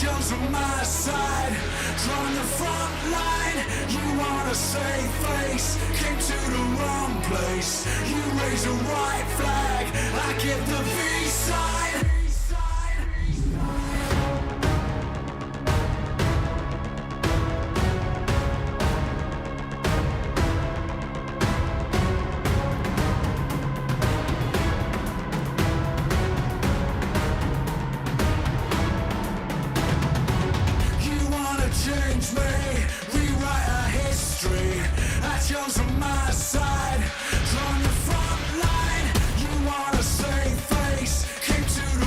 chose my side, drawn the front line. You wanna save face, came to the wrong place. You raise a white flag, I give the peace sign. Change me, rewrite our history. I chose my side, drawn the front line. You wanna save face, came to the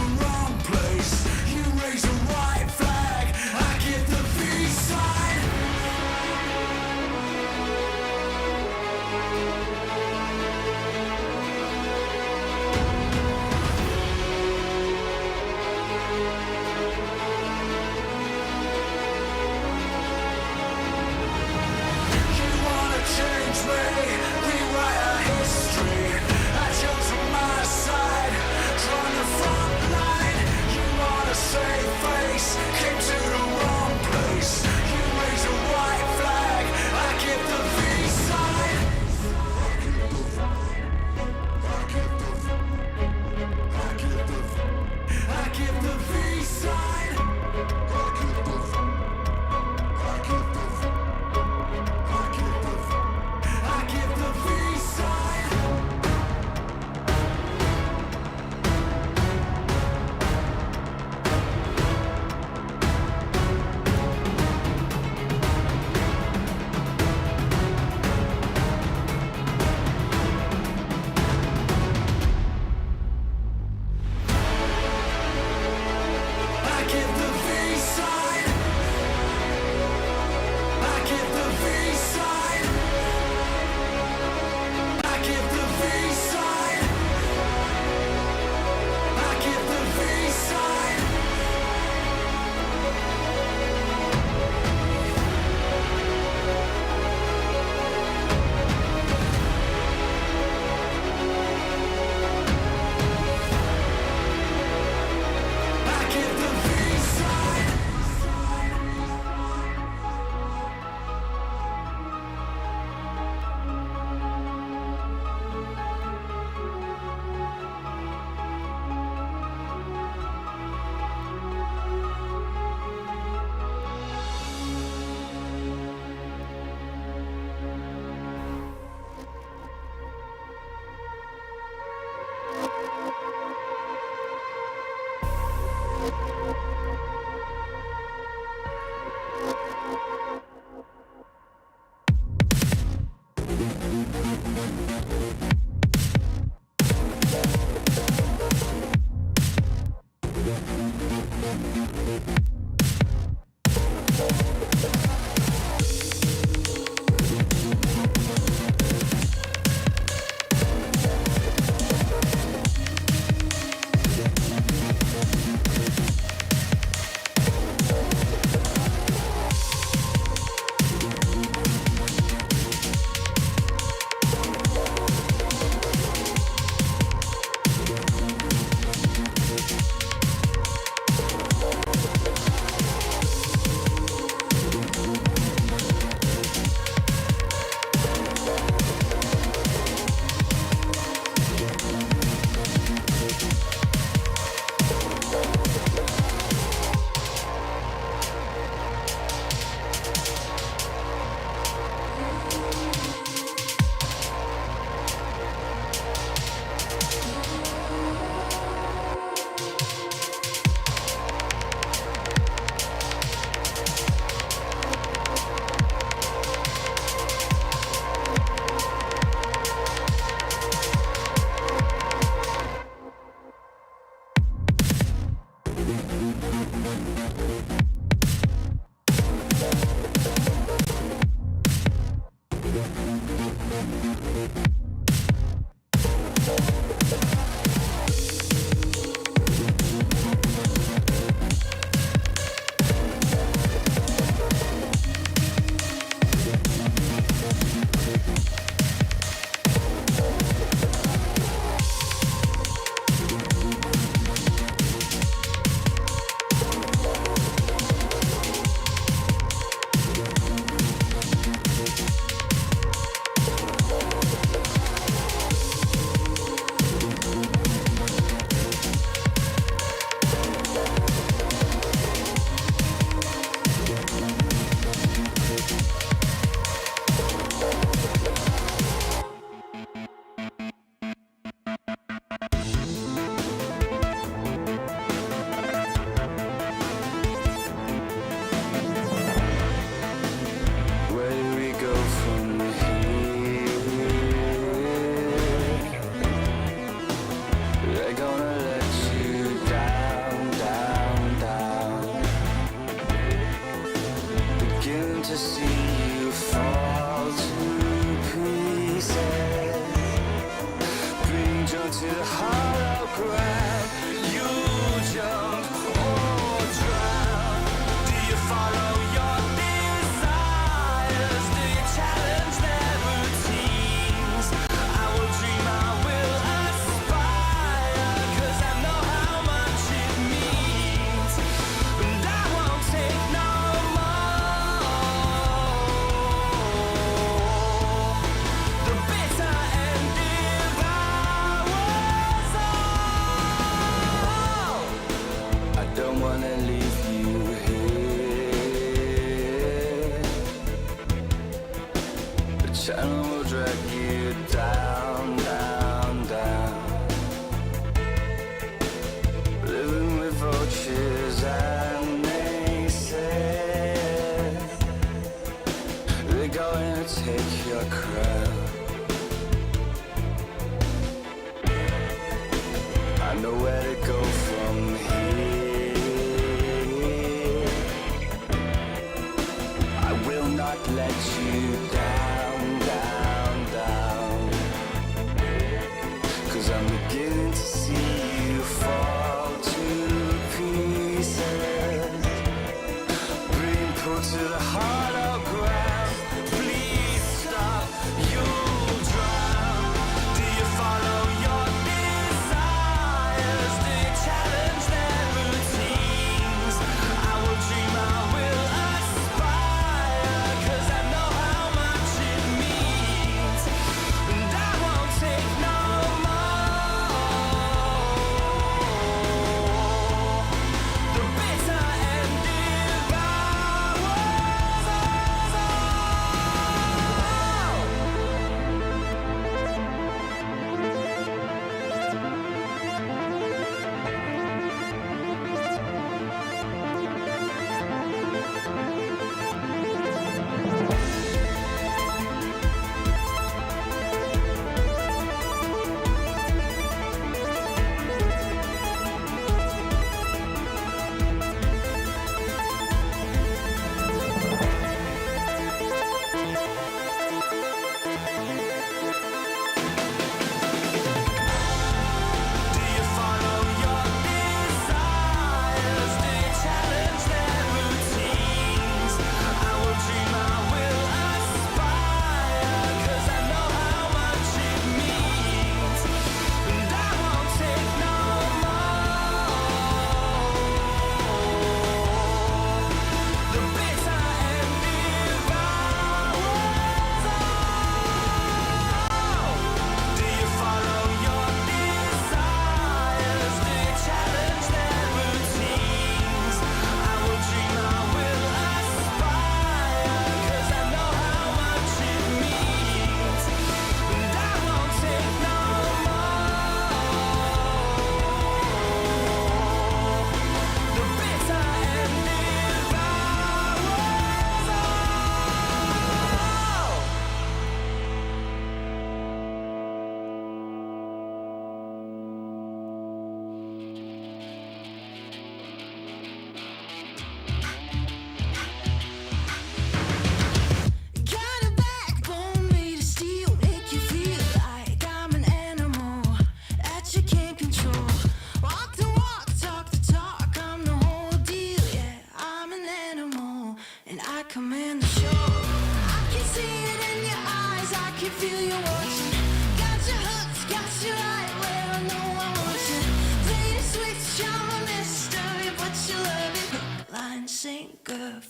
wanna leave you here. The channel will drag you down, down, down. Living with vultures and naysayers. They're going to take your crown. I know where to go from here. I will not let you down, down, down. 'Cause I'm beginning to see you fall to pieces, being pulled to the hollow ground. Please stop, you'll drown. Do you follow your desires? Do you challenge their routines? I will dream, I will aspire, 'cause I know how much it means. And I won't take no more. The bitter end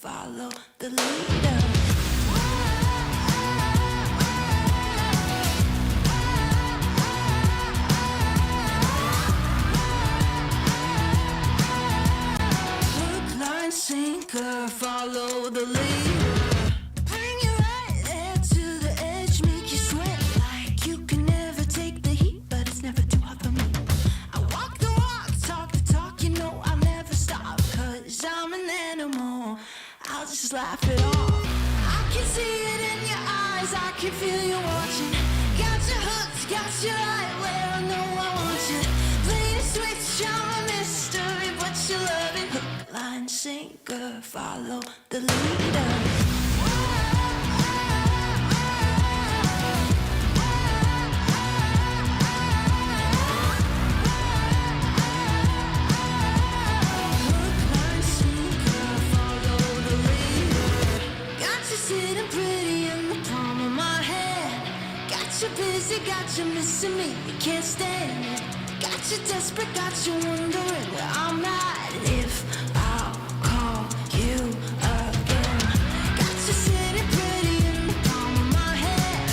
follow the leader. Hook, line, sinker, follow the leader. Bring you right there to the edge, make you sweat like you can never take the heat, but it's never too hot for me. I walk the walk, talk the talk, you know I'll never stop, 'cause I'm an animal. I'll just laugh it off. I can see it in your eyes, I can feel you watching. Got your hooks, got you right where I know I want you. Play the switch, I'm a mystery, but you love it. Hook, line, sinker, follow the leader. Sitting pretty in the palm of my hand. Got you busy, got you missing me, you can't stand it. Got you desperate, got you wondering where I'm at. If I'll call you again. Got you sitting pretty in the palm of my hand.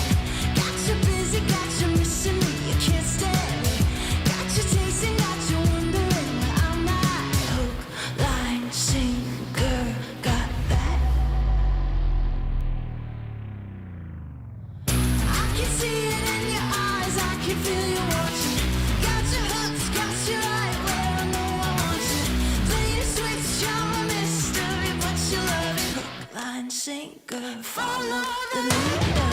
Got you busy, got you missing me, you can't stand it. Got you tasting, got you wondering where I'm at. Hook, line, sinker, follow the leader.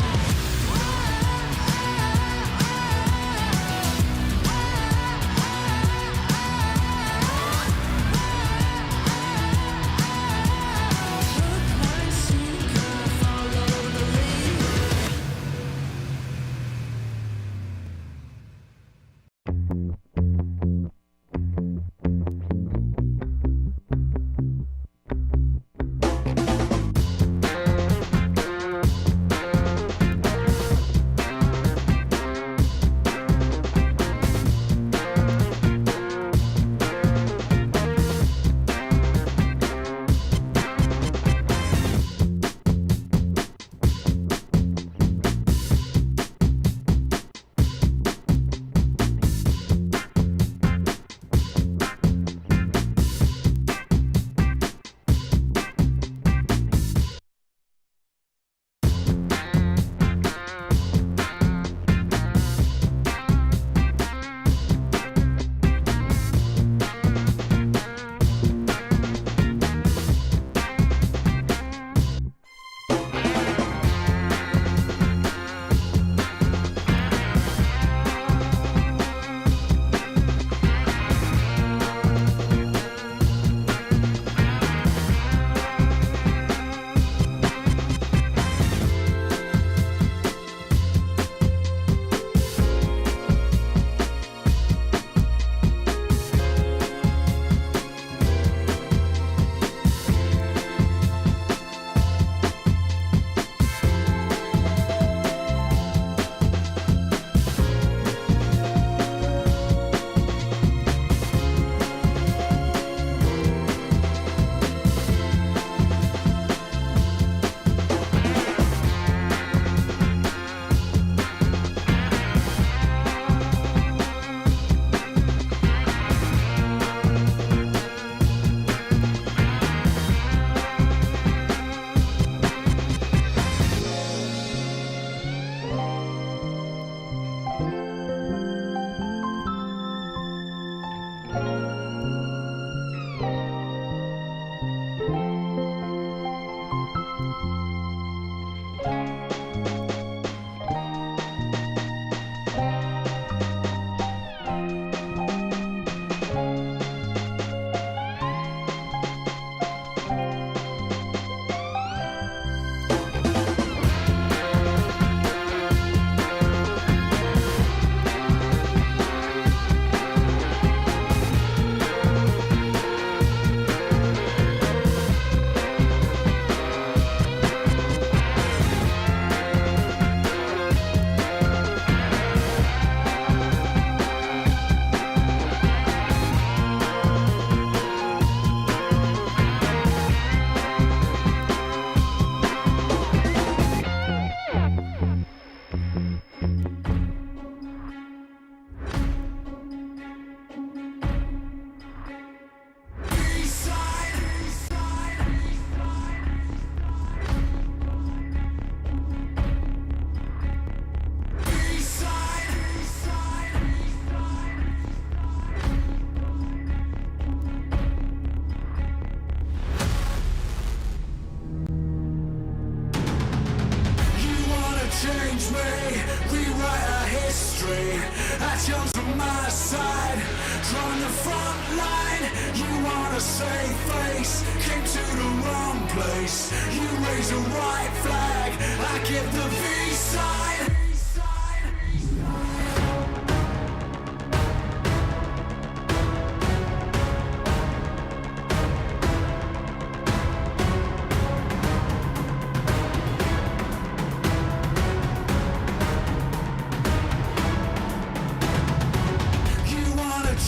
Actions on my side, drawing the front line. You want a safe face, came to the wrong place. You raise a white flag, I give the V sign.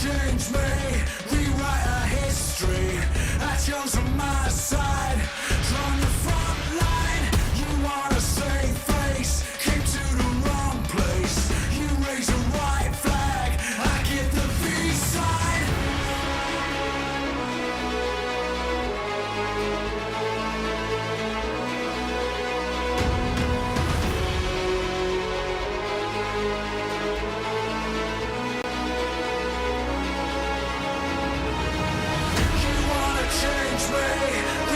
Change me, rewrite our history. Actions on my side, drawing the front line. You want a safe face, came to the wrong place. You raise a white flag, I give the V sign. Change me.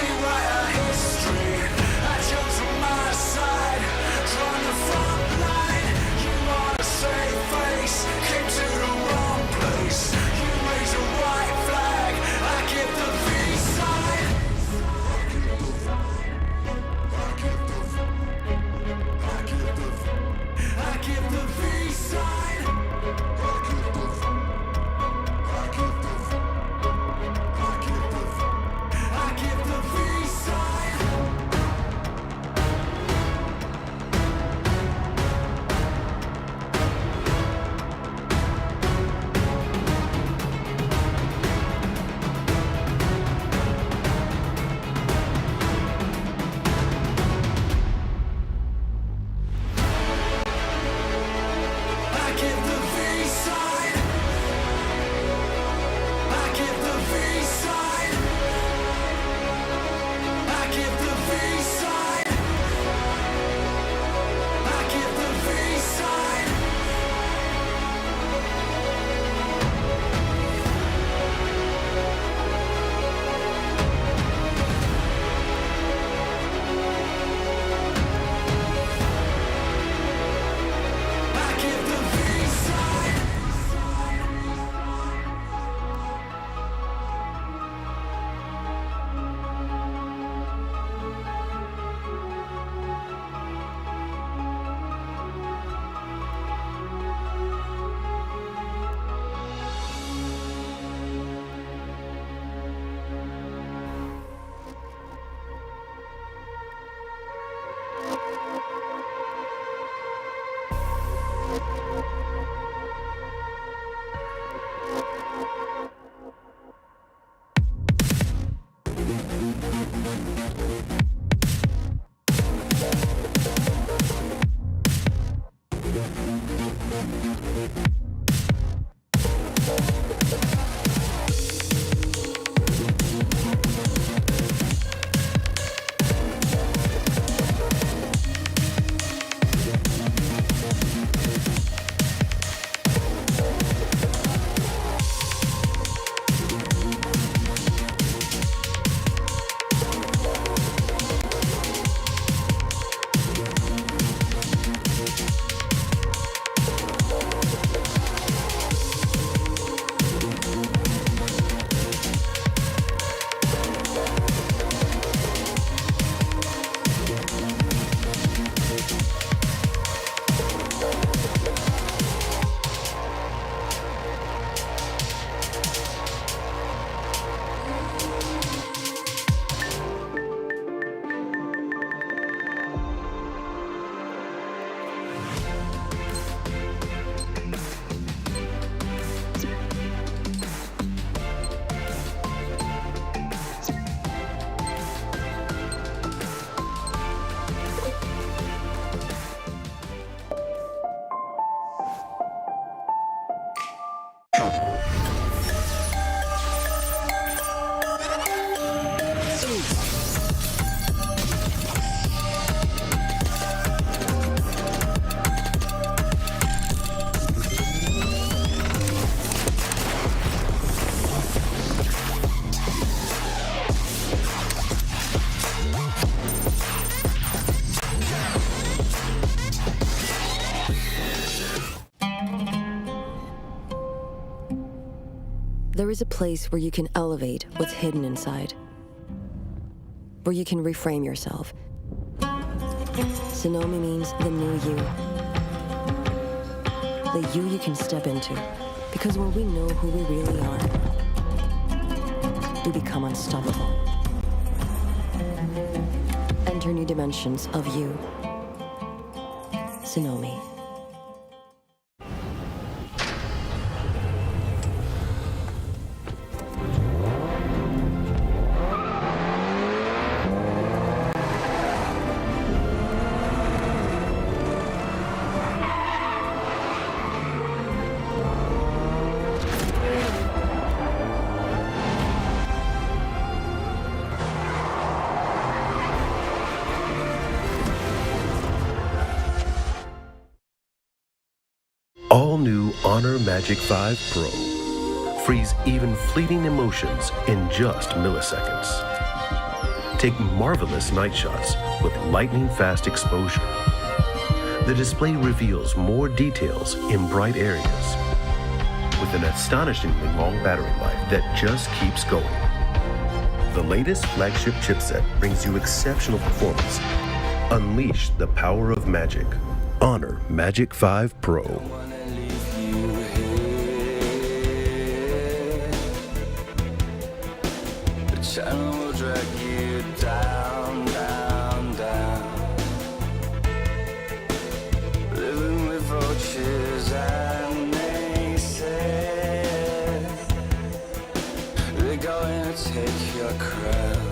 There is a place where you can elevate what's hidden inside, where you can reframe yourself. Sonomi means the new you. The you can step into. Because when we know who we really are, we become unstoppable. Enter new dimensions of you. Sonomi. All new Honor Magic 5 Pro. Freeze even fleeting emotions in just milliseconds. Take marvelous night shots with lightning-fast exposure. The display reveals more details in bright areas with an astonishingly long battery life that just keeps going. The latest flagship chipset brings you exceptional performance. Unleash the power of magic. Honor Magic 5 Pro. Channel will drag you down, down, down. Living with vultures and naysayers. They're going to take your crown.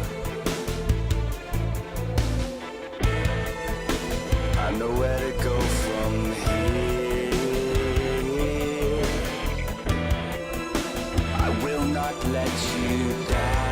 I know where to go from here. I will not let you down.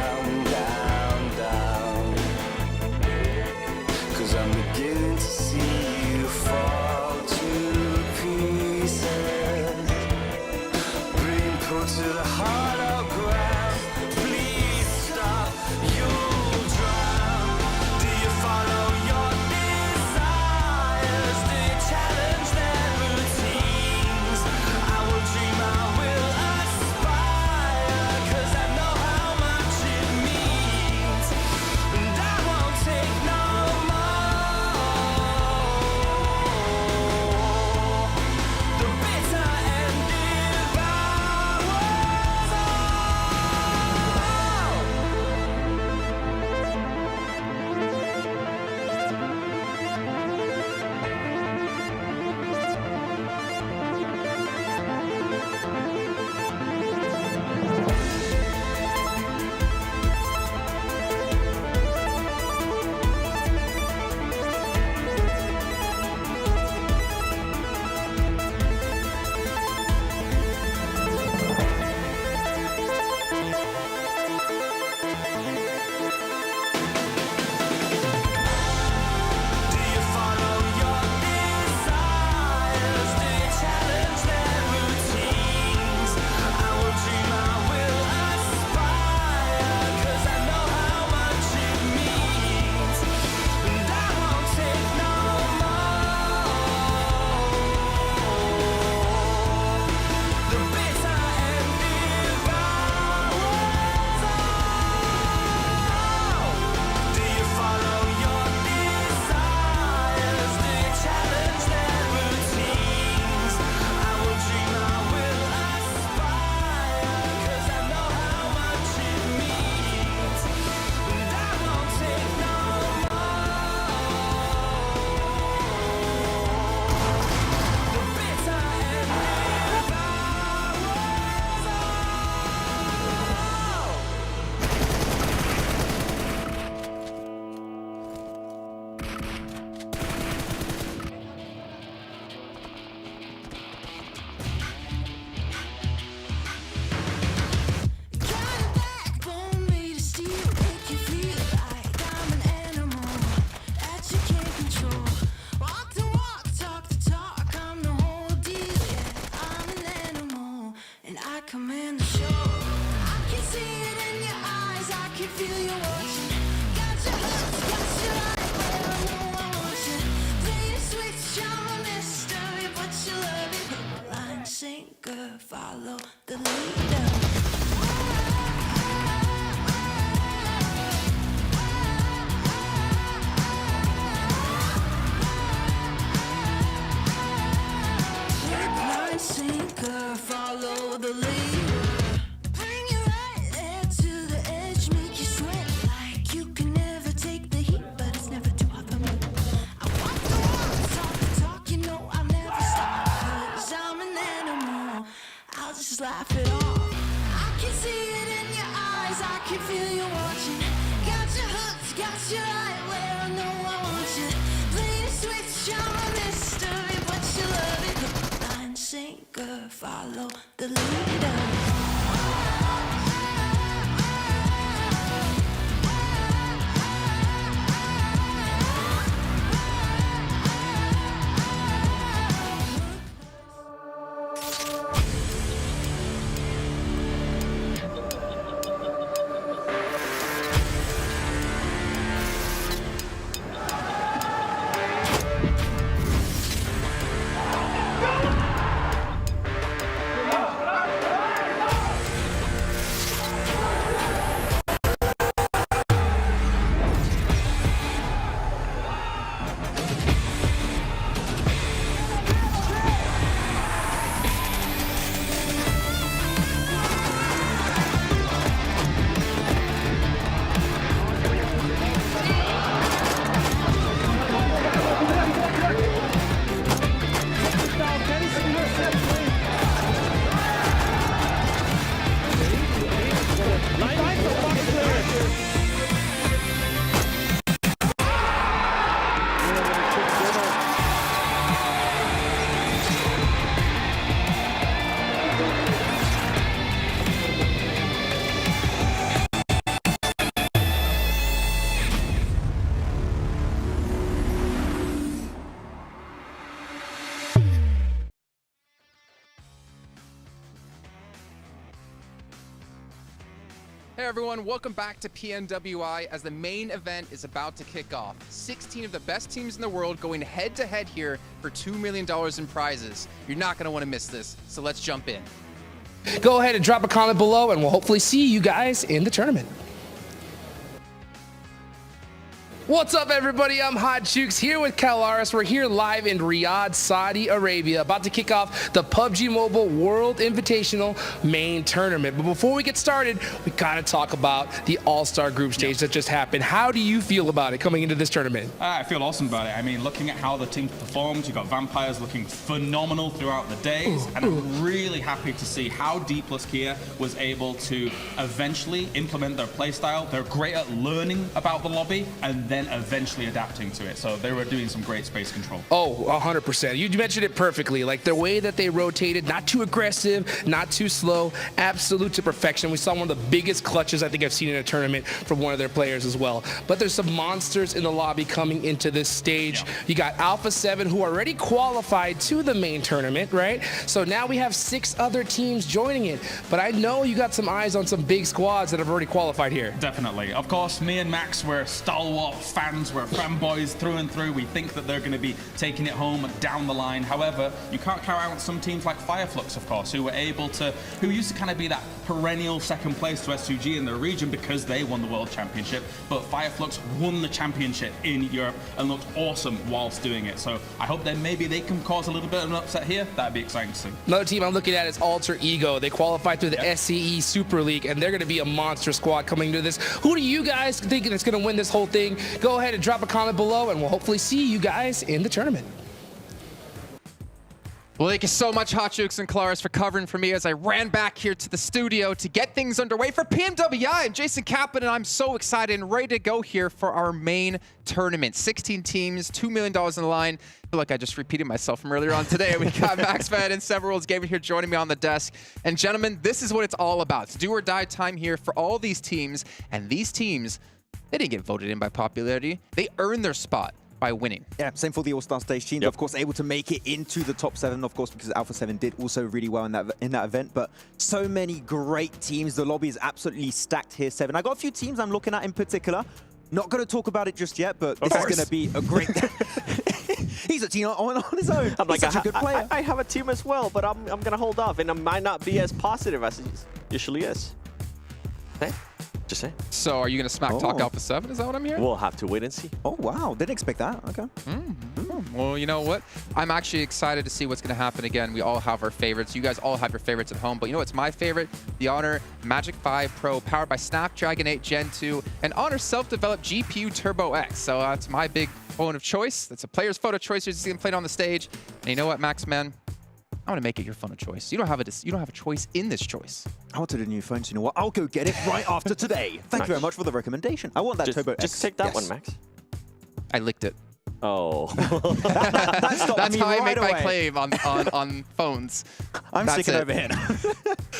treat you right where I know I want you. Please switch on my mystery, but you love it. Hook, line, sinker, follow the leader. Hey everyone, welcome back to PMWI as the main event is about to kick off. 16 of the best teams in the world going head to head here for $2 million in prizes. You're not going to want to miss this, so let's jump in. Go ahead and drop a comment below and we'll hopefully see you guys in the tournament. What's up, everybody? I'm Hot Jukes here with Kalaris. We're here live in Riyadh, Saudi Arabia, about to kick off the PUBG Mobile World Invitational Main Tournament. But before we get started, we gotta talk about the All-Star Group Stage that just happened. How do you feel about it coming into this tournament? I feel awesome about it. I mean, looking at how the team performed, you've got Vampires looking phenomenal throughout the days, and I'm really happy to see how Dplus KIA was able to eventually implement their playstyle. They're great at learning about the lobby, and then eventually adapting to it. So they were doing some great space control. Oh, 100%. You mentioned it perfectly. Like the way that they rotated, not too aggressive, not too slow, absolute to perfection. We saw one of the biggest clutches I think I've seen in a tournament from one of their players as well. But there's some monsters in the lobby coming into this stage. Yeah. You got Alpha7 who already qualified to the main tournament, right? So now we have 6 other teams joining it. But I know you got some eyes on some big squads that have already qualified here. Definitely. Of course, me and Max were stalwart fans, we're fanboys through and through. We think that they're going to be taking it home down the line. However, you can't count out some teams like Flux, of course, who used to kind of be that perennial second place to S2G in their region because they won the World Championship. But Flux won the championship in Europe and looked awesome whilst doing it. So I hope that maybe they can cause a little bit of an upset here. That'd be exciting to see. Another team I'm looking at is Alter Ego. They qualified through the SCE Super League, and they're going to be a monster squad coming to this. Who do you guys think is going to win this whole thing? Go ahead and drop a comment below, and we'll hopefully see you guys in the tournament. Well, thank you so much, Hot Jukes and Kalaris, for covering for me as I ran back here to the studio to get things underway for PMWI. I'm Jason Kaplan, and I'm so excited and ready to go here for our main tournament. 16 teams, $2 million in the line. I feel like I just repeated myself from earlier on today. We got Max Fed and Several Worlds Gaming here joining me on the desk. And gentlemen, this is what it's all about. It's do or die time here for all these teams. And these teams, they didn't get voted in by popularity. They earned their spot by winning. Yeah, same for the Allstars Stage team. Of course, able to make it into the top 7, of course, because Alpha7 did also really well in that event. But so many great teams. The lobby is absolutely stacked here, 7. I got a few teams I'm looking at in particular. Not going to talk about it just yet, but this is going to be a great... He's a team on his own. I'm like, He's such a good player. I have a team as well, but I'm going to hold off, and it might not be as positive as it usually is. Okay. Just say. So are you going to smack talk Alpha7? Is that what I'm hearing? We'll have to wait and see. Oh, wow. Didn't expect that. Okay. Well, you know what? I'm actually excited to see what's going to happen again. We all have our favorites. You guys all have your favorites at home. But you know what's my favorite? The Honor Magic 5 Pro, powered by Snapdragon 8 Gen 2, and Honor self-developed GPU Turbo X. So that's my big phone of choice. That's a player's photo choice. You're seeing played on the stage. And you know what, Max, man? I want to make it your phone of choice. You don't have a choice in this choice. I wanted a new phone, so you know what? I'll go get it right after today. Thank you very much for the recommendation. I want that Turbo X. Just take that one, Max. I licked it. Oh. That's how I make my claim on phones. I'm sticking over here.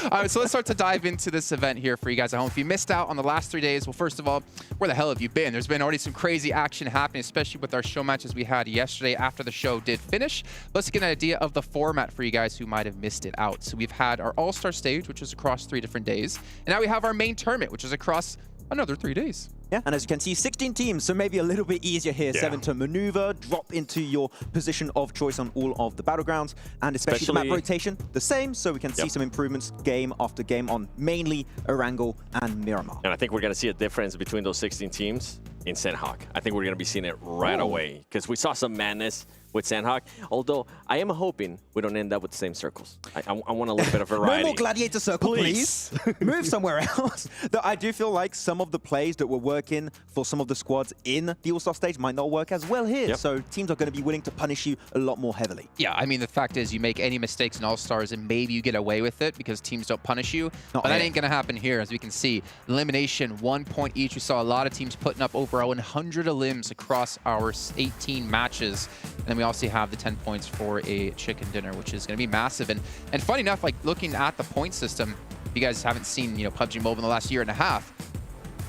All right, so let's start to dive into this event here for you guys at home. If you missed out on the last 3 days, well, first of all, where the hell have you been? There's been already some crazy action happening, especially with our show matches we had yesterday after the show did finish. Let's get an idea of the format for you guys who might have missed it out. So we've had our All-Star Stage, which is across 3 different days. And now we have our main tournament, which is across another 3 days. Yeah, and as you can see, 16 teams, so maybe a little bit easier here, 7 to maneuver, drop into your position of choice on all of the battlegrounds, and especially the map rotation, the same, so we can see some improvements game after game on mainly Erangel and Miramar. And I think we're going to see a difference between those 16 teams in Sandhawk. I think we're going to be seeing it right away, because we saw some madness with Sandhawk, although I am hoping we don't end up with the same circles. I want a little bit of variety. No more gladiator circle, please. Move somewhere else. Though I do feel like some of the plays that were working for some of the squads in the All-Star Stage might not work as well here. So teams are going to be willing to punish you a lot more heavily. Yeah, I mean, the fact is you make any mistakes in All-Stars and maybe you get away with it because teams don't punish you. But that ain't going to happen here. As we can see, elimination, 1 point each. We saw a lot of teams putting up over 100 elims across our 18 matches. And then we also have the 10 points for a chicken dinner, which is going to be massive. And funny enough, like looking at the point system, if you guys haven't seen, PUBG Mobile in the last year and a half,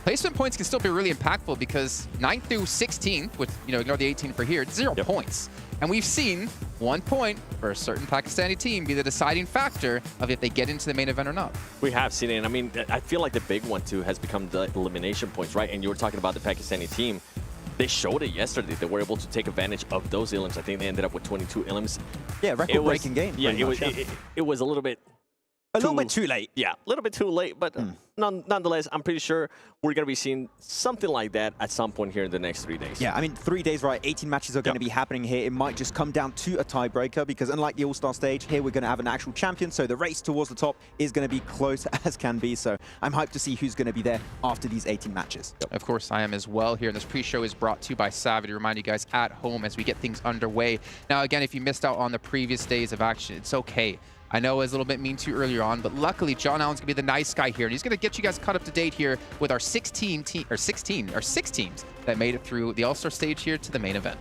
placement points can still be really impactful because 9th through 16th, with, ignore the 18 for here, 0 points. And we've seen 1 point for a certain Pakistani team be the deciding factor of if they get into the main event or not. We have seen it. I mean, I feel like the big one, too, has become the elimination points, right? And you were talking about the Pakistani team. They showed it yesterday. They were able to take advantage of those elims. I think they ended up with 22 elims. Yeah, record-breaking game. Yeah, it was a little bit... A little bit too late. Yeah, a little bit too late, but nonetheless, I'm pretty sure we're going to be seeing something like that at some point here in the next 3 days. Yeah, I mean, 3 days, right? 18 matches are going to be happening here. It might just come down to a tiebreaker because unlike the All-Star Stage, here we're going to have an actual champion, so the race towards the top is going to be close as can be. So I'm hyped to see who's going to be there after these 18 matches. Of course, I am as well here. And this pre-show is brought to you by Savvy to remind you guys at home as we get things underway. Now, again, if you missed out on the previous days of action, it's okay. I know I was a little bit mean to you earlier on, but luckily John Allen's gonna be the nice guy here, and he's gonna get you guys caught up to date here with our 6 teams that made it through the All-Star Stage here to the main event.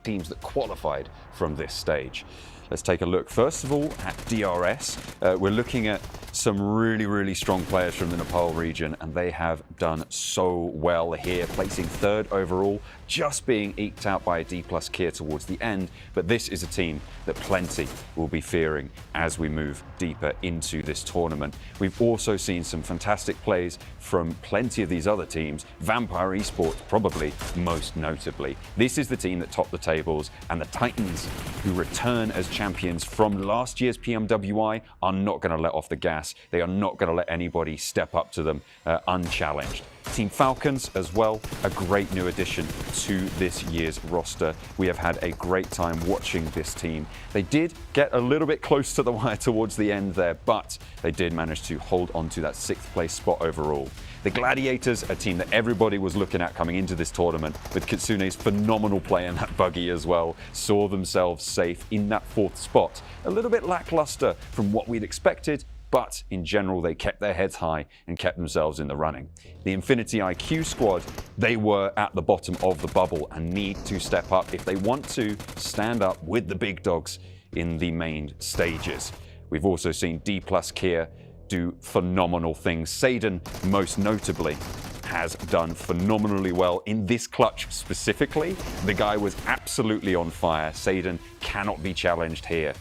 Teams that qualified from this stage. Let's take a look, first of all, at DRS. We're looking at some really, really strong players from the Nepal region, and they have done so well here, placing 3rd overall, just being eked out by a Dplus KIA towards the end. But this is a team that plenty will be fearing as we move deeper into this tournament. We've also seen some fantastic plays from plenty of these other teams, Vampire Esports probably most notably. This is the team that topped the tables, and the Titans, who return as champions from last year's PMWI, are not going to let off the gas. They are not going to let anybody step up to them unchallenged. Team Falcons as well, a great new addition to this year's roster. We have had a great time watching this team. They did get a little bit close to the wire towards the end there, but they did manage to hold on to that 6th place spot overall. The Gladiators, a team that everybody was looking at coming into this tournament, with Kitsune's phenomenal play in that buggy as well, saw themselves safe in that 4th spot. A little bit lackluster from what we'd expected, but in general, they kept their heads high and kept themselves in the running. The Infinity IQ squad, they were at the bottom of the bubble and need to step up if they want to stand up with the big dogs in the main stages. We've also seen Dplus KIA do phenomenal things. Saden, most notably, has done phenomenally well in this clutch specifically. The guy was absolutely on fire. Saden cannot be challenged here.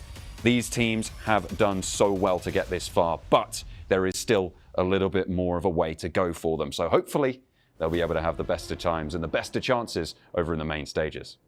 These teams have done so well to get this far, but there is still a little bit more of a way to go for them. So hopefully they'll be able to have the best of times and the best of chances over in the main stages.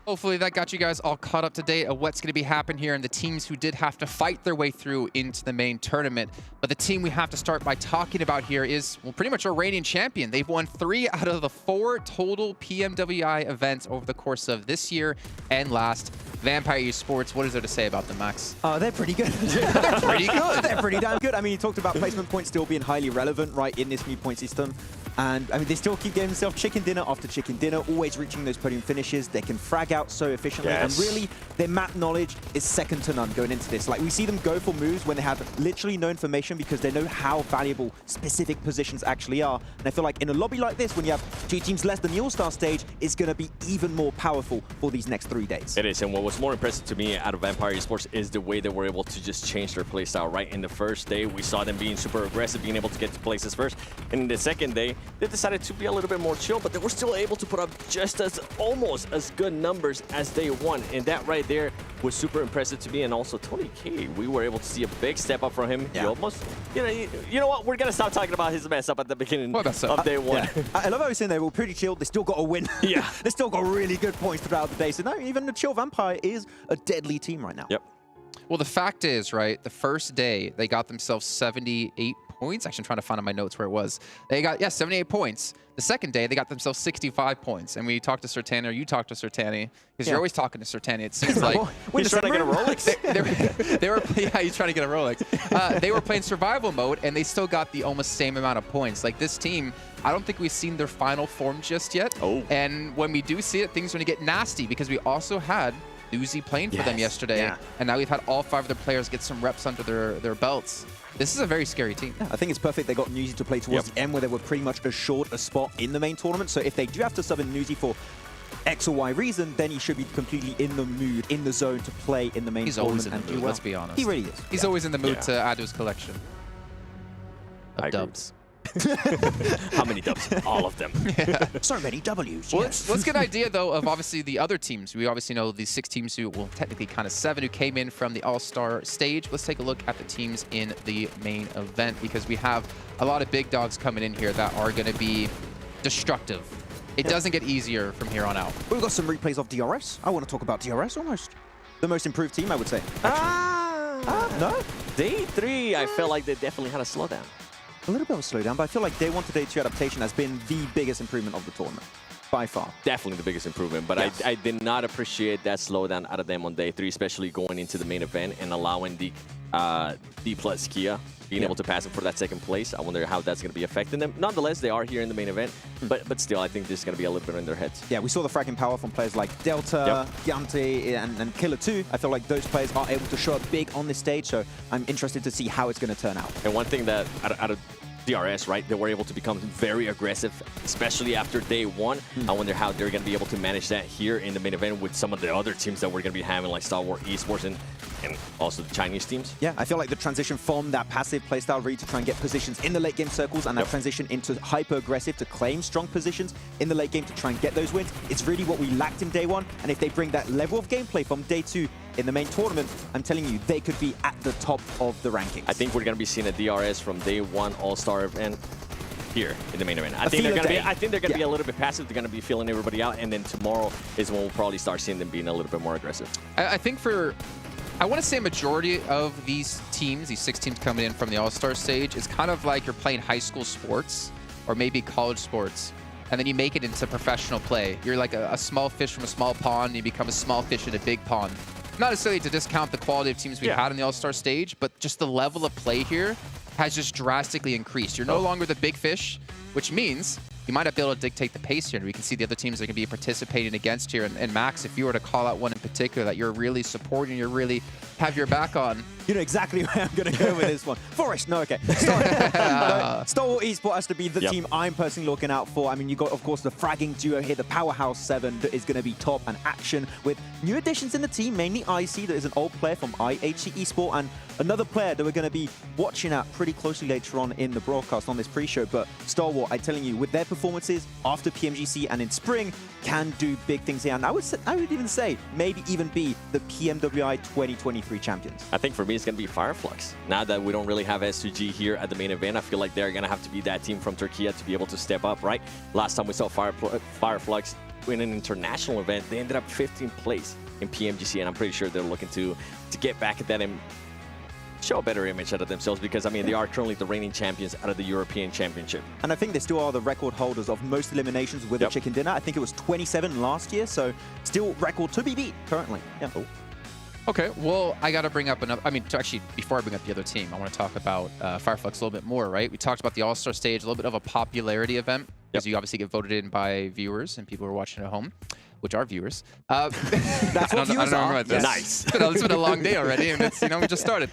Hopefully that got you guys all caught up to date of what's going to be happening here and the teams who did have to fight their way through into the main tournament. But the team we have to start by talking about here is, well, pretty much our reigning champion. They've won 3 out of the 4 total PMWI events over the course of this year and last. Vampire Esports, what is there to say about them, Max? They're pretty good. They're pretty good. They're pretty damn good. I mean, you talked about placement points still being highly relevant, right, in this new point system. And, I mean, they still keep getting themselves chicken dinner after chicken dinner, always reaching those podium finishes. They can frag out so efficiently. Yes. And really, their map knowledge is second to none going into this. Like, we see them go for moves when they have literally no information because they know how valuable specific positions actually are. And I feel like in a lobby like this, when you have 2 teams less than the All-Star stage, it's going to be even more powerful for these next 3 days. It is, and what was more impressive to me out of Vampire Esports is the way they were able to just change their playstyle. Right in the first day, we saw them being super aggressive, being able to get to places first. And in the second day, they decided to be a little bit more chill, but they were still able to put up just almost as good numbers as day 1. And that right there was super impressive to me. And also Tony K, we were able to see a big step up from him. Yeah. He almost, you know what? We're gonna stop talking about his mess up at the beginning of day 1. Yeah. I love how he's saying they were pretty chilled. They still got a win. Yeah. They still got really good points throughout the day. So no, even the chill Vampire is a deadly team right now. Yep. Well, the fact is, right, the first day, they got themselves 78 points. Actually, I'm trying to find on my notes where it was. They got, 78 points. The second day, they got themselves 65 points. And we talked to Sertani, or you talked to Sertani, because you're always talking to Sertani, it seems like. He's trying to get a Rolex. they were yeah, he's trying to get a Rolex. They were playing survival mode, and they still got the almost same amount of points. Like, this team, I don't think we've seen their final form just yet. Oh. And when we do see it, things are going to get nasty, because we also had Uzi playing for them yesterday, and now we've had all 5 of their players get some reps under their belts. This is a very scary team. Yeah, I think it's perfect they got Nuzi to play towards the end where they were pretty much assured a spot in the main tournament. So if they do have to sub in Nuzi for X or Y reason, then he should be completely in the mood, in the zone to play in the main He's tournament. always in the mood, let's be honest. He really is. He's always in the mood to add to his collection of dubs. How many dubs? All of them. So many W's. Well, let's get an idea, though, of obviously the other teams. We obviously know these 6 teams who, well, technically kind of 7 who came in from the All-Star stage. Let's take a look at the teams in the main event, because we have a lot of big dogs coming in here that are going to be destructive. It doesn't get easier from here on out. We've got some replays of DRS. I want to talk about DRS almost. The most improved team, I would say. No? Day 3, I felt like they definitely had a slowdown. A little bit of a slowdown, but I feel like day 1 to day 2 adaptation has been the biggest improvement of the tournament, by far. Definitely the biggest improvement, but I did not appreciate that slowdown out of them on day 3, especially going into the main event and allowing the Dplus KIA being able to pass it for that 2nd place. I wonder how that's going to be affecting them. Nonetheless, they are here in the main event, but still, I think this is going to be a little bit in their heads. Yeah, we saw the fragging power from players like Delta, Giante, and Killer 2. I feel like those players are able to show up big on this stage, so I'm interested to see how it's going to turn out. And one thing that out of DRS, right, they were able to become very aggressive, especially after day 1. I wonder how they're going to be able to manage that here in the main event with some of the other teams that we're going to be having, like Star Wars Esports and also the Chinese teams. Yeah, I feel like the transition from that passive playstyle really to try and get positions in the late game circles and that transition into hyper-aggressive to claim strong positions in the late game to try and get those wins, it's really what we lacked in day 1. And if they bring that level of gameplay from day 2 in the main tournament, I'm telling you, they could be at the top of the rankings. I think we're going to be seeing a DRS from day 1 All-Star event here in the main event. I think they're going to be a little bit passive. They're going to be feeling everybody out, and then tomorrow is when we'll probably start seeing them being a little bit more aggressive. I think I want to say a majority of these teams, these 6 teams coming in from the All-Star stage, is kind of like you're playing high school sports or maybe college sports, and then you make it into professional play. You're like a small fish from a small pond, and you become a small fish in a big pond. Not necessarily to discount the quality of teams we've had in the All-Star stage, but just the level of play here has just drastically increased. You're no longer the big fish, which means you might not be able to dictate the pace here. We can see the other teams that are going to be participating against here. And Max, if you were to call out one in particular that you're really supporting, you really have your back on. You know exactly where I'm going to go with this one. Forest, no, okay. Star Wars Esports has to be the team I'm personally looking out for. I mean, you got, of course, the fragging duo here, the Powerhouse 7 that is going to be top and action with new additions in the team, mainly IC, that is an old player from IHC Esports, and another player that we're going to be watching at pretty closely later on in the broadcast on this pre-show. But Star Wars, I'm telling you, with their performances after PMGC and in spring, can do big things here. And I would even say maybe even be the PMWI 2023 champions. I think for me, it's going to be Flux. Now that we don't really have S2G here at the main event, I feel like they're going to have to be that team from Turkey to be able to step up, right? Last time we saw Flux in an international event. They ended up 15th place in PMGC, and I'm pretty sure they're looking to get back at that and show a better image out of themselves, because I mean they are currently the reigning champions out of the European Championship. And I think they still are the record holders of most eliminations with a chicken dinner. I think it was 27 last year, so still record to be beat currently. Yeah. Oh. Okay, well, I got to bring up another. I mean, actually, before I bring up the other team, I want to talk about Fireflux a little bit more, right? We talked about the All-Star Stage, a little bit of a popularity event, because you obviously get voted in by viewers and people who are watching at home, which are viewers. That's what viewers are. Yes. Nice. It's been a long day already, and it's, we just started.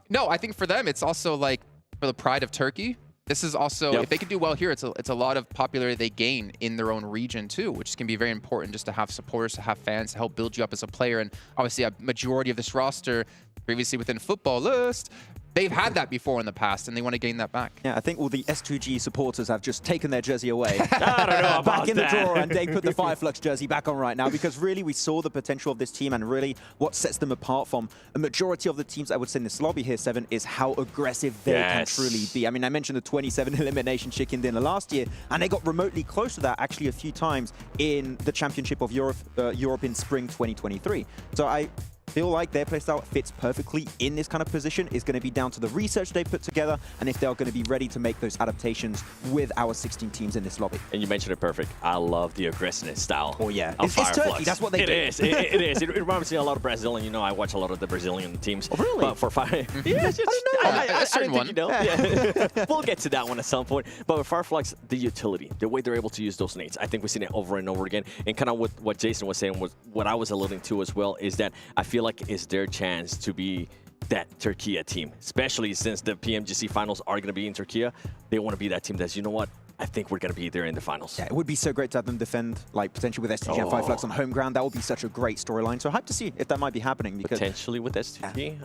No, I think for them, it's also like for the pride of Turkey. This is also, if they can do well here, it's a lot of popularity they gain in their own region too, which can be very important just to have supporters, to have fans, to help build you up as a player. And obviously a majority of this roster previously within Football List, they've had that before in the past, and they want to gain that back. Yeah, I think all the S2G supporters have just taken their jersey away. I don't know back in the drawer, and they put the Fireflux jersey back on right now, because really we saw the potential of this team, and really what sets them apart from a majority of the teams I would say in this lobby here, Seven, is how aggressive they can truly be. I mean, I mentioned the 27 elimination chicken dinner last year, and they got remotely close to that actually a few times in the Championship of Europe in spring 2023. So I feel like their playstyle fits perfectly in this kind of position. Is going to be down to the research they put together, and if they're going to be ready to make those adaptations with our 16 teams in this lobby. And you mentioned it perfect. I love the aggressiveness style. Oh yeah, it's Turkey. That's what they do. It is. It reminds me a lot of Brazil, and you know I watch a lot of the Brazilian teams. Oh, really? But for Fire, yeah, I didn't think you know. Yeah. We'll get to that one at some point. But with Fireflux, the utility, the way they're able to use those nades, I think we've seen it over and over again. And kind of what Jason was saying, was what I was alluding to as well, is that I feel like it's their chance to be that Turkey team, especially since the PMGC finals are going to be in Turkey. They want to be that team that's, you know what, I think we're going to be there in the finals. Yeah, it would be so great to have them defend, like potentially with STG and Fireflux on home ground. That would be such a great storyline. So I hope to see if that might be happening. Because potentially with STG?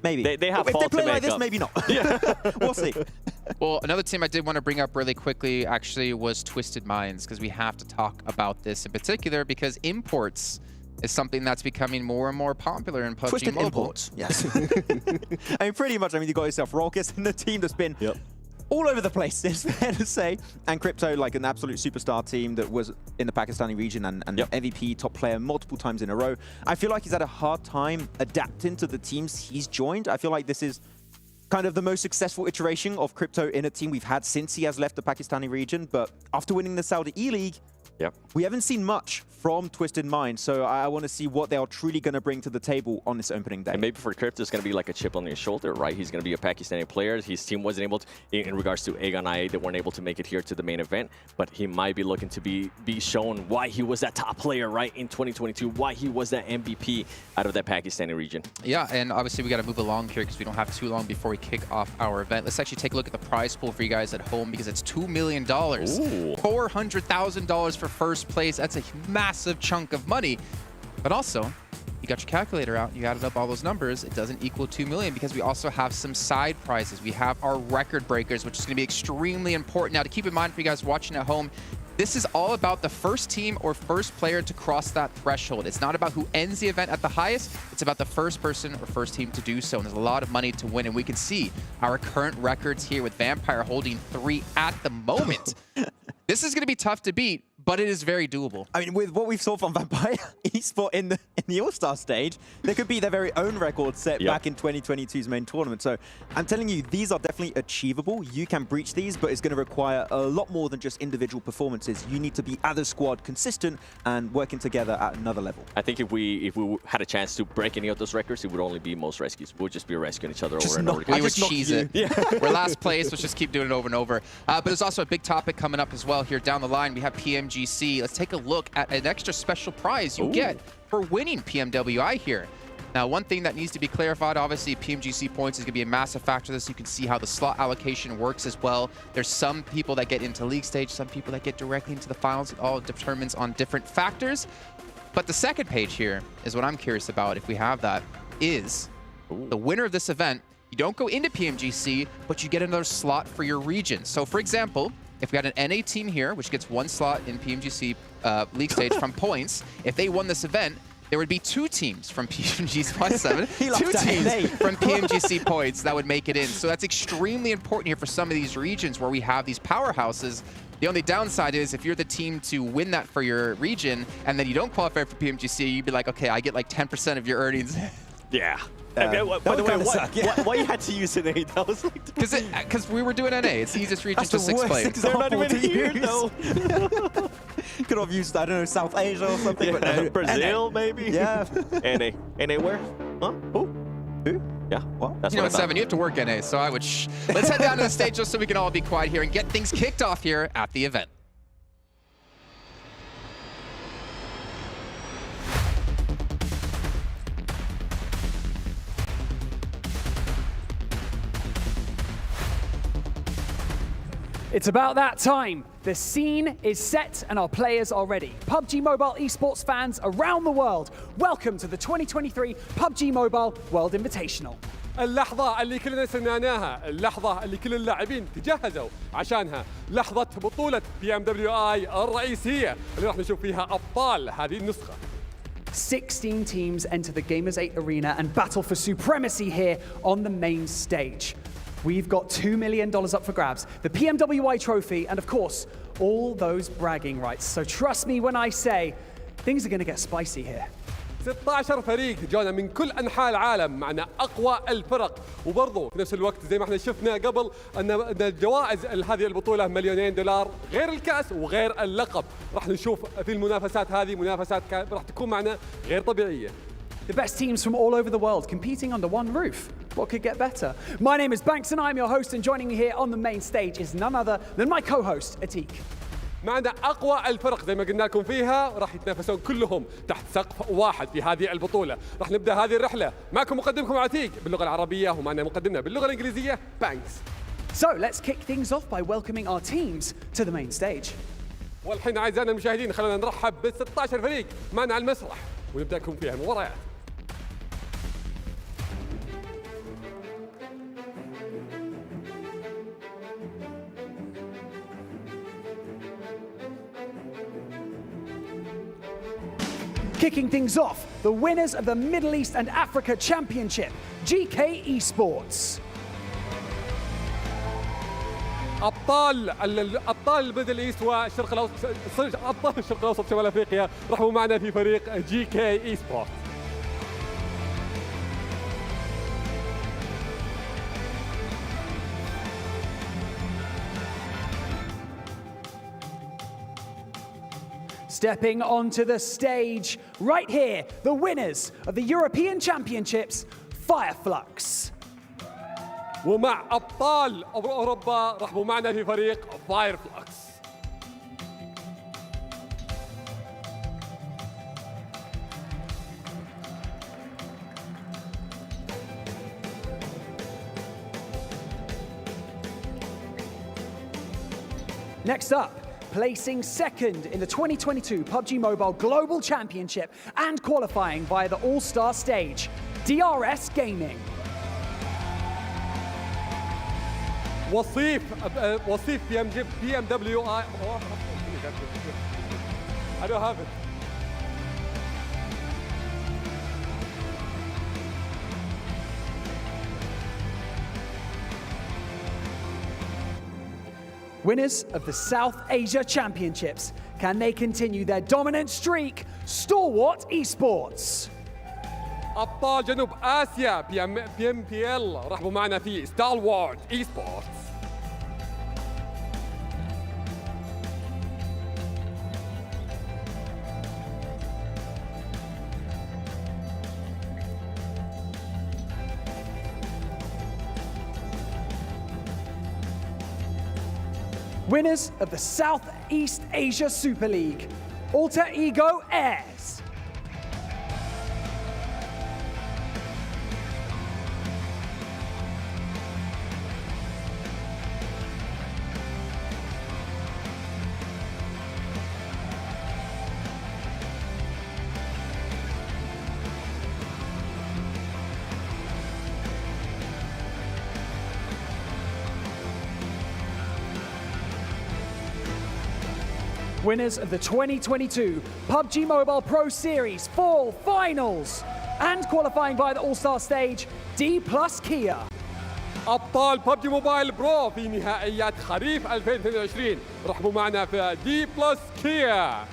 Maybe. They have if they fault play to like make this, up. maybe not. We'll see. Well, another team I did want to bring up really quickly actually was Twisted Minds, because we have to talk about this in particular, because imports is something that's becoming more and more popular in PUBG Twisted Mobile. imports, yes. I mean, pretty much, I mean, you got yourself Raucus and the team that's been all over the place, it's fair to say. And Crypto, like an absolute superstar team that was in the Pakistani region and MVP top player multiple times in a row. I feel like he's had a hard time adapting to the teams he's joined. I feel like this is kind of the most successful iteration of Crypto in a team we've had since he has left the Pakistani region. But after winning the Saudi E-League, we haven't seen much from Twisted Minds, so I want to see what they are truly going to bring to the table on this opening day. And maybe for Crypto, it's going to be like a chip on his shoulder, right? He's going to be a Pakistani player. His team wasn't able to, in regards to Aegon IA, they weren't able to make it here to the main event, but he might be looking to be shown why he was that top player, right, in 2022, why he was that MVP out of that Pakistani region. Yeah, and obviously we got to move along here because we don't have too long before we kick off our event. Let's actually take a look at the prize pool for you guys at home, because it's $2 million. $400,000 for first place. That's a massive chunk of money. But also, you got your calculator out, you added up all those numbers, it doesn't equal 2 million, because we also have some side prizes. We have our record breakers, which is going to be extremely important. Now, to keep in mind for you guys watching at home, this is all about the first team or first player to cross that threshold. It's not about who ends the event at the highest. It's about the first person or first team to do so. And there's a lot of money to win. And we can see our current records here with Vampire holding 3 at the moment. This is going to be tough to beat, but it is very doable. I mean, with what we've saw from Vampire Esports in the All-Star stage, they could be their very own record set back in 2022's main tournament. So I'm telling you, these are definitely achievable. You can breach these, but it's going to require a lot more than just individual performances. You need to be as a squad consistent and working together at another level. I think if we had a chance to break any of those records, it would only be most rescues. We'll just be rescuing each other over and over again. We would cheese it. We're last place. Let's just keep doing it over and over. But there's also a big topic coming up as well here down the line. We have PMGC. Let's take a look at an extra special prize you get for winning PMWI here. Now, one thing that needs to be clarified, obviously, PMGC points is going to be a massive factor to this. You can see how the slot allocation works as well. There's some people that get into league stage, some people that get directly into the finals. It all determines on different factors. But the second page here is what I'm curious about, if we have that, is the winner of this event. You don't go into PMGC, but you get another slot for your region. So, for example, if we had an NA team here, which gets 1 slot in PMGC league stage from points, if they won this event, there would be 2 teams from PMG's plus 7, 2 lost that teams NA. from PMGC points that would make it in. So that's extremely important here for some of these regions where we have these powerhouses. The only downside is if you're the team to win that for your region and then you don't qualify for PMGC, you'd be like, okay, I get like 10% of your earnings. Yeah. That By the would way, kinda suck, yeah. why you had to use an 8? That was like... Because we were doing NA. It's the easiest region That's to the 6 worst play. They're not even example to here, use. though. Could have used, I don't know, South Asia or something. But no, Brazil, maybe? Yeah. NA. NA where? Huh? Who? Yeah. What? That's You know, what I at 7, you have to work NA, so I would let's head down to the stage just so we can all be quiet here and get things kicked off here at the event. It's about that time. The scene is set and our players are ready. PUBG Mobile esports fans around the world, welcome to the 2023 PUBG Mobile World Invitational. اللحظة اللي كلنا سمعناها، اللحظة اللي كل اللاعبين تجهزوا عشانها، لحظة بطولة PMWI الرئيسية اللي راح نشوف فيها أبطال هذه النسخة. 16 teams enter the Gamers8 arena and battle for supremacy here on the main stage. We've got $2 million up for grabs, the PMWI trophy, and of course, all those bragging rights. So trust me when I say, things are going to get spicy here. 16 فريق جانا من كل أنحاء العالم معنا أقوى الفرق وبرضه في نفس الوقت زي ما احنا شفنا قبل أن الجوائز هذه البطولة $2,000,000 غير الكأس وغير اللقب. راح نشوف في المنافسات هذه منافسات راح تكون معنا غير طبيعية. The best teams from all over the world competing under one roof. What could get better? My name is Banks and I'm your host, and joining me here on the main stage is none other than my co-host, Atik. معنا أقوى الفرق زي ما قلنا لكم فيها راح يتنافسون كلهم تحت سقف واحد في هذه البطولة. راح نبدأ هذه الرحلة معكم مقدمكم عتيق باللغة العربية ومعنا مقدمنا باللغة الإنجليزية بانكس. So let's kick things off by welcoming our teams to the main stage. والحين أعزائنا المشاهدين خلونا نرحب ب 16 فريق معنا على المسرح ونبدأ لكم فيها المباريات. Kicking things off, the winners of the Middle East and Africa Championship, GK Esports. ابطال الميدل ايست والشرق الاوسط، ابطال الشرق الاوسط شمال افريقيا رحبوا معنا في فريق جي كي اي سبورت. Stepping onto the stage right here, the winners of the European Championships, Flux. ومع ابطال اوروبا رحبوا معنا في فريق فلكس. Next up, placing second in the 2022 PUBG Mobile Global Championship and qualifying via the All-Star Stage, DRS Gaming. وصيف PMWI. I don't have it. Winners of the South Asia Championships, can they continue their dominant streak? Stalwart Esports. ابطال جنوب اسيا PMPL رحبوا معنا في ستالوارد اي سبورتس. Winners of the Southeast Asia Super League, Alter Ego Airs. winners of the 2022 PUBG Mobile Pro Series Fall Finals, and qualifying via the All-Star Stage, Dplus KIA. أبطال ببجي موبايل برو في نهائيات خريف 2022. رحبوا معنا في Dplus KIA.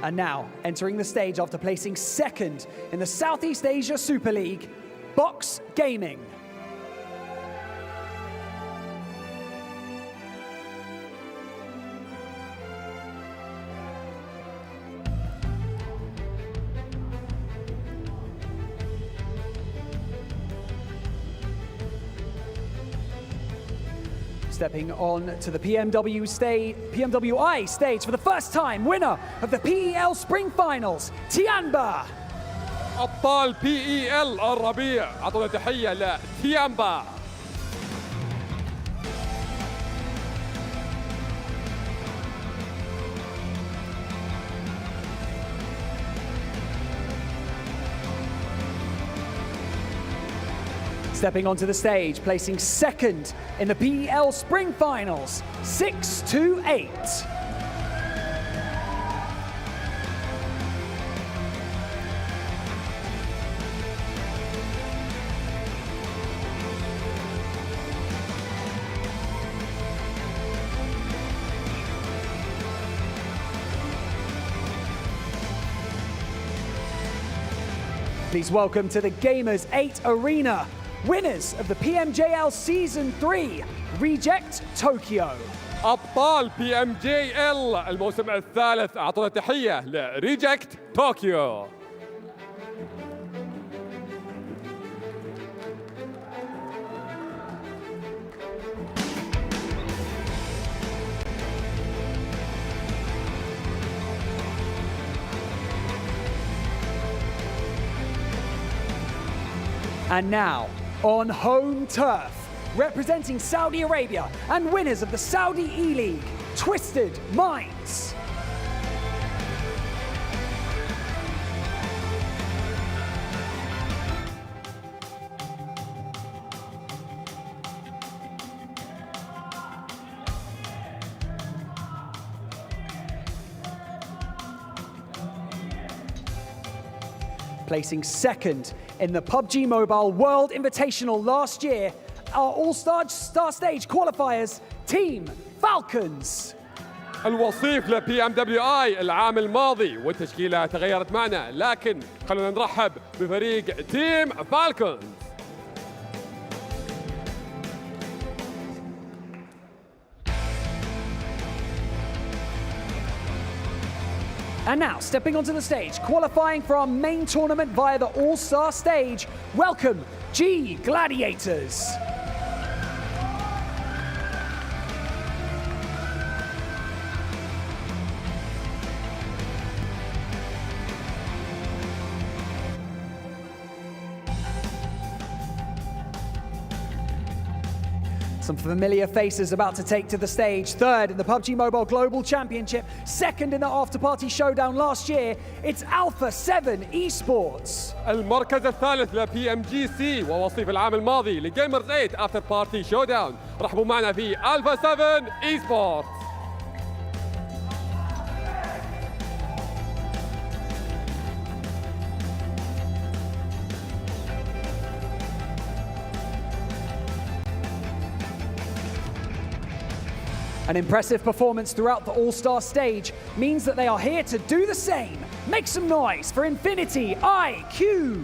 And now, entering the stage after placing second in the Southeast Asia Super League, Box Gaming. Stepping on to the PMWI stage for the first time, winner of the PEL Spring Finals, Tianba. أبطال PEL الربيع، أعطونا تحية لتيامبا. Stepping onto the stage, placing second in the PEL Spring Finals, 6-8. Please welcome to the Gamers8 Arena, winners of the PMJL Season 3, Reject Tokyo. أبطال PMJL الموسم الثالث، أعطونا تحية لريجكت طوكيو. And now, on home turf, representing Saudi Arabia and winners of the Saudi E-League, Twisted Minds. Placing second in the PUBG Mobile World Invitational last year, our All-Star Stage qualifiers, Team Falcons. الوصيف ل PMWI العام الماضي والتشكيلة تغيرت معنا، لكن خلونا نرحب بفريق تيم فالكونز. And now, stepping onto the stage, qualifying for our main tournament via the All-Star Stage, welcome G Gladiators. Some familiar faces about to take to the stage. Third in the PUBG Mobile Global Championship. Second in the after-party showdown last year. It's Alpha7 Esports. المركز الثالث ل PMGC ووصيف العام الماضي لجيمرز 8 افتر بارتي شو داون. رحبوا معنا في Alpha7 Esports. An impressive performance throughout the All-Star Stage means that they are here to do the same. Make some noise for Infinity IQ.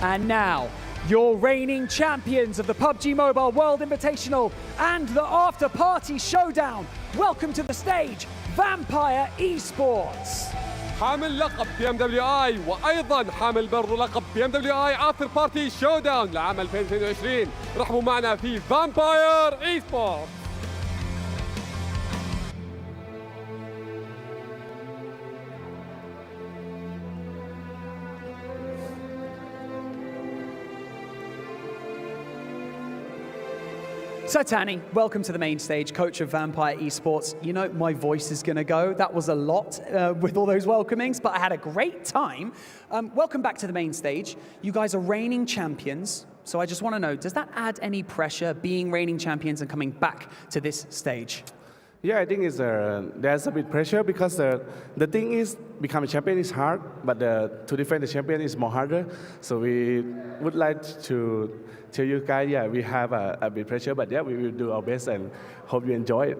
And now, your reigning champions of the PUBG Mobile World Invitational and the After Party Showdown. Welcome to the stage, Vampire Esports. حامل لقب PMWI وأيضا حامل برضو لقب PMWI After Party Showdown لعام 2022. رحبوا معنا في Vampire Esports. So Tani, welcome to the main stage, coach of Vampire Esports. You know, my voice is going to go. That was a lot with all those welcomings, but I had a great time. Welcome back to the main stage. You guys are reigning champions. So I just want to know, does that add any pressure, being reigning champions and coming back to this stage? Yeah, I think there's a bit pressure because the thing is, become a champion is hard, but to defend the champion is more harder. So we would like to tell you guys, yeah, we have a bit pressure, but yeah, we will do our best and hope you enjoy it.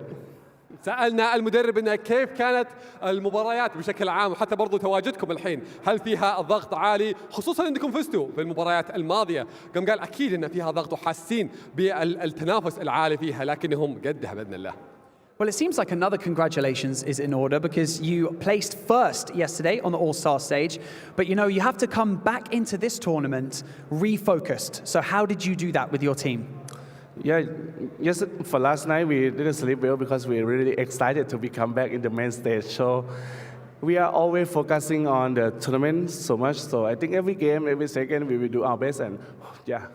سألنا المدرب إنه كيف كانت المباريات بشكل عام وحتى برضو تواجدكم الحين، هل فيها ضغط عالي خصوصا انكم فزتوا في المباريات الماضية؟ قال اكيد ان فيها ضغط وحاسين بالتنافس العالي فيها لكنهم قدها باذن الله. Well, it seems like another congratulations is in order because you placed first yesterday on the All-Star stage, but you know, you have to come back into this tournament refocused. So how did you do that with your team? Yeah, yes, for last night we didn't sleep well because we were really excited to become back in the main stage. So we are always focusing on the tournament so much. So I think every game, every second, we will do our best and yeah.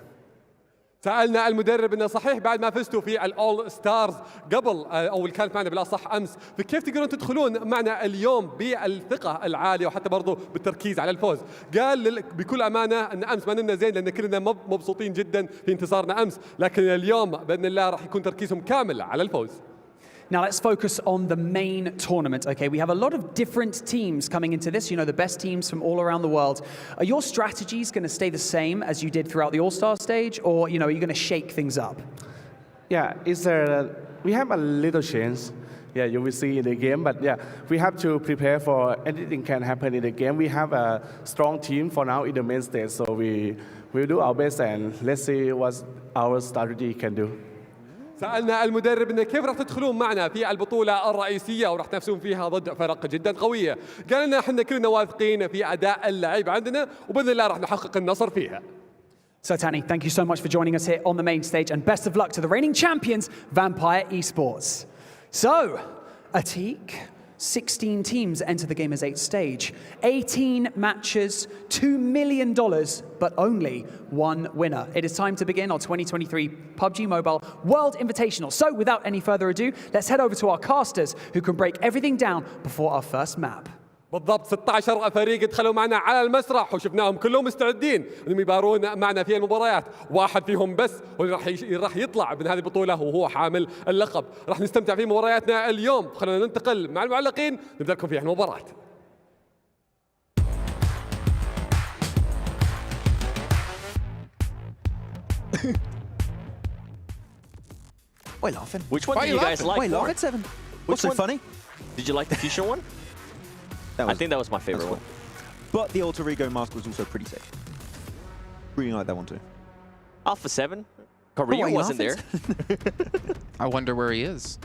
سألنا المدرب انه صحيح بعد ما فزتوا في الأول ستارز قبل او اللي كانت معنا بالاصح امس، فكيف تقدرون تدخلون معنا اليوم بالثقة العالية وحتى برضو بالتركيز على الفوز؟ قال بكل امانة ان امس ما نمنا زين لان كلنا مبسوطين جدا في انتصارنا امس، لكن اليوم باذن الله راح يكون تركيزهم كامل على الفوز. Now let's focus on the main tournament. Okay, we have a lot of different teams coming into this, you know, the best teams from all around the world. Are your strategies going to stay the same as you did throughout the All-Star stage, or, you know, are you going to shake things up? Yeah, we have a little change. Yeah, you will see in the game, but yeah, we have to prepare for anything can happen in the game. We have a strong team for now in the main stage, so we will do our best and let's see what our strategy can do. سألنا المدرب إنه كيف راح تدخلون معنا في البطولة الرئيسية وراح تنافسون فيها ضد فرق جدا قوية. قال لنا احنا كلنا واثقين في أداء اللعيبة عندنا وبإذن الله راح نحقق النصر فيها. So Tani, thank you so much for joining us here on the main stage and best of luck to the reigning champions, Vampire Esports. So, Atik, 16 teams enter the Gamers8 stage. 18 matches, $2 million, but only one winner. It is time to begin our 2023 PUBG Mobile World Invitational. So without any further ado, let's head over to our casters who can break everything down before our first map. بالضبط 16 فريق دخلوا معنا على المسرح وشفناهم كلهم مستعدين انهم يبارون معنا في المباريات، واحد فيهم بس راح يطلع من هذه البطوله وهو حامل اللقب. راح نستمتع في مبارياتنا اليوم، خلينا ننتقل مع المعلقين نبدا لكم فيها المباراه. Why laughing? Which one do you guys like? Why laughing, Seven? What's so funny? Did you like the future one? I think that was my favorite one. But the alter ego mask was also pretty sick. Really like that one too. Alpha7? Korea wasn't there. I wonder where he is.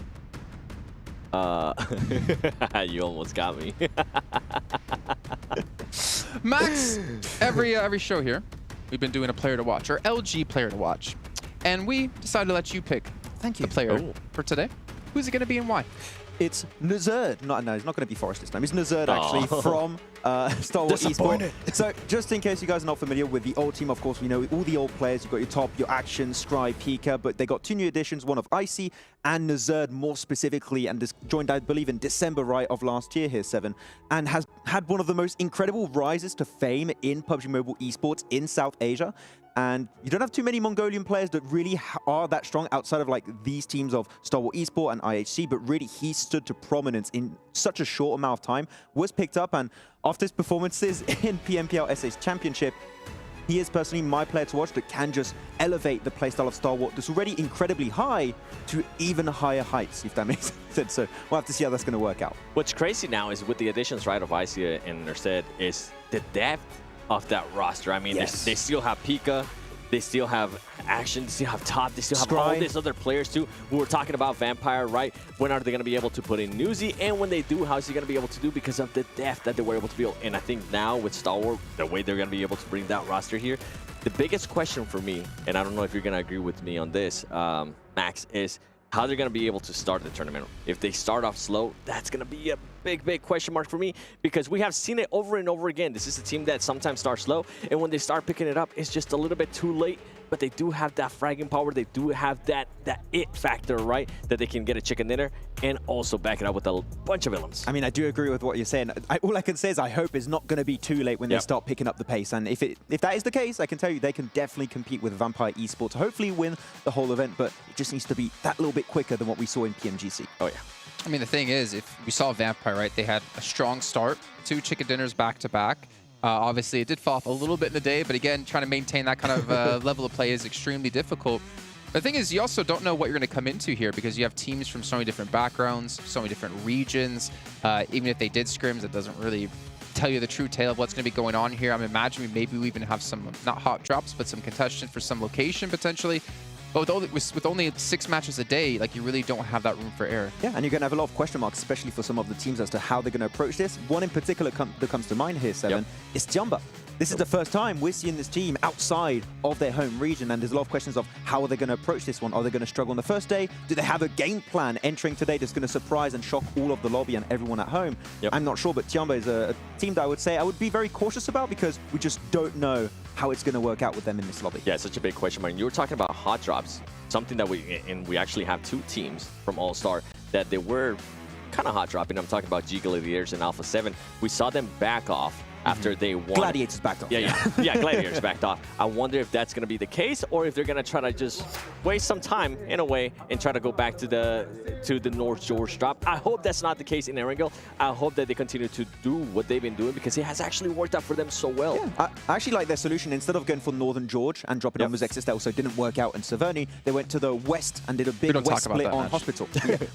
You almost got me. Max, every show here, we've been doing a player to watch, or LG player to watch. And we decided to let you pick the player for today. Who's it going to be and why? It's Nazerd. No, it's not going to be Forrest this time. It's Nazerd, actually, from Star Wars Esports. So, just in case you guys are not familiar with the old team, of course, we know all the old players. You've got your Top, your Action, Scry, Pika, but they got 2 new additions, one of Icy and Nazerd more specifically, and this joined, I believe, in December, right, of last year here, Seven, and has had one of the most incredible rises to fame in PUBG Mobile Esports in South Asia. And you don't have too many Mongolian players that really are that strong outside of like these teams of Star Wars Esports and IHC, but really he stood to prominence in such a short amount of time, was picked up, and after his performances in PMWI SA Championship, he is personally my player to watch that can just elevate the playstyle of Star Wars that's already incredibly high to even higher heights, if that makes sense. So we'll have to see how that's going to work out. What's crazy now is with the additions, right, of Icy and Nerset is the depth of that roster. I mean, they still have Pika, they still have Action, they still have Top, they still have all these other players too. We were talking about Vampire, right? When are they going to be able to put in Newsy? And when they do, how is he going to be able to do because of the depth that they were able to build? And I think now with Star Wars, the way they're going to be able to bring that roster here, the biggest question for me, and I don't know if you're going to agree with me on this, Max, is how they're going to be able to start the tournament. If they start off slow, that's going to be a big question mark for me because we have seen it over and over again. This is a team that sometimes starts slow, and when they start picking it up, it's just a little bit too late. But they do have that fragging power. They do have that it factor, right? That they can get a chicken dinner and also back it up with a bunch of villains. I mean, I do agree with what you're saying. All I can say is I hope it's not going to be too late when they start picking up the pace. And if that is the case, I can tell you they can definitely compete with Vampire Esports. Hopefully win the whole event, but it just needs to be that little bit quicker than what we saw in PMGC. Oh, yeah. I mean, the thing is, if we saw Vampire, right, they had a strong start, 2 chicken dinners back-to-back. Obviously, it did fall off a little bit in the day, but again, trying to maintain that kind of level of play is extremely difficult. The thing is, you also don't know what you're going to come into here because you have teams from so many different backgrounds, so many different regions. Even if they did scrims, it doesn't really tell you the true tale of what's going to be going on here. I'm imagining maybe we even have some, not hot drops, but some contention for some location potentially. But with only 6 matches a day, like, you really don't have that room for error. Yeah, and you're going to have a lot of question marks, especially for some of the teams as to how they're going to approach this. One in particular that comes to mind here, Seven, is Jumba. This is the first time we're seeing this team outside of their home region, and there's a lot of questions of how are they going to approach this one? Are they going to struggle on the first day? Do they have a game plan entering today that's going to surprise and shock all of the lobby and everyone at home? I'm not sure, but Jumba is a team that I would say I would be very cautious about because we just don't know how it's going to work out with them in this lobby. Yeah, it's such a big question mark. You were talking about hot drops, something that we actually have 2 teams from All-Star that they were kind of hot dropping. I'm talking about G Gladiators and Alpha7. We saw them back off after they won. Gladiators backed off. Yeah, Gladiators backed off. I wonder if that's going to be the case or if they're going to try to just waste some time in a way and try to go back to the North George drop. I hope that's not the case in Erangel. I hope that they continue to do what they've been doing because it has actually worked out for them so well. Yeah, I actually like their solution. Instead of going for Northern George and dropping on Mozexis, that also didn't work out in Severny. They went to the west and did a big west split on Hospital.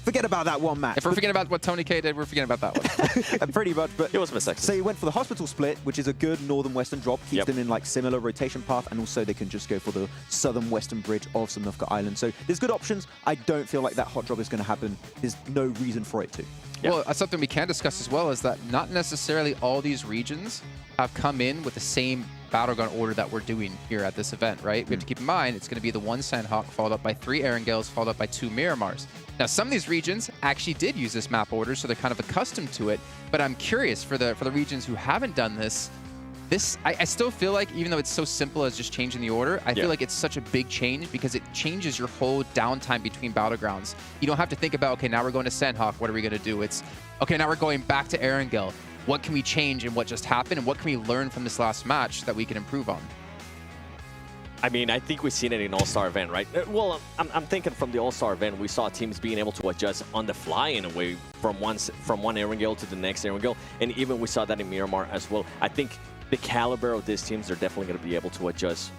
Forget about that one match. If we're forgetting about what Tony K did, we're forgetting about that one. Pretty much, but it was Mozexis. So he went for the Hospital split, which is a good northern-western drop, keeps them in like similar rotation path, and also they can just go for the southern-western bridge of Samnufka Island. So there's good options. I don't feel like that hot drop is going to happen. There's no reason for it to. Well, something we can discuss as well is that not necessarily all these regions have come in with the same Battleground order that we're doing here at this event, right? We have to keep in mind it's going to be the 1 Sandhawk followed up by 3 Erangels followed up by 2 Miramars. Now, some of these regions actually did use this map order, so they're kind of accustomed to it. But I'm curious for the regions who haven't done this. I still feel like, even though it's so simple as just changing the order, I feel like it's such a big change because it changes your whole downtime between Battlegrounds. You don't have to think about, okay, now we're going to Sandhawk, what are we going to do? It's, okay, now we're going back to Erangel. What can we change and what just happened? And what can we learn from this last match that we can improve on? I mean, I think we've seen it in All-Star event, right? Well, I'm thinking from the All-Star event, we saw teams being able to adjust on the fly in a way from one Erangel to the next Erangel. And even we saw that in Miramar as well. I think the caliber of these teams are definitely going to be able to adjust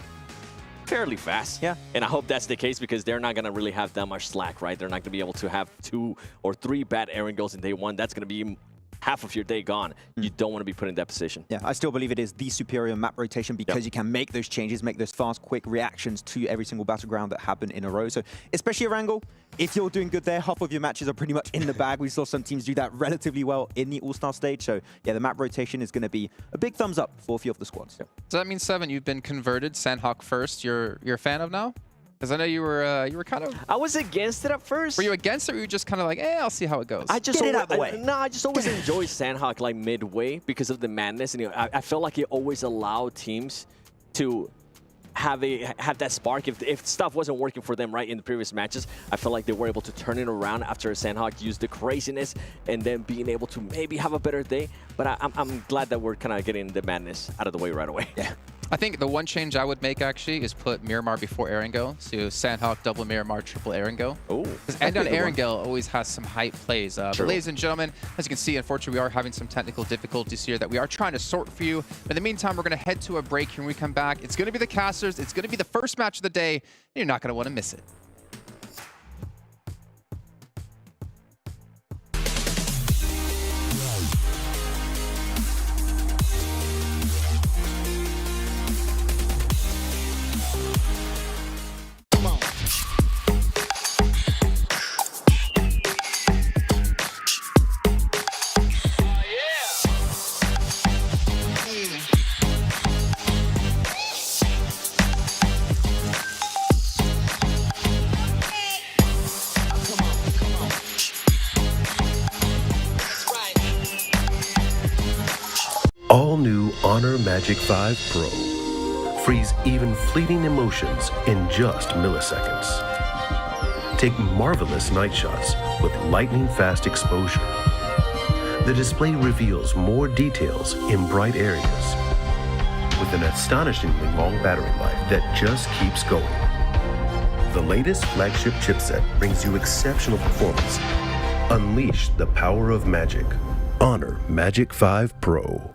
fairly fast. Yeah. And I hope that's the case because they're not going to really have that much slack, right? They're not going to be able to have 2 or 3 bad Erangels in day 1. That's going to be half of your day gone. You don't want to be put in that position. Yeah, I still believe it is the superior map rotation because you can make those changes, make those fast, quick reactions to every single battleground that happen in a row. So especially Erangel, if you're doing good there, half of your matches are pretty much in the bag. We saw some teams do that relatively well in the All-Star stage. So yeah, the map rotation is going to be a big thumbs up for a few of the squads. Does that mean, Seven, you've been converted Sandhawk first? You're a fan of now? Because I know you were kind of... I was against it at first. Were you against it, or were you just kind of like, I'll see how it goes? I just I just always enjoy Sandhawk like midway because of the madness. And I felt like it always allowed teams to have that spark. If stuff wasn't working for them right in the previous matches, I felt like they were able to turn it around after Sandhawk used the craziness and then being able to maybe have a better day. But I'm glad that we're kind of getting the madness out of the way right away. Yeah. I think the one change I would make, actually, is put Miramar before Erangel. So Sandhawk, double Miramar, triple Erangel. Oh. Because End on Erangel always has some hype plays. But ladies and gentlemen, as you can see, unfortunately, we are having some technical difficulties here that we are trying to sort for you. But in the meantime, we're going to head to a break here when we come back. It's going to be the casters. It's going to be the first match of the day. And you're not going to want to miss it. All new Honor Magic 5 Pro. Freeze even fleeting emotions in just milliseconds. Take marvelous night shots with lightning-fast exposure. The display reveals more details in bright areas with an astonishingly long battery life that just keeps going. The latest flagship chipset brings you exceptional performance. Unleash the power of magic. Honor Magic 5 Pro.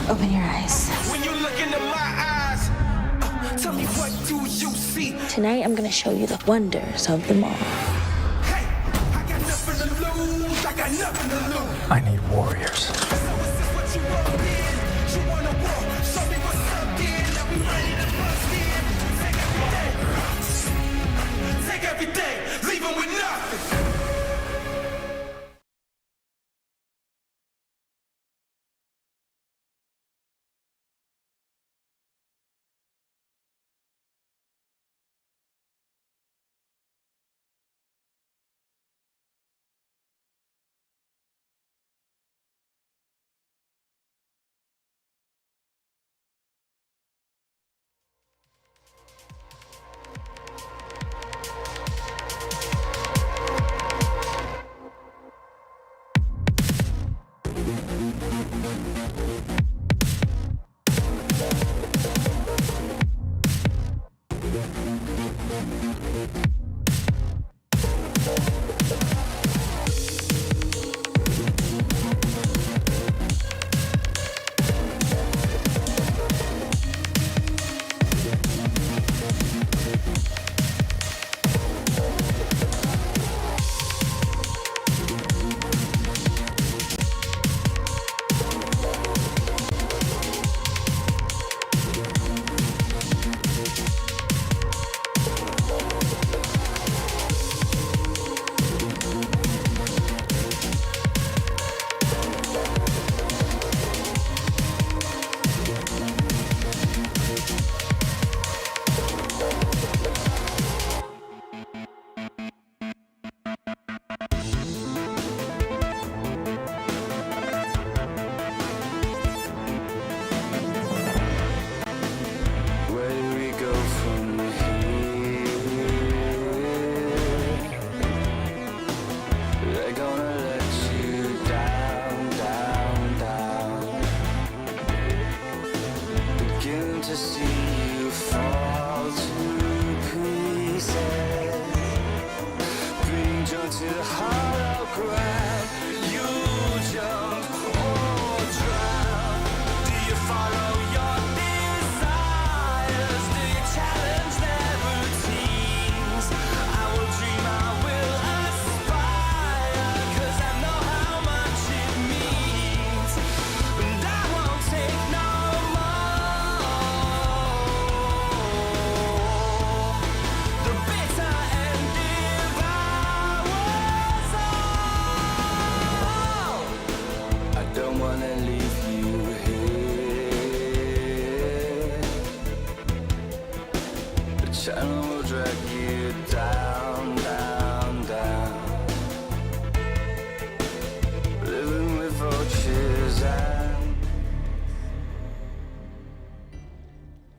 Open your eyes. When you look into my eyes, tell me what do you see? Tonight I'm gonna show you the wonders of them all. Hey, I got nothing to lose. I got nothing to lose. I need warriors. So is this what you want in? You wanna war? Show me what's up then. I'll be ready to bust in. Take everything, leave 'em with nothing.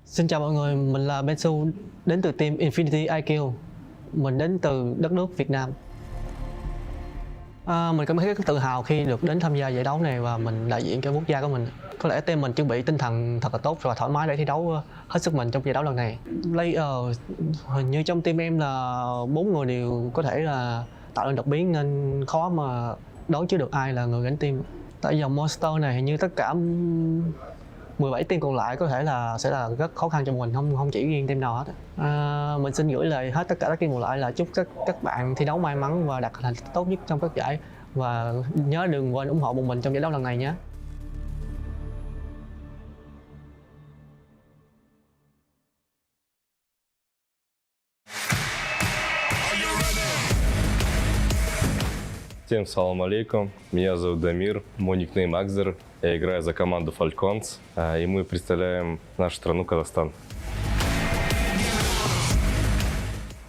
Xin chào mọi người, mình là Bensu, đến từ team Infinity IQ. Mình đến từ đất nước Việt Nam. Mình cảm thấy rất tự hào khi được đến tham gia giải đấu này và mình đại diện cho quốc gia của mình. Có lẽ team mình chuẩn bị tinh thần thật là tốt và thoải mái để thi đấu hết sức mình trong giải đấu lần này. Player hình như trong team em là 4 người đều có thể là tạo nên đột biến nên khó mà đoán trước được ai là người gánh team. Tại dòng Monster này hình như tất cả 17 team còn lại có thể là sẽ là rất khó khăn cho mình, không chỉ riêng team nào hết. Mình xin gửi lời hết tất cả các team còn lại là chúc các bạn thi đấu may mắn và đạt thành tích tốt nhất trong các giải, và nhớ đừng quên ủng hộ bọn mình trong giải đấu lần này nhé. Всем салам алейкум, меня зовут Дамир, мой никнейм Акзер, я играю за команду Falcons, и мы представляем нашу страну Казахстан.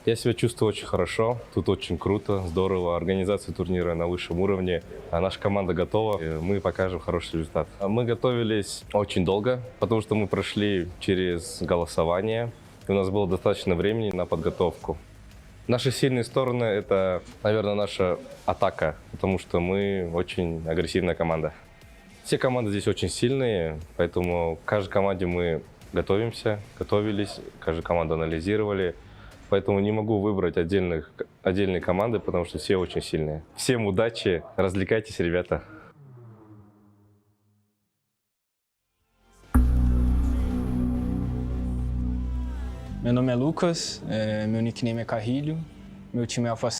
Я себя чувствую очень хорошо, тут очень круто, здорово, организация турнира на высшем уровне, а наша команда готова, и мы покажем хороший результат. Мы готовились очень долго, потому что мы прошли через голосование, и у нас было достаточно времени на подготовку. Наши сильные стороны — это, наверное, наша атака, потому что мы очень агрессивная команда. Все команды здесь очень сильные, поэтому к каждой команде мы готовимся, готовились, каждую команду анализировали. Поэтому не могу выбрать отдельные команды, потому что все очень сильные. Всем удачи, развлекайтесь, ребята. Meu nome é Lucas, meu nickname é Carrilho, meu time é Alpha7.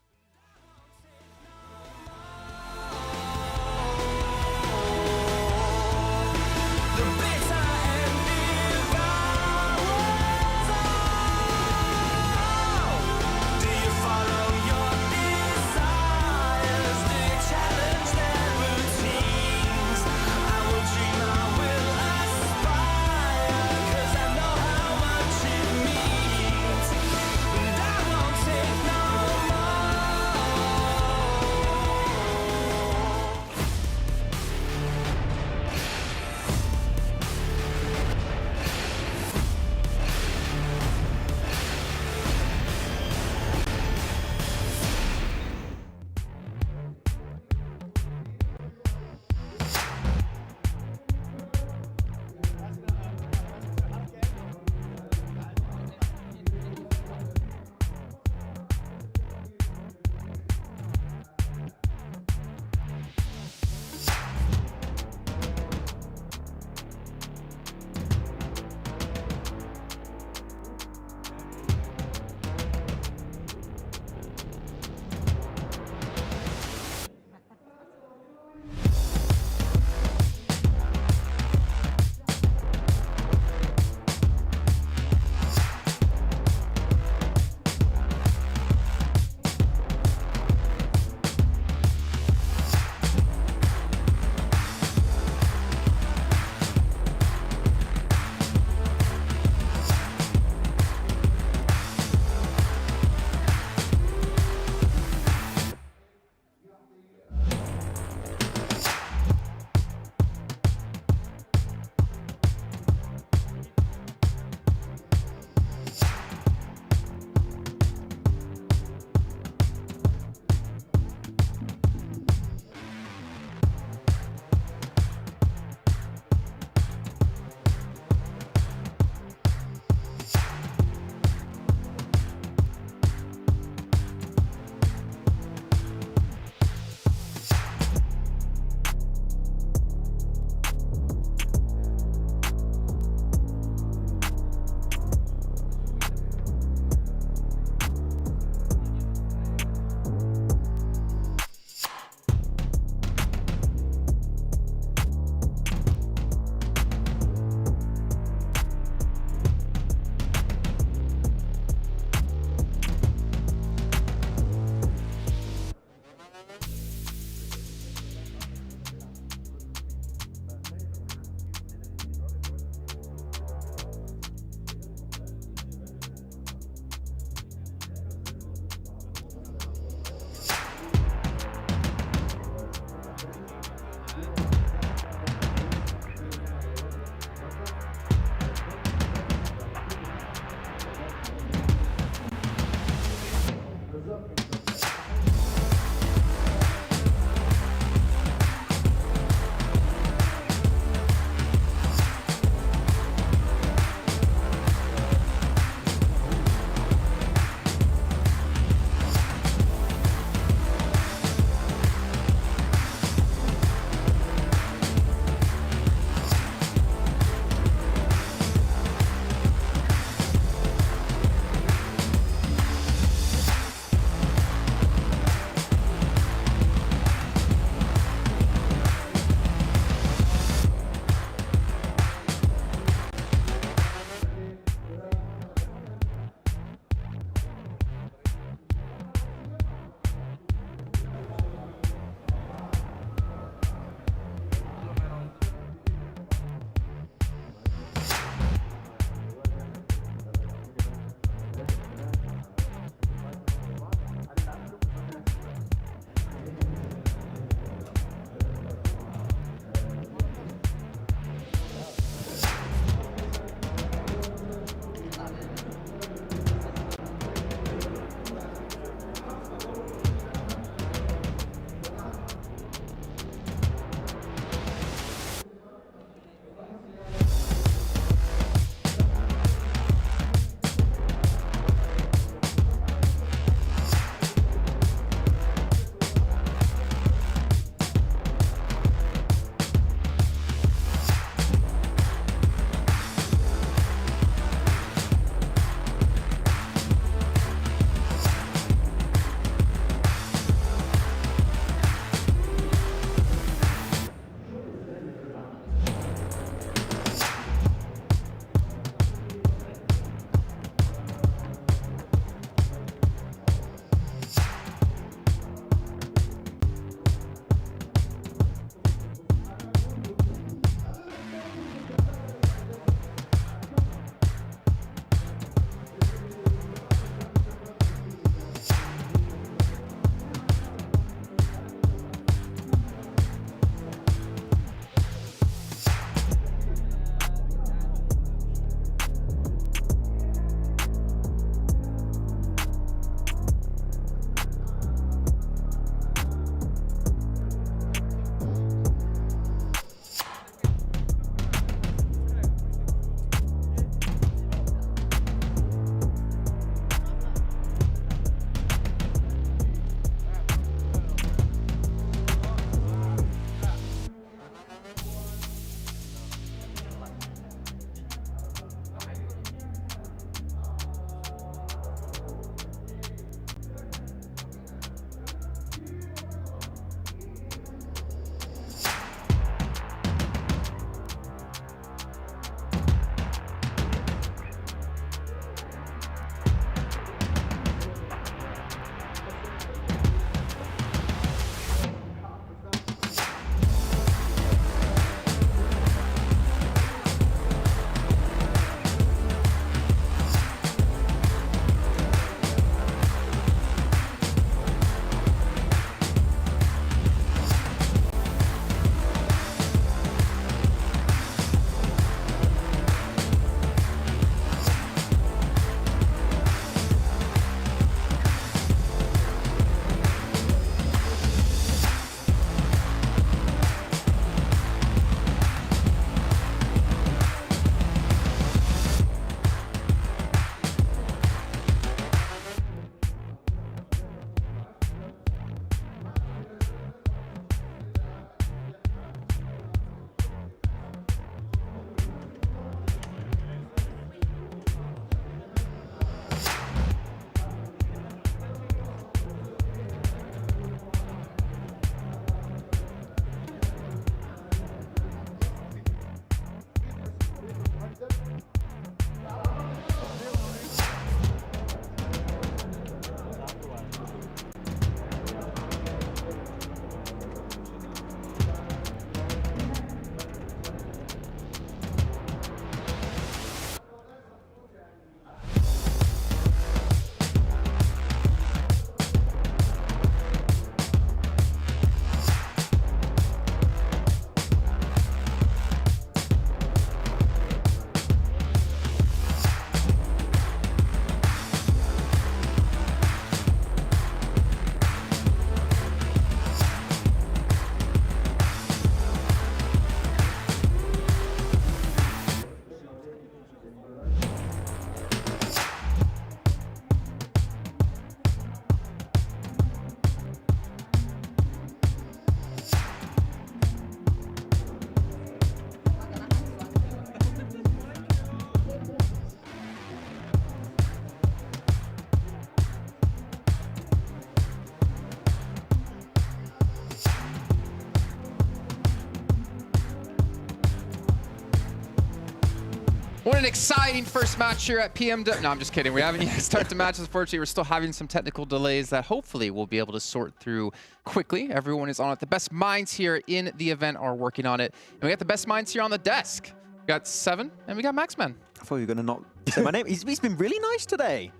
What an exciting first match here at PMW. No, I'm just kidding. We haven't yet started the match. Unfortunately, we're still having some technical delays that hopefully we'll be able to sort through quickly. Everyone is on it. The best minds here in the event are working on it. And we got the best minds here on the desk. We got 7 and we got Maxman. I thought you were going to not say my name. He's been really nice today.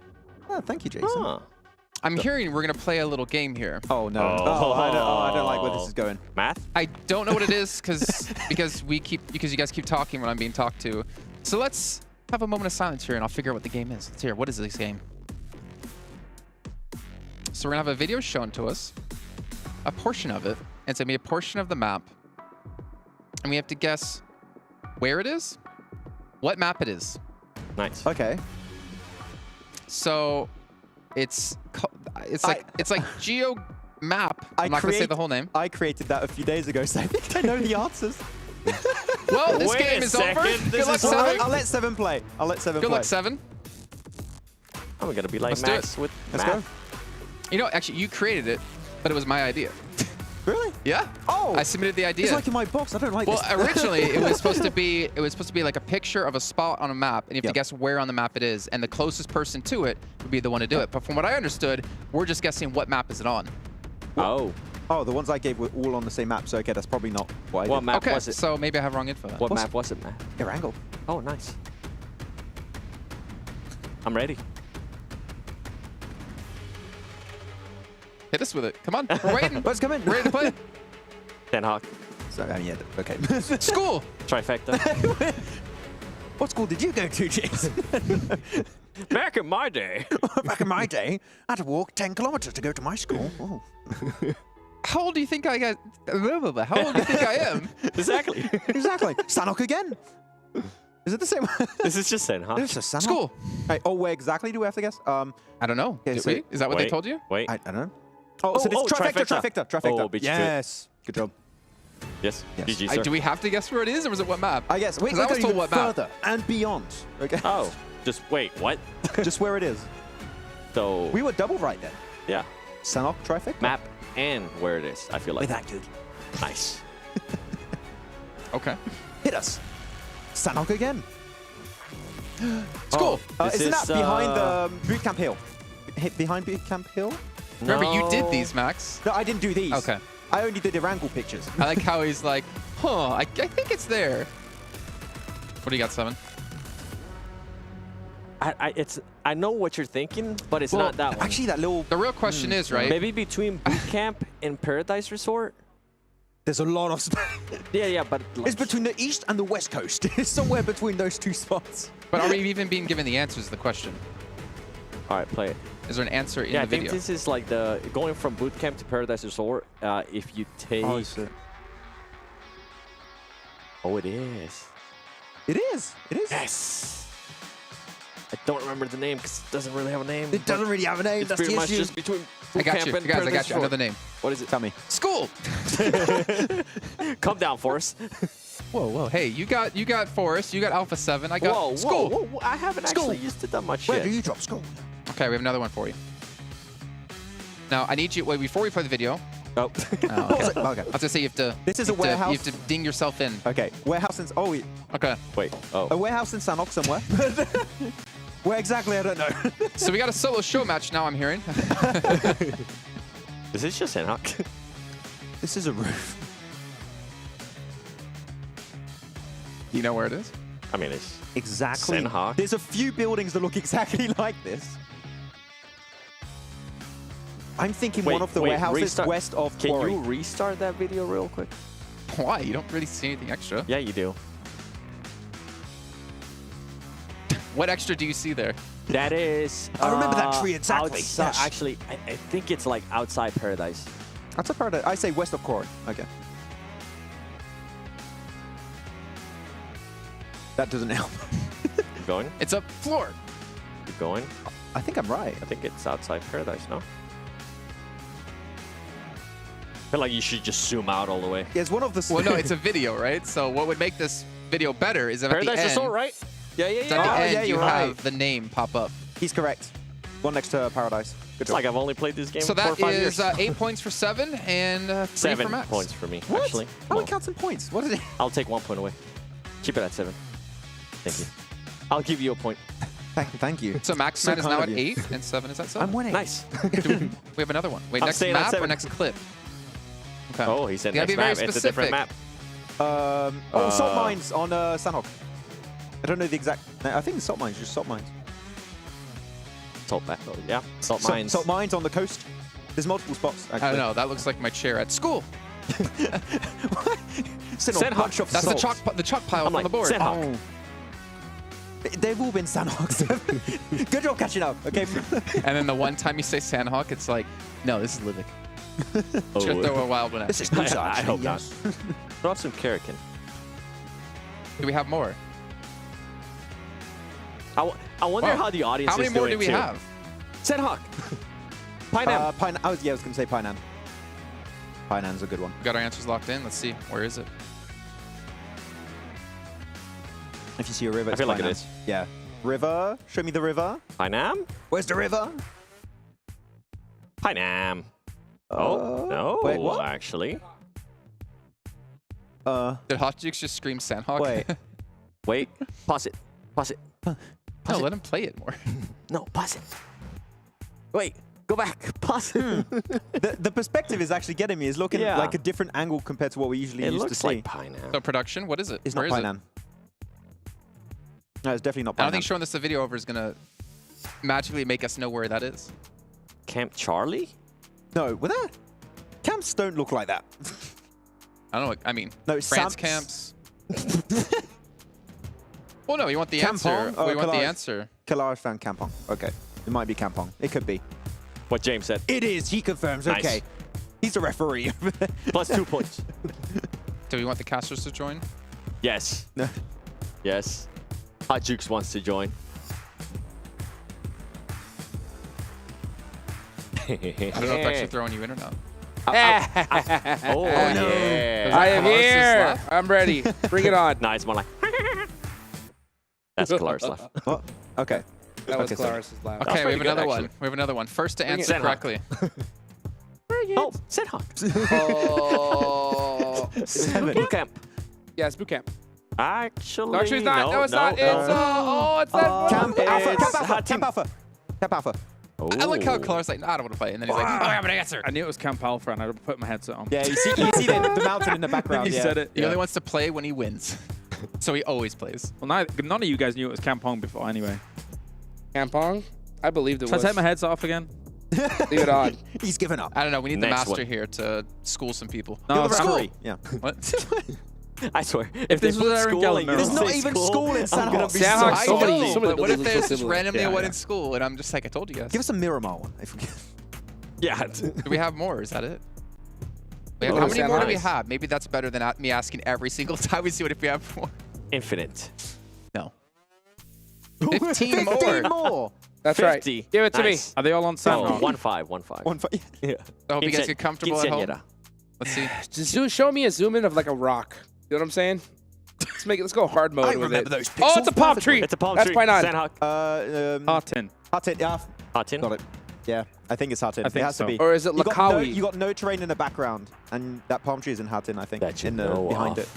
Oh, thank you, Jason. Huh. I'm hearing we're going to play a little game here. Oh, no. I don't like where this is going. Math? I don't know what it is because you guys keep talking when I'm being talked to. So let's have a moment of silence here and I'll figure out what the game is. Let's hear. What is this game? So we're going to have a video shown to us, a portion of it. It's going to be a portion of the map. And we have to guess where it is, what map it is. Nice. Okay. So it's like Geo Map. I'm not going to say the whole name. I created that a few days ago, so I think I know the answers. Well, this game is over. Good luck, 7. I'll let 7 play. Good luck, 7. I'm going to be like Let's Max do it. with Let's math. go. You know, actually, you created it, but it was my idea. Really? Yeah. Oh. I submitted the idea. It's like in my box. I don't like this. Well, originally it was supposed to be like a picture of a spot on a map, and you have to guess where on the map it is, and the closest person to it would be the one to do it. But from what I understood, we're just guessing what map is it on. Oh. Oh, the ones I gave were all on the same map, so okay, that's probably not what I did. map was it? So maybe I have wrong info. What map was it, Matt? Erangel. Oh, nice. I'm ready. Hit us with it. Come on, we're waiting. Let's come in. We're ready to play. Hawk. So, I mean, yeah, okay. School. Trifecta. What school did you go to, Jason? Back in my day. Back in my day, I had to walk 10 kilometers to go to my school. Oh. How old do you think I got? How old do you think I am? Exactly. Exactly. Sanok again. Is it the same? This is just Sanhok. This is Sanok. School. Hey, oh, where exactly do we have to guess? I don't know. Yeah, Did so- we? Is that what they told you? Wait. I don't know. Oh, so it's trifecta. Oh, bitch, yes. Good job. Yes. Yes. GG, sir. Do we have to guess where it is, or was it what map? I guess. We're 'Cause I was going told even what map. further and beyond. Okay. Oh, just wait, what? Just where it is. So, We were double right then. yeah. Sanok trifecta. Map and where it is, I feel like. We're that good. Nice. Okay. Hit us. Sanok again. School. This Isn't is, that behind the bootcamp hill? Behind bootcamp hill? Remember, you did No. these, Max. No, I didn't do these. Okay. I only did Erangel pictures. I like how he's like, huh, I think it's there. What do you got, 7? I know what you're thinking, but it's not that one. Actually, that little... The real question is, right? Maybe between boot camp and Paradise Resort. There's a lot of... Yeah, but It's between the east and the west coast. It's somewhere between those two spots. But are we even being given the answers to the question? all right, play it. Is there an answer in Yeah, the I think video? this is like the going from boot camp to Paradise Resort. If you take... Oh, is it? Oh, it is. It is. It is. Yes. I don't remember the name because it doesn't really have a name. It doesn't really have a name. It's That's pretty the much issue. just between I boot got camp you. and Guys, I Paradise got you. I know Resort. the name. What is it? Tell me. School. Calm down, Forrest. Whoa. Hey, you got Forest. You got Alpha7. I got School. Whoa. I haven't actually used to that much Where yet. do you drop school? Okay, we have another one for you. Now, I need you... Wait, before we play the video... Oh. Okay. Okay. I was going to say you have to... This is a warehouse. You have to ding yourself in. Okay. Warehouse in... Oh, Okay. Wait. Oh. a warehouse in Sanok somewhere. Where exactly, I don't know. So we got a solo show match now, I'm hearing. Is this just Sanhok? This is a roof. You know where it is? I mean, it's Exactly. Sanhok. There's a few buildings that look exactly like this. I'm thinking one of the warehouses restart. west of Can Quarry. you restart that video real quick? Why? You don't really see anything extra. Yeah, you do. What extra do you see there? That is... I remember that tree exactly. Outside, Yes. Actually, I think it's like outside Paradise. That's a part of, I say west of Quarry. Okay. That doesn't help. Keep going. It's a floor. Keep going. I think I'm right. I think it's outside Paradise, no? I feel like you should just zoom out all the way. Yeah, it's one of the... Well, no, it's a video, right? So what would make this video better is if at the Paradise end... Resort, right? Yeah. At the end, you you're have right. the name pop up. He's correct. One next to Paradise. Good It's job. like I've only played this game So for 4 or that 5 years. is 8 points for 7 and 3 7 for Max. points for me, What? actually. How Well, it counts in points? What is it? I'll take 1 point away. Keep it at 7. Thank you. I'll give you a point. Thank you. So Max Man is now at 8 and 7 is at 7. I'm winning. Nice. We have another one. Wait, I'm next staying at map 7. or next clip? Okay. Oh, he said You next gotta be very map. It's a different map. Salt mines on Sandhawk. I don't know the exact. I think it's salt mines. Just salt mines. Salt mines. Yeah. Salt mines. Salt mines on the coast. There's multiple spots. Actually. I don't know. That looks like my chair at school. Sandhawk. That's the chalk pile on the board. Sandhawk. They've all been Sandhawks. Good job catching up. Okay. And then the one time you say Sandhawk, it's like, no, this is Livik. Should throw a wild one at This you. is Nusa, I actually, hope yes. not. Throw out some Karakin. Do we have more? I wonder Wow. how the audience How many is more doing do we too. have? Sandhawk. Pinam. I was going to say Painan. Painan's a good one. We got our answers locked in. Let's see. Where is it? If you see a river, I it's feel like it Painan. is. Yeah. River. Show me the river. Pinam? Where's the river? Pinam. Oh, no. Wait, what? Actually. Did Hot Jukes just scream Sandhawk? Wait. Wait. Pause it. Pause it. No, let him play it more. No, pause it. Wait. Go back. Pause it. The perspective is actually getting me. It's looking Yeah. like a different angle compared to what we usually It used to looks see. like Pinam. So production, what is it? It's Where not is it? Painan. No, it's definitely not Painan. I don't think showing this the video over is gonna magically make us know where that is. Camp Charlie? No, well, that camps don't look like that. I don't know. I mean, No, France Sam- camps. Well, no, you want the Kampong? answer. Oh, We want the Kalash. answer. Kalash found Kampong. Okay. It might be Kampong. It could be. What James said. It is. He confirms. Nice. Okay. He's a referee. Plus 2 points. Do we want the casters to join? Yes. Yes. Hot Jukes wants to join. I don't know if that's actually throwing you in or not. Oh, no. yeah. I am Colaris' here. laugh? I'm ready. Bring it on. Nah, it's more like. That's Clara's laugh. Oh, okay. That was Okay, sorry. Clara's laugh. Okay, pretty we have good, another one. actually. We have another one. First to Bring it. answer Sandhawk. correctly. Oh, Sandhawk. Oh. Boot camp. Yeah, it's boot camp. Actually, No, actually, it's not. No, it's not. It's it's that. Camp Alpha. It's Camp Alpha. Hot Camp Alpha. Camp Alpha. I like how Clara's like, no, I don't want to play. And then he's like, oh, I have an answer. I knew it was Camp Alpha, and I put my headset on. Yeah, you see the mountain in the background. He Yeah. said it. He only wants to play when he wins. So he always plays. Well, none of you guys knew it was Kampong before, anyway. Kampong? I believed it Should I was. take my headset off again? Leave it on. He's given up. I don't know. We need the Next master one. here to school some people. No, You're the school. referee. Yeah. What? I swear. If this was Aaron Gelman, There's not even school in I'm gonna Sandhawk. be Sandhawk, I so somebody- know, somebody but what if believes there's it's just similar. randomly Yeah, one yeah. in school and I'm just like, I told you guys. Give us a Miramar one. If we can. Yeah. Do we have more? Is that it? Wait, Oh, how many more do we nice. have? Maybe that's better than me asking every single time we see what if we have more. Infinite. No. 15 more. 15 more. That's 50. right. Give it to Nice. me. Are they all on Oh, Sandhawk? 1-5, 1-5. I Yeah. hope you guys get comfortable at home. Quinceañera. Let's see. Just show me a zoom in of like a rock. You know what I'm saying? Let's go hard mode I with remember it. those Oh, it's a pixels palm perfectly. tree. It's a palm That's tree. Painan. Sandhawk. Hartin. Hatin. Yeah. Hartin. Got it. Yeah. I think it's Hatin. I think it has so. to be. Or is it You got, no, Lakawi? you got no terrain in the background, and that palm tree is in Hatin, I think. That you in the know behind of. it.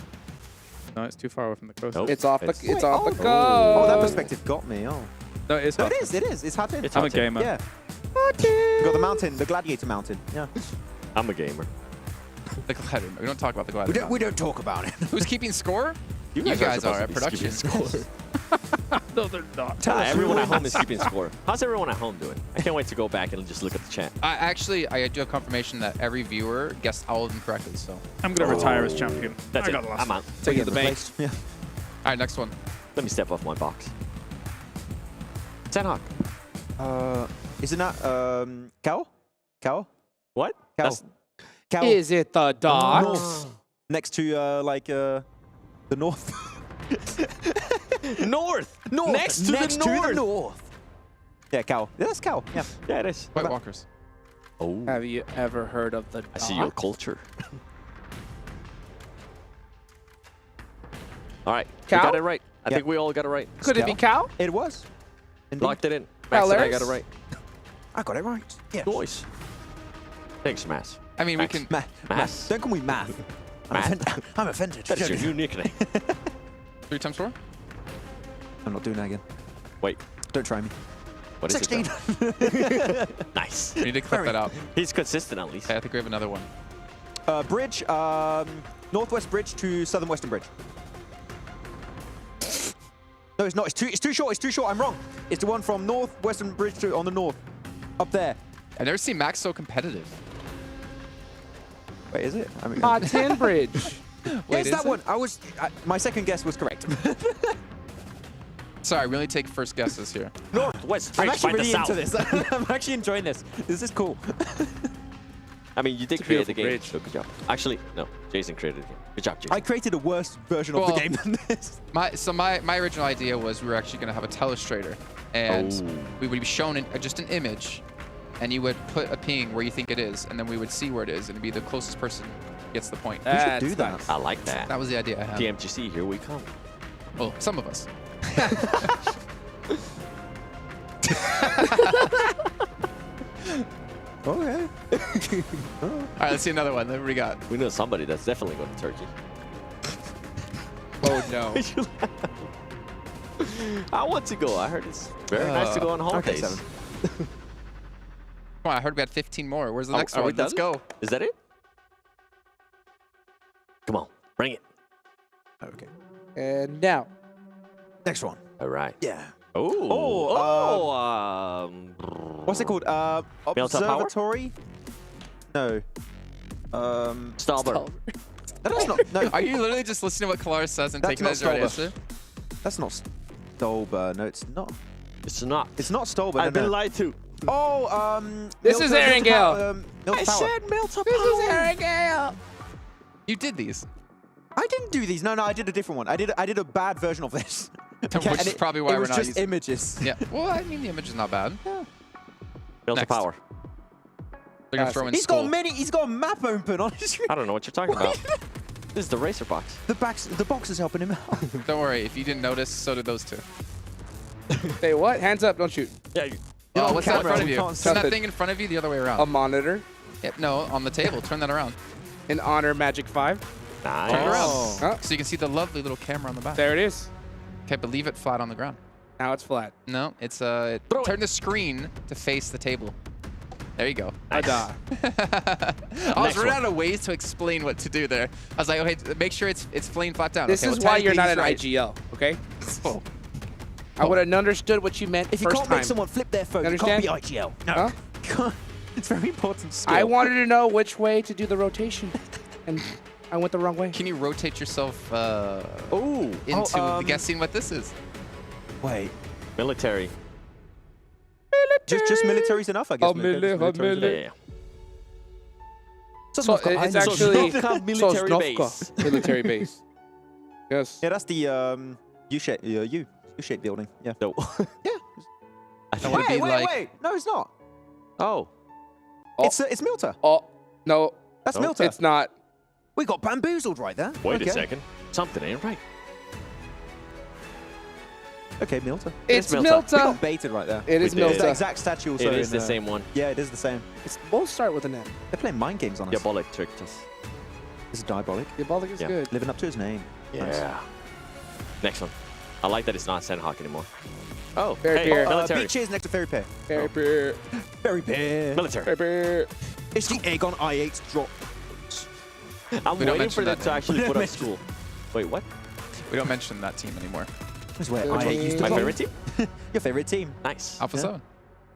No, it's too far away from the coast. Nope. It's off the. It's- It's off the Oh, coast. that perspective got me. Oh. No, it's No, not. it is. It is. It's Hatin. It's I'm a Hatin. gamer. Yeah. You got the mountain, the gladiator mountain. Yeah. I'm a gamer. The Gladiator. We don't talk about the Gladiator. We don't talk about it. Who's keeping score? You guys guys are are at supposed to be production. keeping score. No, they're not. Everyone at home is keeping score. How's everyone at home doing? I can't wait to go back and just look at the chat. I do have confirmation that every viewer guessed all of them correctly. So, I'm going to retire as champion. That's I it. got lost. I'm out. Take it to the bank. Yeah. all right, next one. Let me step off my box. Sandhawk. Isn't that Cow? Cow? What? Cow. That's- Cow. Is it the docks? North. Next to the north. North. North. Next to the north. Yeah, Cow. Yeah, that's Cow. Yeah. Yeah, it is. White Walkers. Oh. Have you ever heard of the I see your docks? culture. All right. Cow? We got it right. I Yeah. think we all got it right. Could it be cow? It was. Indeed. Locked it in. Max and I Colors? got it right. I got it right. Yeah. Noise. Thanks, Mass. I mean, we Max. can. Mass. Don't call me math. Math. I'm offended. That's your new nickname. 3 times 4. I'm not doing that again. Wait. Don't try me. What is 16. it? Nice. We need to clip that out. He's consistent at least. Okay, I think we have another one. Bridge, northwest bridge to southern western bridge. No, it's not. It's too short. It's too short. I'm wrong. It's the one from northwestern bridge to on the north, up there. I've never seen Max so competitive. Wait, is it? I mean, Tin Bridge. Yeah, Wait, it's is that it? one. My second guess was correct. Sorry, we only take first guesses here. Northwest I'm bridge, actually find the really south. into this. I'm actually enjoying this. This is cool. I mean, you did a create the beautiful game, bridge. so good job. Actually, no, Jason created the game. Good job, Jason. I created a worse version of the game than this. My original idea was we were actually going to have a telestrator, and we would be shown just an image, and you would put a ping where you think it is, and then we would see where it is, and it'd be the closest person gets the point. We should do that. I like that. That was the idea I had. PMGC, here we come. Well, some of us. Okay. All right, let's see another one. What do we got? We know somebody that's definitely going to Turkey. Oh no. I want to go. I heard it's very nice to go on holidays. Okay, 7. Come on, I heard we had 15 more. Where's the next are we one? Let's done? go. Is that it? Come on, bring it. Okay. And now. Next one. All right. Yeah. Oh. What's it called? Observatory? No. Stallber. That's not. No. Are you literally just listening to what Kalaris says and That's taking that as not your Stallber. answer? That's not Stolber. No, it's not. It's not. It's not Stolber. I've been lied to. Oh, This is Aaron Gale. I said Milta This is Aaron Gale. You did these. I didn't do these. No, I did a different one. I did a bad version of this. Which is probably why it we're was not just using images. Yeah. Well, I mean, the image is not bad. Milta Next. Power. They're gonna throw in He's school. got many. He's got a map open on his screen. I don't know what you're talking about. This is the racer box. The box is helping him out. Don't worry. If you didn't notice, so did those two. Say what? Hands up, don't shoot. Yeah. Oh, what's that in front of we you? can't Isn't see that it. thing in front of you the other way around? A monitor. Yep, no, on the table. Turn that around. An Honor Magic 5. Nice. Turn it around. Oh. So you can see the lovely little camera on the back. There it is. Okay, but leave it flat on the ground. Now it's flat. No, it's turn the screen to face the table. There you go. Nice. I was running out of ways to explain what to do there. I was like, okay, make sure it's laying flat down. This okay, is well, why you're not an technically he's right. IGL, okay? Oh. I would have understood what you meant If you first can't time. make someone flip their phone, You you can't be understand? IGL. No. Huh? It's very important skill. I wanted to know which way to do the rotation, and I went the wrong way. Can you rotate yourself Ooh. into guessing what this is? Wait. Military. Just military's enough, I guess. Yeah. So it's actually military base. military base. Yes. Yeah, that's the U-shaped building. Yeah. No. Yeah. Wait. No, it's not. Oh. It's Milta. Oh, no. That's No, Milta. It's not. We got bamboozled right there. Wait Okay. a second. Something ain't right. Okay, Milta. It's Milta. We Milta. got baited right there. It is We did. It's the Milta. exact statue also. It is in, the same one. Yeah, it is the same. It's both start with an M. They're playing mind games on us. Diabolic tricked us. This is Diabolic. Diabolic is Yeah. good. Living up to his name. Nice. Yeah. Next one. I like that it's not Sandhawk anymore. Oh, Very hey, fair. military. Beaches next to Fairy Pair. Very fair. Fairy Pair. Military. Very fair. It's the Aegon I8 drop. I'm We don't waiting for mention them that to name. actually put up school. Wait, what? We don't mention that team anymore. That's where I8 used to My play. favorite team? Your favorite team. Nice. Alpha 7.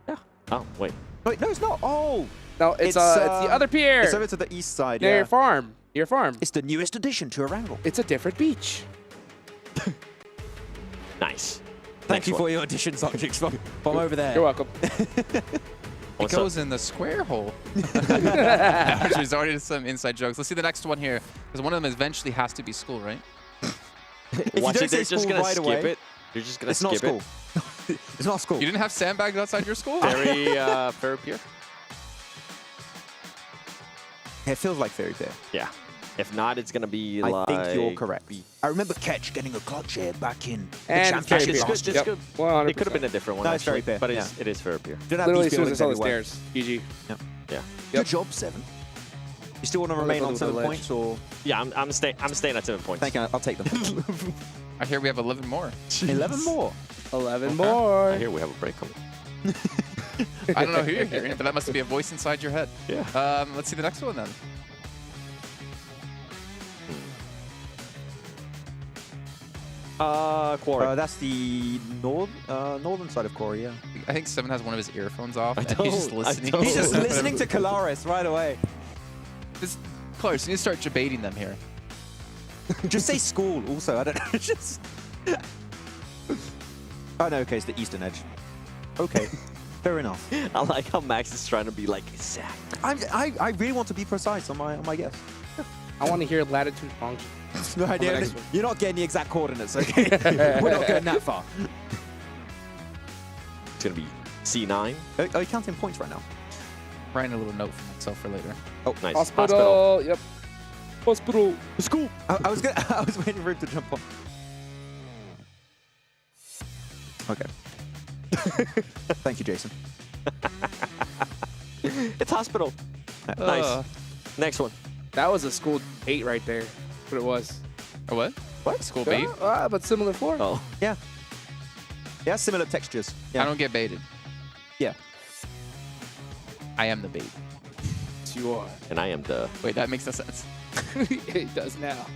Yeah. Oh, wait. Wait, no, it's not. Oh. No, it's the other pier. It's over to the east side, Near yeah. your farm. Your farm. It's the newest addition to Erangel. It's a different beach. Nice. Thank you for your addition, subjects from over there. You're welcome. It goes in the square hole. Which is already some inside jokes. Let's see the next one here. Because one of them eventually has to be school, right? Watch don't it. say They're just school going to right skip away, it. You're just going to It's not skip school. it. It's not school. You didn't have sandbags outside your school? Very fair pier. Yeah, it feels like Fairy Pair. Yeah. If not, it's going to be I like... think you're correct. I remember Ketch getting a clutch here back in the And championship Fairy It's Pair. good. last It's year. good. 100%. It could have been a different one, No, it's actually, Fairy Pair, but yeah. it is fair pier. Didn't have Literally these as soon as I saw the buildings stairs. everywhere. GG. Yeah. Good job, 7. You still want to remain on with 7 the ledge. points, or? Yeah, I'm staying at 7 points. Thank you. I'll take them. I hear we have 11 more. 11 more. 11 more. I hear we have a break coming. I don't know who you're hearing, but that must be a voice inside your head. Yeah. Let's see the next one then. Quarry. That's the northern side of Quarry, yeah. I think Seven has one of his earphones off, and don't- he's just I listening. don't. He's just listening to Kalaris right away. Close. You need to start debating them here. Just say school also, I don't know. Just... Oh no, okay, it's the eastern edge. Okay, fair enough. I like how Max is trying to be like exact. I really want to be precise on my guess. I want to hear latitude function. No idea. You're not getting the exact coordinates, okay? We're not going that far. It's going to be C9. Are you counting points right now? Writing a little note for myself for later. Oh, nice. Hospital. Yep. Hospital. School. I was waiting for him to jump on. Okay. Thank you, Jason. It's hospital. Nice. Next one. That was a school 8 right there. What it was. A what? What? School bait? But similar floor. Oh. Yeah. Yeah, similar textures. Yeah. I don't get baited. Yeah. I am the bait. You are. And I am the... Wait, that makes no sense. It does now.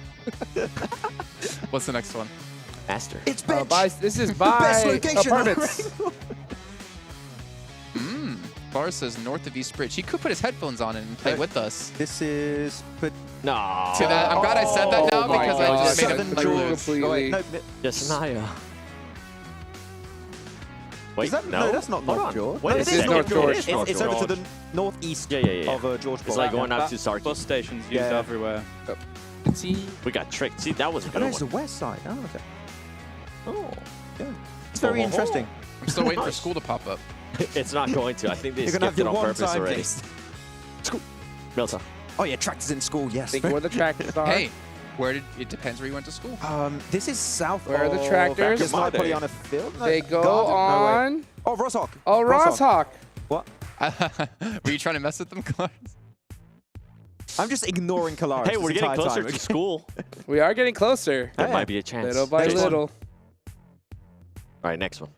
What's the next one? Master. It's bench. This is by apartments. Bar says north of East Bridge. He could put his headphones on and play with us. This is... No. See that? I'm glad I said that now because I just made it like lose. Completely. Yes, Naya. Wait, Is that, no, that's not Hold North on. George. Wait No, a it is second. North George. It is North It's over to George. the northeast Yeah. of George. It's like going out to Sarky. Bus stations used everywhere. See? We got tricked. See, that was a Oh, good there's the one. west side. Oh, okay. Oh. Yeah. It's very interesting. I'm still waiting for school to pop up. It's not going to. I think they You're gonna skipped have it your on one purpose time already. taste. School. Milta. Oh yeah, tractors in school. Yes. Think where the tractors are. Hey, it depends where you went to school. This is south. Where are the of tractors? It's not Pollyanna Field. No, They go Garden? No, wait. on. Oh, Rosshawk. Oh, Rosshawk. What? Were you trying to mess with them, Clarence? I'm just ignoring Kalaris. Hey, we're this getting entire closer time. to school. We are getting closer. There might be a chance. Little by Next one. little. All right, next one.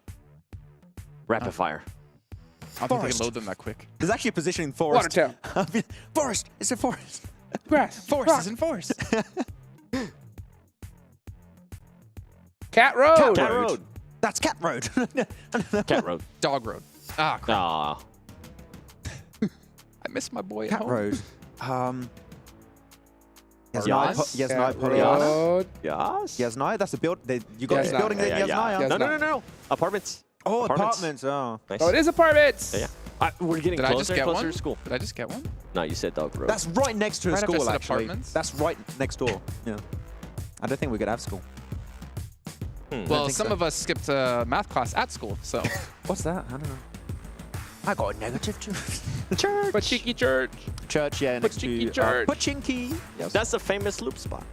Rapid fire. I don't think they can load them that quick. There's actually a position in forest. Watertown. Forest. It's a forest. Grass. Forest Rock. is in forest. Cat Road. Cat Road. That's Cat Road. Cat Road. Dog Road. Ah, crap. Ah. I miss my boy at Cat home. Road. Yas? Yasnai Pollyanna. Road. Yes. Yasnai. That's a build. You got Yasnai. a building there in Yasnai. No. Apartments. Oh, apartments. Oh. Nice. Oh, it is apartments. Yeah. We're getting Did I just closer and get closer one? to school. Did I just get one? No, you said Dog Road. That's right next to a Right after I school, said actually. apartments? That's right next door. Yeah. I don't think we could have school. Well, some of us skipped math class at school, so. What's that? I don't know. I got a negative church. Pachinki Church. Church, yeah, next to Pachinki Church. Pachinki. Yes. That's a famous loop spot.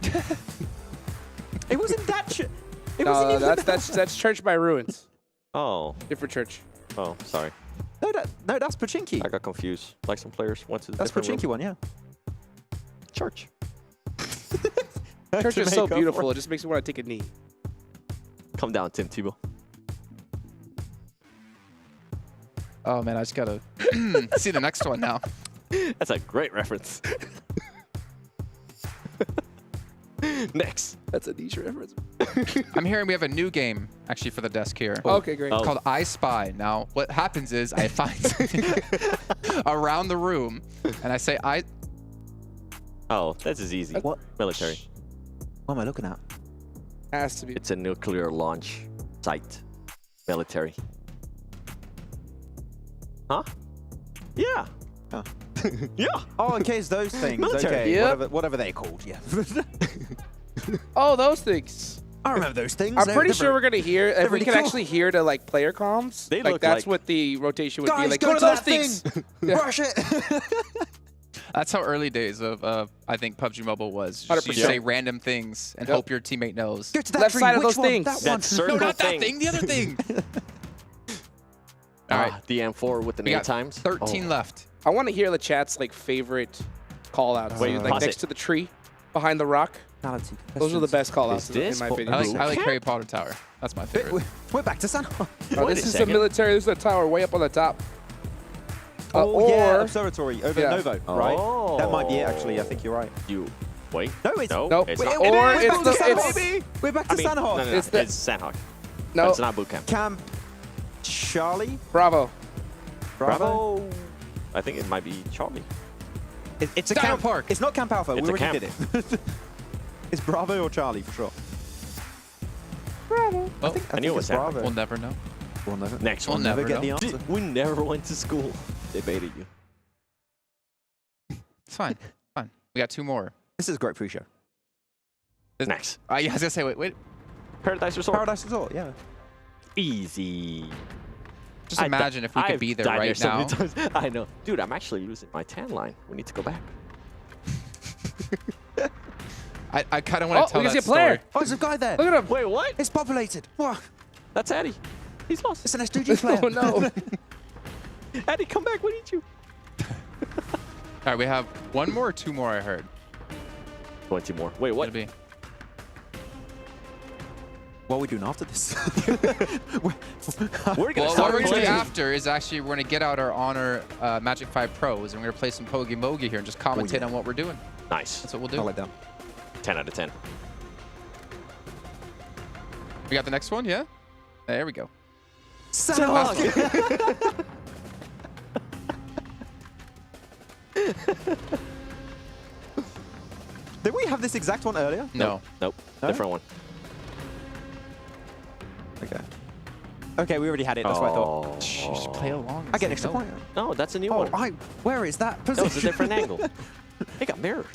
It wasn't that church. It No, wasn't even that's Church by Ruins. Oh. Different church. Oh, sorry. No, that's Pachinki. I got confused. Like some players went to the That's different Pachinki room. one, yeah. Church. Church is so Jamaica for- beautiful. It just makes me want to take a knee. Come down, Tim Tebow. Oh, man, I just got to see the next one now. That's a great reference. Next. That's a niche reference. I'm hearing we have a new game, actually, for the desk here. Okay, great. It's called I Spy. Now, what happens is I find something around the room, and I say, Oh, that's as easy. What? Military. What am I looking at? Has to be. It's a nuclear launch site. Military. Huh? Yeah. Huh. Yeah. Oh, in case those things. Military. Okay, Yep. whatever they're called, yeah. Oh, those things. I remember those things. I'm pretty sure we're gonna hear. If we really can cool. actually hear to like player comms, They like look that's like- what the rotation would Guys, be like. go Go to to those that things. thing. Yeah. Rush it. That's how early days of, I think, PUBG Mobile was. Just you 100%. say random things and Yep. hope your teammate knows. Get to that Left tree. side of Which those one? things. That That one. circle No, not that thing. thing, the other thing. All right. The M4 with the We name got times. 13 left. I want to hear the chat's like favorite call outs. Wait, like pause next it. to the tree, behind the rock. Those are the best call-outs in my opinion. I like Harry Potter Tower. That's my favorite. We're back to Sanhok. Oh, this is a military. This is a tower way up on the top. Yeah, observatory over Novo, right? Oh. That might be it, actually. I think you're right. Wait. No, it's Nope. It's Wait, not. we're back to Sanhok. No, it's Sanhok. No, but it's not boot camp. Camp Charlie? Bravo. Bravo? I think it might be Charlie. It's a camp park. It's not Camp Alpha. It's we a already camp. did it. It's Bravo or Charlie for sure. Bravo. I think knew it was Bravo. We'll never know. We'll never. Next We'll one. never get the answer. We never went to school. They baited you. It's fine. Fine. We got 2 more. This is a great pre-show. Next. Yeah, I was gonna say, wait. Paradise Resort. Paradise Resort, yeah. Easy. Just imagine if we could be there right so now. many times. I know. Dude, I'm actually losing my tan line. We need to go back. I kind of want to tell we can that see a player. story. Oh, there's a guy there. Look at him. Wait, what? It's populated. What? That's Eddie. He's lost. It's an SDG player. Oh, no. Eddie, come back. We need you. All right, we have 1 more or 2 more, I heard. 20 more. Wait, what? Be. What are we doing after this? We're going to Well, start what we're going to do playing. after is actually we're going to get out our Honor Magic 5 Pros, and we're going to play some Pogi Mogi here and just commentate on what we're doing. Nice. That's what we'll do. I'll let down. 10 out of 10. We got the next one, yeah? There we go. Sanhok! Did we have this exact one earlier? No. Nope. No? Different one. Okay. Okay, we already had it. That's what I thought. Just play along. I get an extra point. No, that's a new Oh, one. where is that No, position? it's a different angle. It got mirrored.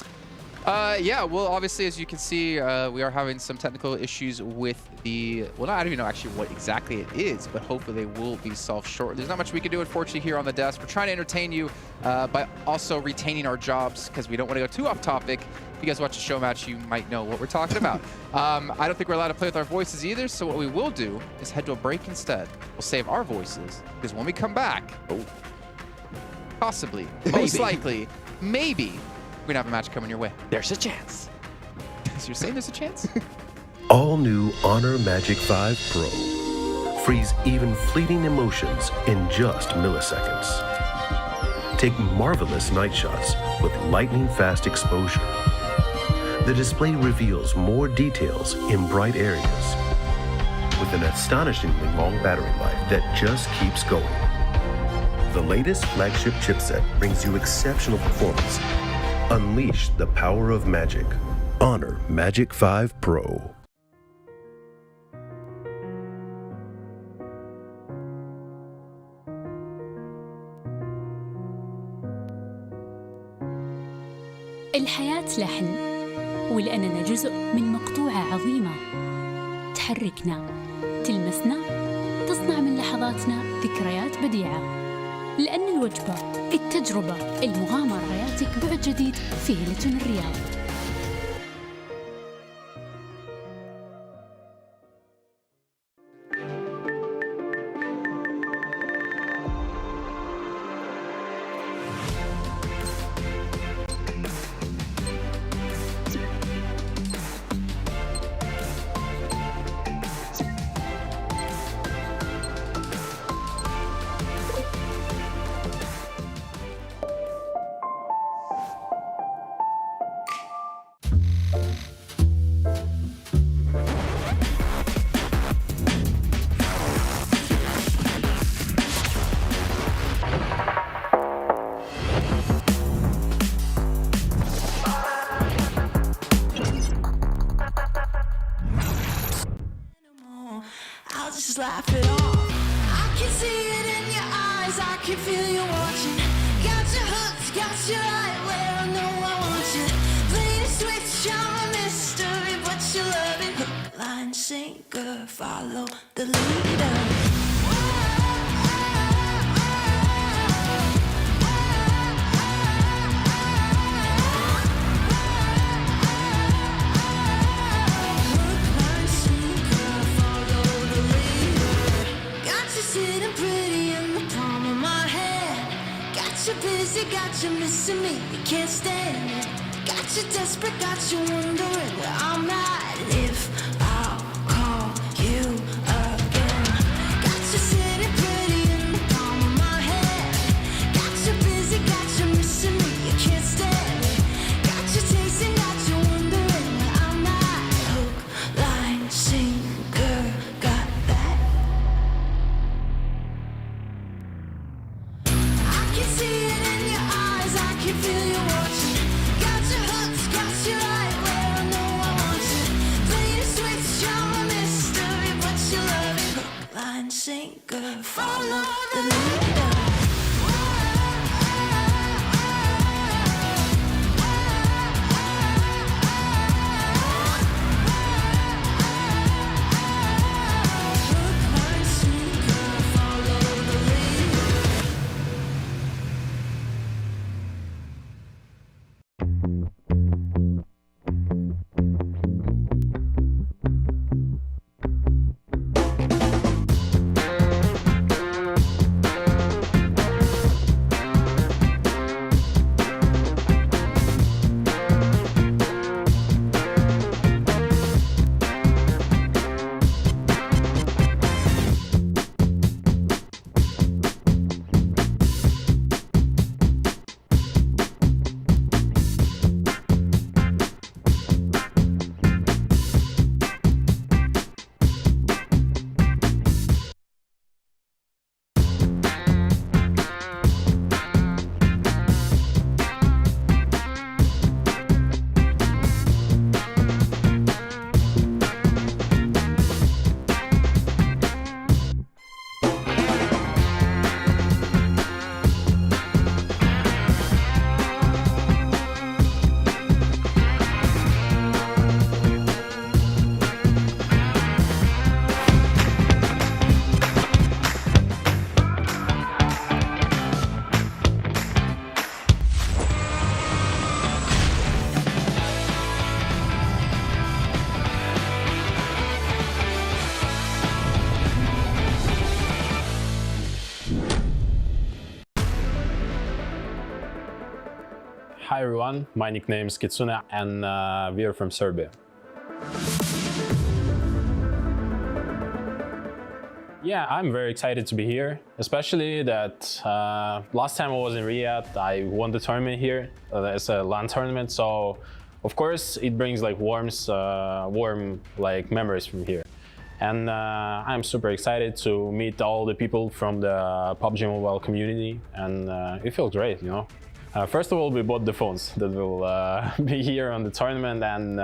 Yeah, well, obviously, as you can see, we are having some technical issues with the... Well, I don't even know actually what exactly it is, but hopefully they will be solved shortly. There's not much we can do, unfortunately, here on the desk. We're trying to entertain you by also retaining our jobs because we don't want to go too off topic. If you guys watch a show match, you might know what we're talking about. I don't think we're allowed to play with our voices either, so what we will do is head to a break instead. We'll save our voices because when we come back, possibly, most likely, maybe, we're going to have a match coming your way. There's a chance. So you're saying there's a chance? All new Honor Magic 5 Pro. Freeze even fleeting emotions in just milliseconds. Take marvelous night shots with lightning-fast exposure. The display reveals more details in bright areas with an astonishingly long battery life that just keeps going. The latest flagship chipset brings you exceptional performance. Unleash the power of magic. Honor Magic 5 Pro. الحياة لحن ولأننا جزء من مقطوعة عظيمة تحركنا تلمسنا تصنع من لحظاتنا ذكريات بديعة لأن الوجبة التجربة المغامرة ياتيك بعد جديد في هيلتون الرياض. I'll just laugh it off. I can see it in your eyes, I can feel you watching. Got your hooks, got you right where I know I want you. Play the switch, I'm a mystery, but you love it. Hook, line, sinker, follow the leader. Busy, got you missing me, you can't stand it. Got you desperate, got you wondering where I'm at. If I'll call you again, got you sitting pretty in the palm of my hand. Got you busy, got you missing me, you can't stand. Got you chasing, got you wondering where I'm at. Hook, line, sinker, got that. I can see it in your eyes, I can feel you watching. Got your hooks, got you right where I know I want you. Play the switch, you're a mystery, but you love it. Hook, line, sinker, follow the leader. Hi everyone, my nickname is Kitsune and we are from Serbia. Yeah, I'm very excited to be here, especially that last time I was in Riyadh, I won the tournament here. It's a LAN tournament, so of course it brings like warm like memories from here. And I'm super excited to meet all the people from the PUBG Mobile community, and it feels great, you know. First of all, we bought the phones that will be here on the tournament, and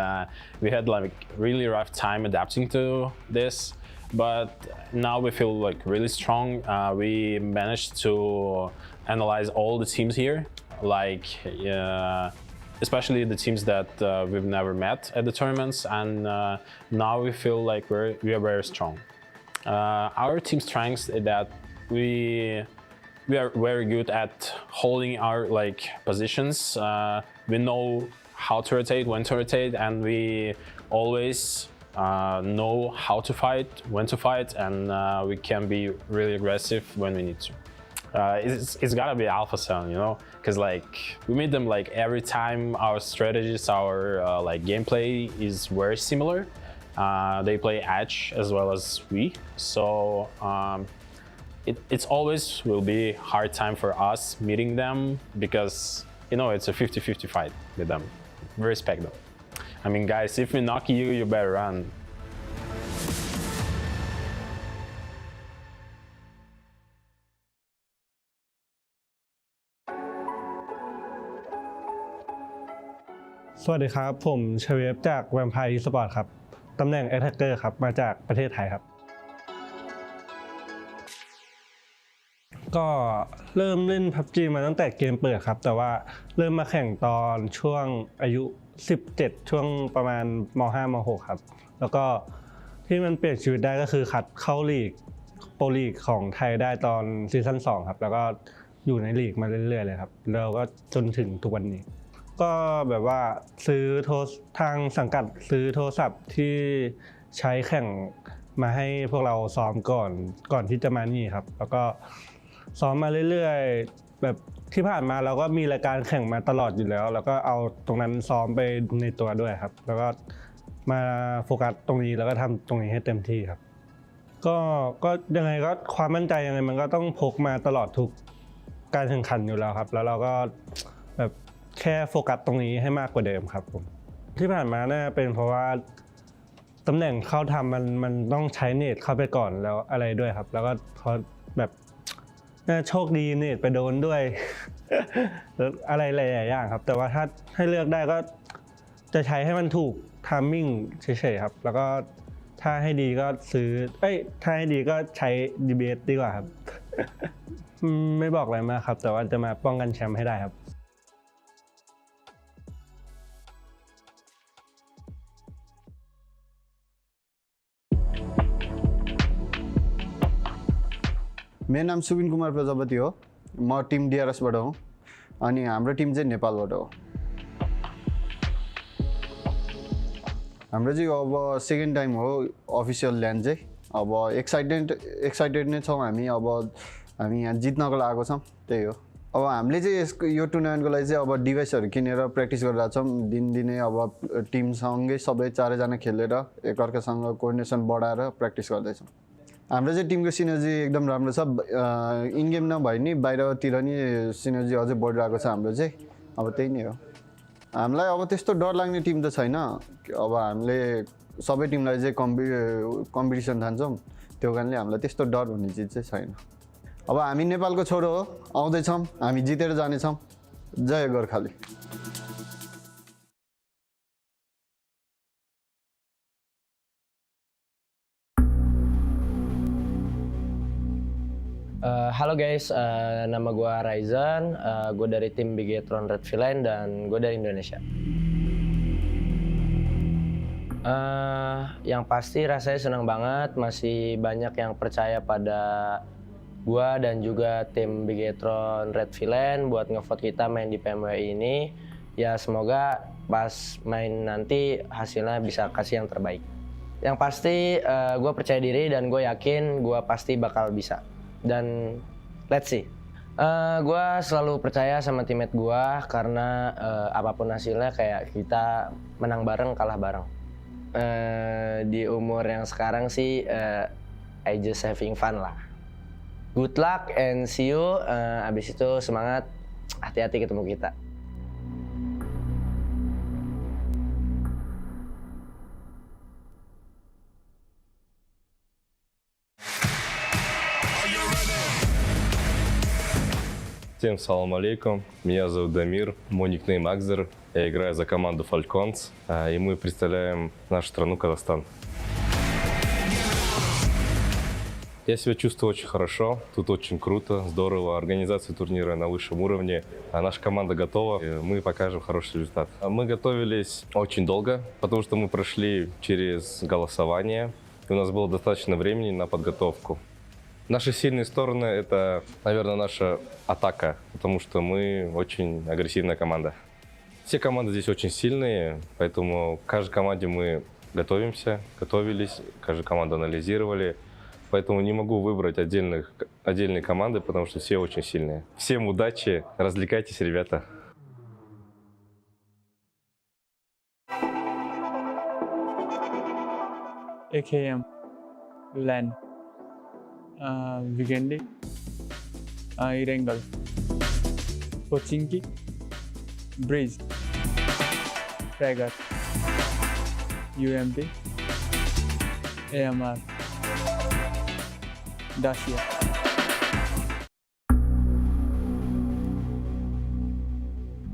we had like really rough time adapting to this, but now we feel like really strong. We managed to analyze all the teams here, like especially the teams that we've never met at the tournaments, and now we feel like we are very strong. Our team strengths is that we are very good at holding our like positions. We know how to rotate, when to rotate, and we always know how to fight, when to fight, and we can be really aggressive when we need to. It's gotta be Alpha7, you know, because like we meet them like every time. Our strategies, our like gameplay is very similar. They play Edge as well as we, so it's always will be hard time for us meeting them, because you know it's a 50-50 fight with them. We respect them. I mean, guys, if we knock you, you better run.สวัสดีครับผมเชเวฟจากแวมไพร์อีสปอร์ตครับตำแหน่งแอทแทคเกอร์ครับมาจากประเทศไทยครับก็เริ่มเล่น PUBG มาตั้งแต่เกมเปิดครับแต่ว่าเริ่มมาแข่งตอนช่วงอายุ17ช่วงประมาณม.5 ม.6 ครับแล้วก็ที่มันเปลี่ยนชีวิตได้ก็คือคัดเข้าลีกโปรลีกของไทยได้ตอนซีซั่น2ครับแล้วก็อยู่ในลีกมาเรื่อยๆเลยครับแล้วก็จนถึงทุกวันนี้ก็แบบว่าซื้อทางสังกัดซื้อโทรศัพท์ที่ใช้แข่งมาให้พวกเราซ้อมก่อนที่จะมานี่ครับแล้วก็ซ้อมมาเรื่อยๆ แบบที่ผ่านมาเราก็มีรายการแข่งมาตลอดอยู่แล้วแล้วก็เอาตรงนั้นซ้อมไปในตัวด้วยครับแล้วก็มาโฟกัสตรงนี้แล้วก็ทำตรงนี้ให้เต็มที่ครับก็ยังไงก็ความมั่นใจยังไงมันก็ต้องพกมาตลอดทุกการแข่งขันอยู่แล้วครับแล้วเราก็แบบแค่โฟกัสตรงนี้ให้มากกว่าเดิมครับผมที่ผ่านมาน่าเป็นเพราะว่าตำแหน่งเข้าทำมันต้องใช้เนตเข้าไปก่อนแล้วอะไรด้วยครับแล้วก็พอแบบน่าโชคดีเนตไปโดนด้วย แล้วอะไรหลายๆอย่างครับแต่ว่าถ้าให้เลือกได้ก็จะใช้ให้มันถูกไทมิ่งเฉยๆครับแล้วก็ถ้าให้ดีก็ซื้อถ้าให้ดีก็ใช้ DBS ดีกว่าครับ ไม่บอกอะไรมากครับแต่ว่าจะมาป้องกันแชมป์ให้ได้ครับ मेरो नाम सुबिन कुमार प्रजापति हो म Tim DRS बाट हो अनि हाम्रो Tim चाहिँ नेपालबाट हो हाम्रो चाहिँ अब सेकेन्ड टाइम हो अफिसियल ल्यान्ड चाहिँ अब एक्साइटेड नै छौँ हामी यहाँ जित्नको लागि छौँ त्यही हो अब हामीले चाहिँ यो टुर्नामेन्टको लागि चाहिँ अब डिभाइसहरू किनेर प्र्याक्टिस गरिरहेको छौँ दिनदिनै अब टिमसँगै सबै चारैजना खेलेर एकअर्कासँग कोअर्डिनेसन बढाएर प्र्याक्टिस गर्दैछौँ हाम्रो चाहिँ टिमको सिनर्जी एकदम राम्रो छ इन गेम नभए नि बाहिरतिर नि सिनर्जी अझै बढिरहेको छ हाम्रो चाहिँ अब त्यही नै हो हामीलाई अब त्यस्तो डर लाग्ने टिम त छैन अब हामीले सबै टिमलाई चाहिँ कम्पिटिसन ठान्छौँ त्यो कारणले हामीलाई त्यस्तो डर भन्ने चिज चाहिँ छैन अब हामी नेपालको छोरो हो आउँदैछौँ हामी जितेर जानेछौँ जय Gorkhali Halo guys, nama gue Raizan, gue dari tim Bigetron Red Villain dan gue dari Indonesia. Yang pasti rasanya senang banget, masih banyak yang percaya pada gue dan juga tim Bigetron Red Villain buat ngevote kita main di PMWI ini. Ya semoga pas main nanti hasilnya bisa kasih yang terbaik. Yang pasti gue percaya diri dan gue yakin gue pasti bakal bisa. Dan let's see. Gue selalu percaya sama teammate gue karena apapun hasilnya kayak kita menang bareng, kalah bareng. Di umur yang sekarang sih I just having fun lah. Good luck and see you. Abis itu semangat, hati-hati ketemu kita. Всем салам алейкум, меня зовут Дамир, мой никнейм Акзер, я играю за команду Falcons, и мы представляем нашу страну Казахстан. Я себя чувствую очень хорошо, тут очень круто, здорово, организация турнира на высшем уровне, наша команда готова, и мы покажем хороший результат. Мы готовились очень долго, потому что мы прошли через голосование, и у нас было достаточно времени на подготовку. Наши сильные стороны – это, наверное, наша атака, потому что мы очень агрессивная команда. Все команды здесь очень сильные, поэтому к каждой команде мы готовились, каждую команду анализировали. Поэтому не могу выбрать отдельные команды, потому что все очень сильные. Всем удачи, развлекайтесь, ребята. AKM, LAN, Vigendi, Irengal, Pochinki, Breeze, Fragger, UMP, AMR, Dacia.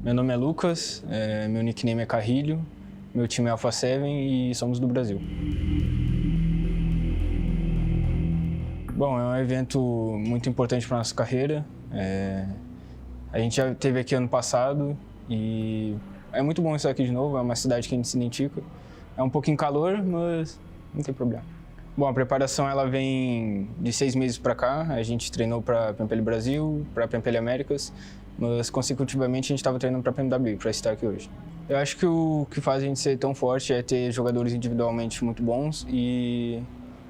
Meu nome é Lucas, meu nickname é Carrilho, meu time é Alpha7 e somos do Brasil. Bom, é um evento muito importante para a nossa carreira. A gente já esteve aqui ano passado e é muito bom estar aqui de novo, é uma cidade que a gente se identifica. É um pouquinho calor, mas não tem problema. Bom, a preparação ela vem de 6 meses para cá. A gente treinou para PMPL Brasil, para PMPL Américas, mas consecutivamente a gente estava treinando para PMWI, para estar aqui hoje. Eu acho que o que faz a gente ser tão forte é ter jogadores individualmente muito bons e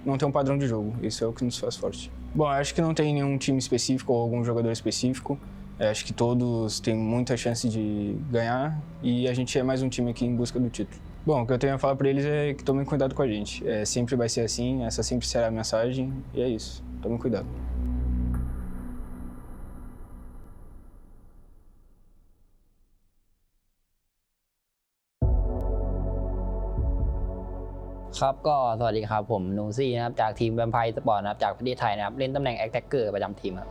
não ter um padrão de jogo. Isso é o que nos faz forte. Bom, eu acho que não tem nenhum time específico ou algum jogador específico. Acho que todos têm muita chance de ganhar e a gente é mais um time aqui em busca do título. Bom, o que eu tenho a falar para eles é que tomem cuidado com a gente. Sempre vai ser assim, essa sempre será a mensagem e é isso. Tomem cuidado.ครับก็สวัสดีครับผมนูซี่นะครับจากทีมแวมไพร์สปอร์ตนะครับจากประเทศไทยนะครับเล่นตำแหน่งแอคแท็กเกอร์ประจำทีมครับ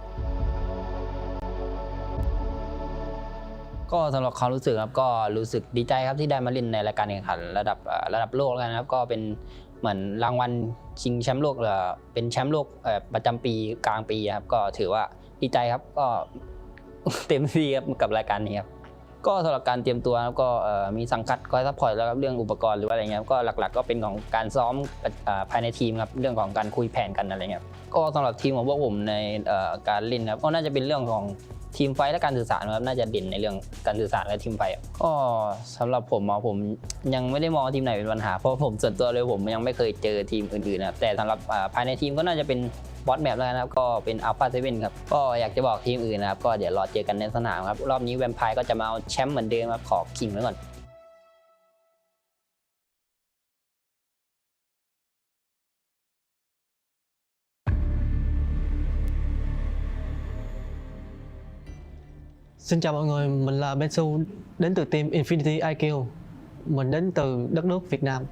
ก็สำหรับความรู้สึกครับก็รู้สึกดีใจครับที่ได้มาเล่นในรายการแข่งขันระดับโลกแล้วนะครับก็เป็นเหมือนรางวัลชิงแชมป์โลกเป็นแชมป์โลกประจำปีกลางปีครับก็ถือว่าดีใจครับก็เต็มที่ครับกับรายการนี้ครับก็สำหรับการเตรียมตัวก็มีสังกัดคอยซัพพอร์ตแล้วครับเรื่องอุปกรณ์หรือว่าอะไรเงี้ยก็หลักๆก็เป็นของการซ้อมภายในทีมครับเรื่องของการคุยแผนกันอะไรเงี้ยก็สำหรับทีมของพวกผมในการเล่นครับก็น่าจะเป็นเรื่องของทีมไฟและการสื่อสารครับน่าจะเด่นในเรื่องการสื่อสารและทีมไฟก็สำหรับผมยังไม่ได้มองทีมไหนเป็นปัญหาเพราะผมส่วนตัวเลยผมยังไม่เคยเจอทีมอื่นๆนะครับแต่สำหรับภายในทีมก็น่าจะเป็นบอสแมปแล้วนะครับก็เป็น Alpha7 ครับก็อยากจะบอกทีมอื่นนะครับก็เดี๋ยวรอเจอกันในสนามครับรอบนี้แวมไพร์ก็จะมาเอาแชมป์เหมือนเดิมครับขอคิงไว้ก่อนXin chào mọi người, mình là Bensu đến từ team Infinity IQ. Mình đến từ đất nước Việt Nam.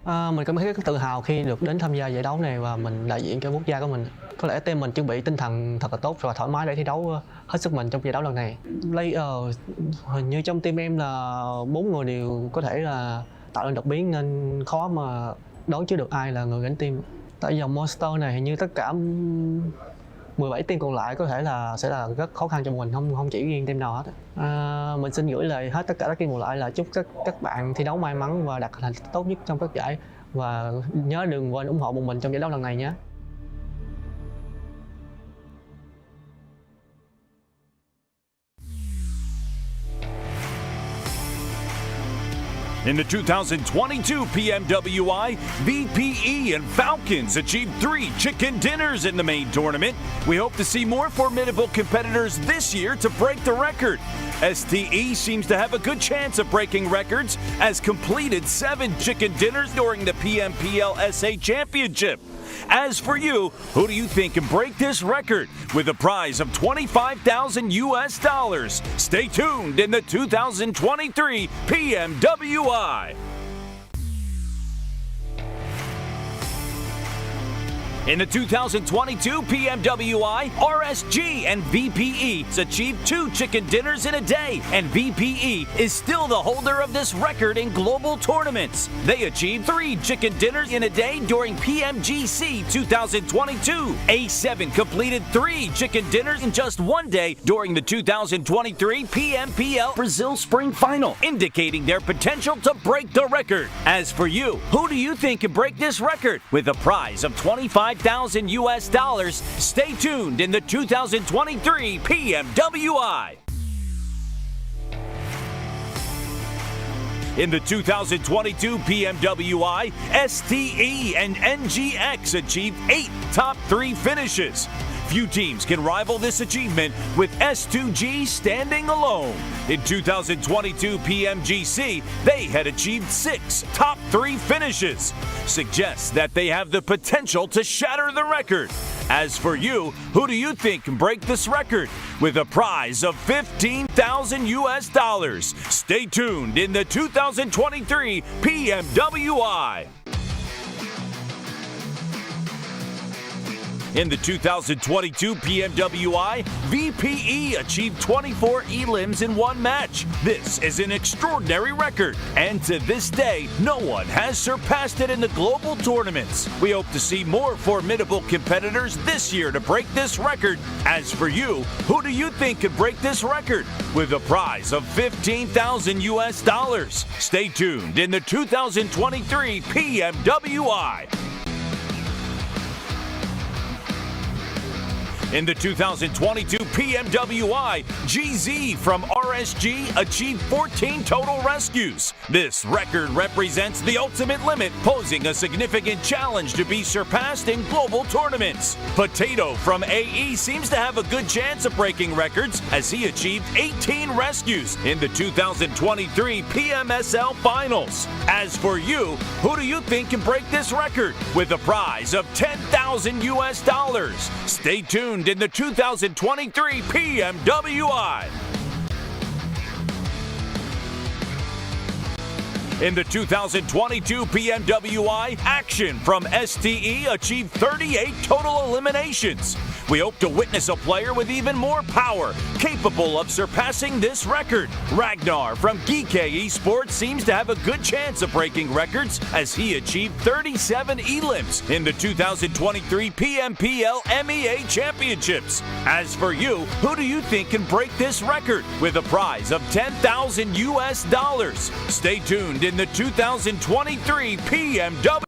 Mình cảm thấy rất tự hào khi được đến tham gia giải đấu này và mình đại diện cho quốc gia của mình. Có lẽ team mình chuẩn bị tinh thần thật là tốt và thoải mái để thi đấu hết sức mình trong giải đấu lần này. Player hình như trong team em là 4 người đều có thể là tạo nên đột biến nên khó mà đoán trước được ai là người gánh team. Tại dòng Monster này hình như tất cả 17 team còn lại có thể là sẽ là rất khó khăn cho mình, không chỉ riêng team nào hết. Mình xin gửi lời hết tất cả các team còn lại là chúc các bạn thi đấu may mắn và đạt thành tích tốt nhất trong các giải và nhớ đừng quên ủng hộ bọn mình trong giải đấu lần này nhé. In the 2022 PMWI, VPE and Falcons achieved 3 chicken dinners in the main tournament. We hope to see more formidable competitors this year to break the record. STE seems to have a good chance of breaking records as completed 7 chicken dinners during the PMPL SA Championship. As for you, who do you think can break this record with a prize of $25,000 US? Stay tuned in the 2023 PMWI. In the 2022 PMWI, RSG and VPE achieved 2 chicken dinners in a day, and VPE is still the holder of this record in global tournaments. They achieved 3 chicken dinners in a day during PMGC 2022. A7 completed 3 chicken dinners in just 1 day during the 2023 PMPL Brazil Spring Final, indicating their potential to break the record. As for you, who do you think can break this record with a prize of $25,000 US? Stay tuned in the 2023 PMWI. In the 2022 PMWI, STE and NGX achieved 8 top 3 finishes. Few teams can rival this achievement, with S2G standing alone. In 2022 PMGC, they had achieved 6 top 3 finishes. Suggests that they have the potential to shatter the record. As for you, who do you think can break this record with a prize of $15,000 US? Stay tuned in the 2023 PMWI. In the 2022 PMWI, VPE achieved 24 elims in 1 match. This is an extraordinary record, and to this day, no one has surpassed it in the global tournaments. We hope to see more formidable competitors this year to break this record. As for you, who do you think could break this record with a prize of $15,000 US? Stay tuned in the 2023 PMWI. In the 2022 PMWI, GZ from RSG achieved 14 total rescues. This record represents the ultimate limit, posing a significant challenge to be surpassed in global tournaments. Potato from AE seems to have a good chance of breaking records as he achieved 18 rescues in the 2023 PMSL Finals. As for you, who do you think can break this record with a prize of $10,000 US? Stay tuned in the 2023 PMWI. In the 2022 PMWI, Action from STE achieved 38 total eliminations. We hope to witness a player with even more power, capable of surpassing this record. Ragnar from PMWI Esports seems to have a good chance of breaking records as he achieved 37 elims in the 2023 PMPL MEA Championships. As for you, who do you think can break this record with a prize of $10,000 US? Stay tuned in the 2023 PMW.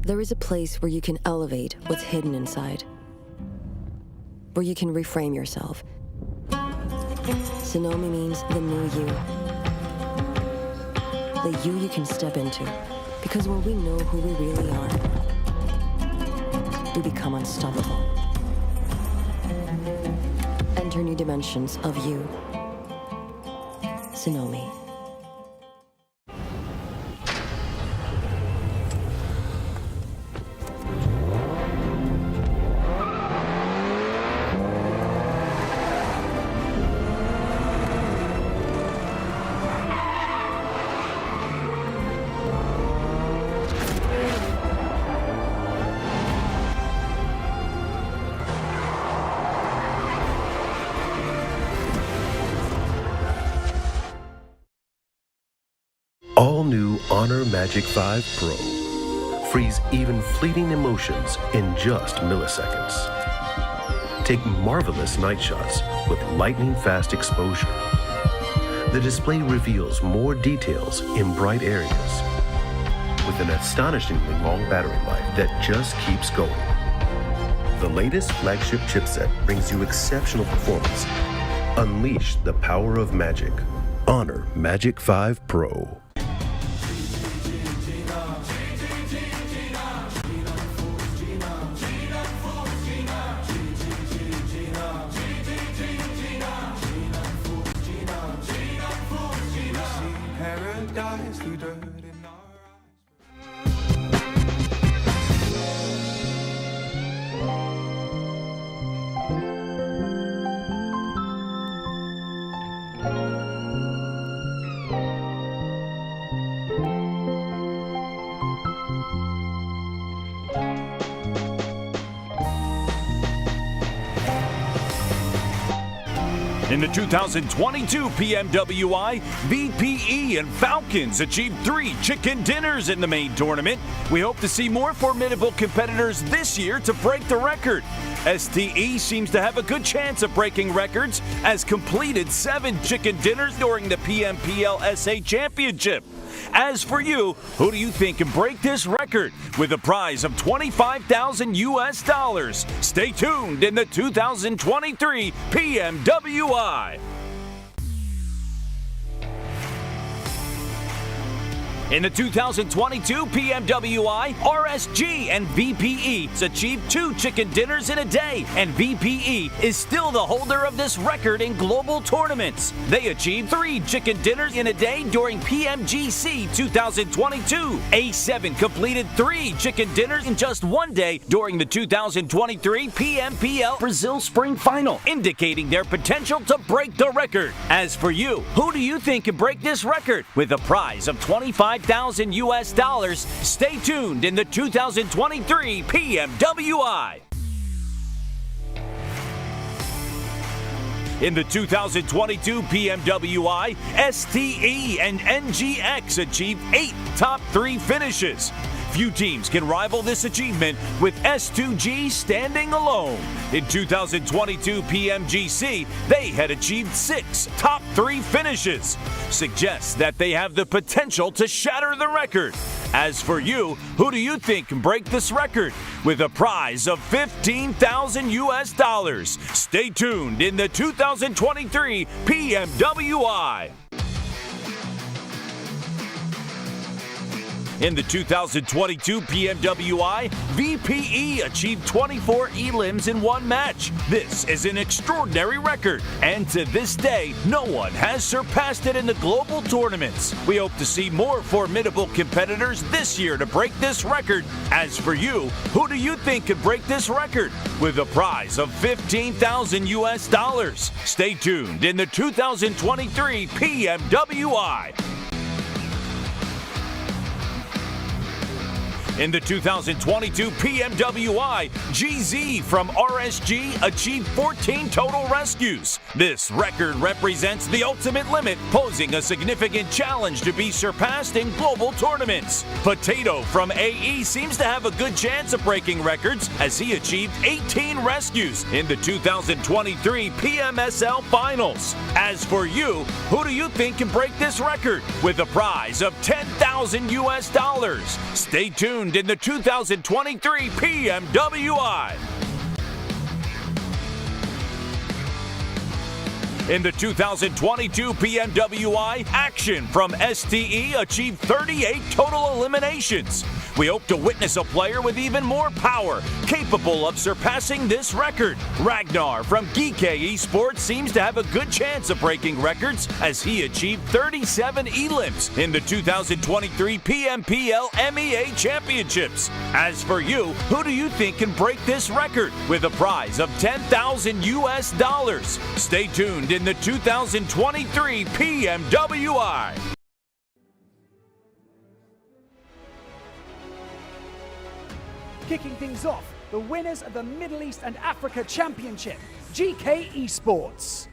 There is a place where you can elevate what's hidden inside, where you can reframe yourself. Sonomi means the new you. The you can step into. Because when we know who we really are, we become unstoppable. Enter new dimensions of you. Sonomi. All new Honor Magic 5 Pro. Freeze even fleeting emotions in just milliseconds. Take marvelous night shots with lightning fast exposure. The display reveals more details in bright areas with an astonishingly long battery life that just keeps going. The latest flagship chipset brings you exceptional performance. Unleash the power of magic. Honor Magic 5 Pro. In the 2022 PMWI, VPE and Falcons achieved 3 chicken dinners in the main tournament. We hope to see more formidable competitors this year to break the record. STE seems to have a good chance of breaking records as completed 7 chicken dinners during the PMPL SA Championship. As for you, who do you think can break this record with a prize of $25,000 US? Stay tuned in the 2023 PMWI. In the 2022 PMWI, RSG and VPE achieved 2 chicken dinners in a day, and VPE is still the holder of this record in global tournaments. They achieved 3 chicken dinners in a day during PMGC 2022. A7 completed 3 chicken dinners in just 1 day during the 2023 PMPL Brazil Spring Final, indicating their potential to break the record. As for you, who do you think can break this record? With a prize of $25,000, stay tuned in the 2023 PMWI. In the 2022 PMWI, STE and NGX achieved 8 top 3 finishes. Few teams can rival this achievement, with S2G standing alone. In 2022 PMGC, they had achieved 6 top 3 finishes. Suggests that they have the potential to shatter the record. As for you, who do you think can break this record? With a prize of $15,000. Stay tuned in the 2023 PMWI. In the 2022 PMWI, VPE achieved 24 elims in 1 match. This is an extraordinary record, and to this day, no one has surpassed it in the global tournaments. We hope to see more formidable competitors this year to break this record. As for you, who do you think could break this record? With a prize of $15,000. Stay tuned in the 2023 PMWI. In the 2022 PMWI, GZ from RSG achieved 14 total rescues. This record represents the ultimate limit, posing a significant challenge to be surpassed in global tournaments. Potato from AE seems to have a good chance of breaking records, as he achieved 18 rescues in the 2023 PMSL Finals. As for you, who do you think can break this record? With a prize of $10,000. Stay tuned in the 2023 PMWI. In the 2022 PMWI, Action from STE achieved 38 total eliminations. We hope to witness a player with even more power, capable of surpassing this record. Ragnar from PMWI Esports seems to have a good chance of breaking records, as he achieved 37 elims in the 2023 PMPL MEA Championships. As for you, who do you think can break this record? With a prize of $10,000. Stay tuned in the 2023 PMWI. Kicking things off, the winners of the Middle East and Africa Championship, GK Esports.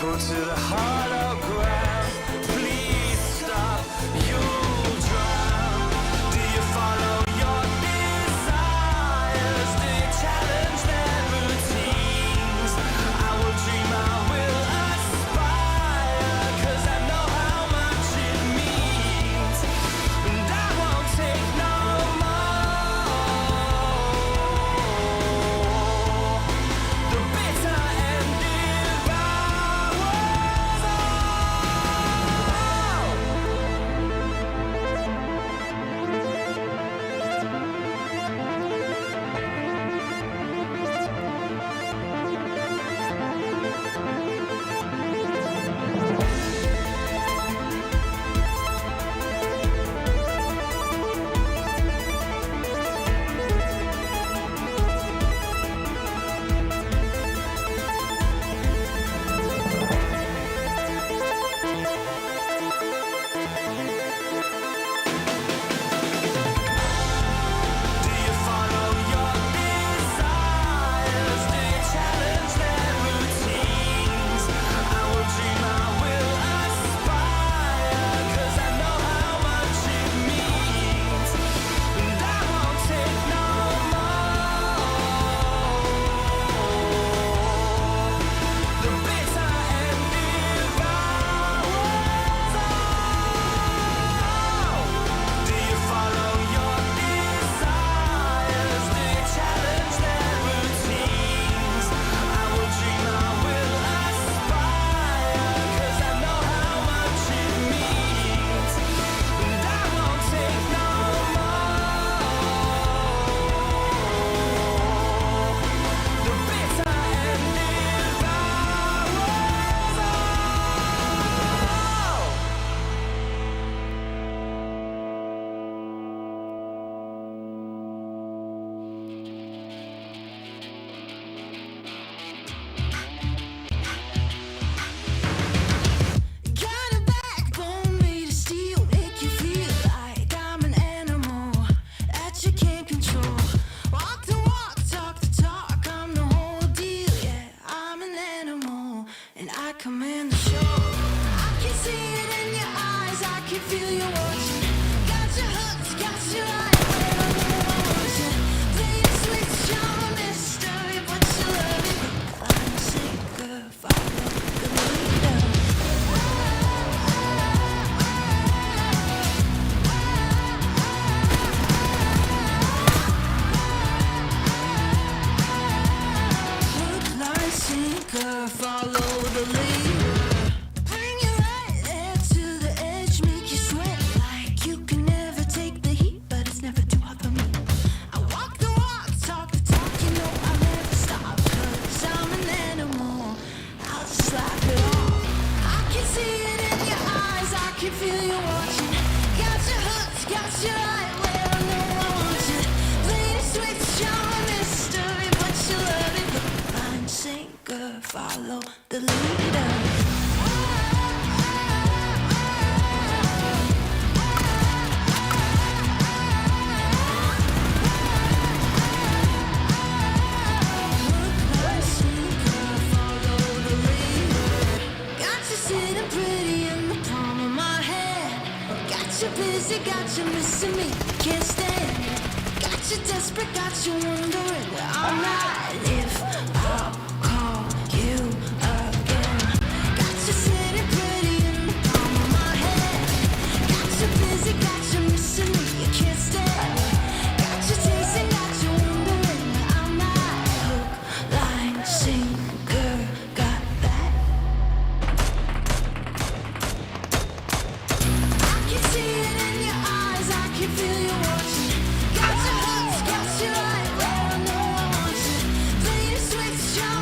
go to the hollow ground. Please stop, you'll drown. Do you follow your desires? Do you challenge their routines? I will dream, I will aspire, 'cause I know how much it means. And I won't take no more. The bitter end devours all. Do you follow your desires? Do you challenge their routines? I will dream, I will aspire, 'cause I know how much it means. And I won't take no more. The bitter end devours all. Do you follow your desires? Do you challenge their routines? I will dream, I will aspire, 'cause I know how much it means. And I won't take no more. The bitter end devours all. Got a backbone made of steel, make you feel like I'm an animal that you can't control. Walk the walk, talk the talk, I'm the whole deal. Yeah, I'm an animal and I command the show. I can see it in your eyes, I can feel you watching. Got your hooks, got your eye where I want you. Play it sweet, show a mystery, but you love it. Line sinker, follow the leader. Hook, line, sinker, follow the leader. Bring you right there to the edge, make you sweat like you can never take the heat, but it's never too hot for me. I walk the walk, talk the talk, you know I'll never stop, 'cause I'm an animal, I'll just slap it off. I can see it in your eyes, I can feel you watching. Got your hooks, got your eye where I know I want you. Play the switch, show a mystery, but you love it. Hook, line, sinker, follow the leader. Got you sitting pretty in the palm of my hand. Got you busy, got you missing me, can't stand it. Got you desperate, got you wondering where I'm at. If I'll call you again. Got you sitting pretty in the palm of my hand. Got you busy, got you missing me, you can't stand it. Got you chasing, got you wondering where I'm at. Hook, line, sinker, got that. I can see it in your eyes, I can feel you watching. Got your hooks, got your eye where I know I want you. Play the switch, show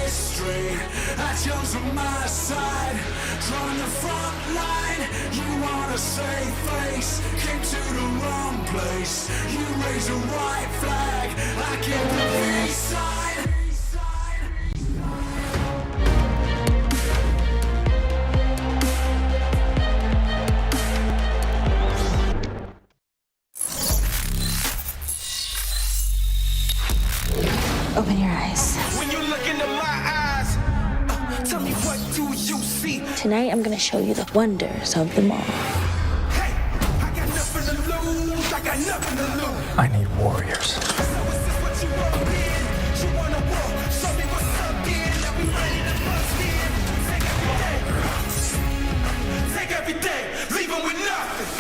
history. I chose on my side, drawn the front line. You wanna save face, came to the wrong place. You raise a white flag, I keep the peace sign. Open your eyes. When you look into my eyes, tell me what do you see? Tonight, I'm gonna show you the wonders of the mall. I got nothing to lose, I got nothing to lose. I need warriors. Take every day, leave them with nothing.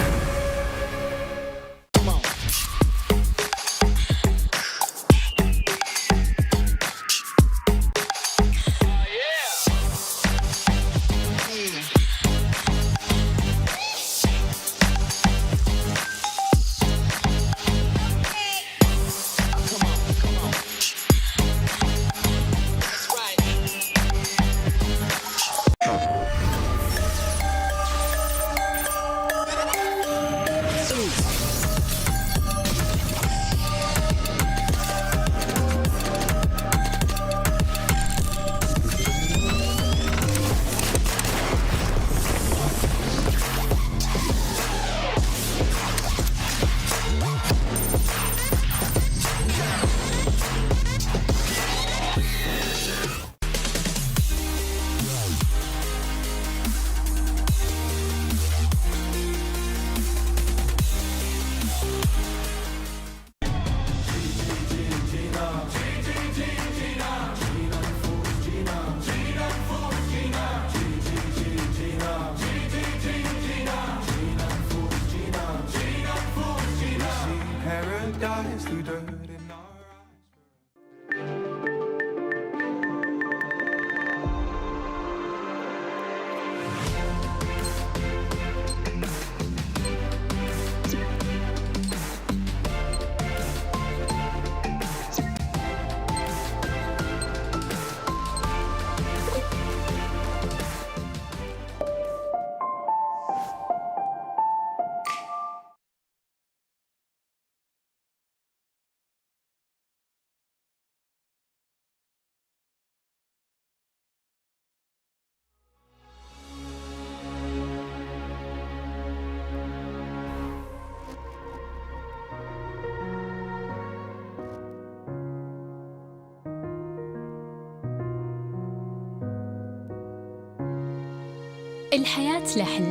الحياة لحن،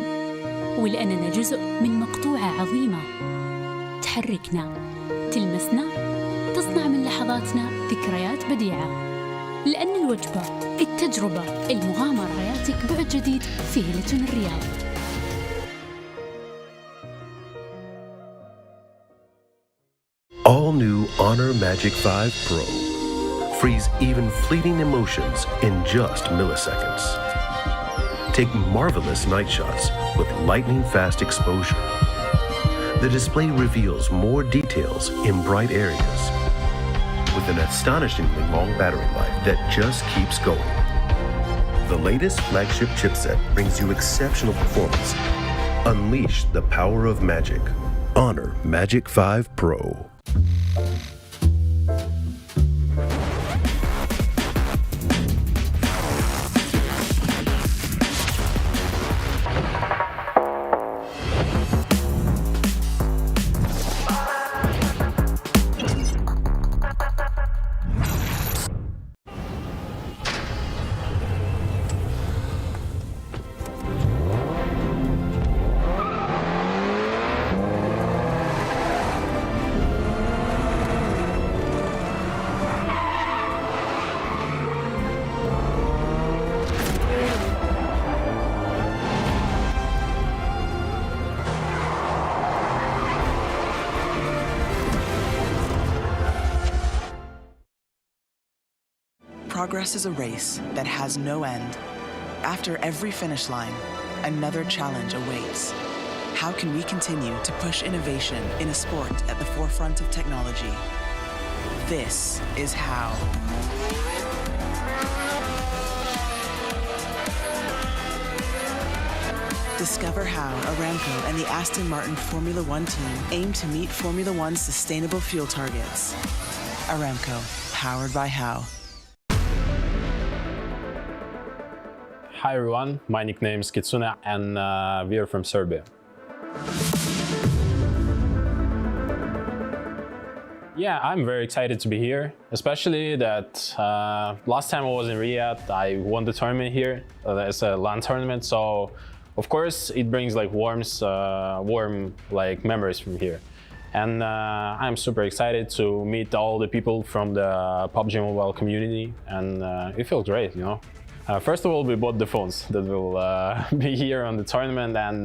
ولأننا جزء من مقطوعة عظيمة تحركنا، تلمسنا، تصنع من لحظاتنا ذكريات بديعة. لأن الوجبة، التجربة، المغامرة يعطيك بعد جديد في هيلتون الرياض. All new Honor Magic 5 Pro. Freeze even fleeting emotions in just milliseconds. Take marvelous night shots with lightning-fast exposure. The display reveals more details in bright areas with an astonishingly long battery life that just keeps going. The latest flagship chipset brings you exceptional performance. Unleash the power of magic. Honor Magic 5 Pro. Progress is a race that has no end. After every finish line, another challenge awaits. How can we continue to push innovation in a sport at the forefront of technology? This is how. Discover how Aramco and the Aston Martin Formula One team aim to meet Formula One's sustainable fuel targets. Aramco, powered by How. Hi everyone, my nickname is Kitsune and we are from Serbia. Yeah, I'm very excited to be here, especially that last time I was in Riyadh, I won the tournament here. It's a LAN tournament, so of course it brings like warm like memories from here. And I'm super excited to meet all the people from the PUBG Mobile community, and it feels great, you know. First of all, we bought the phones that will be here on the tournament, and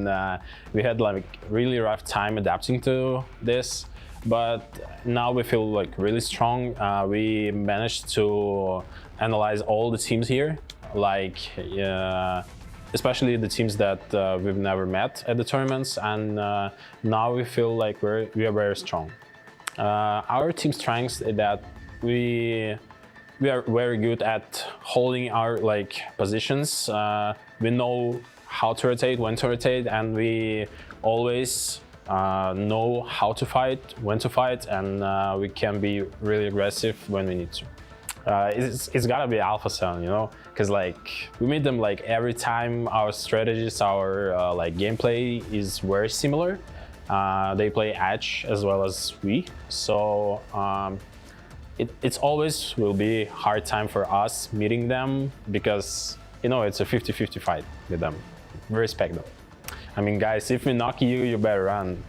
we had like really rough time adapting to this. But now we feel like really strong. We managed to analyze all the teams here, like especially the teams that we've never met at the tournaments, and now we feel like we are very strong. Our team strengths is that we are very good at holding our like positions. We know how to rotate, when to rotate, and we always know how to fight, when to fight, and we can be really aggressive when we need to. It's gotta be Alpha7, you know, because like we meet them like every time. Our strategies, our like gameplay is very similar. They play Edge as well as we, so it's always will be hard time for us meeting them, because you know it's a 50-50 fight with them. We respect them. I mean, guys, if we knock you, you better run.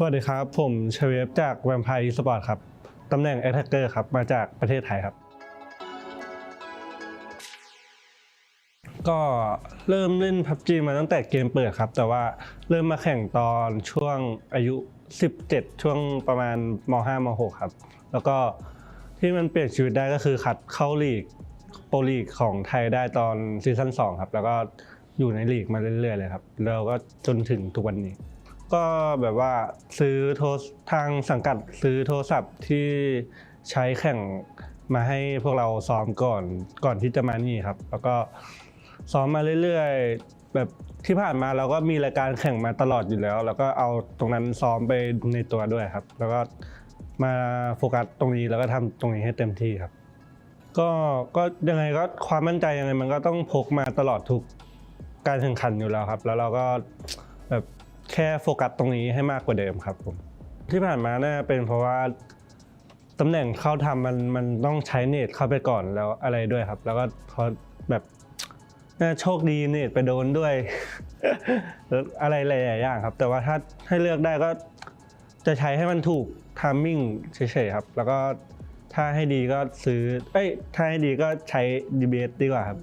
สวัสดีครับผมเชเวฟจาก PMWI Allstars ครับตำแหน่ง Attacker ครับมาจากประเทศไทยครับก็เริ่มเล่น PUBG มาตั้งแต่เกมเปิดครับแต่ว่าเริ่มมาแข่งตอนช่วงอายุ17ช่วงประมาณม.5 ม.6 ครับแล้วก็ที่มันเปลี่ยนชีวิตได้ก็คือคัดเข้าลีกโปรลีกของไทยได้ตอนซีซั่น2ครับแล้วก็อยู่ในลีกมาเรื่อยๆเลยครับแล้วก็จนถึงทุกวันนี้ก็แบบว่าซื้อทางสังกัดซื้อโทรศัพท์ที่ใช้แข่งมาให้พวกเราซ้อมก่อนที่จะมานี่ครับแล้วก็ซ้อมมาเรื่อยๆแบบที่ผ่านมาเราก็มีรายการแข่งมาตลอดอยู่แล้วแล้วก็เอาตรงนั้นซ้อมไปในตัวด้วยครับแล้วก็มาโฟกัสตรงนี้แล้วก็ทำตรงนี้ให้เต็มที่ครับก็ยังไงก็ความมั่นใจยังไงมันก็ต้องพกมาตลอดทุกการแข่งขันอยู่แล้วครับแล้วเราก็แบบแค่โฟกัสตรงนี้ให้มากกว่าเดิมครับผมที่ผ่านมาน่าเป็นเพราะว่าตำแหน่งเข้าทำมันต้องใช้เนตเข้าไปก่อนแล้วอะไรด้วยครับแล้วก็พอแบบน่าโชคดีเนตไปโดนด้วย อะไรหลายๆอย่างครับแต่ว่าถ้าให้เลือกได้ก็จะใช้ให้มันถูกไทมิ่งเฉยๆครับแล้วก็ถ้าให้ดีก็ซื้อถ้าให้ดีก็ใช้ DRS ดีกว่าครับ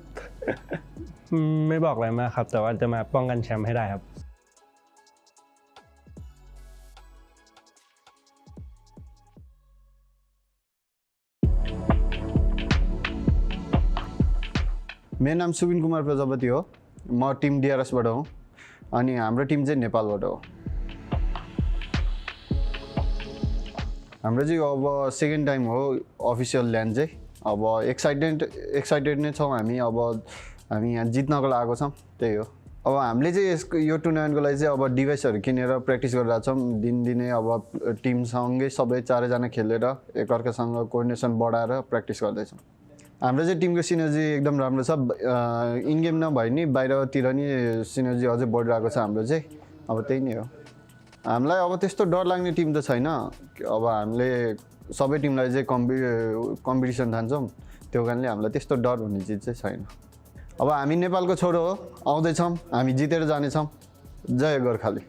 ไม่บอกอะไรมากครับแต่ว่าจะมาป้องกันแชมป์ให้ได้ครับमेरो नाम सुबिन कुमार प्रजापति हो म Tim DRS बाट हो अनि हाम्रो Tim चाहिँ नेपालबाट हो हाम्रो चाहिँ अब सेकेन्ड टाइम हो अफिसियल ल्यान्ड चाहिँ अब एक्साइटेड नै छौँ हामी यहाँ जित्नको लागेको छौँ त्यही हो अब हामीले चाहिँ यो टुर्नामेन्टको लागि चाहिँ अब डिभाइसहरू किनेर प्र्याक्टिस गरिरहेको छौँ दिनदिनै अब टिमसँगै सबै चारैजना खेलेर एकअर्कासँग कोअर्डिनेसन बढाएर प्र्याक्टिस गर्दैछौँ हाम्रो चाहिँ टिमको सिनर्जी एकदम राम्रो छ इन गेम नभए नि बाहिरतिर नि सिनर्जी अझै बढिरहेको छ हाम्रो चाहिँ अब त्यही नै हो हामीलाई अब त्यस्तो डर लाग्ने टिम त छैन अब हामीले सबै टिमलाई चाहिँ कम्पिटिसन ठान्छौँ त्यो कारणले हामीलाई त्यस्तो डर हुने चिज चाहिँ छैन अब हामी नेपालको छोरो हो आउँदैछौँ हामी जितेर जानेछौँ जय Gorkhali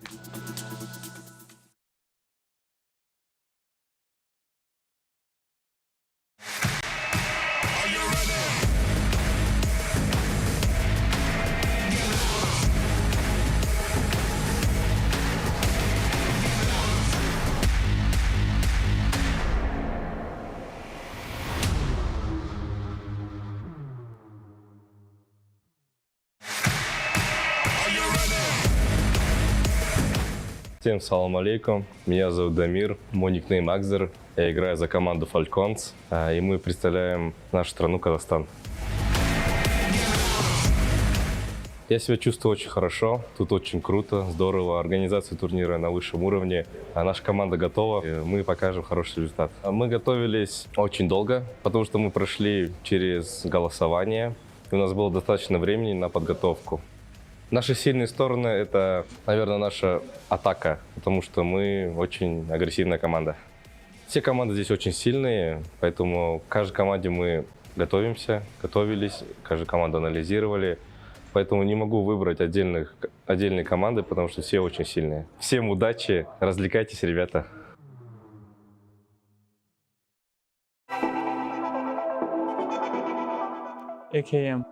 Всем салам алейкум. Меня зовут Дамир, мой никнейм Акзер. Я играю за команду Falcons, и мы представляем нашу страну Казахстан. Я себя чувствую очень хорошо, тут очень круто, здорово, организация турнира на высшем уровне, наша команда готова, и мы покажем хороший результат. Мы готовились очень долго, потому что мы прошли через голосование, и у нас было достаточно времени на подготовку. Наши сильные стороны — это, наверное, наша атака, потому что мы очень агрессивная команда. Все команды здесь очень сильные, поэтому к каждой команде мы готовились, каждую команду анализировали. Поэтому не могу выбрать отдельные команды, потому что все очень сильные. Всем удачи, развлекайтесь, ребята. AKM,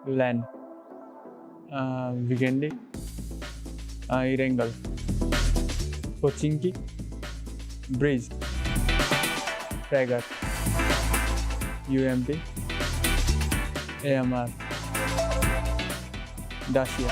Land, Vigendi, Irengal, Pochinki, Breeze, Fragile, UMP, AMR, Dacia.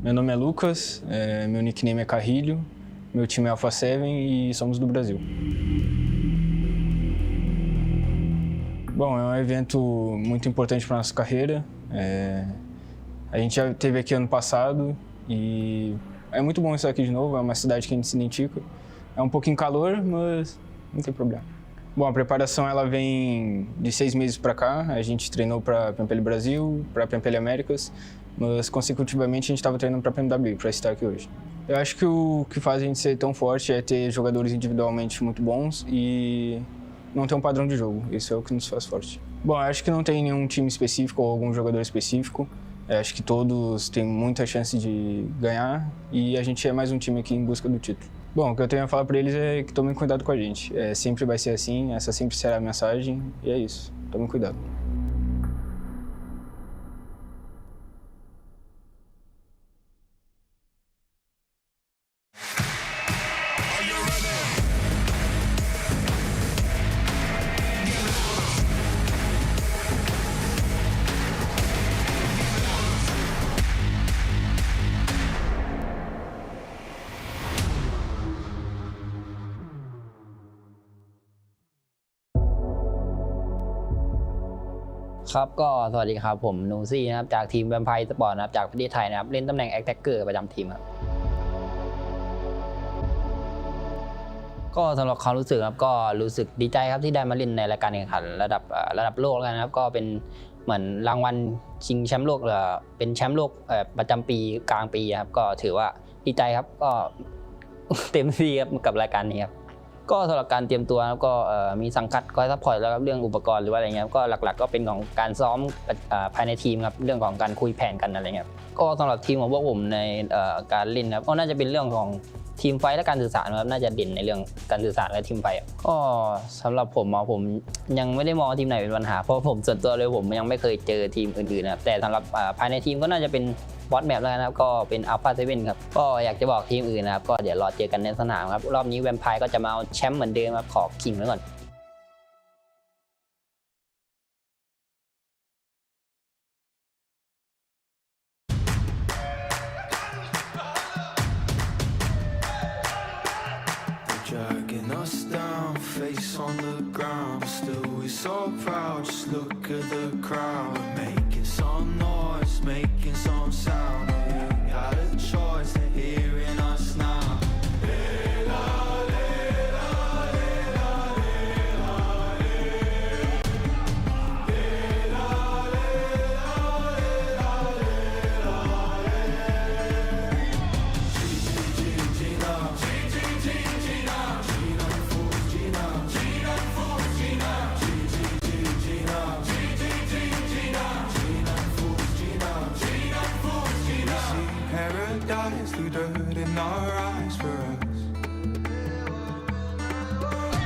Meu nome é Lucas, meu nickname é Carrilho, meu time é Alpha7 e somos do Brasil. Bom, é um evento muito importante para a nossa carreira. A gente já esteve aqui ano passado e é muito bom estar aqui de novo, é uma cidade que a gente se identifica. É um pouquinho calor, mas não tem problema. Bom, a preparação ela vem de 6 meses para cá, a gente treinou para PMWI Brasil, para PMWI Américas, mas consecutivamente a gente estava treinando para a PMWI, para estar aqui hoje. Eu acho que o que faz a gente ser tão forte é ter jogadores individualmente muito bons e não ter um padrão de jogo. Isso é o que nos faz forte. Bom, eu acho que não tem nenhum time específico ou algum jogador específico. Eu acho que todos têm muita chance de ganhar e a gente é mais um time aqui em busca do título. Bom, o que eu tenho a falar para eles é que tomem cuidado com a gente. Sempre vai ser assim, essa sempre será a mensagem e é isso. Tomem cuidado.ครับก็สวัสดีครับผมนูซี่นะครับจากทีมแวมไพร์สปอร์ตนะครับจากประเทศไทยนะครับเล่นตำแหน่งแอคแท็กเกอร์ประจำทีมครับก็สำหรับความรู้สึกครับก็รู้สึกดีใจครับที่ได้มาเล่นในรายการแข่งขันระดับโลกแล้วนะครับก็เป็นเหมือนรางวัลชิงแชมป์โลกเป็นแชมป์โลกประจำปีกลางปีครับก็ถือว่าดีใจครับก็เต็มที่ครับกับรายการนี้ครับก็สำหรับการเตรียมตัวก็มีสังกัดคอยซัพพอร์ตแล้วครับเรื่องอุปกรณ์หรือว่าอะไรเงี้ยก็หลักๆก็เป็นของการซ้อมภายในทีมครับเรื่องของการคุยแผนกันอะไรเงี้ยก็สำหรับทีมของพวกผมในการเล่นครับก็น่าจะเป็นเรื่องของทีมไฟและการสื่อสารครับน่าจะเด่นในเรื่องการสื่อสารและทีมไฟก็สำหรับผมยังไม่ได้มองทีมไหนเป็นปัญหาเพราะผมส่วนตัวเลยผมยังไม่เคยเจอทีมอื่นๆนะครับแต่สำหรับภายในทีมก็น่าจะเป็นบอสแมปแล้วนะครับก็เป็น Alpha7 ครับก็อยากจะบอกทีมอื่นนะครับก็เดี๋ยวรอเจอกันในสนามครับรอบนี้แวมไพร์ก็จะมาเอาแชมป์เหมือนเดิมครับขอคิงไว้ก่อน Dragging us down, face on the ground, but still we so proud. Just look at the crowd, we're making some noise, making some sound. We ain't got a choice, they're hearing us now. paradise through dirt in our eyes for us.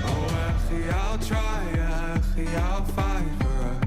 Oh, actually, I'll try, actually, I'll fight for us.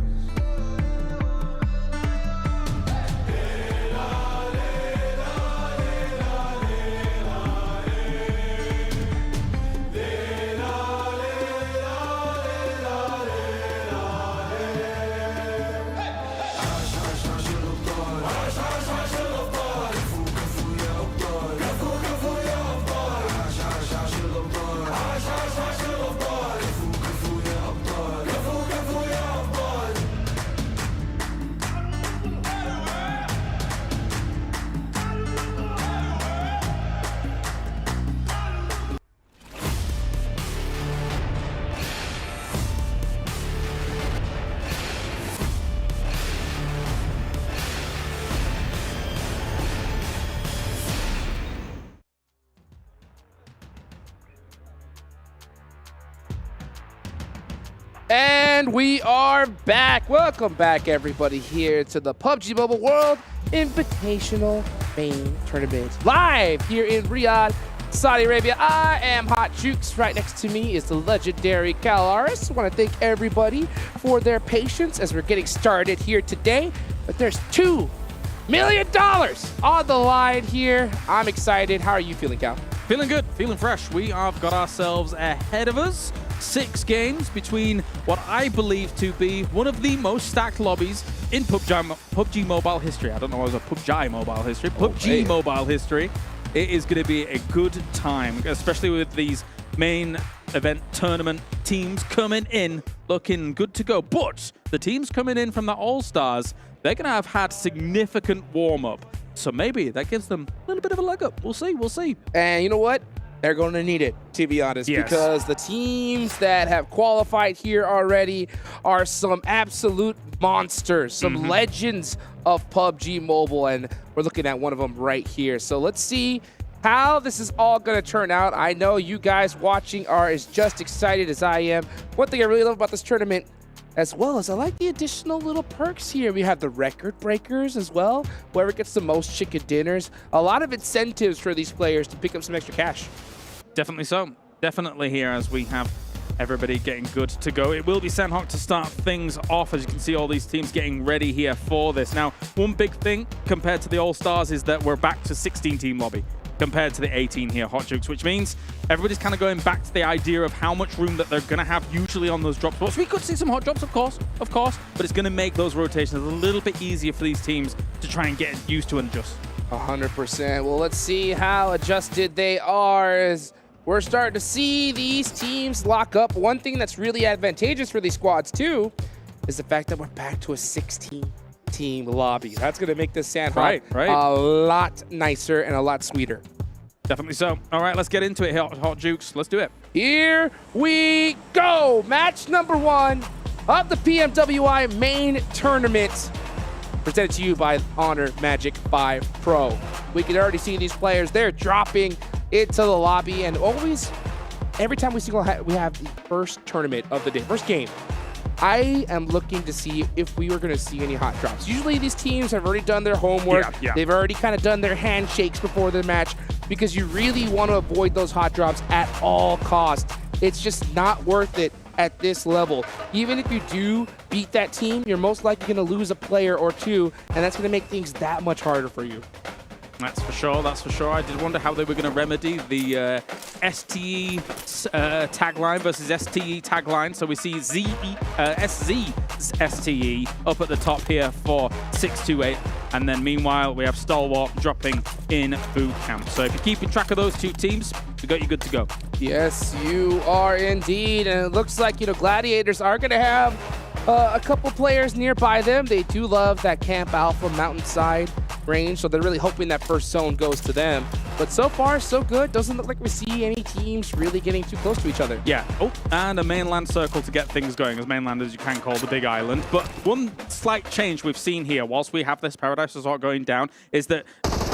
And we are back. Welcome back, everybody, here to the PUBG Mobile World Invitational Main Tournament. Live here in Riyadh, Saudi Arabia. I am Hot Jukes. Right next to me is the legendary Calaris. I want to thank everybody for their patience as we're getting started here today. But there's $2 million on the line here. I'm excited. How are you feeling, Cal? Feeling good, feeling fresh. We have got ourselves ahead of us 6 games between what I believe to be one of the most stacked lobbies in PUBG Mobile history. I don't know if it was a PUBG Mobile history. PUBG Mobile history. It is going to be a good time, especially with these main event tournament teams coming in looking good to go. But the teams coming in from the All-Stars, they're going to have had significant warm-up. So maybe that gives them a little bit of a leg up. We'll see, we'll see. And you know what? They're going to need it, to be honest, because the teams that have qualified here already are some absolute monsters, some legends of PUBG Mobile, and we're looking at one of them right here. So let's see how this is all going to turn out. I know you guys watching are as just excited as I am. One thing I really love about this tournament, as well as I like the additional little perks here. We have the record breakers as well, whoever gets the most chicken dinners. A lot of incentives for these players to pick up some extra cash. Definitely so. Definitely here as we have everybody getting good to go. It will be Sandhawk to start things off. As you can see, all these teams getting ready here for this. Now, one big thing compared to the All-Stars is that we're back to 16-team lobby compared to the 18 here, Hot Jukes, which means everybody's kind of going back to the idea of how much room that they're going to have usually on those drop spots. We could see some hot drops, of course, but it's going to make those rotations a little bit easier for these teams to try and get used to and adjust. 100%. Well, let's see how adjusted they are as we're starting to see these teams lock up. One thing that's really advantageous for these squads, too, is the fact that we're back to a 16-team lobby. That's going to make this Sandhawk a lot nicer and a lot sweeter. Definitely so. All right, let's get into it, Hot Jukes. Let's do it. Here we go. Match number 1 of the PMWI Main Tournament, presented to you by Honor Magic 5 Pro. We can already see these players. They're dropping into the lobby, and always, every time we have the first tournament of the day, first game, I am looking to see if we were going to see any hot drops. Usually these teams have already done their homework. They've already kind of done their handshakes before the match, because you really want to avoid those hot drops at all costs. It's just not worth it at this level. Even if you do beat that team, you're most likely going to lose a player or two, and that's going to make things that much harder for you. That's for sure, that's for sure. I did wonder how they were going to remedy the STE tagline versus STE tagline. So we see SZ STE up at the top here for 628. And then meanwhile, we have Stalwart dropping in boot camp. So if you're keeping track of those two teams, we got you good to go. Yes, you are indeed. And it looks like, Gladiators are going to have a couple players nearby them. They do love that Camp Alpha mountainside range, so they're really hoping that first zone goes to them. But so far, so good. Doesn't look like we see any teams really getting too close to each other. Yeah. Oh, and a mainland circle to get things going, as mainland as you can call the big island. But one slight change we've seen here, whilst we have this Paradise Resort going down, is that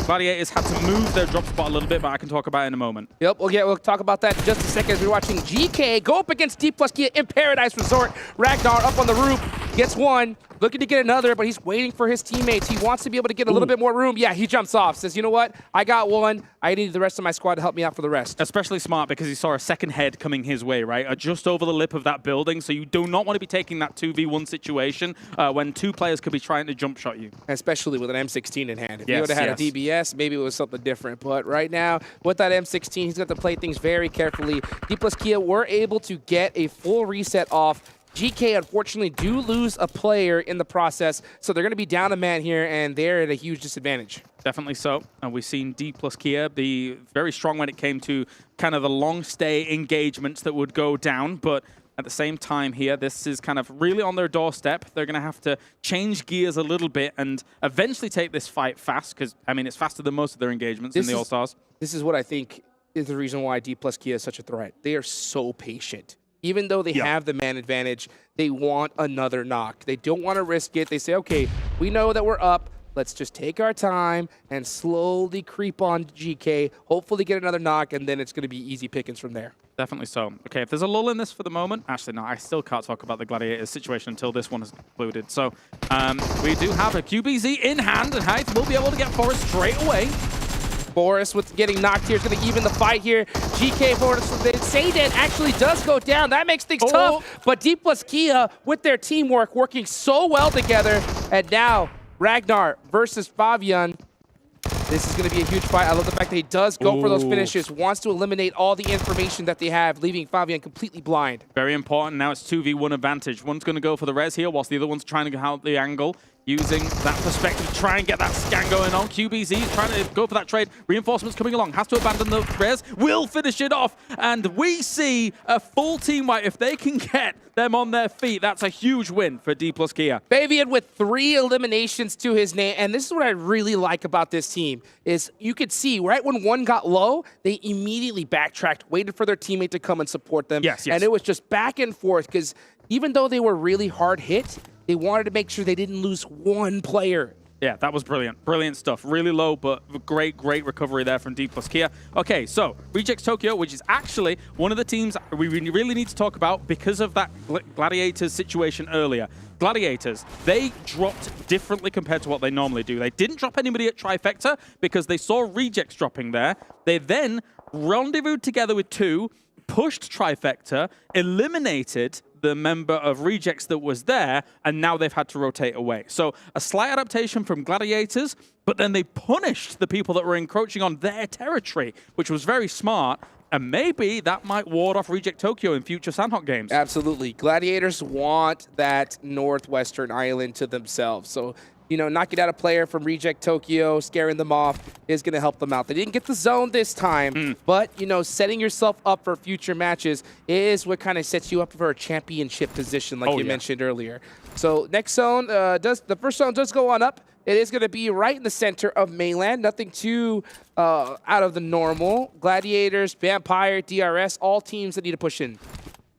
Gladiators had to move their drop spot a little bit, but I can talk about it in a moment. Yep, we'll talk about that in just a second as we're watching GK go up against Dplus KIA in Paradise Resort. Ragnar up on the roof. Gets one, looking to get another, but he's waiting for his teammates. He wants to be able to get a little bit more room. Yeah, he jumps off, says, you know what? I got one. I need the rest of my squad to help me out for the rest. Especially smart because he saw a second head coming his way, right? Just over the lip of that building, so you do not want to be taking that 2v1 situation when two players could be trying to jump shot you. Especially with an M16 in hand. If Yes, he would have had yes. a DBS, maybe it was something different. But right now, with that M16, he's got to play things very carefully. Dplus KIA were able to get a full reset off. GK, unfortunately, do lose a player in the process, so they're going to be down a man here, and they're at a huge disadvantage. Definitely so. And we've seen Dplus KIA be very strong when it came to kind of the long stay engagements that would go down, but at the same time here, this is kind of really on their doorstep. They're going to have to change gears a little bit and eventually take this fight fast, because, I mean, it's faster than most of their engagements in the All-Stars. This is what I think is the reason why Dplus KIA is such a threat. They are so patient. Even though they have the man advantage, they want another knock. They don't want to risk it. They say, okay, we know that we're up. Let's just take our time and slowly creep on GK, hopefully get another knock, and then it's going to be easy pickings from there. Definitely so. Okay, if there's a lull in this for the moment, actually, no, I still can't talk about the Gladiators situation until this one is concluded. So we do have a QBZ in hand, and Height will be able to get Forrest straight away. Forrest with getting knocked here is going to even the fight here. GK Forrest, Sayden actually does go down. That makes things tough. But Dplus KIA with their teamwork working so well together. And now Ragnar versus Fabian. This is going to be a huge fight. I love the fact that he does go for those finishes, wants to eliminate all the information that they have, leaving Fabian completely blind. Very important. Now it's 2v1 advantage. One's going to go for the res here, whilst the other one's trying to get out the angle. Using that perspective to try and get that scan going on. QBZ trying to go for that trade. Reinforcements coming along. Has to abandon the res. Will finish it off. And we see a full team wipe. If they can get them on their feet, that's a huge win for Dplus KIA. Fabian with 3 eliminations to his name. And this is what I really like about this team is you could see right when one got low, they immediately backtracked, waited for their teammate to come and support them. Yes, yes. And it was just back and forth because even though they were really hard hit, they wanted to make sure they didn't lose one player. Yeah, that was brilliant. Brilliant stuff. Really low, but great, great recovery there from Dplus KIA. Okay, so Rejects Tokyo, which is actually one of the teams we really need to talk about because of that Gladiators situation earlier. Gladiators, they dropped differently compared to what they normally do. They didn't drop anybody at Trifecta because they saw Rejects dropping there. They then rendezvoused together with 2, pushed Trifecta, eliminated the member of Rejects that was there, and now they've had to rotate away. So a slight adaptation from Gladiators, but then they punished the people that were encroaching on their territory, which was very smart. And maybe that might ward off Reject Tokyo in future Sandhawk games. Absolutely. Gladiators want that Northwestern island to themselves. So, you know, knocking out a player from Reject Tokyo, scaring them off, is going to help them out. They didn't get the zone this time, but, you know, setting yourself up for future matches is what kind of sets you up for a championship position, like you mentioned earlier. So next zone, the first zone does go on up. It is going to be right in the center of mainland. Nothing too out of the normal. Gladiators, Vampire, DRS, all teams that need to push in.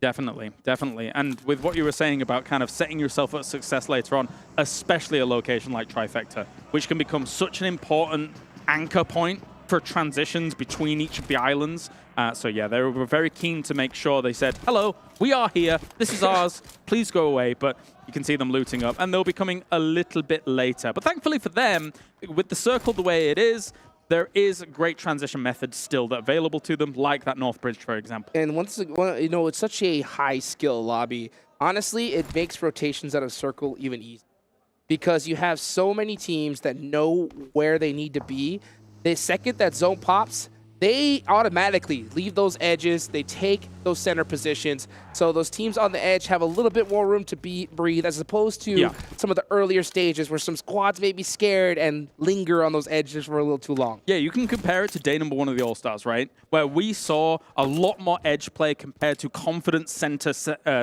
Definitely, definitely. And with what you were saying about kind of setting yourself up for success later on, especially a location like Trifecta, which can become such an important anchor point for transitions between each of the islands. So yeah, they were very keen to make sure they said, hello, we are here, this is ours, please go away. But you can see them looting up, and they'll be coming a little bit later. But thankfully for them, with the circle the way it is, there is great transition methods still that are available to them, like that North Bridge, for example. And once you know, it's such a high skill lobby. Honestly, it makes rotations out of circle even easier because you have so many teams that know where they need to be. The second that zone pops, they automatically leave those edges. They take those center positions. So those teams on the edge have a little bit more room to breathe as opposed to some of the earlier stages where some squads may be scared and linger on those edges for a little too long. Yeah, you can compare it to day number 1 of the All-Stars, right? Where we saw a lot more edge play compared to confident center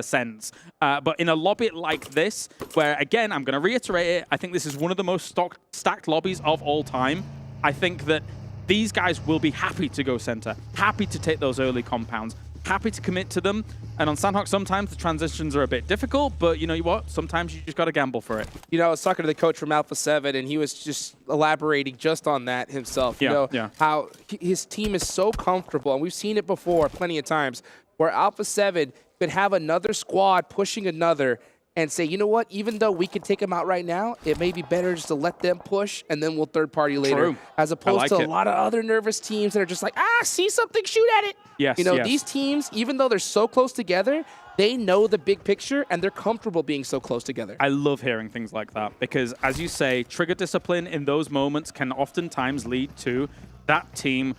sends. But in a lobby like this, where, again, I'm going to reiterate it, I think this is one of the most stacked lobbies of all time. I think that these guys will be happy to go center, happy to take those early compounds, happy to commit to them. And on Sandhawk, sometimes the transitions are a bit difficult, but you know what? Sometimes you just got to gamble for it. You know, I was talking to the coach from Alpha7, and he was just elaborating just on that himself. You know, how his team is so comfortable, and we've seen it before plenty of times, where Alpha7 could have another squad pushing another, and say, you know what, even though we can take them out right now, it may be better just to let them push and then we'll third party later. True. As opposed to a it. lot of other nervous teams that are just like, see something, shoot at it. Yes, you know, yes. these teams, even though they're so close together, they know the big picture and they're comfortable being so close together. I love hearing things like that because, as you say, trigger discipline in those moments can oftentimes lead to that team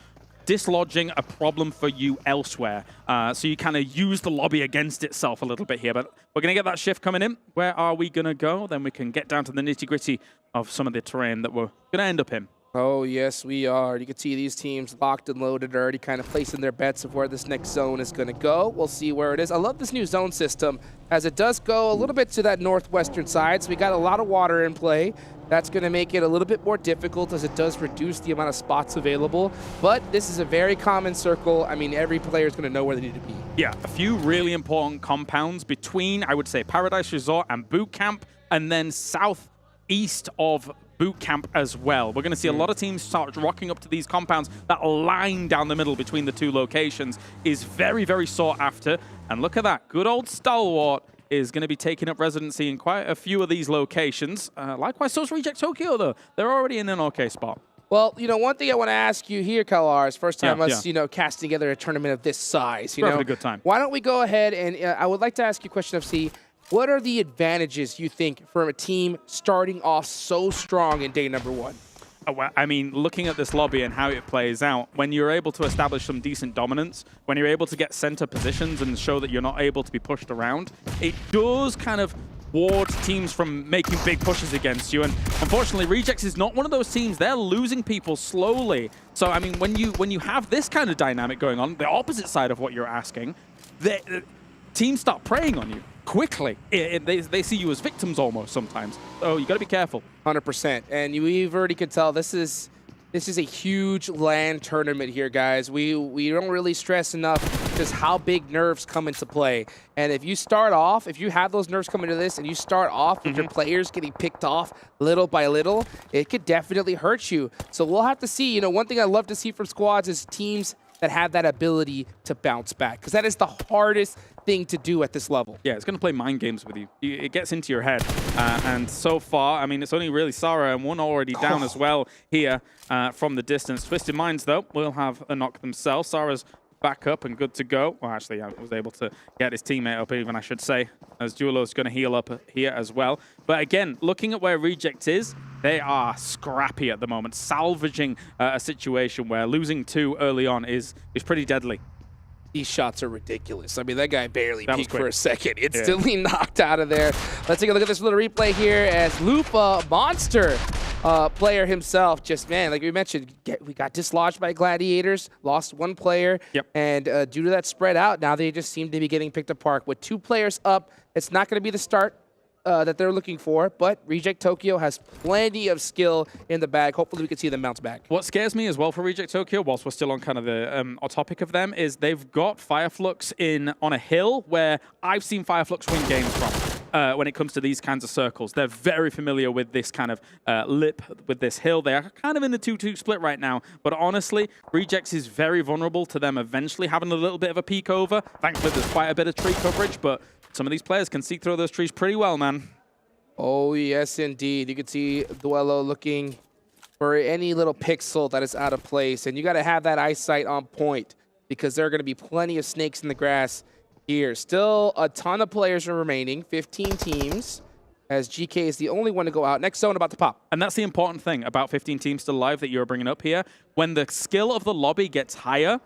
dislodging a problem for you elsewhere. So you kind of use the lobby against itself a little bit here. But we're going to get that shift coming in. Where are we going to go? Then we can get down to the nitty-gritty of some of the terrain that we're going to end up in. Oh, yes, we are. You can see these teams locked and loaded, already kind of placing their bets of where this next zone is going to go. We'll see where it is. I love this new zone system as it does go a little bit to that northwestern side. So we got a lot of water in play. That's going to make it a little bit more difficult as it does reduce the amount of spots available. But this is a very common circle. I mean, every player is going to know where they need to be. Yeah, a few really important compounds between, I would say, Paradise Resort and Boot Camp, and then southeast of Boot Camp as well. We're going to see a lot of teams start rocking up to these compounds. That line down the middle between the two locations is very, very sought after. And look at that. Good old Stalwart is going to be taking up residency in quite a few of these locations. Likewise, so is Reject Tokyo, though. They're already in an okay spot. Well, you know, one thing I want to ask you here, Kalars, first time us, you know, casting together a tournament of this size. You We're know, having a good time. Why don't we go ahead and I would like to ask you a question of C. What are the advantages you think from a team starting off so strong in day number one? Well, I mean, looking at this lobby and how it plays out, when you're able to establish some decent dominance, when you're able to get center positions and show that you're not able to be pushed around, it does kind of ward teams from making big pushes against you. And unfortunately, Rejects is not one of those teams. They're losing people slowly. So, I mean, when you have this kind of dynamic going on, the opposite side of what you're asking, teams start preying on you quickly. They see you as victims almost sometimes. So you got to be careful. 100%. And we've already could tell this is a huge LAN tournament here, guys. We don't really stress enough just how big nerves come into play. And if you start off, if you have those nerves come into this and you start off with your players getting picked off little by little, it could definitely hurt you. So we'll have to see. You know, one thing I love to see from squads is teams that have that ability to bounce back, because that is the hardest thing to do at this level. Yeah, it's going to play mind games with you. It gets into your head. And so far, I mean, it's only really Sarah and one already down as well here from the distance. Twisted Minds, though, will have a knock themselves. Sarah's back up and good to go. Well, actually, I was able to get his teammate up even, I should say, as Duelo's going to heal up here as well. But again, looking at where Reject is, they are scrappy at the moment, salvaging a situation where losing 2 early on is pretty deadly. These shots are ridiculous. I mean, that guy barely peeked for a second. Instantly knocked out of there. Let's take a look at this little replay here as Lupa, monster player himself, just, man, like we mentioned, we got dislodged by Gladiators, lost 1 player, and due to that spread out, now they just seem to be getting picked apart. With 2 players up, it's not going to be the start that they're looking for, but Reject Tokyo has plenty of skill in the bag. Hopefully we can see them bounce back. What scares me as well for Reject Tokyo, whilst we're still on kind of the topic of them, is they've got Fireflux on a hill where I've seen Fireflux win games from. When it comes to these kinds of circles, they're very familiar with this kind of lip, with this hill. They are kind of in the 2-2 split right now, but honestly, Rejects is very vulnerable to them eventually having a little bit of a peek over. Thankfully, there's quite a bit of tree coverage, but some of these players can see through those trees pretty well, man. Oh, yes, indeed. You can see Duelo looking for any little pixel that is out of place, and you got to have that eyesight on point because there are going to be plenty of snakes in the grass here. Still a ton of players are remaining, 15 teams, as GK is the only one to go out. Next zone about to pop. And that's the important thing about 15 teams still alive that you're bringing up here. When the skill of the lobby gets higher,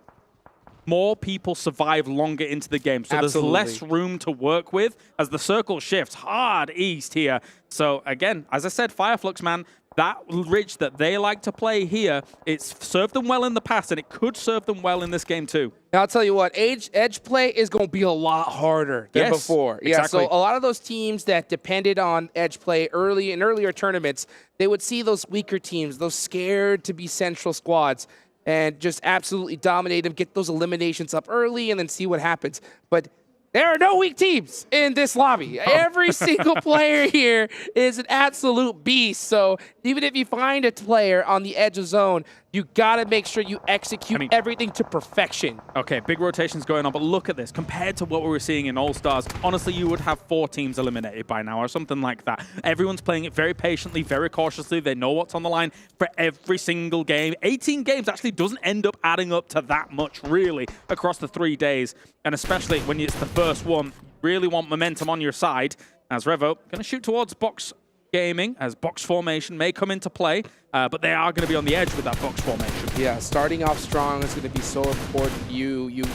more people survive longer into the game. So there's less room to work with as the circle shifts hard east here. So again, as I said, Fireflux, man, that ridge that they like to play here, it's served them well in the past, and it could serve them well in this game too. Now, I'll tell you what, edge play is going to be a lot harder than before. Yeah, exactly. So a lot of those teams that depended on edge play in earlier tournaments, they would see those weaker teams, those scared to be central squads, and just absolutely dominate them, get those eliminations up early, and then see what happens. But there are no weak teams in this lobby. Every single player here is an absolute beast. So even if you find a player on the edge of zone You got to make sure you execute everything to perfection. Okay, big rotations going on, but look at this. Compared to what we were seeing in All-Stars, honestly, you would have 4 teams eliminated by now or something like that. Everyone's playing it very patiently, very cautiously. They know what's on the line for every single game. 18 games actually doesn't end up adding up to that much, really, across the 3 days. And especially when it's the first one, you really want momentum on your side. As Revo, going to shoot towards box gaming, as box formation may come into play, but they are going to be on the edge with that box formation. Yeah, starting off strong is going to be so important. You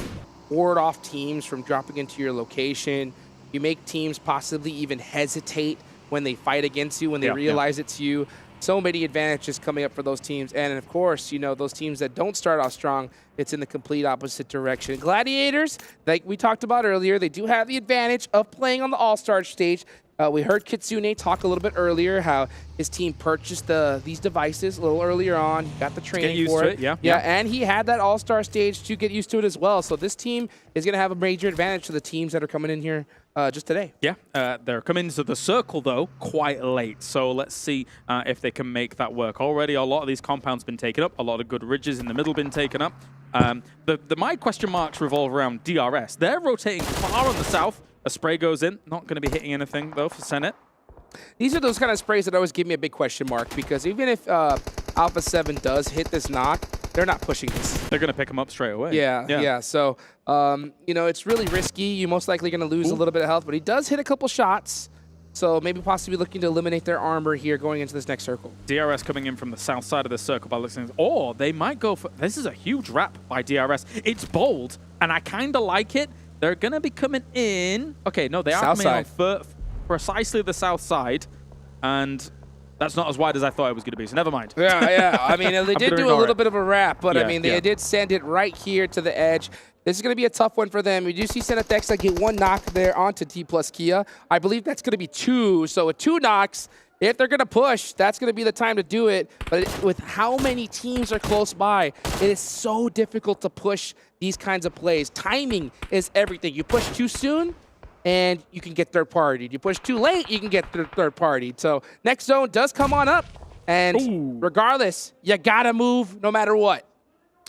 ward off teams from dropping into your location. You make teams possibly even hesitate when they fight against you, when they realize it's you. So many advantages coming up for those teams. And of course, you know, those teams that don't start off strong, it's in the complete opposite direction. Gladiators, like we talked about earlier, they do have the advantage of playing on the All-Stars stage. We heard Kitsune talk a little bit earlier how his team purchased these devices a little earlier on. He got the training for it. Yeah, and he had that All-Star stage to get used to it as well. So this team is going to have a major advantage to the teams that are coming in here just today. Yeah, they're coming to the circle, though, quite late. So let's see if they can make that work. Already, a lot of these compounds been taken up. A lot of good ridges in the middle been taken up. My question marks revolve around DRS. They're rotating far on the south. A spray goes in. Not going to be hitting anything, though, for Senate. These are those kind of sprays that always give me a big question mark, because even if Alpha7 does hit this knock, they're not pushing this. They're going to pick him up straight away. Yeah. So, you know, it's really risky. You're most likely going to lose a little bit of health, but he does hit a couple shots. So maybe possibly looking to eliminate their armor here going into this next circle. DRS coming in from the south side of the circle by listening. Or they might go for... This is a huge wrap by DRS. It's bold, and I kind of like it. They're going to be coming in. Okay, no, they are coming in on precisely the south side. And that's not as wide as I thought it was going to be, so never mind. Yeah. I mean, they did do a little bit of a wrap, but I mean, they did send it right here to the edge. This is going to be a tough one for them. We do see Senatexa get 1 knock there onto Dplus KIA. I believe that's going to be 2. So with 2 knocks, if they're going to push, that's going to be the time to do it. But with how many teams are close by, it is so difficult to push these kinds of plays. Timing is everything. You push too soon, and you can get third partied. You push too late, you can get third partied. So next zone does come on up, and regardless, you got to move no matter what.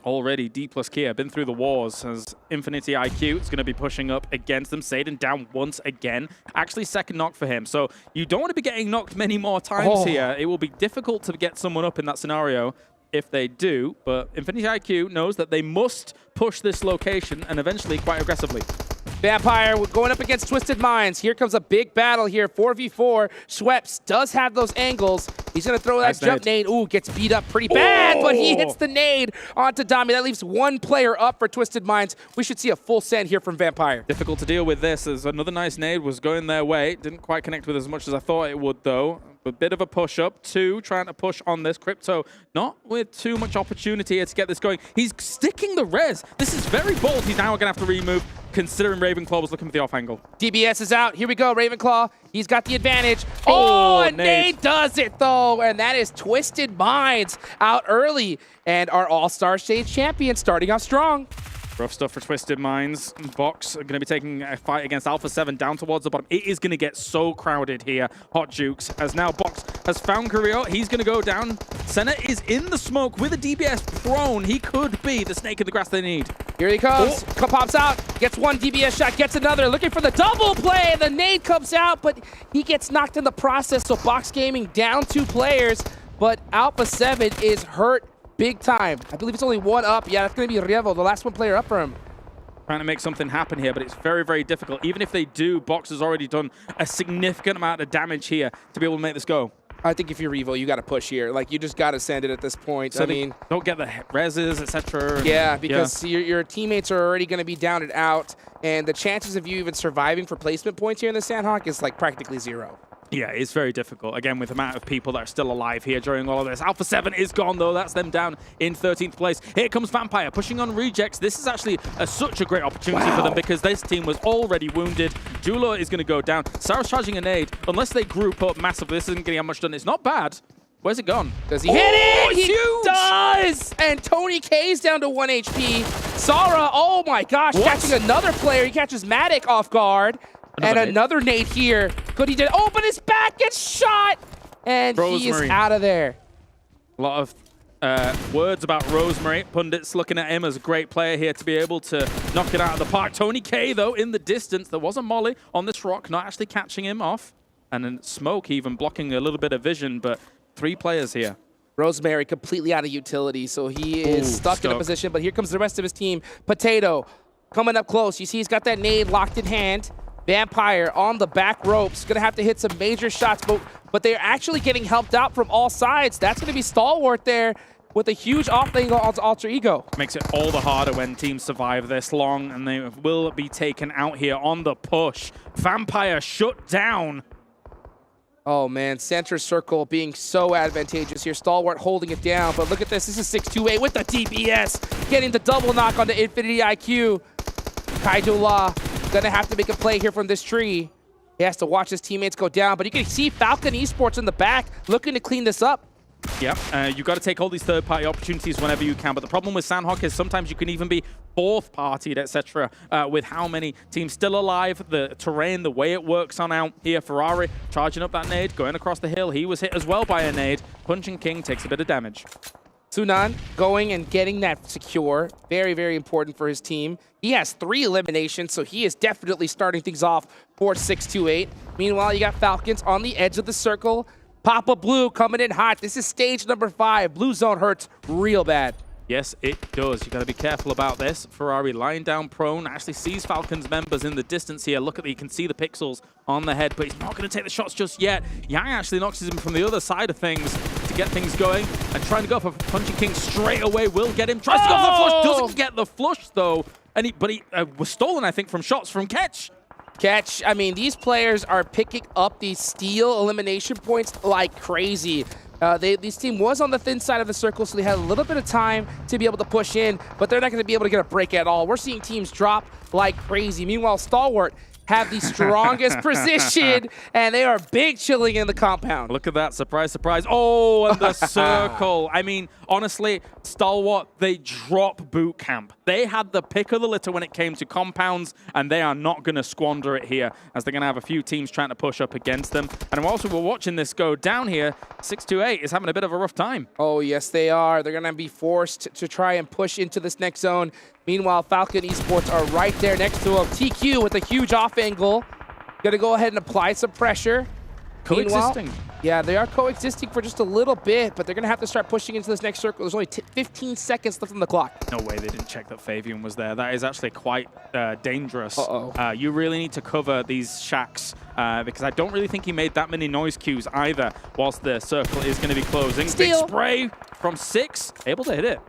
Already, Dplus KIA been through the wars as Infinity IQ is going to be pushing up against them. Satan down once again. Actually, second knock for him. So you don't want to be getting knocked many more times here. It will be difficult to get someone up in that scenario if they do. But Infinity IQ knows that they must push this location and eventually quite aggressively. Vampire going up against Twisted Minds. Here comes a big battle here. 4v4. Schweppes does have those angles. He's going to throw that jump nade. Ooh, gets beat up pretty bad, but he hits the nade onto Dami. That leaves 1 player up for Twisted Minds. We should see a full send here from Vampire. Difficult to deal with this as another nice nade was going their way. Didn't quite connect with as much as I thought it would, though. A bit of a push-up. 2 trying to push on this. Crypto not with too much opportunity here to get this going. He's sticking the res. This is very bold. He's now going to have to remove, considering Ravenclaw was looking for the off angle. DBS is out. Here we go. Ravenclaw. He's got the advantage. Oh, and Nade does it, though. And that is Twisted Minds out early. And our All-Star Stage champion starting off strong. Rough stuff for Twisted Minds. Box are going to be taking a fight against Alpha7 down towards the bottom. It is going to get so crowded here. Hot Jukes, as now Box has found Carrillo. He's going to go down. Senna is in the smoke with a DBS prone. He could be the snake in the grass they need. Here he comes. Pops out. Gets 1 DBS shot. Gets another. Looking for the double play. The nade comes out, but he gets knocked in the process. So Box Gaming down 2 players, but Alpha7 is hurt big time. I believe it's only 1 up. Yeah, that's going to be Revo, the last 1 player up for him. Trying to make something happen here, but it's very, very difficult. Even if they do, Box has already done a significant amount of damage here to be able to make this go. I think if you're Revo, you got to push here. Like, you just got to send it at this point. So I mean, don't get the reses, etc. Yeah, because your teammates are already going to be down and out, and the chances of you even surviving for placement points here in the Sandhawk is like practically 0. Yeah, it's very difficult. Again, with the amount of people that are still alive here during all of this. Alpha7 is gone, though. That's them down in 13th place. Here comes Vampire, pushing on Rejects. This is actually such a great opportunity for them because this team was already wounded. Julo is going to go down. Sarah's charging a nade. Unless they group up massively, this isn't getting much done. It's not bad. Where's it gone? Does he hit it? He does! And Tony K's down to 1 HP. Sarah, oh my gosh, catching another player. He catches Matic off guard. Another nade here. Good, he did. Oh, but his back gets shot. And he is out of there. A lot of words about Rosemary. Pundits looking at him as a great player here to be able to knock it out of the park. Tony K, though, in the distance. There was a molly on this rock, not actually catching him off. And then Smoke even blocking a little bit of vision, but 3 players here. Rosemary completely out of utility, so he is stuck in a position, but here comes the rest of his team. Potato coming up close. You see he's got that nade locked in hand. Vampire on the back ropes. Gonna have to hit some major shots, but they're actually getting helped out from all sides. That's gonna be Stalwart there with a huge off angle onto Alter Ego. Makes it all the harder when teams survive this long, and they will be taken out here on the push. Vampire shut down. Oh man, center circle being so advantageous here. Stalwart holding it down, but look at this. This is 628 with the DPS, getting the double knock on the Infinity IQ. Kaidula gonna have to make a play here from this tree. He has to watch his teammates go down, but you can see Falcon Esports in the back looking to clean this up. Yep, you've got to take all these third-party opportunities whenever you can, but the problem with Sandhawk is sometimes you can even be fourth-partied, etc. With how many teams still alive, the terrain, the way it works on out here. Ferrari charging up that nade, going across the hill. He was hit as well by a nade. Punching King takes a bit of damage. Sunan going and getting that secure. Very, very important for his team. He has 3 eliminations, so he is definitely starting things off for 628. Meanwhile, you got Falcons on the edge of the circle. Papa Blue coming in hot. This is stage number 5. Blue zone hurts real bad. Yes, it does. You got to be careful about this. Ferrari lying down prone, actually sees Falcons members in the distance here. Look at you can see the pixels on the head, but he's not going to take the shots just yet. Yang actually knocks him from the other side of things to get things going, and trying to go for Punching King straight away will get him. Tries to go for the flush, doesn't get the flush though, and but he was stolen, I think, from shots from Ketch. Catch, I mean, these players are picking up these steal elimination points like crazy. This team was on the thin side of the circle, so they had a little bit of time to be able to push in, but they're not going to be able to get a break at all. We're seeing teams drop like crazy. Meanwhile, Stalwart have the strongest position, and they are big chilling in the compound. Look at that. Surprise, surprise. Oh, and the circle. I mean, honestly, Stalwart, they drop boot camp. They had the pick of the litter when it came to compounds, and they are not going to squander it here, as they're going to have a few teams trying to push up against them. And whilst we're watching this go down here, 628 is having a bit of a rough time. Oh, yes, they are. They're going to be forced to try and push into this next zone. Meanwhile, Falcon Esports are right there next to him. TQ with a huge off angle. Going to go ahead and apply some pressure. Coexisting. Meanwhile, yeah, they are coexisting for just a little bit, but they're going to have to start pushing into this next circle. There's only 15 seconds left on the clock. No way they didn't check that Fabian was there. That is actually quite dangerous. Uh-oh. You really need to cover these shacks because I don't really think he made that many noise cues either whilst the circle is going to be closing. Steal. Big spray from 6, able to hit it.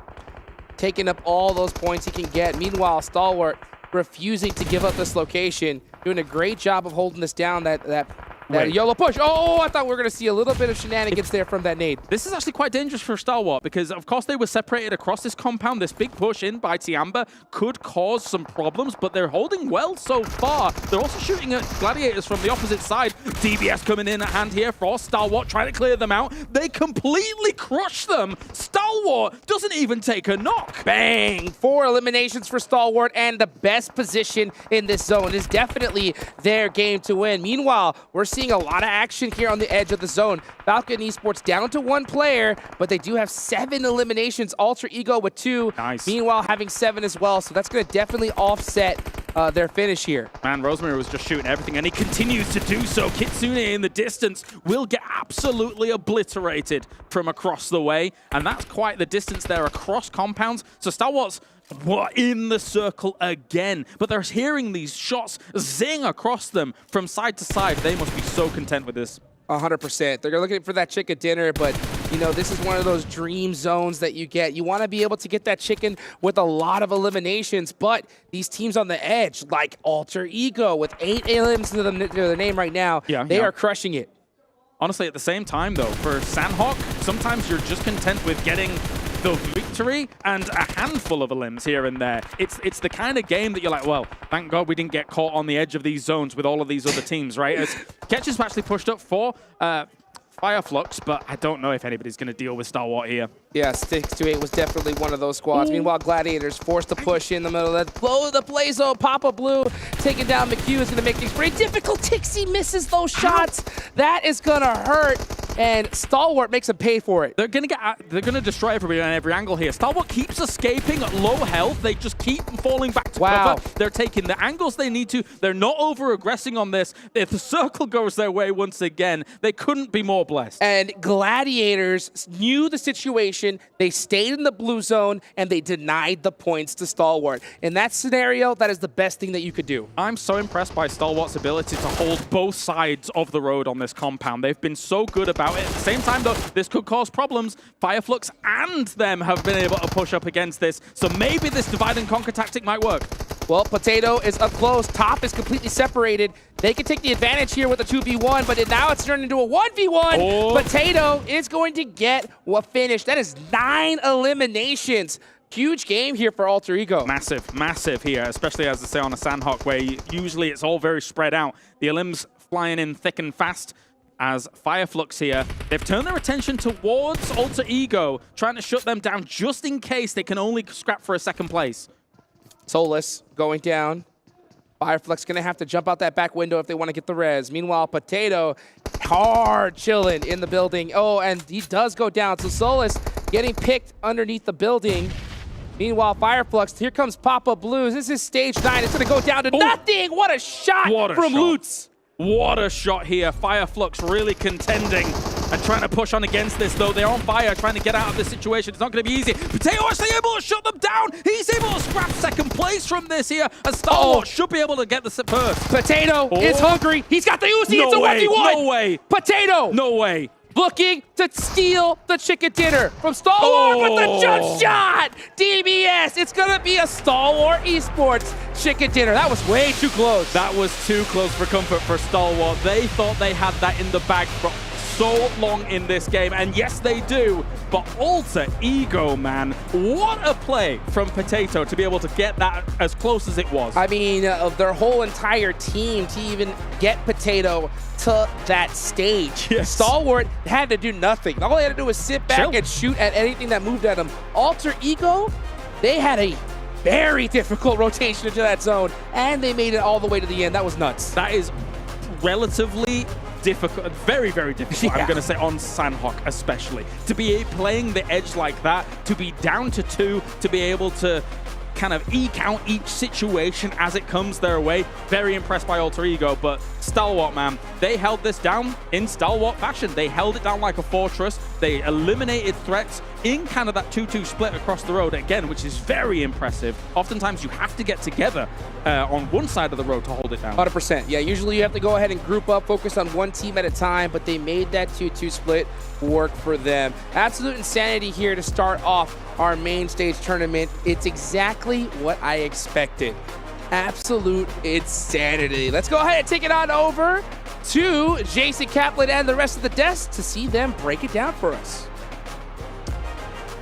Taking up all those points he can get. Meanwhile, Stalwart refusing to give up this location. Doing a great job of holding this down, that YOLO push. Oh, I thought we were going to see a little bit of shenanigans there from that nade. This is actually quite dangerous for Stalwart because, of course, they were separated across this compound. This big push in by Tiamba could cause some problems, but they're holding well so far. They're also shooting at Gladiators from the opposite side. DBS coming in at hand here for Stalwart, trying to clear them out. They completely crush them. Stalwart doesn't even take a knock. Bang! 4 eliminations for Stalwart, and the best position in this zone is definitely their game to win. Meanwhile, we're seeing a lot of action here on the edge of the zone. Falcon Esports down to 1 player, but they do have 7 eliminations. Alter Ego with 2. Nice. Meanwhile, having 7 as well, so that's going to definitely offset their finish here. Man, Rosemary was just shooting everything, and he continues to do so. Kitsune in the distance will get absolutely obliterated from across the way, and that's quite the distance there across compounds. So Stalwart's in the circle again, but they're hearing these shots zing across them from side to side. They must be so content with this. 100%. They're looking for that chicken dinner, but you know, this is one of those dream zones that you get. You want to be able to get that chicken with a lot of eliminations, but these teams on the edge, like Alter Ego with 8 elims to the name right now, they are crushing it. Honestly, at the same time, though, for Sandhawk, sometimes you're just content with getting the victory and a handful of elims here and there. It's the kind of game that you're like, well, thank God we didn't get caught on the edge of these zones with all of these other teams, right? As Ketch has actually pushed up for Flux, but I don't know if anybody's going to deal with Stalwart here. Yeah, 628 was definitely one of those squads. Meanwhile, Gladiators forced to push in the middle of that. Blow the play zone. Papa Blue taking down McHugh is going to make things very difficult. Tixie misses those shots. That is going to hurt. and Stalwart makes him pay for it. They're gonna destroy everybody on every angle here. Stalwart keeps escaping at low health. They just keep falling back to cover. They're taking the angles they need to. They're not over-aggressing on this. If the circle goes their way once again, they couldn't be more blessed. And Gladiators knew the situation. They stayed in the blue zone, and they denied the points to Stalwart. In that scenario, that is the best thing that you could do. I'm so impressed by Stalwart's ability to hold both sides of the road on this compound. They've been so good about it. At the same time, though, this could cause problems. Fireflux and them have been able to push up against this, so maybe this divide and conquer tactic might work. Well, Potato is up close. Top is completely separated. They can take the advantage here with a 2v1, but now it's turned into a 1v1. Oh. Potato is going to get a finish. That is 9 eliminations. Huge game here for Alter Ego. Massive, massive here, especially as I say on a Sandhawk, where usually it's all very spread out. The elims flying in thick and fast. As Fireflux here, they've turned their attention towards Alter Ego, trying to shut them down just in case they can only scrap for a second place. Solus going down. Fireflux going to have to jump out that back window if they want to get the res. Meanwhile, Potato hard chilling in the building. Oh, and he does go down. So Solus getting picked underneath the building. Meanwhile, Fireflux, here comes Papa Blues. This is stage 9. It's going to go down to nothing. What a shot from Lutz. What a shot here. Fireflux really contending and trying to push on against this, though. They're on fire, trying to get out of this situation. It's not going to be easy. Potato actually able to shut them down. He's able to scrap second place from this here, and Stalwart should be able to get the first. Potato is hungry. He's got the Uzi. No it's a way. 1v1. No way. Potato. No way. Looking to steal the chicken dinner from Stalwart with the jump shot. DBS. It's going to be a Stalwart Esports chicken dinner. That was way too close. That was too close for comfort for Stalwart. They thought they had that in the bag for so long in this game, and yes, they do. But Alter Ego, man, what a play from Potato to be able to get that as close as it was. I mean, their whole entire team to even get Potato to that stage. Yes. Stalwart had to do nothing. All they had to do was sit back and shoot at anything that moved at them. Alter Ego, they had a very difficult rotation into that zone, and they made it all the way to the end. That was nuts. That is relatively difficult, very, very difficult, I'm going to say, on Sandhawk especially. To be playing the edge like that, to be down to 2, to be able to kind of eke out each situation as it comes their way. Very impressed by Alter Ego, but Stalwart, man, they held this down in Stalwart fashion. They held it down like a fortress. They eliminated threats in kind of that 2-2 split across the road again, which is very impressive. Oftentimes you have to get together on one side of the road to hold it down. 100%. Yeah, usually you have to go ahead and group up, focus on one team at a time, but they made that 2-2 split work for them. Absolute insanity here to start off our main stage tournament. It's exactly what I expected. Absolute insanity. Let's go ahead and take it on over to Jason Kaplan and the rest of the desk to see them break it down for us.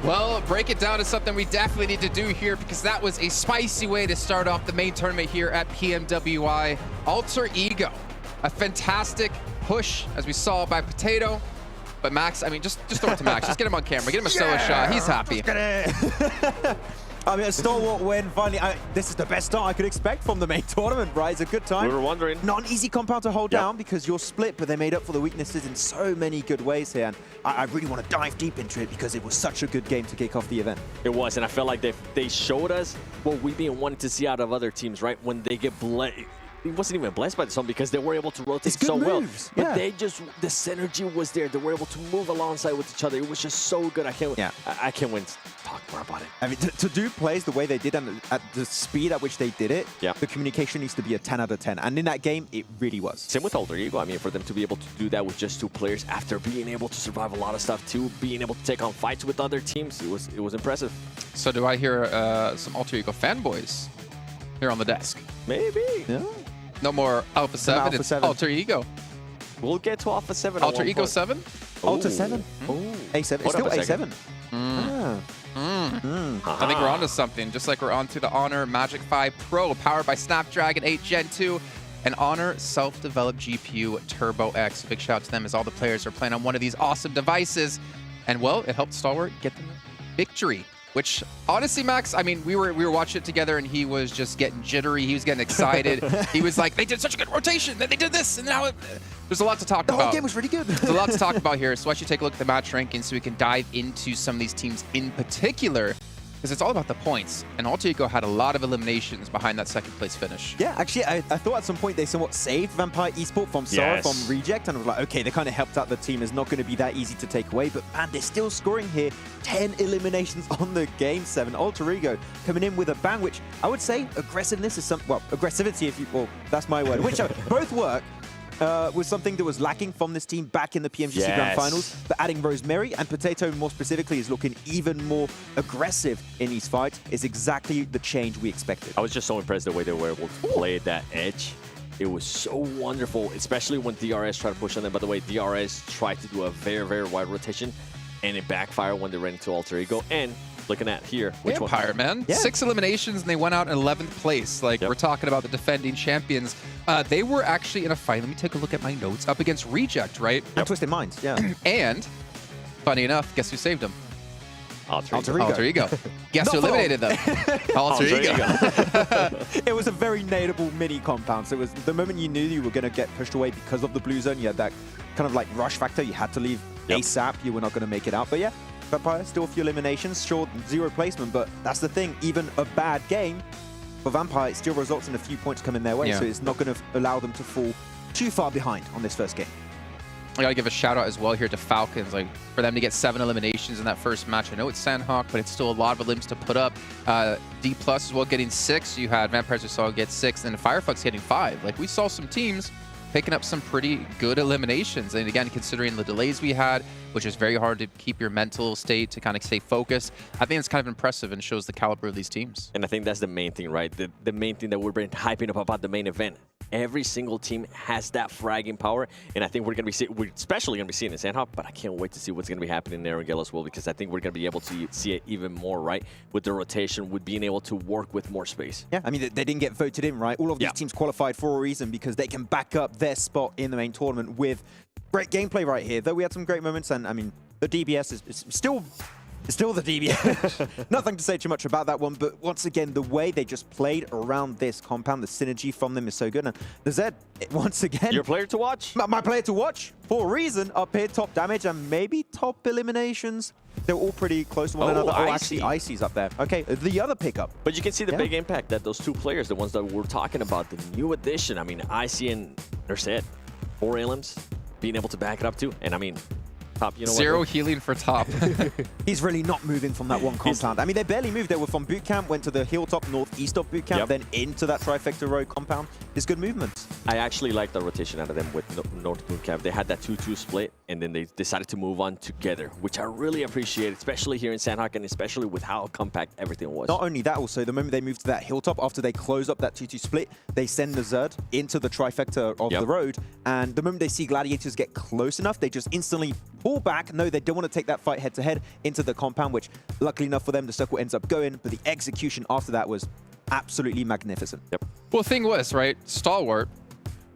Well, break it down is something we definitely need to do here, because that was a spicy way to start off the main tournament here at PMWI. Alter Ego, a fantastic push, as we saw, by Potato. But Max, I mean, just throw it to Max. Just get him on camera. Get him a solo shot. He's happy. I mean, a stalwart win, finally. This is the best start I could expect from the main tournament, right? It's a good time. We were wondering. Not an easy compound to hold down because you're split, but they made up for the weaknesses in so many good ways here. And I really want to dive deep into it because it was such a good game to kick off the event. It was, and I felt like they showed us what we've been wanting to see out of other teams, right? When they get blessed. It wasn't even blessed by the zone because they were able to rotate so well. But they just, the synergy was there. They were able to move alongside with each other. It was just so good. I can't wait to talk more about it. I mean, to do plays the way they did and at the speed at which they did it, the communication needs to be a 10 out of 10. And in that game, it really was. Same with Alter Ego. I mean, for them to be able to do that with just 2 players after being able to survive a lot of stuff too, being able to take on fights with other teams, it was impressive. So do I hear some Alter Ego fanboys here on the desk? Maybe. Yeah. No more Alpha7, it's Alter Ego. We'll get to Alpha7. Alter Ego 7? Alter 7? Oh. A7. It's still A7. I think we're onto something, just like we're onto the Honor Magic 5 Pro, powered by Snapdragon 8 Gen 2, and Honor self-developed GPU Turbo X. Big shout out to them as all the players are playing on one of these awesome devices. And well, it helped Stalwart get the victory. Which, honestly, Max, I mean, we were watching it together, and he was just getting jittery. He was getting excited. He was like, they did such a good rotation. Then they did this, and now There's a lot to talk The about. whole game was really good. There's a lot to talk about here, so I should take a look at the match rankings so we can dive into some of these teams in particular, because it's all about the points. And Alter Ego had a lot of eliminations behind that second place finish. Yeah, actually, I thought at some point they somewhat saved Vampire Esports from Sora, from Reject, and I was like, okay, they kind of helped out the team. It's not going to be that easy to take away, but man, they're still scoring here. 10 eliminations on the game 7. Alter Ego coming in with a bang, which I would say aggressiveness is some, well, aggressivity, if you, well, that's my word, which both work. Was something that was lacking from this team back in the PMGC Grand Finals. But adding Rosemary and Potato more specifically is looking even more aggressive in these fights is exactly the change we expected. I was just so impressed the way they were able to play that edge. It was so wonderful, especially when DRS tried to push on them. By the way, DRS tried to do a very, very wide rotation, and it backfired when they ran into Alter Ego. And looking at here, which Vampire, man. Yeah. 6 eliminations, and they went out in 11th place. Like, we're talking about the defending champions. They were actually in a fight. Let me take a look at my notes. Up against Reject, right? And Twisted Minds, yeah. And, funny enough, guess who saved them? Alter Ego. Guess who eliminated them? Alter Ego. It was a very nadeable mini compound. So it was the moment you knew you were going to get pushed away because of the blue zone, you had that kind of like rush factor. You had to leave ASAP. You were not going to make it out. But yeah, Vampire, still a few eliminations, short 0 placement, but that's the thing. Even a bad game for Vampire, it still results in a few points coming their way, so it's not going to allow them to fall too far behind on this first game. I gotta give a shout out as well here to Falcons, like for them to get 7 eliminations in that first match. I know it's Sandhawk, but it's still a lot of limbs to put up. Dplus as well getting 6. You had Vampires we saw get 6, and Fireflux getting 5. Like, we saw some teams picking up some pretty good eliminations. And again, considering the delays we had, which is very hard to keep your mental state to kind of stay focused, I think it's kind of impressive and shows the caliber of these teams. And I think that's the main thing, right? The main thing that we've been hyping up about the main event. Every single team has that fragging power, and I think we're going to be we're especially going to be seeing it in Sandhawk, but I can't wait to see what's going to be happening there in Gale as well, because I think we're going to be able to see it even more, right? With the rotation, with being able to work with more space. Yeah, I mean, they didn't get voted in, right? All of these teams qualified for a reason because they can back up their spot in the main tournament with great gameplay right here. Though we had some great moments, and I mean, the DBS is still the DBS. Nothing to say too much about that one, but once again, the way they just played around this compound, the synergy from them is so good. And the Zed, once again... Your player to watch? My player to watch, for a reason, up here, top damage and maybe top eliminations. They're all pretty close to one another. Oh, actually, Icy's up there. Okay, the other pickup. But you can see the big impact that those 2 players, the ones that we're talking about, the new addition, I mean, Icy and Nerset, 4 elims, being able to back it up too. And I mean... Top, you know 0 healing for top. He's really not moving from that one compound. I mean, they barely moved. They were from boot camp, went to the hilltop northeast of boot camp, then into that trifecta road compound. It's good movement. I actually like the rotation out of them with North Boot Camp. They had that 2-2 split, and then they decided to move on together, which I really appreciate, especially here in Sandhawk, and especially with how compact everything was. Not only that, also, the moment they moved to that hilltop, after they close up that 2-2 split, they send the Zerd into the trifecta of the road, and the moment they see Gladiators get close enough, they just instantly pull back. No, they don't want to take that fight head-to-head into the compound, which, luckily enough for them, the circle ends up going, but the execution after that was absolutely magnificent. Well, the thing was, right, Stalwart,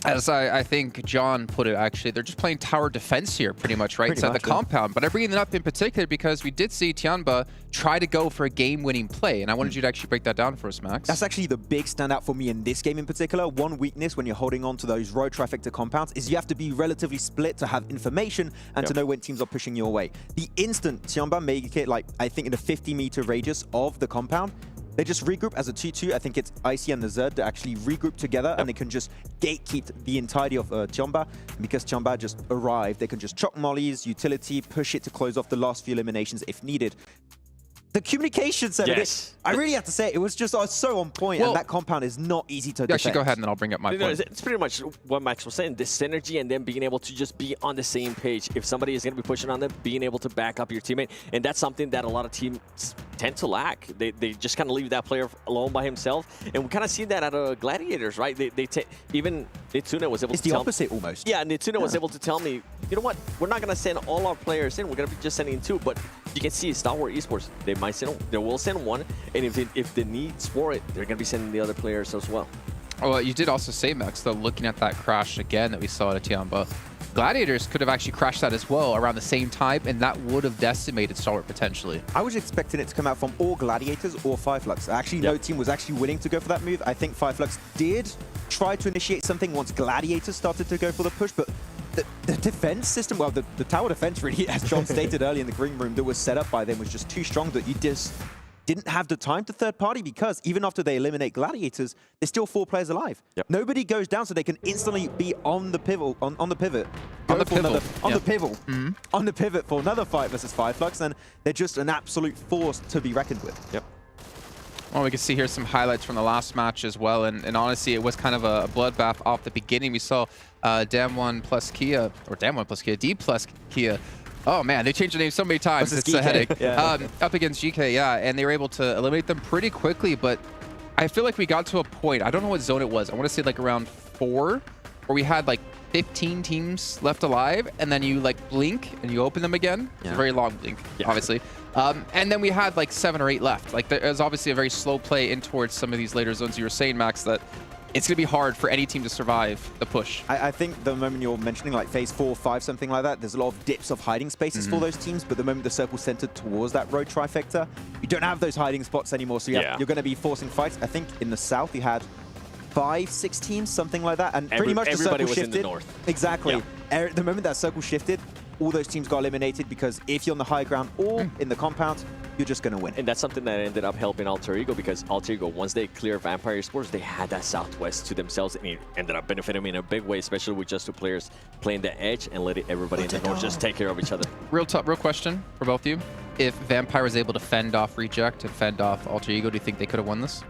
as I think John put it, actually, they're just playing tower defense here, pretty much, right, inside the compound. But I bring it up in particular because we did see Tianba try to go for a game-winning play, and I wanted you to actually break that down for us, Max. That's actually the big standout for me in this game in particular. One weakness when you're holding on to those road trifecta compounds is you have to be relatively split to have information and to know when teams are pushing your way. The instant Tianba make it, like, I think in a 50-meter radius of the compound, they just regroup as a 2-2. I think it's Icy and the Zerd that actually regroup together, and they can just gatekeep the entirety of Tianba. And because Tianba just arrived, they can just chuck mollies, utility, push it to close off the last few eliminations if needed. The communication set of it, I really have to say, it was just so on point, and that compound is not easy to defend. Actually, go ahead, and then I'll bring up my point. It's pretty much what Max was saying, this synergy and then being able to just be on the same page. If somebody is going to be pushing on them, being able to back up your teammate, and that's something that a lot of teams tend to lack. They just kind of leave that player alone by himself, and we kind of see that out of Gladiators, right? Even Nitsuna was able to tell me. It's the opposite, almost. Yeah, Nitsuna was able to tell me, you know what, we're not going to send all our players in, we're going to be just sending 2, but you can see Stalwart Esports, they will send 1, and if the needs for it, they're going to be sending the other players as well. Well, you did also say, Max, though, looking at that crash again that we saw at Tianba, Gladiators could have actually crashed that as well around the same time, and that would have decimated Stalwart potentially. I was expecting it to come out from all Gladiators or Fireflux. Actually, no team was actually willing to go for that move. I think Fireflux did try to initiate something once Gladiators started to go for the push, but the defense system, well, the tower defense really, as John stated earlier in the green room, that was set up by them was just too strong that you just didn't have the time to third party, because even after they eliminate gladiators, there's still 4 players alive. Yep. Nobody goes down, so they can instantly be on the pivot, on the pivot. On the pivot. On the pivot for another fight versus 5 Flux, and they're just an absolute force to be reckoned with. Yep. Well, we can see here some highlights from the last match as well, and honestly, it was kind of a bloodbath off the beginning. We saw Dplus KIA, Dplus KIA. Oh man, they changed the name so many times, it's a headache. Yeah. Up against GK, yeah, and they were able to eliminate them pretty quickly, but I feel like we got to a point, I don't know what zone it was, I want to say like around 4, where we had like 15 teams left alive, and then you like blink and you open them again. It's a very long blink, obviously. And then we had like 7 or 8 left. Like there's obviously a very slow play in towards some of these later zones. You were saying, Max, that it's going to be hard for any team to survive the push. I think the moment you're mentioning like phase 4, 5, something like that, there's a lot of dips of hiding spaces for those teams, but the moment the circle's centered towards that road trifecta, you don't have those hiding spots anymore, so you're going to be forcing fights. I think in the south you had 5, 6 teams, something like that, and pretty much the everybody circle was shifted. in the north. Exactly. The moment that circle shifted, all those teams got eliminated, because if you're on the high ground or in the compound, you're just going to win. And that's something that ended up helping Alter Ego, because Alter Ego, once they clear Vampire Esports, they had that southwest to themselves, and it ended up benefiting in a big way, especially with just 2 players playing the edge and letting everybody in the north just take care of each other. Real question for both of you. If Vampire was able to fend off Reject and fend off Alter Ego, do you think they could have won this?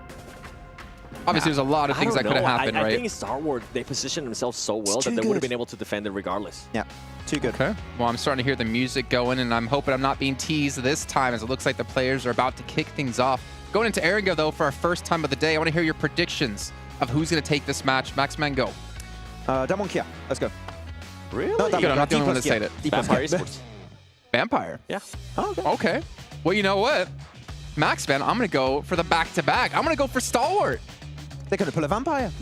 Obviously, there's a lot of things that could have happened, right? I think Star Wars, they positioned themselves so well that they would have been able to defend it regardless. Yeah, too good. Okay. Well, I'm starting to hear the music going, and I'm hoping I'm not being teased this time, as it looks like the players are about to kick things off. Going into Erringa, though, for our first time of the day, I want to hear your predictions of who's going to take this match. Maxman, go. Dplus KIA, let's go. Really? No, I'm not the only one that said it. Vampire Esports. Vampire? Yeah. Oh, okay. Okay. Well, you know what? Maxman, I'm going to go for the back-to-back. I'm going to go for Stalwart. They're going to pull a Vampire.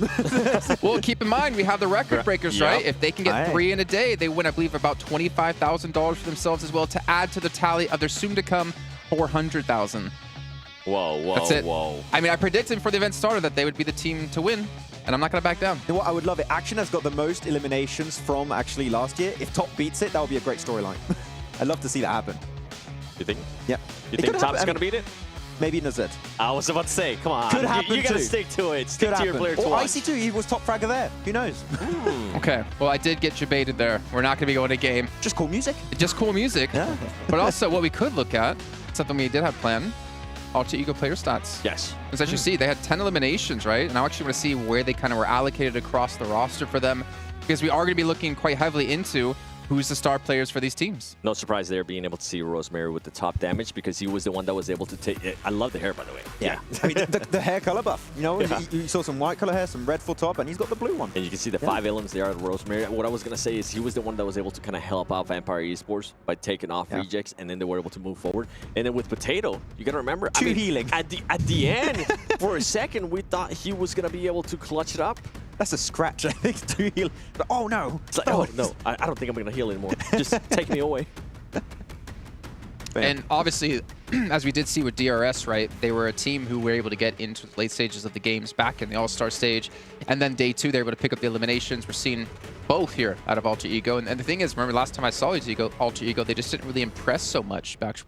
Well, keep in mind, we have the record breakers, right? If they can get 3 in a day, they win, I believe, about $25,000 for themselves as well, to add to the tally of their soon-to-come $400,000. Whoa. That's it. I mean, I predicted for the event starter that they would be the team to win, and I'm not going to back down. You know what? I would love it. Action has got the most eliminations from actually last year. If Top beats it, that would be a great storyline. I'd love to see that happen. You think? Yeah. You think Top's going to beat it? Maybe Nazet. I was about to say, come on. Could happen You got to too. stick to it. Stick to your player to Or watch. IC2, he was top fragger there. Who knows? Okay, well, I did get debated there. We're not going to be going to game. Just cool music. Just cool music. Yeah. But also, what we could look at, something we did have planned, Alter Ego player stats. Yes. Because as you see, they had 10 eliminations, right? And I actually want to see where they kind of were allocated across the roster for them, because we are going to be looking quite heavily into who's the star players for these teams. No surprise there being able to see Rosemary with the top damage, because he was the one that was able to take it. I love the hair, by the way. Yeah. I mean, the hair color buff. You know, you saw some white color hair, some red full top, and he's got the blue one. And you can see the 5 elements there at Rosemary. What I was going to say is he was the one that was able to kind of help out Vampire Esports by taking off rejects, and then they were able to move forward. And then with Potato, you got to remember, Two healing. At the end, for a second, we thought he was going to be able to clutch it up. That's a scratch, I think, to heal. But, oh, no. It's like, oh, no, I don't think I'm going to heal anymore. Just take me away. And obviously, as we did see with DRS, right, they were a team who were able to get into the late stages of the games back in the All-Star stage. And then day 2, they were able to pick up the eliminations. We're seeing both here out of Alter Ego. And the thing is, remember last time I saw Alter Ego, they just didn't really impress so much back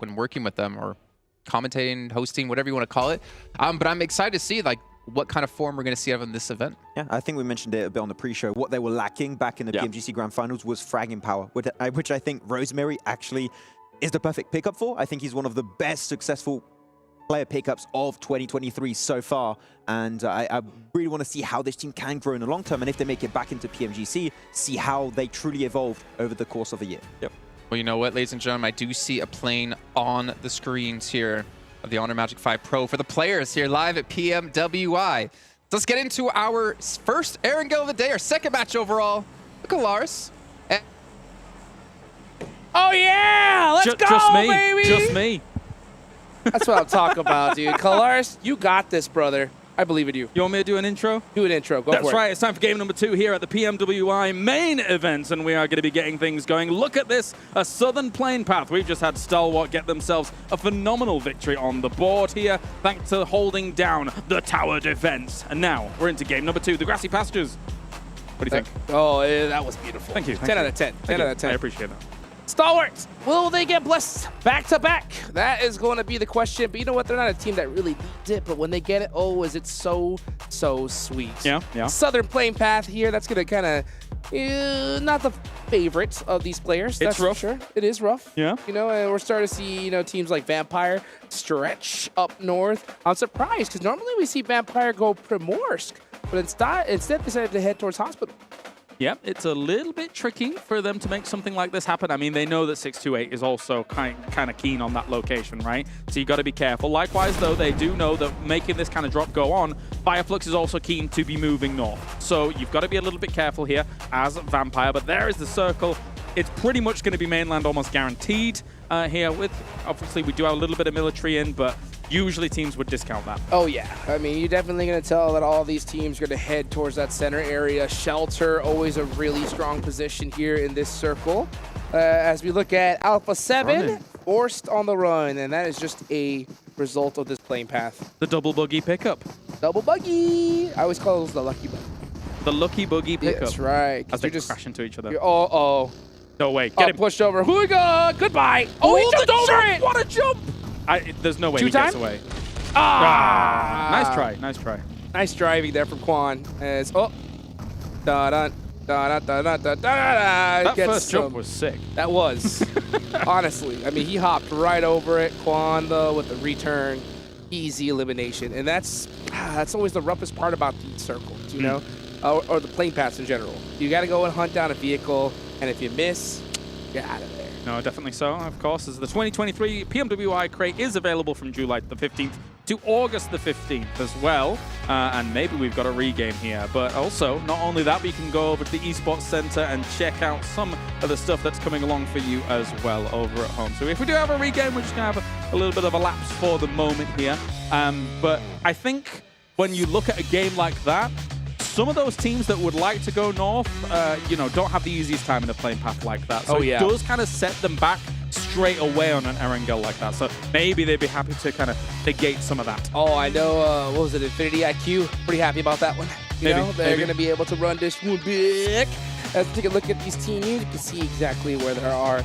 when working with them, or commentating, hosting, whatever you want to call it. But I'm excited to see, like, what kind of form we're going to see out of this event. Yeah, I think we mentioned it a bit on the pre-show. What they were lacking back in the PMGC Grand Finals was fragging power, which I think Rosemary actually is the perfect pickup for. I think he's one of the best successful player pickups of 2023 so far, and I really want to see how this team can grow in the long term, and if they make it back into PMGC, see how they truly evolved over the course of a year. Yep. Well, you know what, ladies and gentlemen, I do see a plane on the screens here of the Honor Magic 5 Pro for the players here live at PMWI. Let's get into our first Erringa of the day, our second match overall. Look at Lars. Oh, yeah! Let's go, just me, baby! Just me. That's what I'm talking about, dude. Kalaris, you got this, brother. I believe in you. You want me to do an intro? Do an intro. Go That's for it. right. It's time for game number 2 here at the PMWI main event, and we are going to be getting things going. Look at this, a Southern Plain Path. We've just had Stalwart get themselves a phenomenal victory on the board here, thanks to holding down the tower defense. And now we're into game number 2, the Grassy Pastures. What do you think? Oh, that was beautiful. Thank you. 10 out of 10. 10 out of 10. I appreciate that. Stalwarts, will they get blessed back-to-back? That is going to be the question. But you know what? They're not a team that really needs it. But when they get it, oh, is it so sweet. Yeah. Southern playing path here. That's going to kind of not the favorite of these players. That's rough. For sure. It is rough. Yeah. You know, and we're starting to see, teams like Vampire stretch up north. I'm surprised because normally we see Vampire go Primorsk, but instead they decided to head towards Hospital. Yep, it's a little bit tricky for them to make something like this happen. I mean, they know that 628 is also kind of keen on that location, right? So you got to be careful. Likewise, though, they do know that making this kind of drop go on, Fireflux is also keen to be moving north. So you've got to be a little bit careful here as Vampire. But there is the circle. It's pretty much going to be mainland almost guaranteed here. With obviously, we do have a little bit of military in, but usually teams would discount that. Oh, yeah. I mean, you're definitely going to tell that all these teams are going to head towards that center area. Shelter, always a really strong position here in this circle. As we look at Alpha7, forced on the run, and that is just a result of this playing path. The double buggy pickup. Double buggy. I always call those the lucky buggy. The lucky buggy pickup. That's right. As they just crash into each other. Oh. No way. Get him. Pushed over. Huiga. Goodbye. Oh, he jumped over it. What a jump. There's no way he gets away. Nice try. Nice driving there from Quan. As that first jump was sick. That was. Honestly. I mean, he hopped right over it. Quan, though, with the return. Easy elimination. And that's always the roughest part about these circles, you know? Or the plane paths in general. You got to go and hunt down a vehicle, and if you miss, you're out of there. No, definitely so, of course, as the 2023 PMWI crate is available from July the 15th to August the 15th as well. And maybe we've got a regame here. But also, not only that, we can go over to the Esports Center and check out some of the stuff that's coming along for you as well over at home. So if we do have a regame, we're just going to have a little bit of a lapse for the moment here. But I think when you look at a game like that, some of those teams that would like to go north, don't have the easiest time in a playing path like that. So it does kind of set them back straight away on an Erangel like that. So maybe they'd be happy to kind of negate some of that. Oh, I know. What was it? Infinity IQ. Pretty happy about that one. They're going to be able to run this one big. Let's take a look at these teams. You can see exactly where there are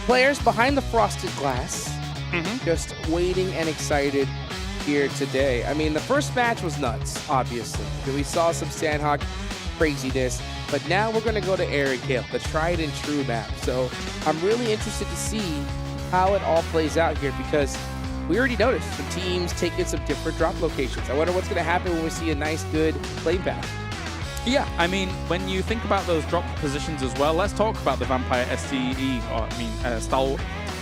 players behind the frosted glass, just waiting and excited here today. I mean, the first match was nuts, obviously. We saw some Sandhawk craziness, but now we're going to go to Erangel, the tried and true map. So I'm really interested to see how it all plays out here because we already noticed some teams taking some different drop locations. I wonder what's going to happen when we see a nice, good plane path. Yeah, I mean, when you think about those drop positions as well, let's talk about the Vampire Style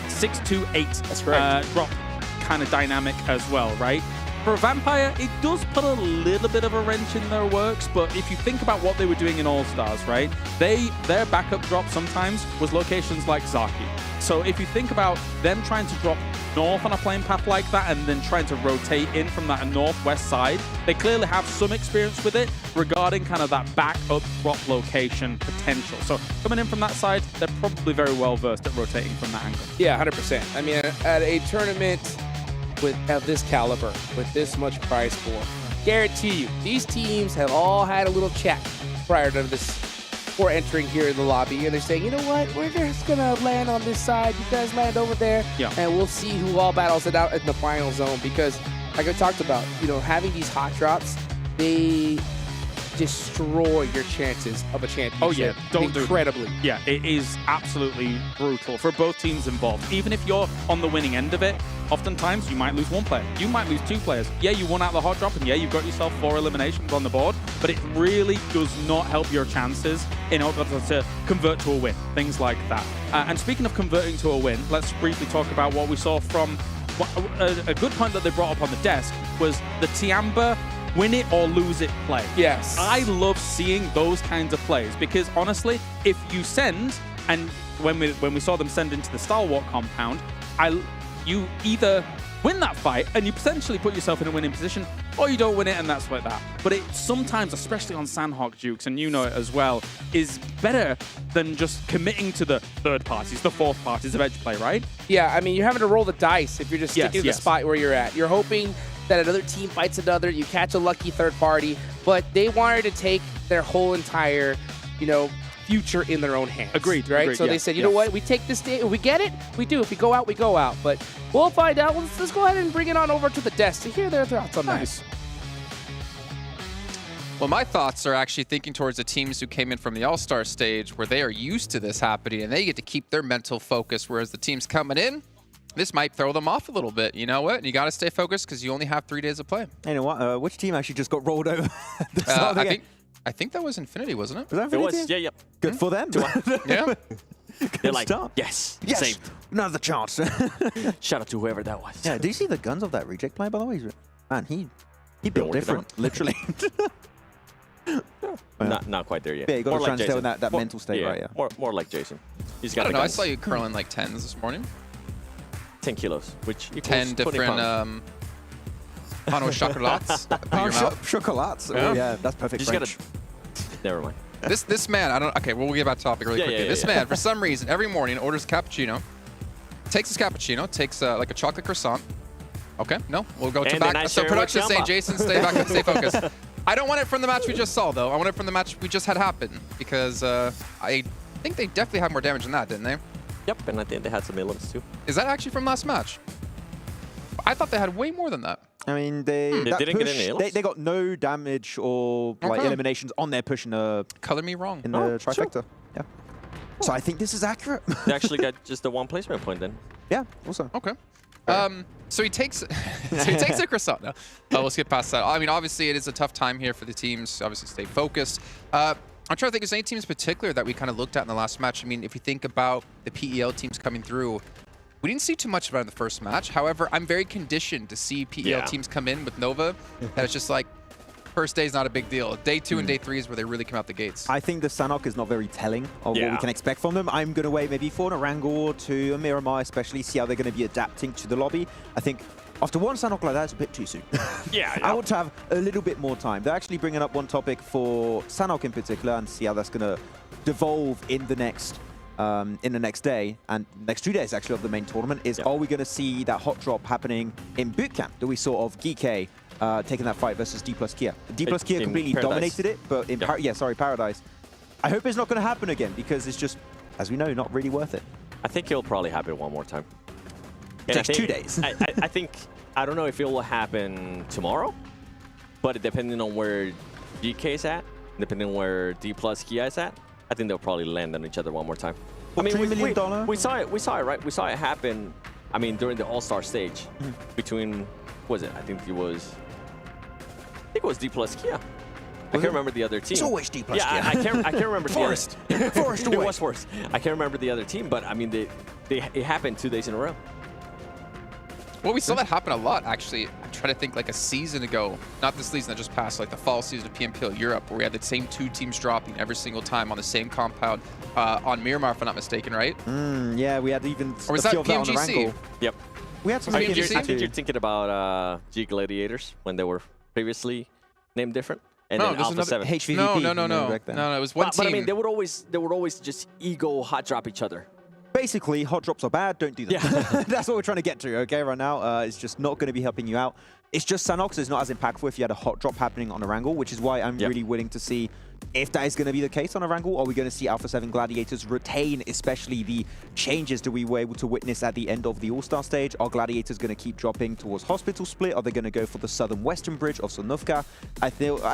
628 That's correct. drop kind of dynamic as well, right? For a Vampire, it does put a little bit of a wrench in their works, but if you think about what they were doing in All-Stars, right? Their backup drop sometimes was locations like Zaki. So if you think about them trying to drop north on a plane path like that and then trying to rotate in from that northwest side, they clearly have some experience with it regarding kind of that backup drop location potential. So coming in from that side, they're probably very well versed at rotating from that angle. Yeah, 100%. I mean, at a tournament of this caliber, with this much prize pool, guarantee you, these teams have all had a little chat prior to this, before entering here in the lobby, and they're saying, you know what, we're just gonna land on this side, you guys land over there, and we'll see who all battles it out in the final zone, because like I talked about, having these hot drops, they destroy your chances of a championship. Oh yeah, don't incredibly. Yeah, it is absolutely brutal for both teams involved. Even if you're on the winning end of it, oftentimes you might lose one player, you might lose two players. Yeah, you won out the hot drop, and yeah, you've got yourself 4 eliminations on the board, but it really does not help your chances in order to convert to a win, things like that. And speaking of converting to a win, let's briefly talk about what we saw from a good point that they brought up on the desk was the Tiamba win it or lose it play. Yes. I love seeing those kinds of plays because honestly, if you send, and when we saw them send into the Stalwart compound, you either win that fight and you potentially put yourself in a winning position, or you don't win it and that's like that. But it sometimes, especially on Sandhawk Dukes, and you know it as well, is better than just committing to the third parties, the fourth parties of edge play, right? Yeah, I mean, you're having to roll the dice if you're just sticking to the spot where you're at. You're hoping that another team fights another, you catch a lucky third party, but they wanted to take their whole entire you know, future in their own hands. Agreed, right? agreed, So yeah, they said, you yeah. know what, we take this day, we get it, we do. If we go out, we go out. But we'll find out. Let's go ahead and bring it on over to the desk to hear their thoughts on that. Well, my thoughts are actually thinking towards the teams who came in from the All-Star stage where they are used to this happening and they get to keep their mental focus, whereas the teams coming in, this might throw them off a little bit. You know what? You got to stay focused because you only have 3 days of play. You know what? Which team actually just got rolled over? At the start of the game? I think that was Infinity, wasn't it? Was that It Infinity? was, yeah, yep. Good for them. Yeah. They're like, start. yes, Yes, saved. another chance. Shout out to whoever that was. Yeah, do you see the guns of that reject player, by the way? Man, he built working different, out. literally. Not quite there yet. Yeah, you got More to try and stay Jason. in that More- mental state, right? Yeah. More like Jason. He's I got don't the know. I guns. saw you curling like 10s this morning. 10 kilos, which equals 10 20 different pounds. Pano chocolates. Chocolates. Yeah. Oh, yeah, that's perfect. You just French. gotta. Never mind. This man, I don't. Okay, we'll get back to topic really Yeah, quickly. yeah, This yeah. man, for some reason, every morning orders a cappuccino, takes his cappuccino, takes like a chocolate croissant. Okay, no, we'll go to And then I back. So share production with saying, Jamba. Jason, stay back, stay focused. I don't want it from the match we just saw, though. I want it from the match we just had happen because I think they definitely had more damage than that, didn't they? Yep, and I think they had some elims too. Is that actually from last match? I thought they had way more than that. I mean, they They that didn't get push, any elims? they got no damage or like Okay. eliminations on their push in the Color me wrong. trifecta. Yeah. So I think this is accurate. They actually got just the one placement point then. Yeah, also. Okay. So he takes a croissant. No, we'll skip past that. I mean, obviously, it is a tough time here for the teams. Obviously, stay focused. I'm trying to think, is there any teams in particular that we kind of looked at in the last match? I mean, if you think about the PEL teams coming through, we didn't see too much about it in the first match. However, I'm very conditioned to see PEL teams come in with Nova. And it's just like, first day is not a big deal. Day 2 and day 3 is where they really come out the gates. I think the Sanhok is not very telling of what we can expect from them. I'm going to wait maybe for an Orango or two, a Miramar especially, see how they're going to be adapting to the lobby. I think after one Sanhok like that, it's a bit too soon. Yeah, I want to have a little bit more time. They're actually bringing up one topic for Sanhok in particular and see how that's going to devolve in the next day and next 2 days actually of the main tournament is are we going to see that hot drop happening in bootcamp that we saw of Geek taking that fight versus Dplus KIA. Dplus KIA completely Paradise. dominated it, but in Paradise. I hope it's not going to happen again because it's just, as we know, not really worth it. I think it'll probably happen one more time. And Takes I 2 think- days. I think, I don't know if it will happen tomorrow, but depending on where GK is at, depending on where Dplus KIA is at, I think they'll probably land on each other one more time. What, $3 million? We saw it, right? We saw it happen, I mean, during the All-Star stage between, what was it? I think it was Dplus KIA. I can't remember the other team. It's always Dplus Yeah, I can't remember Forest. the other. Forest It away. was Forest. I can't remember the other team, but I mean, it happened 2 days in a row. Well, we saw that happen a lot, actually. I'm trying to think like a season ago, not this season that just passed, like the fall season of PMPL Europe, where we had the same 2 teams dropping every single time on the same compound on Miramar, if I'm not mistaken, right? Yeah, we had even Or was a that few of that on PMGC? Orango. Yep. We had some I think PMGC you're thinking about G Gladiators when they were previously named different. And No, then there's Alpha another- 7. HVVP. No, you know, back then. it was one But I team. mean, they would always just ego hot drop each other. Basically, hot drops are bad. Don't do them. Yeah. That's what we're trying to get to, okay, right now. It's just not going to be helping you out. It's just Sanox is not as impactful if you had a hot drop happening on a Wrangle, which is why I'm really willing to see if that is going to be the case on a Wrangle. Are we going to see Alpha7 Gladiators retain, especially the changes that we were able to witness at the end of the All-Star stage? Are Gladiators going to keep dropping towards Hospital Split? Are they going to go for the southern western bridge of Sonovka? I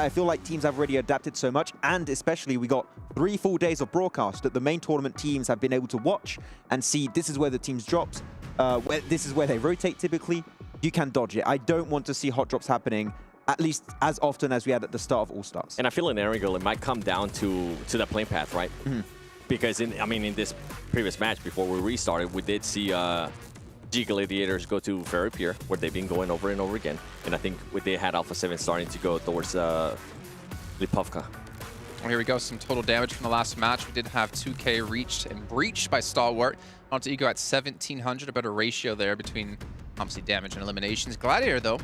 feel like teams have already adapted so much, and especially we got 3 full days of broadcast that the main tournament teams have been able to watch and see this is where the teams dropped, this is where they rotate typically. You can dodge it. I don't want to see hot drops happening at least as often as we had at the start of All-Stars. And I feel in Erangel, it might come down to the playing path, right? Because in this previous match before we restarted, we did see G Gladiators go to Ferry Pier, where they've been going over and over again. And I think they had Alpha7 starting to go towards Lipovka. Well, here we go. Some total damage from the last match. We did have 2K reached and breached by Stalwart. Onto Ego at 1,700, a better ratio there between obviously damage and eliminations. Gladiator, though,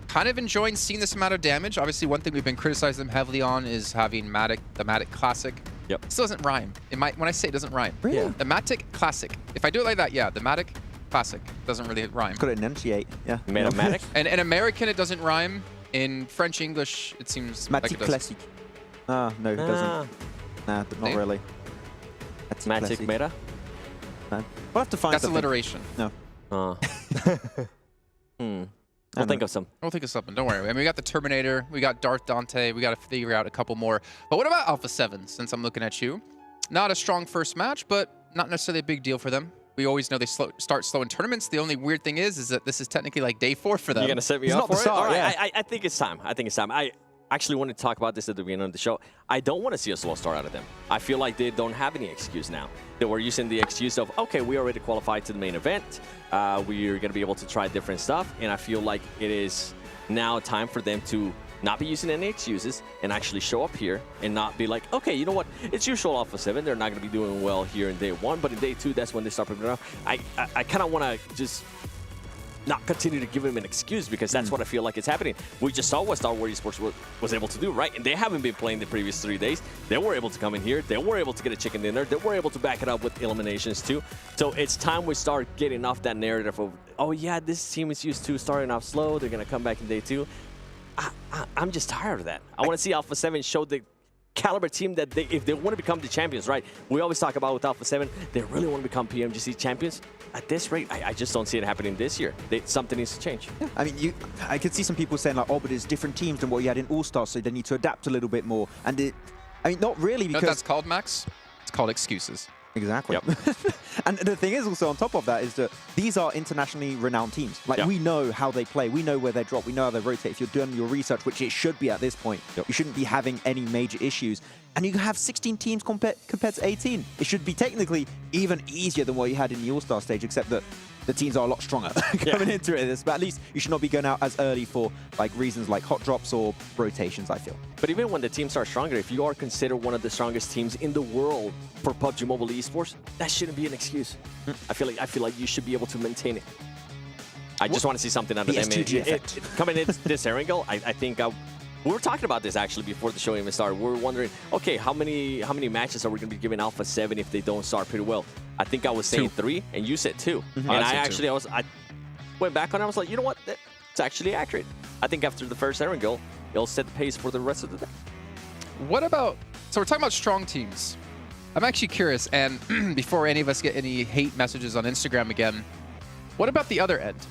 kind of enjoying seeing this amount of damage. Obviously, one thing we've been criticizing them heavily on is having the Matic Classic. Yep. This doesn't rhyme. When I say it doesn't rhyme. Really? Yeah. The Matic Classic. If I do it like that, yeah, the Matic Classic doesn't really rhyme. It's got to enunciate, yeah. Matic? And in American, it doesn't rhyme. In French, English, it seems like Matic it does. Classic. No, it doesn't. Nah, not really. That's Magic meta? No. We'll have to find That's something. alliteration. No. We'll think of some. We'll think of something. Don't worry. I mean, we got the Terminator. We got Darth Dante. We got to figure out a couple more. But what about Alpha7, since I'm looking at you? Not a strong first match, but not necessarily a big deal for them. We always know they start slow in tournaments. The only weird thing is that this is technically like day 4 for them. You're going to set me up for it? All right, I think it's time. I think it's time. I actually wanted to talk about this at the beginning of the show. I don't want to see a slow start out of them. I feel like they don't have any excuse now. They were using the excuse of, okay, we already qualified to the main event. We're going to be able to try different stuff. And I feel like it is now time for them to not be using any excuses and actually show up here and not be like, okay, you know what? It's usual Alpha7. They're not going to be doing well here in day 1, but in day 2, that's when they start picking it up. I kind of want to just not continue to give them an excuse because that's what I feel like is happening. We just saw what World Esports was able to do, right? And they haven't been playing the previous 3 days. They were able to come in here. They were able to get a chicken dinner. They were able to back it up with eliminations too. So it's time we start getting off that narrative of, oh yeah, this team is used to starting off slow. They're going to come back in day 2. I'm just tired of that. I want to see Alpha7 show the caliber team that if they want to become the champions, right? We always talk about with Alpha7, they really want to become PMGC champions. At this rate, I just don't see it happening this year. Something needs to change. Yeah. I mean, I could see some people saying like, oh, but it's different teams than what you had in All-Stars, so they need to adapt a little bit more. And I mean, not really, because... You know what that's called, Max? It's called excuses. Exactly. Yep. And the thing is also on top of that is that these are internationally renowned teams. Like we know how they play. We know where they drop. We know how they rotate. If you're doing your research, which it should be at this point, you shouldn't be having any major issues. And you have 16 teams compared to 18. It should be technically even easier than what you had in the All-Star stage, except that the teams are a lot stronger coming into it. But at least you should not be going out as early for like reasons like hot drops or rotations, I feel. But even when the teams are stronger, if you are considered one of the strongest teams in the world for PUBG Mobile Esports, that shouldn't be an excuse. I feel like you should be able to maintain it. I just want to see something out of them. Coming in this angle, I think we were talking about this actually before the show even started. We were wondering, okay, how many matches are we going to be giving Alpha7 if they don't start pretty well? I think I was saying 3, and you said 2. And I went back on it. I was like, you know what? It's actually accurate. I think after the first angle, it'll set the pace for the rest of the day. What about, so we're talking about strong teams. I'm actually curious, and before any of us get any hate messages on Instagram again, what about the other end?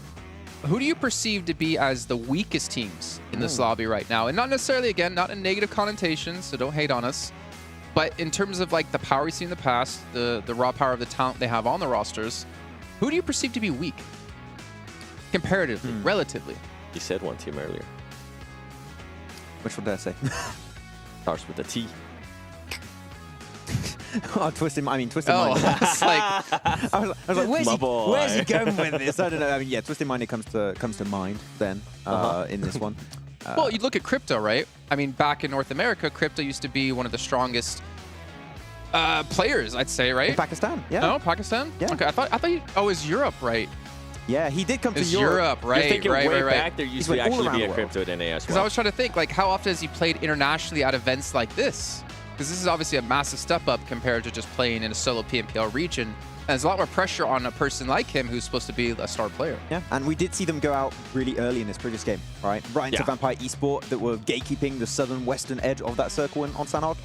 Who do you perceive to be as the weakest teams in this lobby right now? And not necessarily, again, not in negative connotations, so don't hate on us. But in terms of like the power we've seen in the past, the raw power of the talent they have on the rosters, who do you perceive to be weak? Comparatively, relatively. You said one team earlier. Which one did I say? Starts with a T. Oh, Twisted Mind. I was like, where's he going with this? I don't know. I mean, yeah, Twisted Mind comes to mind then in this one. Well, you look at Crypto, right? I mean, back in North America, Crypto used to be one of the strongest players, I'd say, right? In Pakistan, yeah. No, Pakistan? Yeah. Okay, I thought it was Europe, right? Yeah, he did come to Europe, right? You're thinking right. back, there used to actually be a Crypto at NA as well. Because I was trying to think, like, how often has he played internationally at events like this? Because this is obviously a massive step up compared to just playing in a solo PMPL region. And there's a lot more pressure on a person like him who's supposed to be a star player. Yeah, and we did see them go out really early in this previous game, right? Right into Vampire Esport that were gatekeeping the southern-western edge of that circle on Sanhok.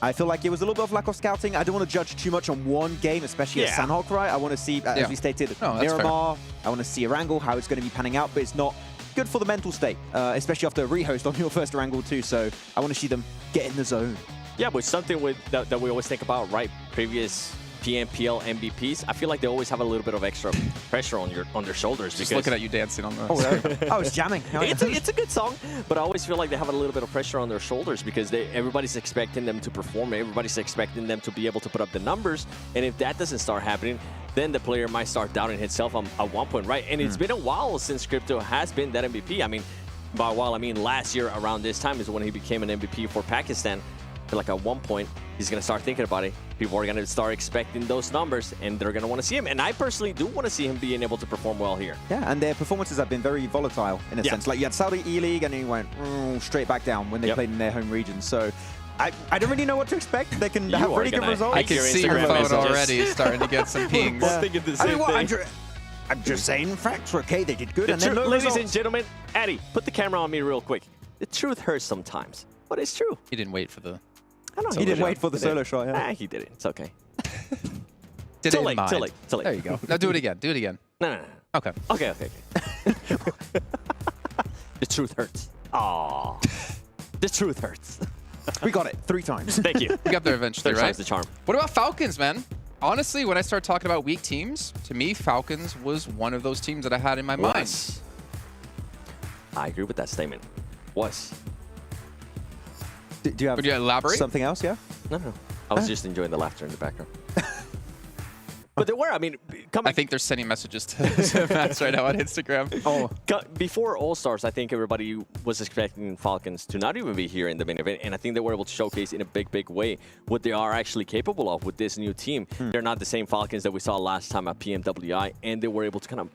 I feel like it was a little bit of lack of scouting. I don't want to judge too much on one game, especially at Sanhok, right? I want to see, as we stated, Miramar. I want to see Erangel, how it's going to be panning out, but it's not good for the mental state, especially after a rehost on your first Erangel too. So I want to see them get in the zone. Yeah, but something that we always think about, right? Previous PMPL MVPs, I feel like they always have a little bit of extra pressure on their shoulders. Just looking at you dancing on the I was jamming. It's a good song, but I always feel like they have a little bit of pressure on their shoulders because everybody's expecting them to perform. Everybody's expecting them to be able to put up the numbers. And if that doesn't start happening, then the player might start doubting himself at one point, right? And it's been a while since Crypto has been that MVP. I mean, by a while, I mean last year around this time is when he became an MVP for Pakistan. I feel like at one point, he's going to start thinking about it. People are going to start expecting those numbers, and they're going to want to see him. And I personally do want to see him being able to perform well here. Yeah, and their performances have been very volatile in a sense. Like you had Saudi E-League, and then he went straight back down when they played in their home region. So I don't really know what to expect. They can have really good results. I can see your phone already starting to get some pings. Thinking the same thing. I'm just saying facts. Okay, they did good. Ladies and gentlemen, Addy, put the camera on me real quick. The truth hurts sometimes, but it's true. You didn't wait for the... I know he didn't wait for the solo shot. Yeah. Nah, he did it. It's okay. Did Too it in late, mind. too late, too late. There you go. Now do it again. Do it again. No. Okay. Okay. The truth hurts. Aww. The truth hurts. We got it 3 times. Thank you. We got there eventually, Third right? time's the charm. What about Falcons, man? Honestly, when I start talking about weak teams, to me, Falcons was one of those teams that I had in my mind. I agree with that statement. Was. Do you have Would you elaborate? something else? Yeah. No. I was just enjoying the laughter in the background. But there were, I mean, I think they're sending messages to Max right now on Instagram. Before All-Stars, I think everybody was expecting Falcons to not even be here in the main event, and I think they were able to showcase in a big way what they are actually capable of with this new team. They're not the same Falcons that we saw last time at PMWI, and they were able to kind of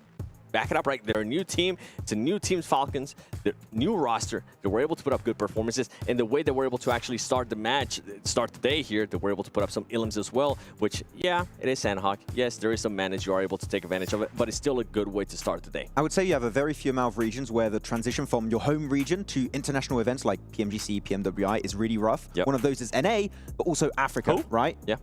back it up, right? They're a new team. It's a new team's Falcons. They're new roster. They were able to put up good performances. And the way they were able to actually start the match, start the day here, they were able to put up some elims as well, which, yeah, it is Sandhawk. Yes, there is some manage. You are able to take advantage of it, but it's still a good way to start the day. I would say you have a very few amount of regions where the transition from your home region to international events like PMGC, PMWI is really rough. Yep. One of those is NA, but also Africa, right? Yeah.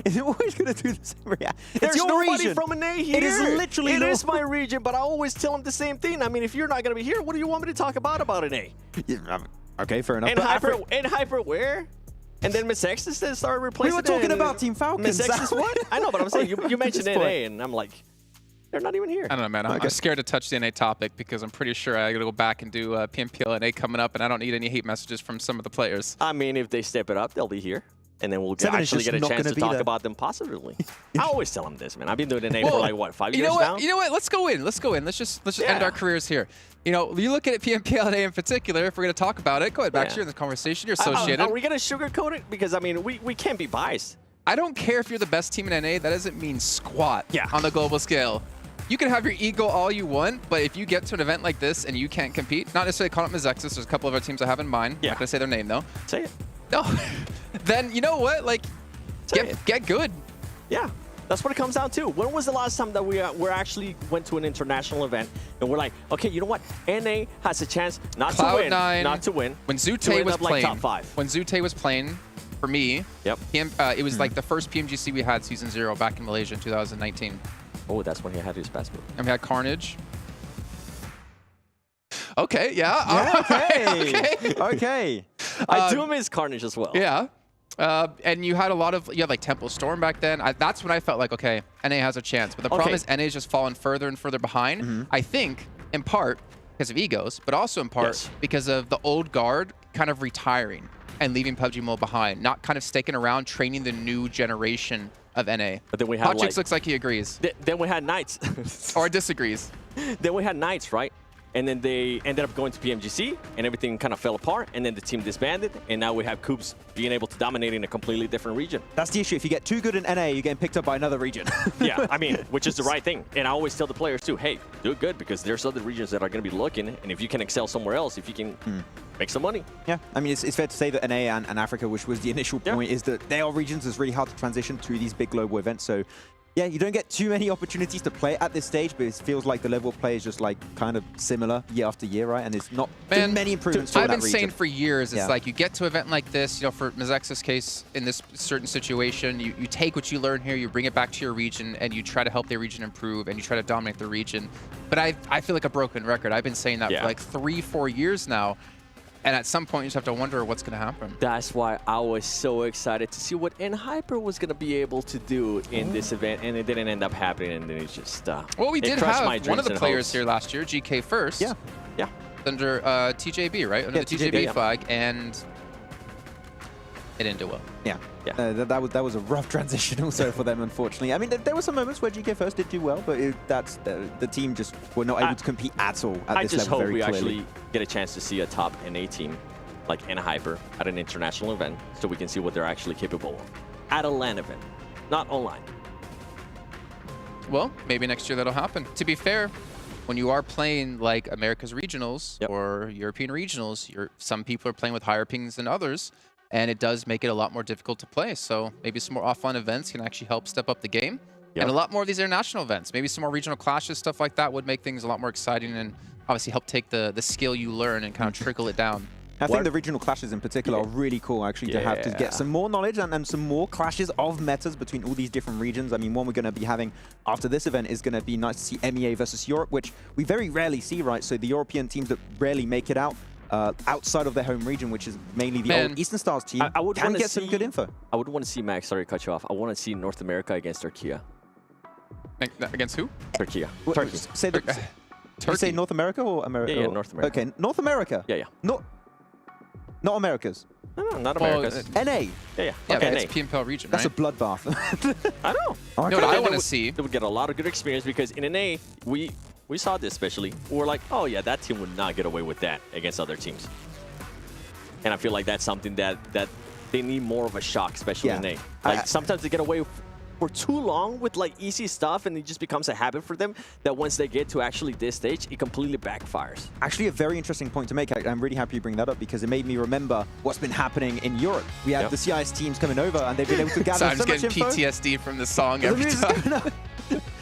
Is it always going to do the same reaction? There's It's your nobody region. from an A here. It is literally It no- is my region, but I always tell them the same thing. I mean, if you're not going to be here, what do you want me to talk about an A? Okay, fair enough. And But hyper where? And then Miss Exodus then started replacing We were talking it, and about Team Falcons. Miss Exodus what? I know, but I'm saying you mentioned This NA, point. and I'm like, they're not even here. I don't know, man. I'm scared to touch the NA topic because I'm pretty sure I got to go back and do PMPL NA coming up, and I don't need any hate messages from some of the players. I mean, if they step it up, they'll be here. And then we'll Seven is actually just get a not chance gonna to be talk there. about them positively. I always tell them this, man. I've been doing NA for like, what, 5 You years know now? what? You know what? Let's go in. Let's go in. Let's just end our careers here. You know, you look at PMPL NA in particular, if we're going to talk about it, go ahead, Max, you're in the conversation. You're associated. Are we going to sugarcoat it? Because, I mean, we can't be biased. I don't care if you're the best team in NA. That doesn't mean squat on the global scale. You can have your ego all you want, but if you get to an event like this and you can't compete, not necessarily calling it Mizexis, there's a couple of our teams I have in mind. I'm not going to say their name, though. Say it. No. Then, you know what? Like, get good. Yeah. That's what it comes down to. When was the last time that we actually went to an international event and we're like, okay, you know what? NA has a chance not to win. Not to win. When to Zute end was up like playing, top 5. when Zute was playing, for me, Yep. it was like the first PMGC we had season 0 back in Malaysia in 2019. Oh, that's when he had his best move. And we had Carnage. Okay, yeah. Okay. I do miss Carnage as well. Yeah. And you had like Temple Storm back then. That's when I felt like, okay, NA has a chance. But the problem is NA's just fallen further and further behind. I think, in part, because of egos, but also in part because of the old guard kind of retiring and leaving PUBG Mobile behind, not kind of sticking around, training the new generation of NA. But then we had Hotchix looks like he agrees. Then we had Knights. Or disagrees. Then we had Knights, right? And then they ended up going to PMGC, and everything kind of fell apart, and then the team disbanded, and now we have Coops being able to dominate in a completely different region. That's the issue. If you get too good in NA, you're getting picked up by another region. Yeah, I mean, which is the right thing. And I always tell the players too, hey, do good, because there's other regions that are going to be looking, and if you can excel somewhere else, if you can make some money. Yeah, I mean, it's fair to say that NA and Africa, which was the initial point, is that they are regions that's really hard to transition to these big global events. So yeah, you don't get too many opportunities to play at this stage, but it feels like the level of play is just like kind of similar year after year, right? And it's not too many improvements to I've that been saying region. for years, it's Yeah. like you get to an event like this, you know, for Mizex's case, in this certain situation, you take what you learn here, you bring it back to your region, and you try to help the region improve, and you try to dominate the region. But I feel like a broken record. I've been saying that for like 3-4 years now. And at some point, you just have to wonder what's going to happen. That's why I was so excited to see what N-Hyper was going to be able to do in this event, and it didn't end up happening, and then it just well, we did crushed have my one of the dreams and players hopes. here last year, GK First. Yeah. Under TJB, right? Under the TJB flag, and it didn't do well. Yeah. That was a rough transition also for them, unfortunately. I mean, there were some moments where GK First did do well, but the team just were not able to compete at all at I this just level hope very we clearly. actually get a chance to see a top NA team like N-Hyper at an international event, so we can see what they're actually capable of at a LAN event, not online. Well, maybe next year that'll happen. To be fair, when you are playing like America's regionals or European regionals, some people are playing with higher pings than others, and it does make it a lot more difficult to play. So maybe some more offline events can actually help step up the game. And a lot more of these international events, maybe some more regional clashes, stuff like that would make things a lot more exciting and obviously help take the skill you learn and kind of trickle it down. I think the regional clashes in particular are really cool, actually, to have to get some more knowledge and some more clashes of metas between all these different regions. I mean, one we're going to be having after this event is going to be nice to see MEA versus Europe, which we very rarely see, right? So the European teams that rarely make it out outside of their home region, which is mainly the old Eastern Stars team, I would can get get some good info. I would want to see, Max, sorry to cut you off. I want to see North America against Turkey. Against who? Turkey. Turkey. Say the, Turkey. You say North America or America? Yeah, North America. Okay, North America. Yeah. Not Americas. No, not Americas. NA. Yeah. Okay, NA. it's PMPL region, That's right? a bloodbath. I know. You know what I want to see? They would get a lot of good experience because in NA, we saw this especially. We're like, oh yeah, that team would not get away with that against other teams. And I feel like that's something that they need more of a shock, especially in NA. Like sometimes they get away for too long with like easy stuff, and it just becomes a habit for them that once they get to actually this stage, it completely backfires. Actually, a very interesting point to make. I'm really happy you bring that up because it made me remember what's been happening in Europe. We had the CIS teams coming over, and they've been able to gather so I'm so just much getting info. PTSD from the song every time.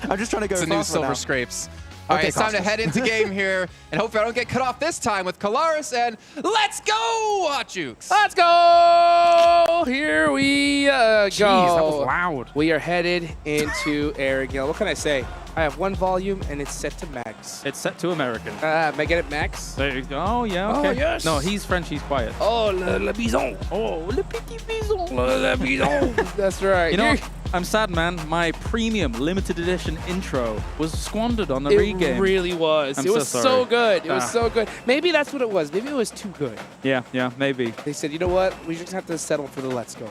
I'm just trying to go. It's a new Silver Scrapes. All right, it's time to head into game here, and hopefully I don't get cut off this time with Kalaris, and let's go, Hotjukes! Let's go! Here we go. Jeez, that was loud. We are headed into Air Gale. What can I say? I have one volume, and it's set to max. It's set to American. May I get it max? There you go. Oh, yeah, okay. Oh, yes. No, he's French, he's quiet. Oh, le bison. Oh, le petit bison. Le bison. That's right. You know, I'm sad, man. My premium limited edition intro was squandered on the regame. It really was. I'm It was so good. It was Ah. so good. Maybe that's what it was. Maybe it was too good. Yeah, maybe. They said, you know what? We just have to settle for the let's go.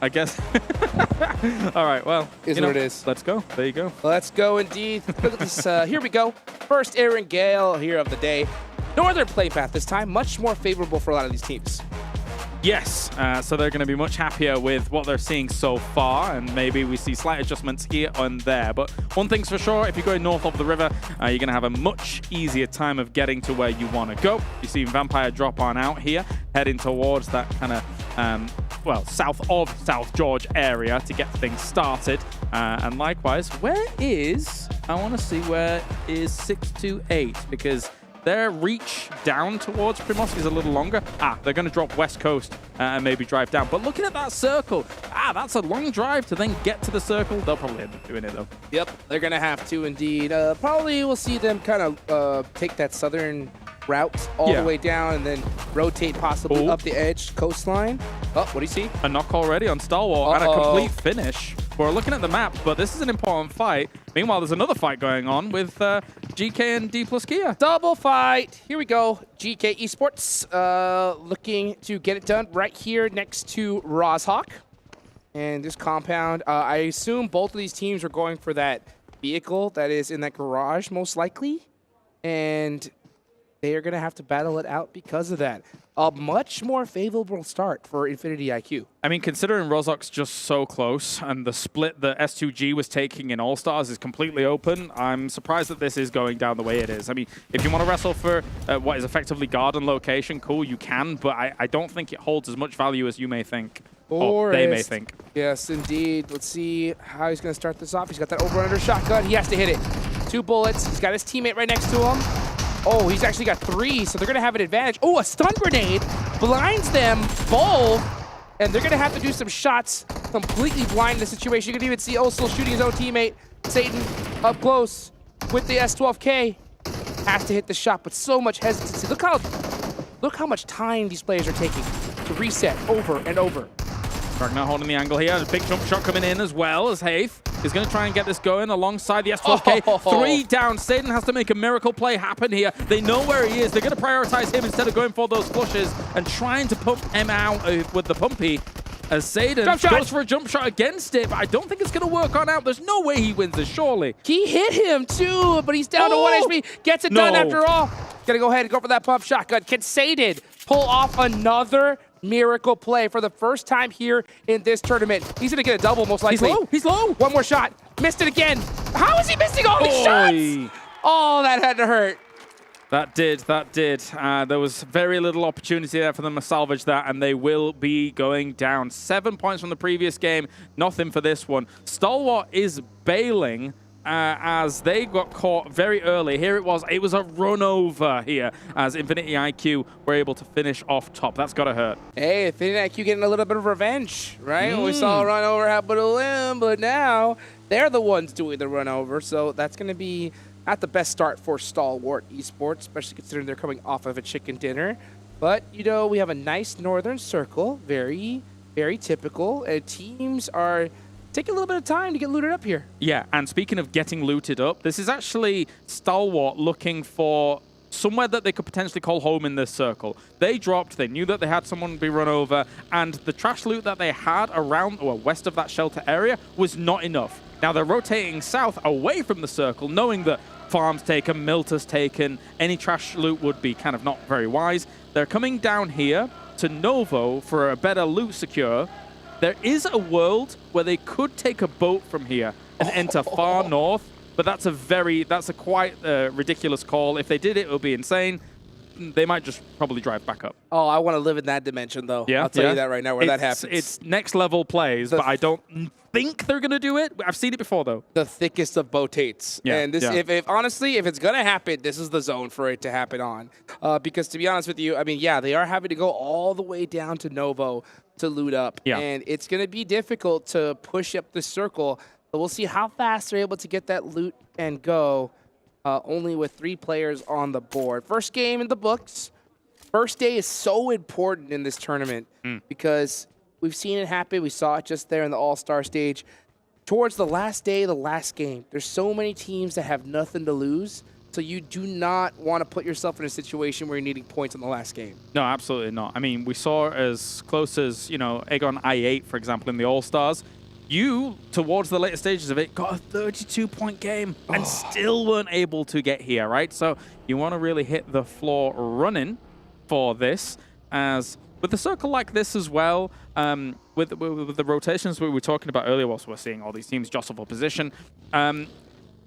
I guess. All right, well. Is what it is. Let's go. There you go. Let's go indeed. Look at this. Here we go. First Aaron Gale here of the day. Northern play path this time. Much more favorable for a lot of these teams. Yes, so they're going to be much happier with what they're seeing so far, and maybe we see slight adjustments here and there. But one thing's for sure, if you're going north of the river, you're going to have a much easier time of getting to where you want to go. You see Vampire drop on out here, heading towards that kind of, well, south of South George area to get things started. And likewise, where is 628? Because their reach down towards Primosk is a little longer. They're going to drop West Coast and maybe drive down. But looking at that circle, that's a long drive to then get to the circle. They'll probably end up doing it, though. Yep, they're going to have to indeed. Probably we'll see them kind of take that southern route all the way down and then rotate possibly up the edge coastline. Oh, what do you see? A knock already on Stalwart and a complete finish. We're looking at the map, but this is an important fight. Meanwhile, there's another fight going on with GK and Dplus KIA. Double fight. Here we go. GK Esports looking to get it done right here next to Rozhawk. And this compound, I assume both of these teams are going for that vehicle that is in that garage, most likely. And they are going to have to battle it out because of that. A much more favorable start for Infinity IQ. I mean, considering Rozhawk's just so close and the split that S2G was taking in All-Stars is completely open, I'm surprised that this is going down the way it is. I mean, if you want to wrestle for what is effectively garden location, cool, you can, but I don't think it holds as much value as you may think. Or they may think. Yes, indeed. Let's see how he's going to start this off. He's got that over-under shotgun. He has to hit it. 2 bullets. He's got his teammate right next to him. Oh, he's actually got 3, so they're going to have an advantage. Oh, a stun grenade blinds them both, and they're going to have to do some shots, completely blind the situation. You can even see Osel shooting his own teammate, Satan, up close with the S12K. Has to hit the shot, but so much hesitancy. Look how much time these players are taking to reset over and over. Ragnar holding the angle here. A big jump shot coming in as well as Haith is going to try and get this going alongside the S12K. 3 down. Satan has to make a miracle play happen here. They know where he is. They're going to prioritize him instead of going for those flushes and trying to pump him out with the pumpy. As Satan goes for a jump shot against it, but I don't think it's going to work on out. There's no way he wins this, surely. He hit him too, but he's down to 1 HP. Gets it done after all. Gonna go ahead and go for that pump shotgun. Can Satan pull off another miracle play for the first time here in this tournament? He's gonna get a double most likely. He's low. 1 more shot. Missed it again. How is he missing all these shots? Oh, that had to hurt. That did. There was very little opportunity there for them to salvage that, and they will be going down. 7 points from the previous game, nothing for this one. Stalwart is bailing as they got caught very early. Here it was a run over here as Infinity IQ were able to finish off top. That's got to hurt. Hey, Infinity IQ getting a little bit of revenge, right? We saw a run over happen to them, but now they're the ones doing the run over. So that's going to be not the best start for Stalwart Esports, especially considering they're coming off of a chicken dinner. But, you know, we have a nice northern circle, very, very typical. Teams are taking a little bit of time to get looted up here. Yeah, and speaking of getting looted up, this is actually Stalwart looking for somewhere that they could potentially call home in this circle. They dropped, they knew that they had someone be run over, and the trash loot that they had around or west of that shelter area was not enough. Now they're rotating south away from the circle, knowing that farms taken, Milta's taken, any trash loot would be kind of not very wise. They're coming down here to Novo for a better loot secure. There is a world where they could take a boat from here and enter far north, but that's a quite ridiculous call. If they did it, it would be insane. They might just probably drive back up. Oh, I want to live in that dimension, though. Yeah, I'll tell you that right now, where that happens. It's next level plays, but I don't think they're going to do it. I've seen it before, though. The thickest of boatates. Yeah, and this, if honestly, if it's going to happen, this is the zone for it to happen on. Because to be honest with you, I mean, yeah, they are having to go all the way down to Novo to loot up. Yeah. And it's going to be difficult to push up the circle. But we'll see how fast they're able to get that loot and go. Only with 3 players on the board. First game in the books. First day is so important in this tournament because we've seen it happen. We saw it just there in the All-Star stage. Towards the last day, the last game, there's so many teams that have nothing to lose. So you do not want to put yourself in a situation where you're needing points in the last game. No, absolutely not. I mean, we saw as close as, you know, Egon I8, for example, in the All-Stars. You, towards the later stages of it, got a 32-point game and still weren't able to get here, right? So you want to really hit the floor running for this. As with a circle like this as well, with the rotations we were talking about earlier, whilst we're seeing all these teams jostle for position,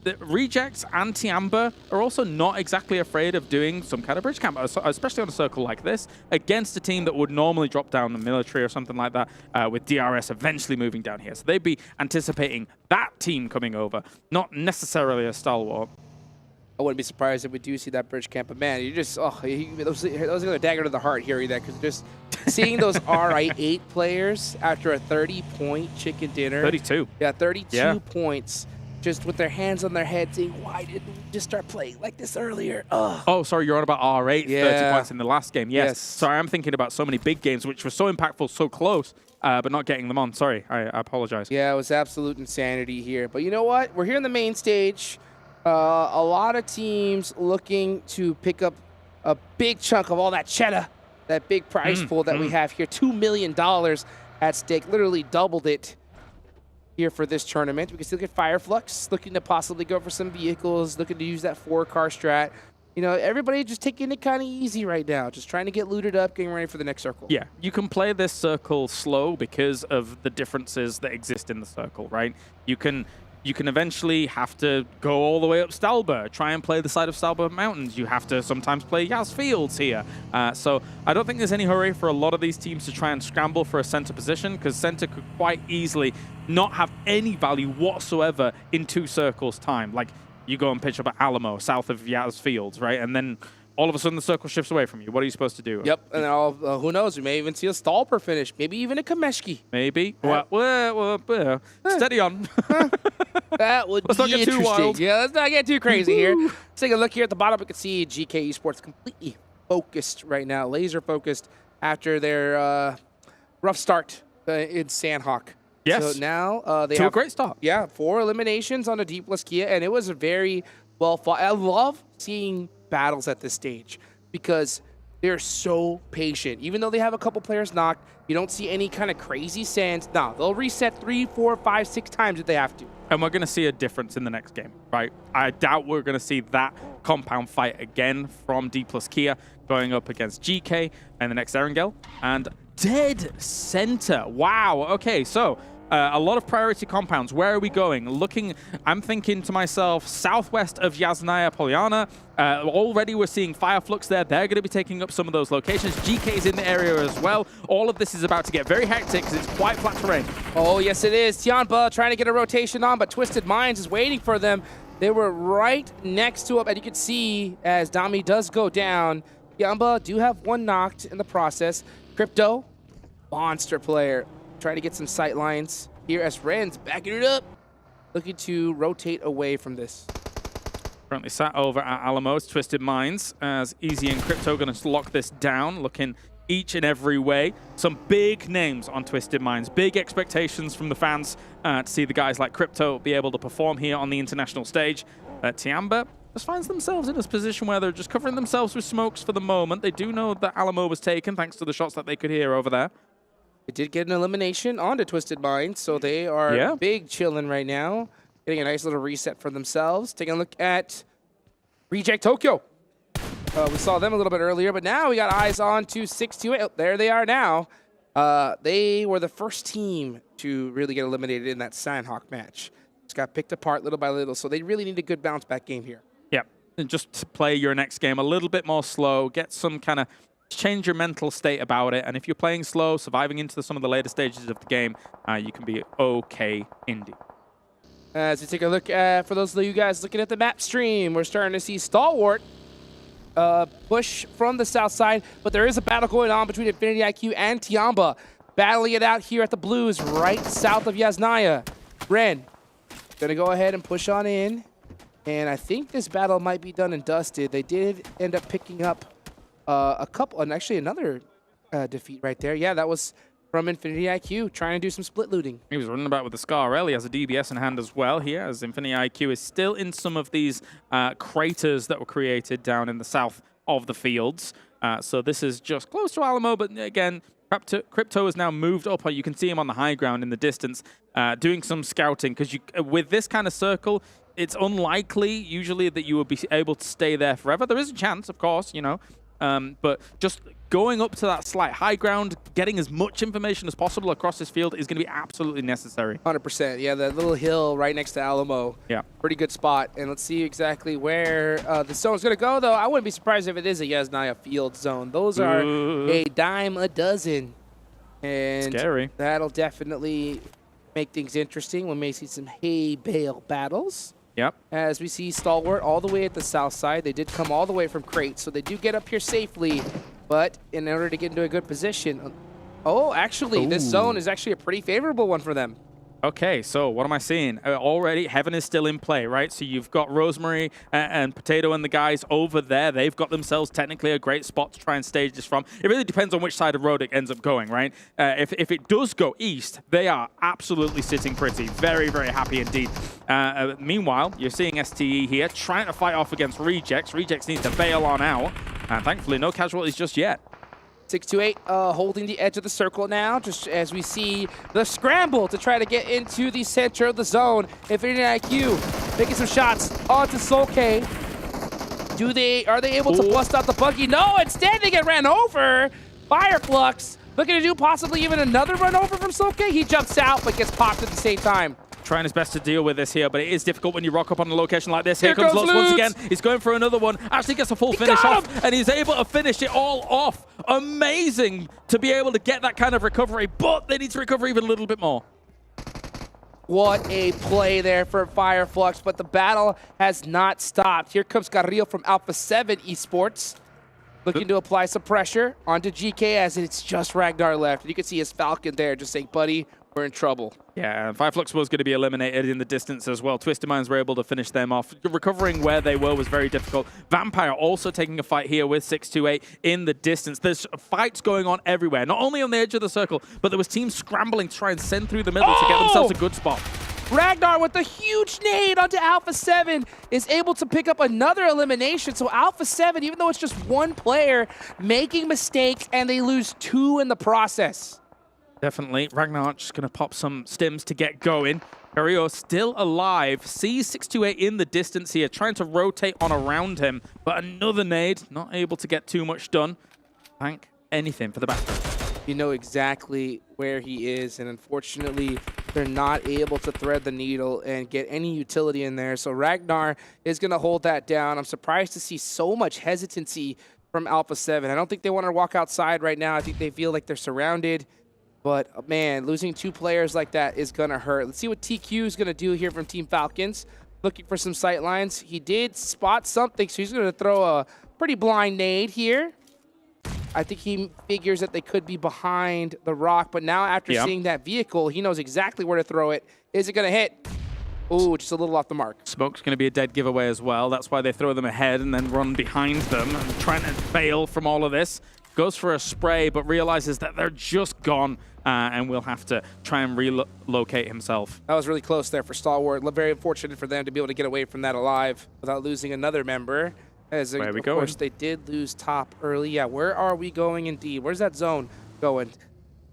the Rejects and Tiamba are also not exactly afraid of doing some kind of bridge camp, especially on a circle like this, against a team that would normally drop down the military or something like that, with DRS eventually moving down here. So they'd be anticipating that team coming over, not necessarily a Stalwart. I wouldn't be surprised if we do see that bridge camp. But man, you just, those are a dagger to the heart hearing that, because just seeing those RI8 players after a 30-point chicken dinner. 32. Yeah, 32 points. Just with their hands on their head saying, why didn't we just start playing like this earlier? Ugh. Oh, sorry, you're on about R8, 30 points in the last game. Yes. Yes. Sorry, I'm thinking about so many big games, which were so impactful, so close, but not getting them on. Sorry, I apologize. Yeah, it was absolute insanity here. But you know what? We're here in the main stage. A lot of teams looking to pick up a big chunk of all that cheddar, that big prize pool that we have here. $2 million at stake, literally doubled it here for this tournament. We can still get Fireflux, looking to possibly go for some vehicles, looking to use that 4-car strat. You know, everybody just taking it kind of easy right now, just trying to get looted up, getting ready for the next circle. Yeah, you can play this circle slow because of the differences that exist in the circle, right? You can eventually have to go all the way up Stalber, try and play the side of Stalber Mountains. You have to sometimes play Yas Fields here. So I don't think there's any hurry for a lot of these teams to try and scramble for a center position, because center could quite easily not have any value whatsoever in 2 circles time. Like, you go and pitch up at Alamo, south of Yas Fields, right? And then all of a sudden the circle shifts away from you. What are you supposed to do? Yep, and then who knows? We may even see a Stalper finish, maybe even a Kameshki. Maybe. Well, steady on. That would Let's be not get too interesting. wild. Yeah, let's not get too crazy here. Let's take a look here at the bottom. We can see GK Esports completely focused right now, laser focused after their rough start in Sandhawk. Yes. So now they have have a great start. Yeah, 4 eliminations on the Dplus KIA, and it was a very well fought. I love seeing battles at this stage because they're so patient. Even though they have a couple players knocked, you don't see any kind of crazy sends. No, they'll reset 3, 4, 5, 6 times if they have to. And we're going to see a difference in the next game, right? I doubt we're going to see that compound fight again from Dplus KIA going up against GK and the next Erangel and Dead Center. Wow. Okay, so A lot of priority compounds. Where are we going? I'm thinking to myself, southwest of Yasnaya Polyana. Already we're seeing Flux there. They're going to be taking up some of those locations. GK is in the area as well. All of this is about to get very hectic because it's quite flat terrain. Oh, yes, it is. Tianba trying to get a rotation on, but Twisted Minds is waiting for them. They were right next to him, and you can see as Dami does go down, Tianba do have one knocked in the process. Crypto, monster player, trying to get some sight lines here as Ren's backing it up, looking to rotate away from this. Currently sat over at Alamo's Twisted Minds as Easy and Crypto going to lock this down, looking each and every way. Some big names on Twisted Minds, big expectations from the fans to see the guys like Crypto be able to perform here on the international stage. Tianba just finds themselves in this position where they're just covering themselves with smokes for the moment. They do know that Alamo was taken thanks to the shots that they could hear over there. They did get an elimination onto Twisted Minds, so they are big chilling right now. Getting a nice little reset for themselves. Taking a look at Reject Tokyo. We saw them a little bit earlier, but now we got eyes on to 628. Oh, there they are now. They were the first team to really get eliminated in that Sandhawk match. Just got picked apart little by little, so they really need a good bounce back game here. Yeah, and just to play your next game a little bit more slow, get some kind of change your mental state about it, and if you're playing slow, surviving into some of the later stages of the game, you can be okay indeed. As we take a look at, for those of you guys looking at the map stream, we're starting to see Stalwart push from the south side, but there is a battle going on between Infinity IQ and Tianba, battling it out here at the Blues, right south of Yasnaya. Ren, gonna go ahead and push on in, and I think this battle might be done and dusted. They did end up picking up a couple, and actually another defeat right there. Yeah, that was from Infinity IQ, trying to do some split looting. He was running about with the Scar. He has a DBS in hand as well here, as Infinity IQ is still in some of these craters that were created down in the south of the fields. So this is just close to Alamo, but again, Crypto has now moved up. You can see him on the high ground in the distance, doing some scouting, because with this kind of circle, it's unlikely usually that you would be able to stay there forever. There is a chance, of course, you know, but just going up to that slight high ground, getting as much information as possible across this field is going to be absolutely necessary. 100%. Yeah, that little hill right next to Alamo. Yeah. Pretty good spot. And let's see exactly where the zone's going to go, though. I wouldn't be surprised if it is a Yasnaya field zone. Those are a dime a dozen. And scary. That'll definitely make things interesting. We may see some hay bale battles. Yep. As we see Stalwart all the way at the south side. They did come all the way from Crate, so they do get up here safely. But in order to get into a good position... Oh, actually, this zone is actually a pretty favorable one for them. Okay, so what am I seeing? Already, Heaven is still in play, right? So you've got Rosemary and Potato and the guys over there. They've got themselves technically a great spot to try and stage this from. It really depends on which side of road it ends up going, right? If it does go east, they are absolutely sitting pretty. Very, very happy indeed. Meanwhile, you're seeing STE here trying to fight off against Rejects. Rejects need to bail on out. And thankfully, no casualties just yet. 628 holding the edge of the circle now, just as we see the scramble to try to get into the center of the zone. Infinity IQ making some shots onto Solke. Are they able to bust out the buggy? No, instead they get ran over. Flux looking to do possibly even another run over from Solke. He jumps out but gets popped at the same time. Trying his best to deal with this here, but it is difficult when you rock up on a location like this. Here comes Lutz once again. He's going for another one. Actually gets a full finish off, and he's able to finish it all off. Amazing to be able to get that kind of recovery, but they need to recover even a little bit more. What a play there for Flux, but the battle has not stopped. Here comes Carrillo from Alpha7 Esports, looking to apply some pressure onto GK as it's just Ragnar left. You can see his Falcon there just saying, buddy, we're in trouble. Yeah, Flux was going to be eliminated in the distance as well. Twisted Minds were able to finish them off. Recovering where they were was very difficult. Vampire also taking a fight here with 628 in the distance. There's fights going on everywhere, not only on the edge of the circle, but there was teams scrambling to try and send through the middle to get themselves a good spot. Ragnar with a huge nade onto Alpha7 is able to pick up another elimination. So Alpha7, even though it's just one player, making mistakes, and they lose 2 in the process. Definitely. Ragnar just going to pop some stims to get going. Carrillo still alive. Sees 628 in the distance here, trying to rotate on around him. But another nade, not able to get too much done. Thank anything for the back. You know exactly where he is, and unfortunately, they're not able to thread the needle and get any utility in there. So Ragnar is going to hold that down. I'm surprised to see so much hesitancy from Alpha7. I don't think they want to walk outside right now. I think they feel like they're surrounded. But, man, losing 2 players like that is going to hurt. Let's see what TQ is going to do here from Team Falcons. Looking for some sight lines. He did spot something, so he's going to throw a pretty blind nade here. I think he figures that they could be behind the rock, but now after seeing that vehicle, he knows exactly where to throw it. Is it going to hit? Ooh, just a little off the mark. Smoke's going to be a dead giveaway as well. That's why they throw them ahead and then run behind them and trying to bail from all of this. Goes for a spray, but realizes that they're just gone and will have to try and relocate himself. That was really close there for Stalwart. Very unfortunate for them to be able to get away from that alive without losing another member. As where are we of going? course, they did lose top early. Yeah, where are we going indeed? Where's that zone going?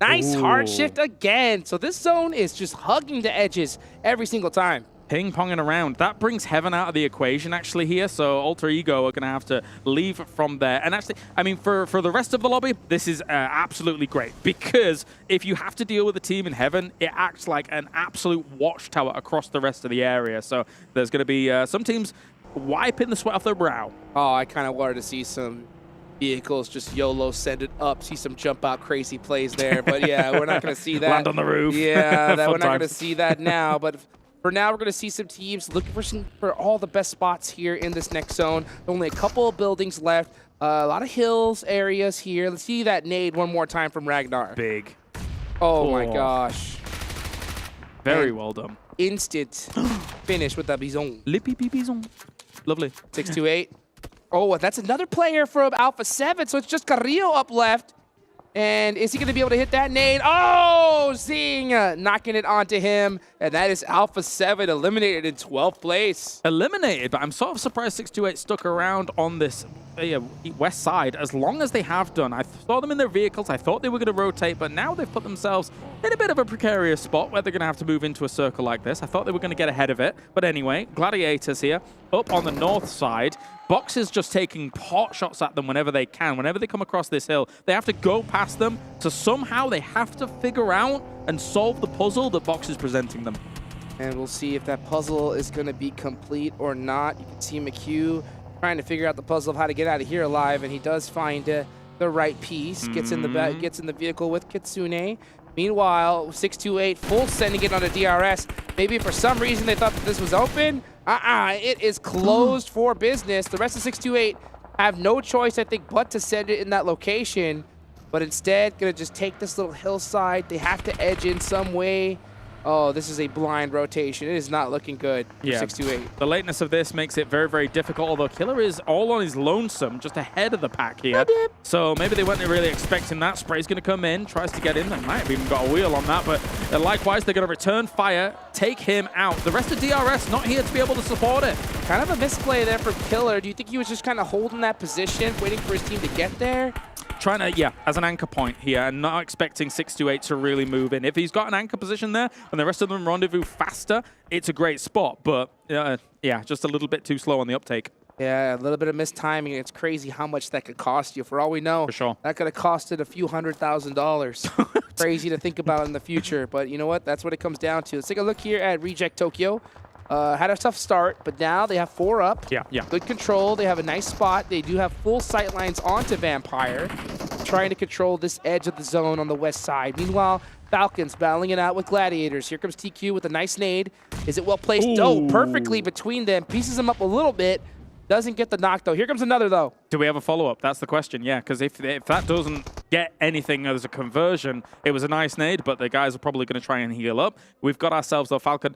Nice hard shift again. So this zone is just hugging the edges every single time. Ping-ponging around. That brings Heaven out of the equation actually here, so Alter Ego are going to have to leave from there. And actually, I mean, for the rest of the lobby, this is absolutely great, because if you have to deal with a team in Heaven, it acts like an absolute watchtower across the rest of the area. So there's going to be some teams wiping the sweat off their brow. Oh, I kind of wanted to see some vehicles just YOLO send it up, see some jump out crazy plays there. But yeah, we're not going to see that. Land on the roof. Yeah, that we're not going to see that now. But for now, we're going to see some teams looking for all the best spots here in this next zone. Only a couple of buildings left. A lot of hills areas here. Let's see that nade one more time from Ragnar. Big. Oh my gosh. Very well done. Instant finish with the Bison. Lippy Bison. Lovely. 628. Oh, that's another player from Alpha7, so it's just Carrillo up left. And is he going to be able to hit that nade? Oh, Zing knocking it onto him. And that is Alpha7 eliminated in 12th place. Eliminated, but I'm sort of surprised 628 stuck around on this west side as long as they have done. I saw them in their vehicles. I thought they were going to rotate, but now they've put themselves in a bit of a precarious spot where they're going to have to move into a circle like this. I thought they were going to get ahead of it. But anyway, Gladiators here up on the north side. Box is just taking pot shots at them whenever they can. Whenever they come across this hill, they have to go past them. So somehow they have to figure out and solve the puzzle that Box is presenting them. And we'll see if that puzzle is going to be complete or not. You can see McHugh trying to figure out the puzzle of how to get out of here alive, and he does find the right piece. Gets in the vehicle with Kitsune. Meanwhile, 628 full sending it on a DRS. Maybe for some reason they thought that this was open. It is closed for business. The rest of 628 have no choice, I think, but to send it in that location. But instead, gonna just take this little hillside. They have to edge in some way. Oh, this is a blind rotation. It is not looking good for 628. The lateness of this makes it very, very difficult, although Killer is all on his lonesome, just ahead of the pack here. So maybe they weren't really expecting that. Spray's going to come in, tries to get in. They might have even got a wheel on that, but likewise, they're going to return fire, take him out. The rest of DRS not here to be able to support it. Kind of a misplay there from Killer. Do you think he was just kind of holding that position, waiting for his team to get there? Trying to, as an anchor point here, and not expecting 628 to really move in. If he's got an anchor position there and the rest of them rendezvous faster, it's a great spot. But, just a little bit too slow on the uptake. Yeah, a little bit of mistiming. It's crazy how much that could cost you. For all we know, for sure, that could have costed a few $100,000. Crazy to think about in the future. But you know what? That's what it comes down to. Let's take a look here at Reject Tokyo. Had a tough start, but now they have 4 up. Yeah. Good control. They have a nice spot. They do have full sight lines onto Vampire, trying to control this edge of the zone on the west side. Meanwhile, Falcons battling it out with Gladiators. Here comes TQ with a nice nade. Is it well placed? Oh, perfectly between them. Pieces them up a little bit. Doesn't get the knock, though. Here comes another, though. Do we have a follow-up? That's the question, yeah, because if that doesn't get anything as a conversion, it was a nice nade, but the guys are probably going to try and heal up. We've got ourselves, though, Falcon.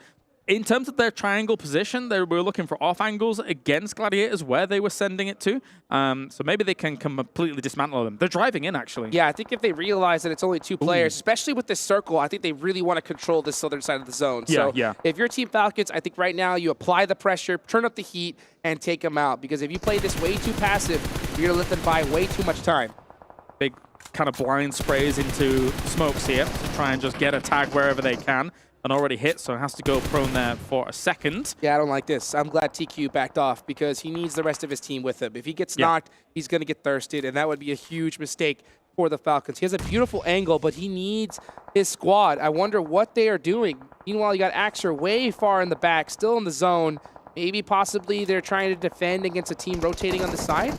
In terms of their triangle position, they were looking for off angles against Gladiators where they were sending it to. So maybe they can completely dismantle them. They're driving in, actually. Yeah, I think if they realize that it's only 2 players, especially with this circle, I think they really want to control this southern side of the zone. So if you're Team Falcons, I think right now you apply the pressure, turn up the heat, and take them out. Because if you play this way too passive, you're going to let them buy way too much time. Big kind of blind sprays into smokes here to try and just get a tag wherever they can. And already hit, so it has to go prone there for a second. Yeah, I don't like this. I'm glad TQ backed off because he needs the rest of his team with him. If he gets knocked, he's going to get thirsted, and that would be a huge mistake for the Falcons. He has a beautiful angle, but he needs his squad. I wonder what they are doing. Meanwhile, you got Axer way far in the back, still in the zone. Maybe possibly they're trying to defend against a team rotating on the side.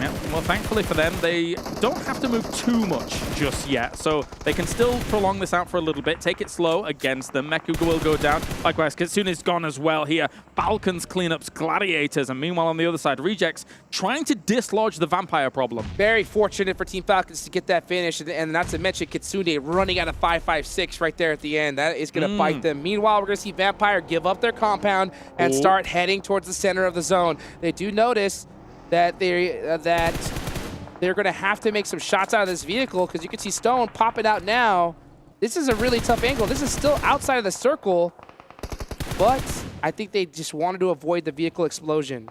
Yeah, well, thankfully for them, they don't have to move too much just yet, so they can still prolong this out for a little bit, take it slow against them. Mekuga will go down. Likewise, Kitsune's gone as well here. Falcons cleanups Gladiators, and meanwhile on the other side, Rejects trying to dislodge the Vampire problem. Very fortunate for Team Falcons to get that finish, and not to mention Kitsune running out of 5.56 right there at the end. That is going to bite them. Meanwhile, we're going to see Vampire give up their compound and start heading towards the center of the zone. They do notice that they're going to have to make some shots out of this vehicle, because you can see Stone popping out now. This is a really tough angle. This is still outside of the circle, but I think they just wanted to avoid the vehicle explosion.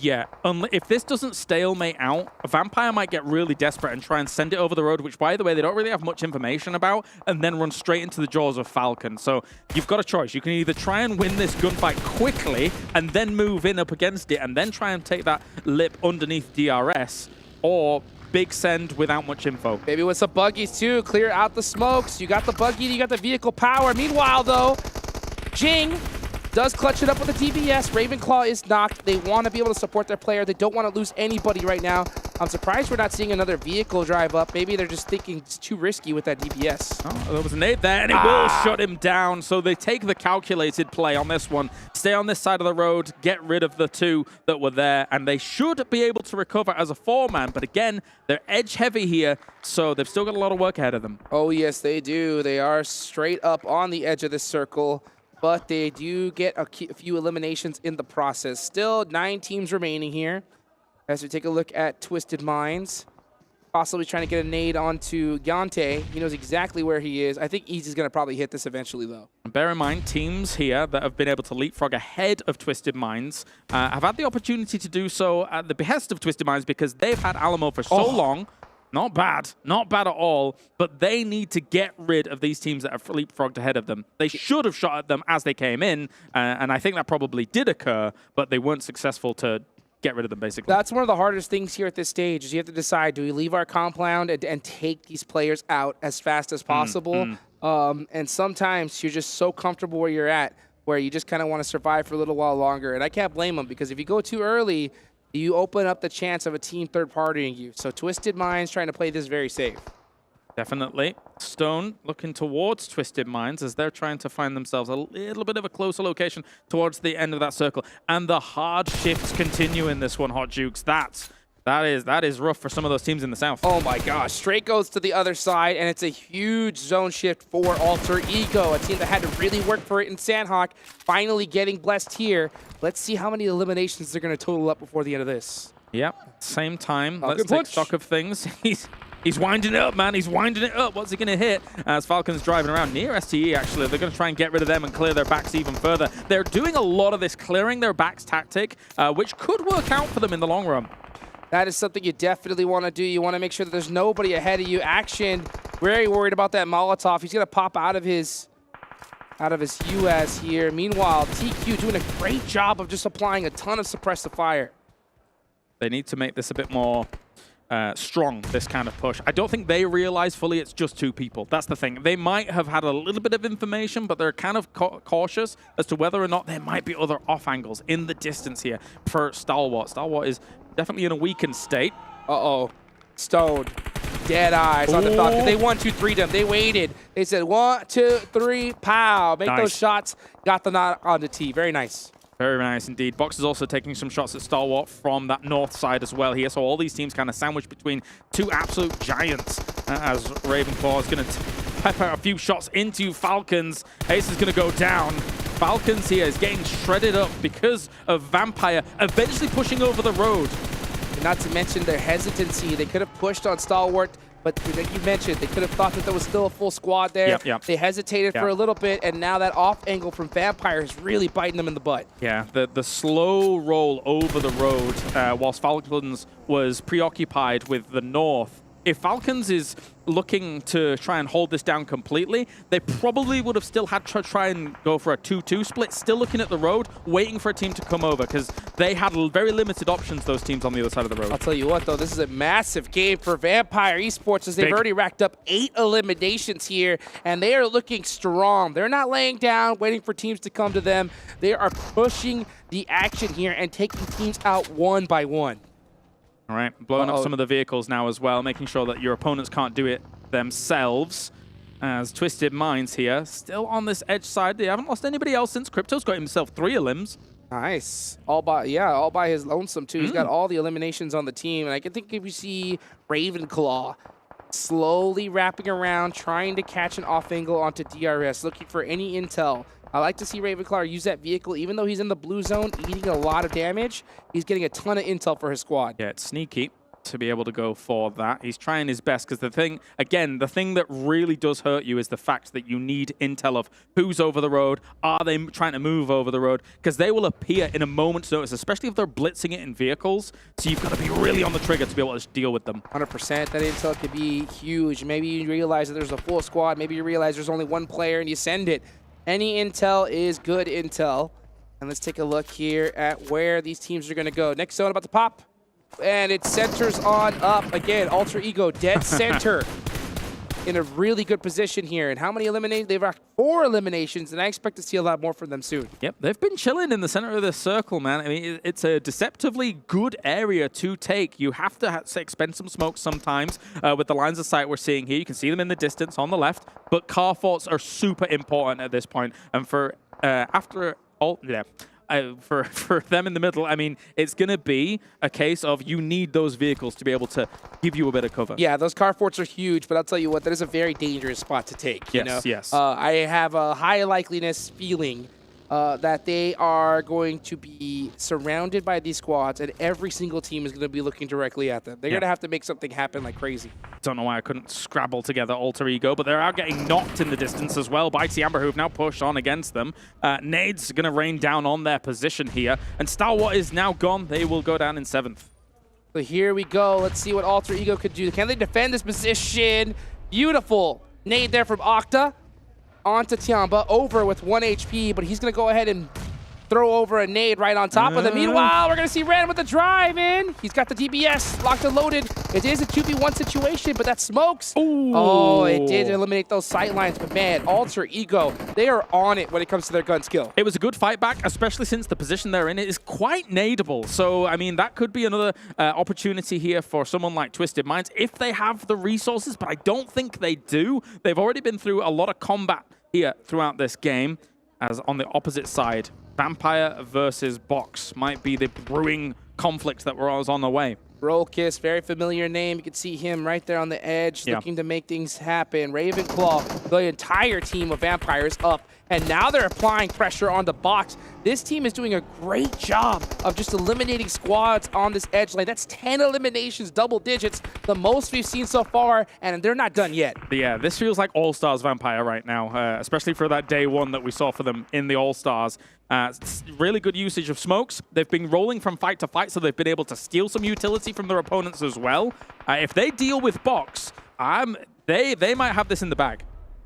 Yeah, if this doesn't stalemate out, a Vampire might get really desperate and try and send it over the road, which, by the way, they don't really have much information about, and then run straight into the jaws of Falcon. So you've got a choice. You can either try and win this gunfight quickly and then move in up against it and then try and take that lip underneath DRS, or big send without much info. Maybe with some buggies, too. Clear out the smokes. You got the buggy, you got the vehicle power. Meanwhile, though, Jing does clutch it up with a DBS. Ravenclaw is knocked. They want to be able to support their player. They don't want to lose anybody right now. I'm surprised we're not seeing another vehicle drive up. Maybe they're just thinking it's too risky with that DBS. Oh, there was a nade there, and it will shut him down. So they take the calculated play on this one. Stay on this side of the road, get rid of the two that were there, and they should be able to recover as a four-man. But again, they're edge-heavy here, so they've still got a lot of work ahead of them. Oh, yes, they do. They are straight up on the edge of this circle, but they do get a few eliminations in the process. Still 9 teams remaining here. As we take a look at Twisted Minds, possibly trying to get a nade onto Yante. He knows exactly where he is. I think Easy's going to probably hit this eventually, though. Bear in mind, teams here that have been able to leapfrog ahead of Twisted Minds have had the opportunity to do so at the behest of Twisted Minds, because they've had Alamo for so long. Not bad at all, but they need to get rid of these teams that have leapfrogged ahead of them. They should have shot at them as they came in, and I think that probably did occur, but they weren't successful to get rid of them, basically. That's one of the hardest things here at this stage, is you have to decide, do we leave our compound and take these players out as fast as possible? And sometimes you're just so comfortable where you're at, where you just kind of want to survive for a little while longer. And I can't blame them, because if you go too early, you open up the chance of a team third-partying you. So Twisted Minds trying to play this very safe. Definitely. Stone looking towards Twisted Minds as they're trying to find themselves a little bit of a closer location towards the end of that circle. And the hard shifts continue in this one, Hot Jukes. That is rough for some of those teams in the south. Oh my gosh, straight goes to the other side, and it's a huge zone shift for Alter Ego, a team that had to really work for it in Sandhawk, finally getting blessed here. Let's see how many eliminations they're going to total up before the end of this. Yep, same time. Let's take stock of things. He's winding it up, man. He's winding it up. What's he going to hit? As Falcon's driving around near STE, actually. They're going to try and get rid of them and clear their backs even further. They're doing a lot of this clearing their backs tactic, which could work out for them in the long run. That is something you definitely want to do. You want to make sure that there's nobody ahead of you. Action, very worried about that Molotov. He's going to pop out of his US here. Meanwhile, TQ doing a great job of just applying a ton of suppressive fire. They need to make this a bit more strong, this kind of push. I don't think they realize fully it's just 2 people. That's the thing. They might have had a little bit of information, but they're kind of cautious as to whether or not there might be other off angles in the distance here for Stalwart. Stalwart is definitely in a weakened state. Uh-oh. Stone. Dead eyes on the Falcon. They 1-2-3'd them. They waited. They said 1, 2, 3, pow. Make those shots. Got the knot on the tee. Very nice. Very nice indeed. Box is also taking some shots at Stalwart from that north side as well here. So all these teams kind of sandwiched between 2 absolute giants as Ravenclaw is going to pepper a few shots into Falcons. Ace is going to go down. Falcons here is getting shredded up because of Vampire eventually pushing over the road. And not to mention their hesitancy. They could have pushed on Stalwart, but like you mentioned, they could have thought that there was still a full squad there. They hesitated for a little bit, and now that off angle from Vampire is really biting them in the butt. Yeah, the slow roll over the road whilst Falcons was preoccupied with the north if Falcons is looking to try and hold this down completely, they probably would have still had to try and go for a 2-2 split, still looking at the road, waiting for a team to come over, because they had very limited options, those teams on the other side of the road. I'll tell you what, though, this is a massive game for Vampire Esports as they've already racked up 8 eliminations here, and they are looking strong. They're not laying down, waiting for teams to come to them. They are pushing the action here and taking teams out one by one. All right, blowing up some of the vehicles now as well, making sure that your opponents can't do it themselves. As Twisted Minds here, still on this edge side. They haven't lost anybody else since Crypto's got himself 3 elims. Nice. All by his lonesome, too. He's got all the eliminations on the team. And I can think if you see Ravenclaw slowly wrapping around, trying to catch an off angle onto DRS, looking for any intel. I like to see Ravenclaw use that vehicle. Even though he's in the blue zone, eating a lot of damage, he's getting a ton of intel for his squad. Yeah, it's sneaky to be able to go for that. He's trying his best, because the thing that really does hurt you is the fact that you need intel of who's over the road. Are they trying to move over the road? Because they will appear in a moment's notice, especially if they're blitzing it in vehicles. So you've got to be really on the trigger to be able to deal with them. 100%. That intel could be huge. Maybe you realize that there's a full squad. Maybe you realize there's only one player and you send it. Any intel is good intel. And let's take a look here at where these teams are going to go. Next zone about to pop. And it centers on up. Again, Alter Ego, dead center. In a really good position here. And how many eliminated? They've got 4 eliminations, and I expect to see a lot more from them soon. Yep, they've been chilling in the center of this circle, man. I mean, it's a deceptively good area to take. You have to expend some smoke sometimes with the lines of sight we're seeing here. You can see them in the distance on the left, but car forts are super important at this point. And for for them in the middle, I mean, it's going to be a case of you need those vehicles to be able to give you a bit of cover. Yeah, those car forts are huge, but I'll tell you what, that is a very dangerous spot to take. Yes. I have a high likeliness feeling that they are going to be surrounded by these squads, and every single team is going to be looking directly at them. They're going to have to make something happen like crazy. Don't know why I couldn't scrabble together Alter Ego, but they're out getting knocked in the distance as well by Tiamber, who have now pushed on against them. Nade's going to rain down on their position here, and Stalwart is now gone. They will go down in 7th. So here we go. Let's see what Alter Ego could do. Can they defend this position? Beautiful. Nade there from Octa. Onto Tiamba, over with 1 HP, but he's going to go ahead and throw over a nade right on top of them. Meanwhile, we're going to see Ren with the drive in. He's got the DBS locked and loaded. It is a 2v1 situation, but that smokes. Ooh. Oh, it did eliminate those sight lines, but man, Alter Ego, they are on it when it comes to their gun skill. It was a good fight back, especially since the position they're in is quite nadeable. So, I mean, that could be another opportunity here for someone like Twisted Minds if they have the resources, but I don't think they do. They've already been through a lot of combat here throughout this game, as on the opposite side, Vampire versus Box might be the brewing conflict that was on the way. Rollkiss, very familiar name. You can see him right there on the edge, looking to make things happen. Ravenclaw, the entire team of Vampires up, and now they're applying pressure on the Box. This team is doing a great job of just eliminating squads on this edge lane. That's 10 eliminations, double digits, the most we've seen so far, and they're not done yet. Yeah, this feels like All-Stars Vampire right now, especially for that day 1 that we saw for them in the All-Stars. Really good usage of smokes. They've been rolling from fight to fight, so they've been able to steal some utility from their opponents as well. If they deal with Box, they might have this in the bag.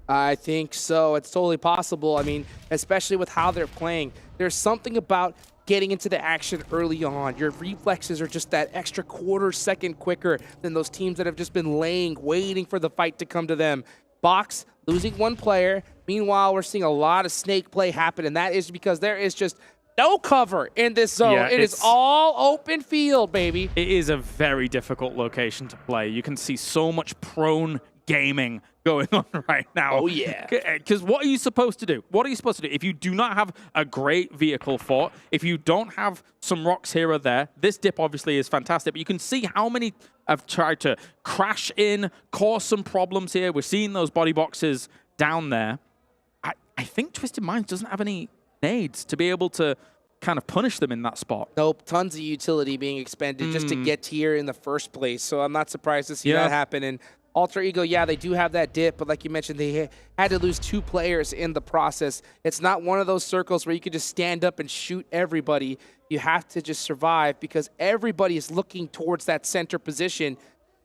I think so. It's totally possible. I mean, especially with how they're playing. There's something about getting into the action early on. Your reflexes are just that extra quarter second quicker than those teams that have just been waiting for the fight to come to them. Box losing 1 player. Meanwhile, we're seeing a lot of snake play happen, and that is because there is just no cover in this zone. Yeah, it is all open field, baby. It is a very difficult location to play. You can see so much prone gaming going on right now. Oh, yeah. Because what are you supposed to do? What are you supposed to do? If you do not have a great vehicle fort, if you don't have some rocks here or there, this dip obviously is fantastic, but you can see how many have tried to crash in, cause some problems here. We're seeing those body boxes down there. I think Twisted Minds doesn't have any nades to be able to kind of punish them in that spot. Nope, tons of utility being expended just to get here in the first place, so I'm not surprised to see that happen. And Alter Ego, yeah, they do have that dip, but like you mentioned, they had to lose 2 players in the process. It's not one of those circles where you can just stand up and shoot everybody. You have to just survive because everybody is looking towards that center position.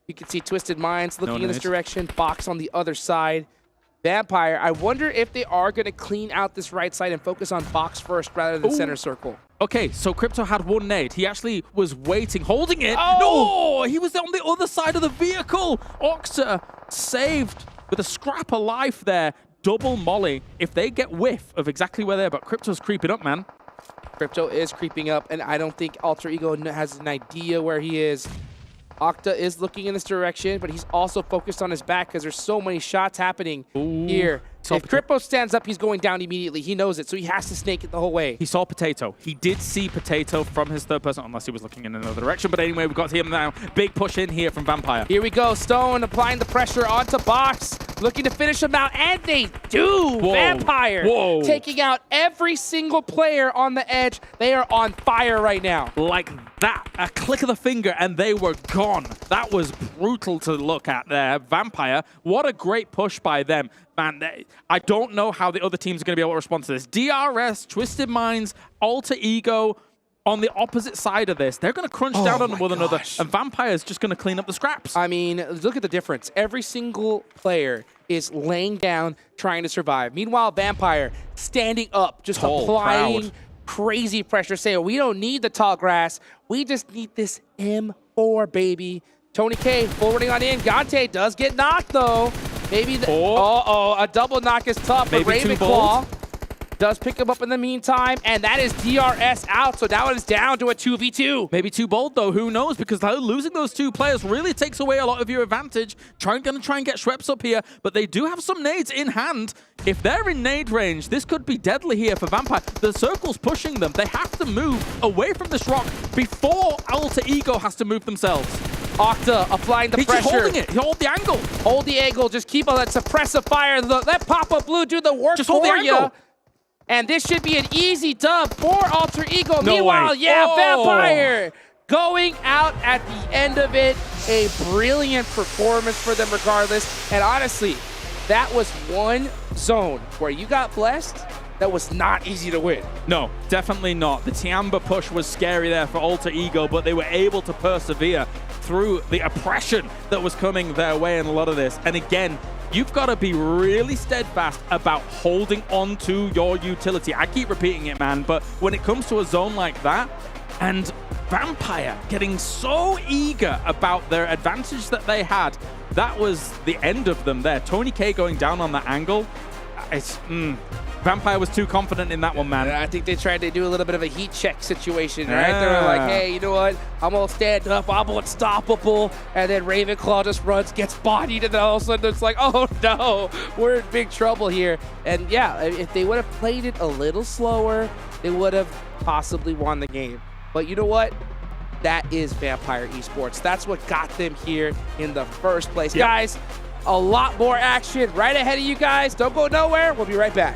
You can see Twisted Minds looking in this direction, Box on the other side. Vampire, I wonder if they are going to clean out this right side and focus on Box first rather than center circle. Okay, so Crypto had one nade. He actually was waiting, holding it. Oh! No, he was on the other side of the vehicle. Octa saved with a scrap of life there. Double molly. If they get whiff of exactly where they're, but Crypto's creeping up, man. Crypto is creeping up, and I don't think Alter Ego has an idea where he is. Octa is looking in this direction, but he's also focused on his back because there's so many shots happening here. If Crypto stands up, he's going down immediately. He knows it, so he has to snake it the whole way. He saw Potato. He did see Potato from his third person, unless he was looking in another direction. But anyway, we've got him now. Big push in here from Vampire. Here we go. Stone applying the pressure onto Box, looking to finish him out, and they do. Whoa. Vampire taking out every single player on the edge. They are on fire right now. Like that, a click of the finger, and they were gone. That was brutal to look at there. Vampire, what a great push by them. Man, I don't know how the other teams are going to be able to respond to this. DRS, Twisted Minds, Alter Ego on the opposite side of this. They're going to crunch down on one another, and Vampire's just going to clean up the scraps. I mean, look at the difference. Every single player is laying down, trying to survive. Meanwhile, Vampire standing up, just applying crazy pressure, saying, we don't need the tall grass. We just need this M4, baby. Tony K forwarding on in. Gante does get knocked, though. Maybe a double knock is tough, but Ravenclaw does pick him up in the meantime, and that is DRS out, so now it is down to a 2v2. Maybe too bold, though. Who knows? Because losing those two players really takes away a lot of your advantage. Going to try and get Schweppes up here, but they do have some nades in hand. If they're in nade range, this could be deadly here for Vampire. The circle's pushing them. They have to move away from this rock before Alter Ego has to move themselves. Octa applying the pressure. He's holding it. He hold the angle. Hold the angle. Just keep on that suppressive fire. Let Papa Blue do the work for you. And this should be an easy dub for Alter Ego. Meanwhile, Vampire going out at the end of it. A brilliant performance for them regardless. And honestly, that was one zone where you got blessed. That was not easy to win. No, definitely not. The Tiamba push was scary there for Alter Ego, but they were able to persevere through the oppression that was coming their way in a lot of this. And again, you've got to be really steadfast about holding on to your utility. I keep repeating it, man, but when it comes to a zone like that, and Vampire getting so eager about their advantage that they had, that was the end of them there. Tony K going down on that angle, it's... Vampire was too confident in that one, man. I think they tried to do a little bit of a heat check situation, right? They were like, hey, you know what? I'm going to stand up. I'm unstoppable. And then Ravenclaw just runs, gets bodied, and then all of a sudden it's like, oh, no, we're in big trouble here. And yeah, if they would have played it a little slower, they would have possibly won the game. But you know what? That is Vampire Esports. That's what got them here in the first place. Guys, a lot more action right ahead of you guys. Don't go nowhere. We'll be right back.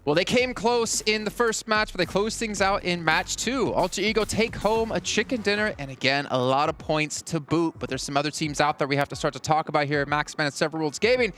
Well, they came close in the first match, but they closed things out in match 2. Alter Ego take home a chicken dinner, and again, a lot of points to boot. But there's some other teams out there we have to start to talk about here at Maxman and Several Worlds Gaming.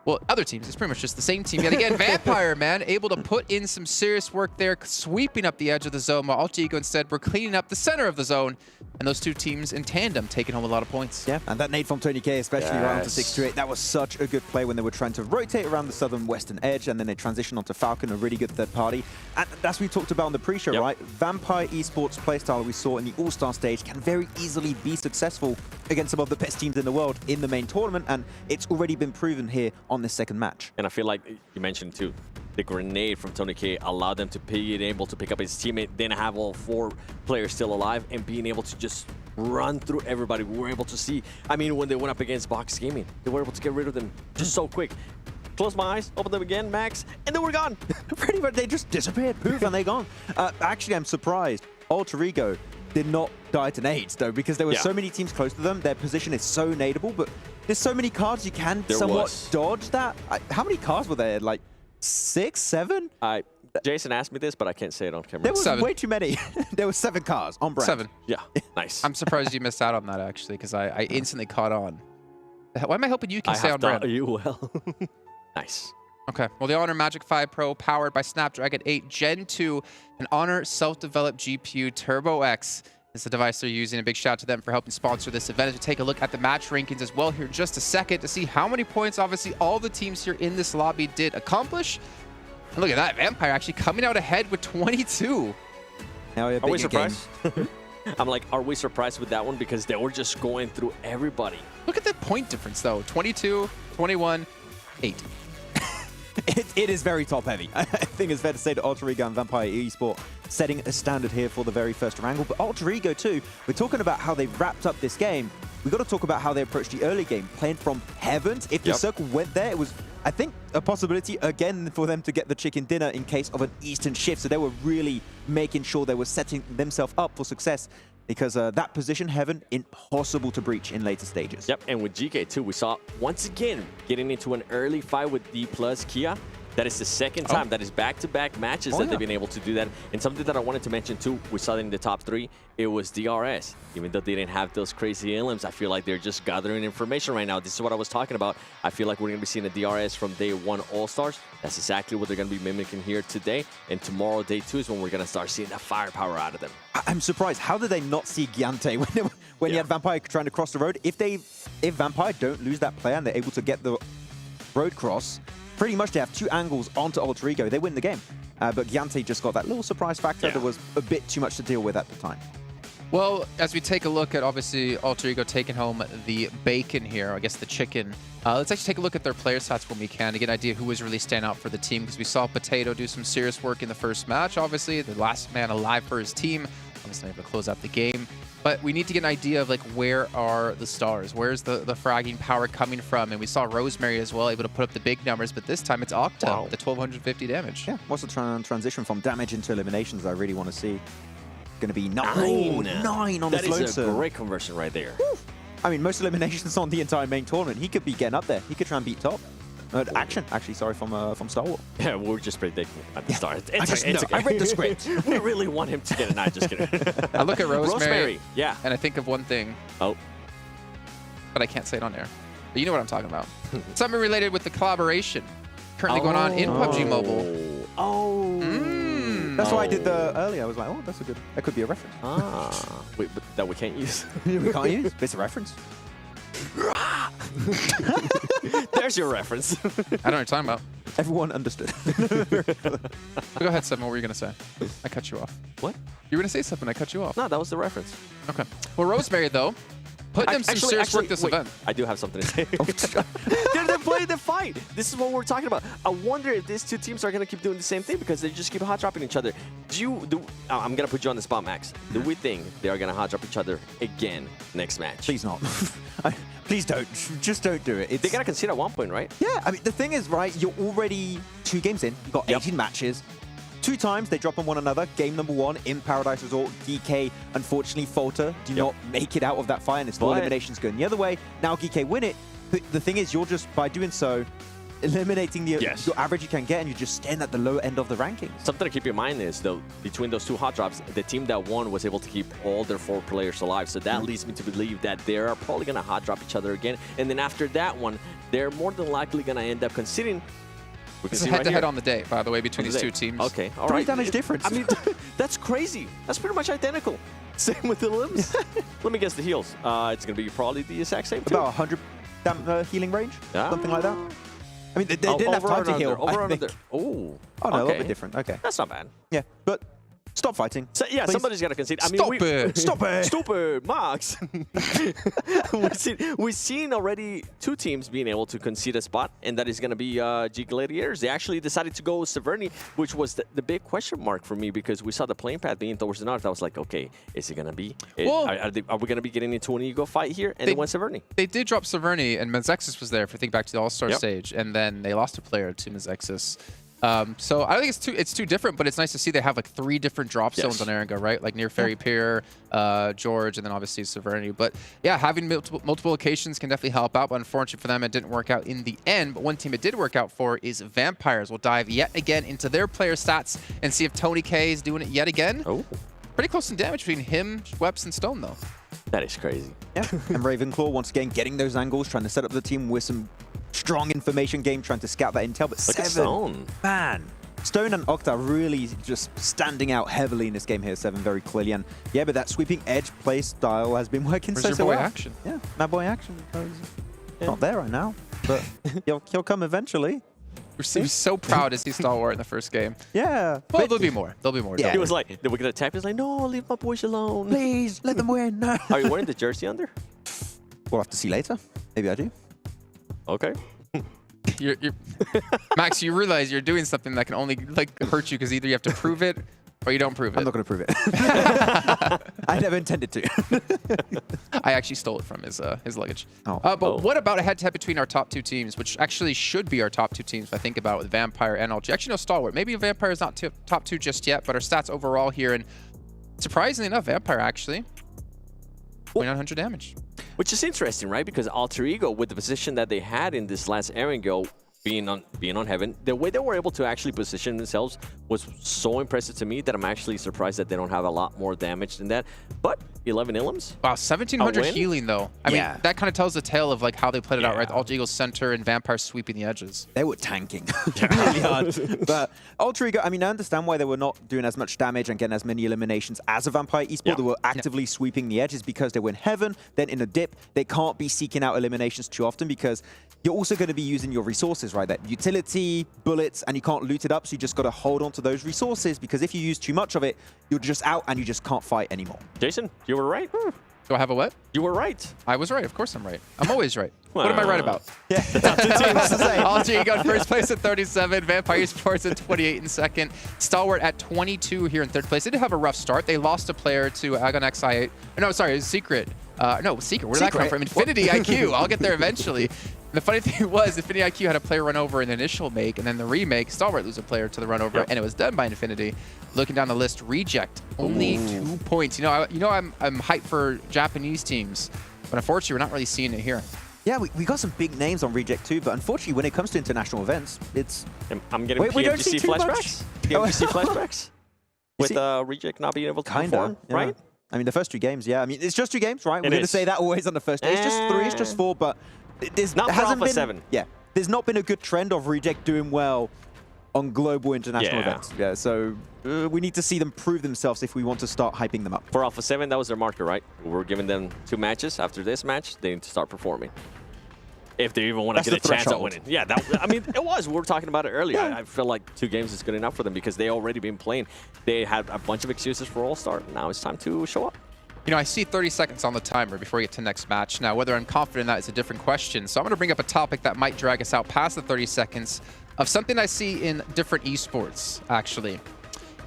well, other teams. It's pretty much just the same team. Yet again, Vampire, man, able to put in some serious work there, sweeping up the edge of the zone, while Alter Ego instead were cleaning up the center of the zone. And those two teams in tandem taking home a lot of points. Yeah, and that nade from Tony K, especially right onto 628, that was such a good play when they were trying to rotate around the southern western edge, and then they transitioned onto Falcon, a really good third party. And that's what we talked about on the pre-show, right? Vampire Esports playstyle we saw in the All-Star stage can very easily be successful against some of the best teams in the world in the main tournament, and it's already been proven here on this second match. And I feel like you mentioned too, the grenade from Tony K allowed them to be able to pick up his teammate, then have all 4 players still alive, and being able to just run through everybody. We were able to see, I mean, when they went up against Box Gaming, they were able to get rid of them just so quick. Close my eyes, open them again, Max, and they were gone. Pretty much, they just disappeared, poof, and they're gone. Actually, I'm surprised Alter Ego did not die to nades, though, because there were so many teams close to them. Their position is so nadeable, but there's so many cards you can somewhat dodge that. How many cards were there? Like 6, 7? Jason asked me this, but I can't say it on camera. There was way too many. There were 7 cars on brand. 7. Yeah, nice. I'm surprised you missed out on that, actually, because I instantly caught on. Why am I helping you? Can say on brand? You will. Nice. Okay, well, the Honor Magic 5 Pro, powered by Snapdragon 8 Gen 2, an Honor self-developed GPU Turbo X is the device they're using. A big shout out to them for helping sponsor this event. As we take a look at the match rankings as well here in just a second to see how many points, obviously, all the teams here in this lobby did accomplish. And look at that, Vampire actually coming out ahead with 22. Now are we surprised? I'm like, are we surprised with that one? Because they were just going through everybody. Look at the point difference, though. 22, 21, 8. It is very top-heavy. I think it's fair to say that Alter Ego and Vampire Esports setting a standard here for the very first wrangle. But Alter Ego, too, we're talking about how they wrapped up this game. We've got to talk about how they approached the early game, playing from heavens. If the circle went there, it was, I think, a possibility, again, for them to get the chicken dinner in case of an Eastern shift. So they were really making sure they were setting themselves up for success, because that position, heaven, impossible to breach in later stages. Yep, and with GK too, we saw once again getting into an early fight with Dplus KIA. That is the second time. That is back-to-back matches that they've been able to do that. And something that I wanted to mention too, we saw in the top 3, it was DRS. Even though they didn't have those crazy elims, I feel like they're just gathering information right now. This is what I was talking about. I feel like we're going to be seeing a DRS from day 1 All-Stars. That's exactly what they're going to be mimicking here today. And tomorrow, day 2, is when we're going to start seeing the firepower out of them. I'm surprised. How did they not see Giante when you had Vampire trying to cross the road? If Vampire don't lose that player and they're able to get the road cross, pretty much they have 2 angles onto Alter Ego. They win the game. But Giante just got that little surprise factor that was a bit too much to deal with at the time. Well, as we take a look at, obviously, Alter Ego taking home the bacon here, I guess the chicken, let's actually take a look at their player stats when we can to get an idea who was really standing out for the team, because we saw Potato do some serious work in the first match, obviously, the last man alive for his team, obviously able to close out the game. But we need to get an idea of, like, where are the stars? Where's the fragging power coming from? And we saw Rosemary as well, able to put up the big numbers, but this time it's Octa with the 1250 damage. Yeah, what's the transition from damage into eliminations I really want to see? Going to be 9 on the slow. That is a great conversion right there. Woo. I mean, most eliminations on the entire main tournament. He could be getting up there. He could try and beat top. Action, actually, sorry, from Star Wars. Yeah, we were just predicting at the start. It's okay. I read the script. We really want him to get it. Not just kidding. I look at Rosemary, yeah, and I think of one thing. Oh. But I can't say it on air. But you know what I'm talking about. Something related with the collaboration currently going on in PUBG Mobile. That's why I did the earlier. I was like, oh, that's a good. That could be a reference. Wait, but that we can't use. We can't use. It's a reference. There's your reference. I don't know what you're talking about. Everyone understood. Go ahead, Seven. What were you going to say? I cut you off. What? You were going to say something. I cut you off. No, that was the reference. Okay. Well, Rosemary, though, putting in some serious work this event. I do have something to say. They're playing the fight. This is what we're talking about. I wonder if these 2 teams are going to keep doing the same thing, because they just keep hot dropping each other. I'm going to put you on the spot, Max. Do we think they are going to hot drop each other again next match? Please not. Please don't. Just don't do it. They got to concede at one point, right? Yeah. I mean, the thing is, right, you're already 2 games in. You've got 18 matches. 2 times they drop on one another. Game number 1 in Paradise Resort. DK, unfortunately, falter. Do not make it out of that fight, and it's still eliminations going the other way. Now DK win it. But the thing is, you're just, by doing so, eliminating your average you can get, and you're just staying at the low end of the rankings. Something to keep in mind is, though, between those 2 hot drops, the team that won was able to keep all their 4 players alive. So that leads me to believe that they are probably going to hot drop each other again. And then after that one, they're more than likely going to end up conceding. This is head-to-head on the day, by the way, between these two teams. Okay, all 3 right. damage difference. I mean, that's crazy. That's pretty much identical. Same with the limbs. Let me guess the heals. It's going to be probably the exact same too. About 100 healing range, something like that. I mean, they didn't have time to heal. Over I under. think. Oh, Oh, no, a little okay. bit different. Okay. That's not bad. Yeah, but stop fighting. So, yeah, Please. somebody's got to concede. I mean, Stop it. Stop it. Stop it, Max. we've seen already 2 teams being able to concede a spot, and that is going to be G Gladiators. They actually decided to go with Severny, which was the big question mark for me because we saw the playing path being towards the north. I was like, okay, is it going to be? Well, are we going to be getting into an ego fight here? And they went Severny. They did drop Severny, and Mezexis was there, if you think back to the All-Star stage, and then they lost a player to Mezexis. So I don't think it's too different, but it's nice to see they have like 3 different drop zones on Eranga, right? Like near Ferry Pier, George, and then obviously Severny. But yeah, having multiple locations can definitely help out. But unfortunately for them, it didn't work out in the end. But one team it did work out for is Vampires. We'll dive yet again into their player stats and see if Tony K is doing it yet again. Oh, pretty close in damage between him, Weps, and Stone though. That is crazy. Yeah, and Ravenclaw once again getting those angles, trying to set up the team with some strong information game, trying to scout that intel. But Look at Stone. Man. Stone and Octa really just standing out heavily in this game here, 7 very clearly. And yeah, but that sweeping edge play style has been working Where's so your boy well. Action? Yeah, Mad Boy Action. Not there right now, but he'll come eventually. He was so proud to see Stalwart in the first game. Yeah. Well, there'll be more. There'll be more. Yeah. He was like, did we get attacked? He was like, no, leave my boys alone. Please, let them win. No. Are you wearing the jersey under? We'll have to see later. Maybe I do. Okay. You're Max, you realize you're doing something that can only like hurt you because either you have to prove it or you don't prove it. I'm not going to prove it. I never intended to. I actually stole it from his luggage. Oh. But what about a head-to-head between our top 2 teams, which actually should be our top 2 teams if I think about it, with Vampire and LG. Actually, no, Stalwart. Maybe Vampire is not top 2 just yet, but our stats overall here, and surprisingly enough, Vampire actually 2,900 damage. Which is interesting, right? Because Alter Ego, with the position that they had in this last Erangel, being on Heaven, the way they were able to actually position themselves was so impressive to me that I'm actually surprised that they don't have a lot more damage than that. But 11 Illims. Wow, 1,700 healing though. I mean, that kind of tells the tale of like how they played it out, right? Alter Eagle's center and Vampire sweeping the edges. They were tanking really hard. But Alter Ego, I mean, I understand why they were not doing as much damage and getting as many eliminations as a Vampire Esport. They were actively sweeping the edges because they were in Heaven, then in a dip. They can't be seeking out eliminations too often because you're also going to be using your resources, right? That utility, bullets, and you can't loot it up, so you just got to hold on to those resources because if you use too much of it, you're just out and you just can't fight anymore. Jason, you were right. Do I have a what? You were right. I was right. Of course I'm right. I'm always right. What am I right about? Yeah, that's the team. Alter Ego first place at 37, Vampire Esports at 28 in second, Stalwart at 22 here in third place. They did have a rough start. They lost a player to Agon XI8. No, sorry, Secret. No, Secret. Where did that come from? Infinity IQ. I'll get there eventually. The funny thing was, Infinity IQ had a player run over in the initial make, and then the remake, Stalwart lose a player to the run over, and it was done by Infinity. Looking down the list, Reject, only 2 points. You know, I'm hyped for Japanese teams, but unfortunately, we're not really seeing it here. Yeah, we got some big names on Reject too, but unfortunately, when it comes to international events, it's... I'm getting PMGC flashbacks. PMGC flashbacks. With Reject not being able to perform, right? I mean, the first 2 games, yeah. I mean, it's just 2 games, right? We're going to say that always on the first day. It's just 3, it's just 4, but there's not for Alpha7. Yeah, there's not been a good trend of Reject doing well on global international events. Yeah, so we need to see them prove themselves if we want to start hyping them up. For Alpha7, that was their marker, right? We're giving them 2 matches. After this match, they need to start performing. If they even want to get a chance at winning. Yeah, I mean, it was. We were talking about it earlier. I feel like 2 games is good enough for them because they already been playing. They had a bunch of excuses for All-Star. Now it's time to show up. You know, I see 30 seconds on the timer before we get to next match. Now, whether I'm confident in that is a different question. So I'm going to bring up a topic that might drag us out past the 30 seconds of something I see in different esports, actually.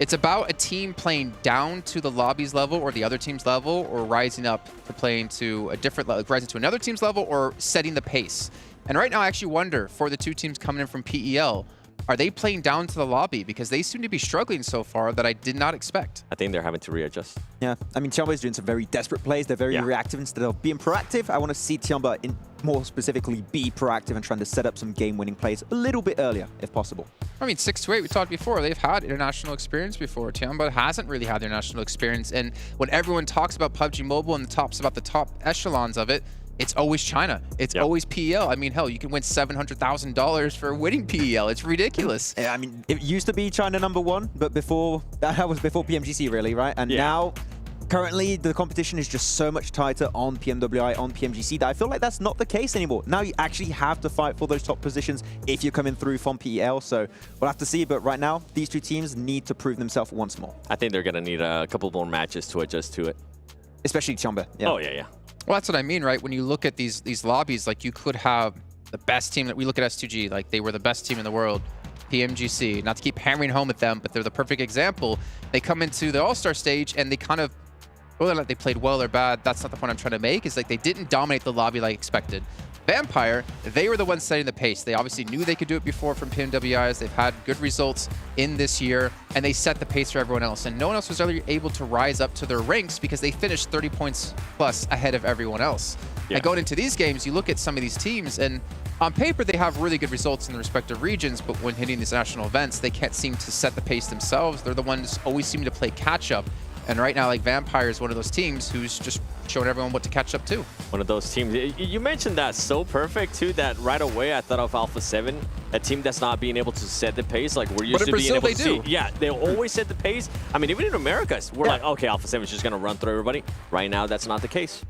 It's about a team playing down to the lobby's level or the other team's level, or rising up to playing to a different level, rising to another team's level, or setting the pace. And right now, I actually wonder, for the 2 teams coming in from PEL, are they playing down to the lobby? Because they seem to be struggling so far that I did not expect. I think they're having to readjust. Yeah, I mean, Tiamba is doing some very desperate plays. They're very reactive instead of being proactive. I want to see Tiamba more specifically be proactive and trying to set up some game-winning plays a little bit earlier, if possible. I mean, 6-8, we talked before, they've had international experience before. Tiamba hasn't really had international experience. And when everyone talks about PUBG Mobile and talks about the top echelons of it, it's always China. It's always PEL. I mean, hell, you can win $700,000 for winning PEL. It's ridiculous. I mean, it used to be China #1, but before that was before PMGC, really, right? And now, currently, the competition is just so much tighter on PMWI, on PMGC, that I feel like that's not the case anymore. Now you actually have to fight for those top positions if you're coming through from PEL. So we'll have to see. But right now, these two teams need to prove themselves once more. I think they're going to need a couple more matches to adjust to it. Especially Xiongba. Oh, yeah. Well, that's what I mean, right? When you look at these lobbies, like you could have the best team that we look at S2G, like they were the best team in the world. PMGC, not to keep hammering home at them, but they're the perfect example. They come into the All-Star stage and they kind of, whether or not they played well or bad, that's not the point I'm trying to make. Is like they didn't dominate the lobby like expected. Vampire, they were the ones setting the pace. They obviously knew they could do it before from PMWIs. They've had good results in this year, and they set the pace for everyone else. And no one else was really able to rise up to their ranks because they finished 30 points plus ahead of everyone else. And going into these games, you look at some of these teams, and on paper, they have really good results in the respective regions, but when hitting these national events, they can't seem to set the pace themselves. They're the ones always seem to play catch-up. And right now, like Vampire is one of those teams who's just showing everyone what to catch up to. One of those teams. You mentioned that so perfect, too, that right away I thought of Alpha7, a team that's not being able to set the pace. Like, we're used to being able to see. Yeah, they always set the pace. I mean, even in America, we're like, okay, Alpha7 is just going to run through everybody. Right now, that's not the case.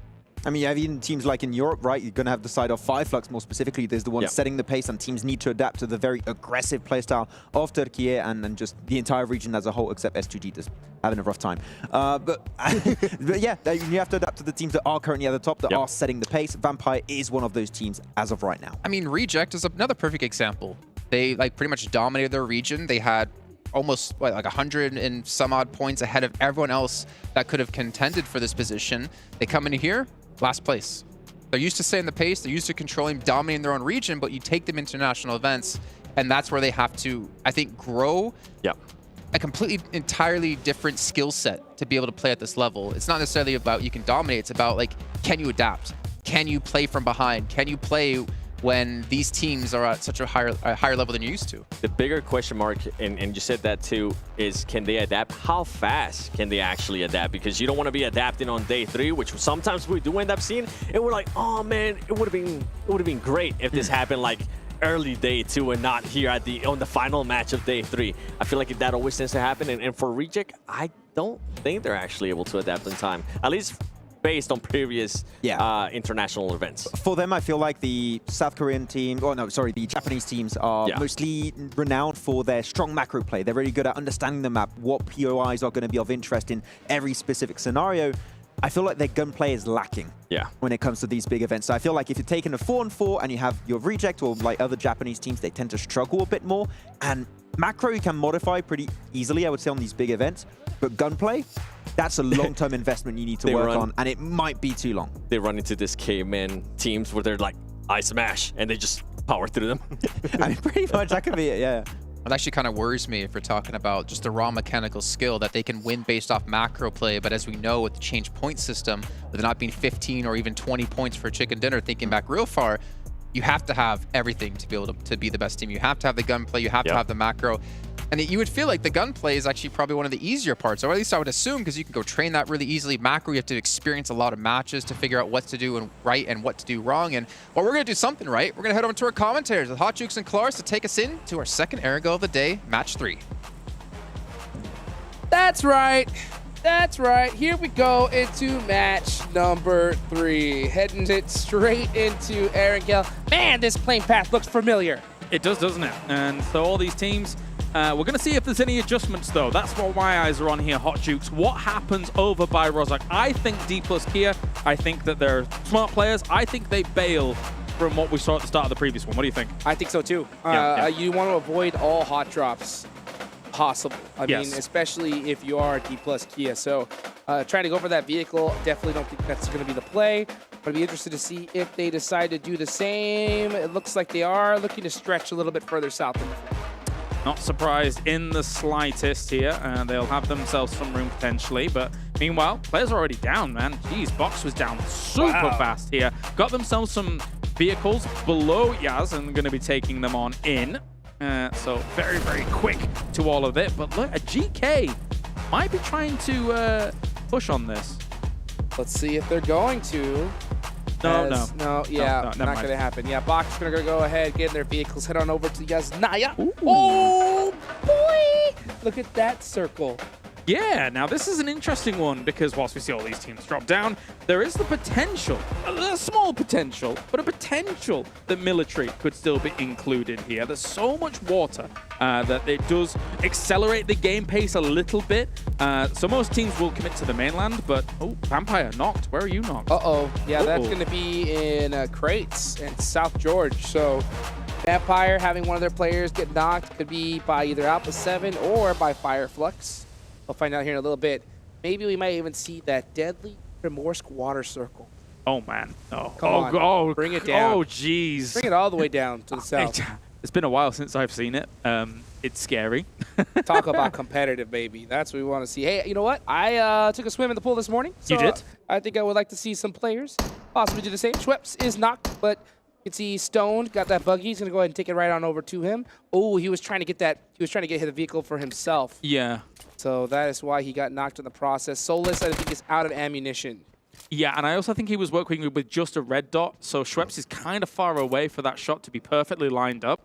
I mean, you have even teams like in Europe, right? You're going to have the side of Flux more specifically. There's the one setting the pace, and teams need to adapt to the very aggressive playstyle of Turkey and just the entire region as a whole, except S2G that's having a rough time. But yeah, you have to adapt to the teams that are currently at the top, that are setting the pace. Vampire is one of those teams as of right now. I mean, Reject is another perfect example. They like pretty much dominated their region. They had almost like 100 and some odd points ahead of everyone else that could have contended for this position. They come in here, last place. They're used to setting the pace, they're used to controlling, dominating their own region, but you take them into national events, and that's where they have to, I think, grow a completely, entirely different skill set to be able to play at this level. It's not necessarily about you can dominate, it's about, like, can you adapt? Can you play from behind? Can you play when these teams are at such a higher level than you're used to? The bigger question mark, and you said that too, is can they adapt? How fast can they actually adapt? Because you don't want to be adapting on day 3, which sometimes we do end up seeing, and we're like, oh man, it would have been great if this happened like early day 2 and not here at on the final match of day 3. I feel like that always tends to happen, and for Reject, I don't think they're actually able to adapt in time, at least based on previous international events. For them, I feel like the South Korean team, the Japanese teams are mostly renowned for their strong macro play. They're really good at understanding the map, what POIs are going to be of interest in every specific scenario. I feel like their gunplay is lacking when it comes to these big events. So I feel like if you're taking a 4-on-4 and you have your Reject or like other Japanese teams, they tend to struggle a bit more. And macro you can modify pretty easily, I would say, on these big events. But gunplay, that's a long-term investment you need to work on, and it might be too long. They run into this caveman teams where they're like, I smash, and they just power through them. I mean, pretty much, that could be it, yeah. It actually kind of worries me if we're talking about just the raw mechanical skill that they can win based off macro play. But as we know, with the change point system, with it not being 15 or even 20 points for chicken dinner, thinking back real far, you have to have everything to be able to be the best team. You have to have the gunplay, you have to have the macro. And you would feel like the gunplay is actually probably one of the easier parts, or at least I would assume, because you can go train that really easily. Macro, you have to experience a lot of matches to figure out what to do right and what to do wrong. And well, we're going to do something right. We're going to head over to our commentators with Hot Jukes and Claris to take us in to our second Aerigo of the day, match 3. That's right. That's right. Here we go into match number 3. Heading it straight into Aerigo. Man, this playing path looks familiar. It does, doesn't it? And so all these teams, we're going to see if there's any adjustments, though. That's what my eyes are on here, Hot Jukes. What happens over by Rozhok? I think Dplus KIA, I think that they're smart players. I think they bail from what we saw at the start of the previous one. What do you think? I think so, too. You want to avoid all hot drops possible. I mean, especially if you are Dplus KIA. So trying to go for that vehicle, definitely don't think that's going to be the play. But I'd be interested to see if they decide to do the same. It looks like they are looking to stretch a little bit further south. Not surprised in the slightest here. They'll have themselves some room potentially. But meanwhile, players are already down, man. Jeez, Box was down super fast here. Got themselves some vehicles below Yaz and going to be taking them on in. So very, very quick to all of it. But look, a GK might be trying to push on this. Let's see if they're going to. No, not never mind. going to happen. Yeah, Box is going to go ahead, get in their vehicles, head on over to Yaznaya. Oh, boy! Look at that circle. Yeah, now this is an interesting one because whilst we see all these teams drop down, there is the potential, a small potential, but a potential that military could still be included here. There's so much water that it does accelerate the game pace a little bit. So most teams will commit to the mainland, but oh, Vampire knocked. Where are you knocked? Uh-oh. Yeah, that's going to be in Crates in South George. So Vampire having one of their players get knocked could be by either Alpha7 or by Fire Flux. We'll find out here in a little bit. Maybe we might even see that deadly Primorsk water circle. Oh, man. Oh, Come on. Bring it down. Oh, jeez. Bring it all the way down to the south. It's been a while since I've seen it. It's scary. Talk about competitive, baby. That's what we want to see. Hey, you know what? I took a swim in the pool this morning. So you did? I think I would like to see some players possibly do the same. Schweppes is knocked, but you can see Stoned got that buggy. He's going to go ahead and take it right on over to him. Oh, he was trying to get that. He was trying to get the vehicle for himself. Yeah. So that is why he got knocked in the process. Solus, I think, is out of ammunition. Yeah, and I also think he was working with just a red dot, so Schweppes is kind of far away for that shot to be perfectly lined up.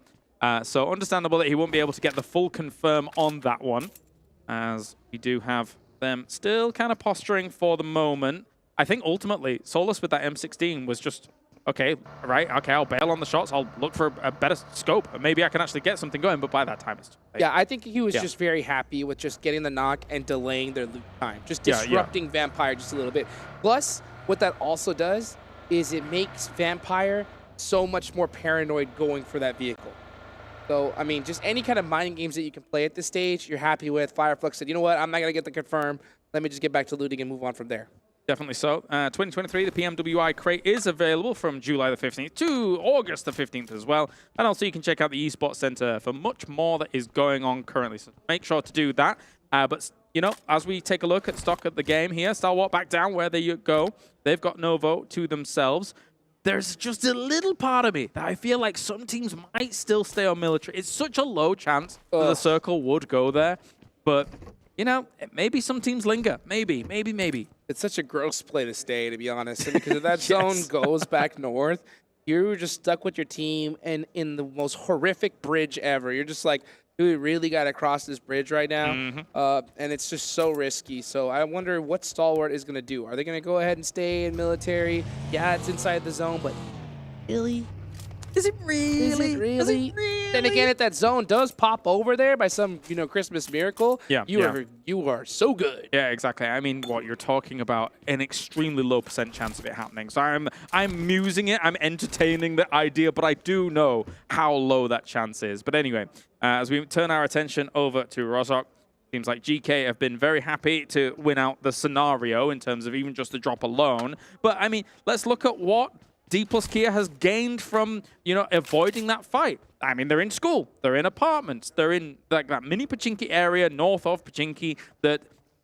So understandable that he won't be able to get the full confirm on that one, as we do have them still kind of posturing for the moment. I think ultimately, Solus with that M16 was just, okay, right, okay, I'll bail on the shots, I'll look for a better scope, and maybe I can actually get something going, but by that time it's too late. Yeah, I think he was just very happy with just getting the knock and delaying their loot time, just disrupting Vampire just a little bit. Plus, what that also does is it makes Vampire so much more paranoid going for that vehicle. So, I mean, just any kind of mining games that you can play at this stage, you're happy with. Fireflux said, you know what, I'm not going to get the confirm. Let me just get back to looting and move on from there. Definitely so. 2023, the PMWI crate is available from July the 15th to August the 15th as well. And also you can check out the Esports Center for much more that is going on currently. So make sure to do that. But, you know, as we take a look at stock at the game here, Stalwart back down where they go. They've got no vote to themselves. There's just a little part of me that I feel like some teams might still stay on military. It's such a low chance that the circle would go there. But, you know, maybe some teams linger. Maybe. It's such a gross play to stay, to be honest. And because if that zone goes back north, you're just stuck with your team and in the most horrific bridge ever. You're just like, do we really got to cross this bridge right now? And it's just so risky. So I wonder what Stalwart is going to do. Are they going to go ahead and stay in military? Yeah, it's inside the zone, but really? Is it really? Is it really? Then again, if that zone does pop over there by some, you know, Christmas miracle, you are so good. Yeah, exactly. I mean, what you're talking about, an extremely low % chance of it happening. So I'm musing it, I'm entertaining the idea, but I do know how low that chance is. But anyway, as we turn our attention over to Rozhok, seems like GK have been very happy to win out the scenario in terms of even just the drop alone. But I mean, let's look at what Dplus KIA has gained from, you know, avoiding that fight. I mean, they're in school, they're in apartments, they're in like that mini Pachinki area north of Pachinki that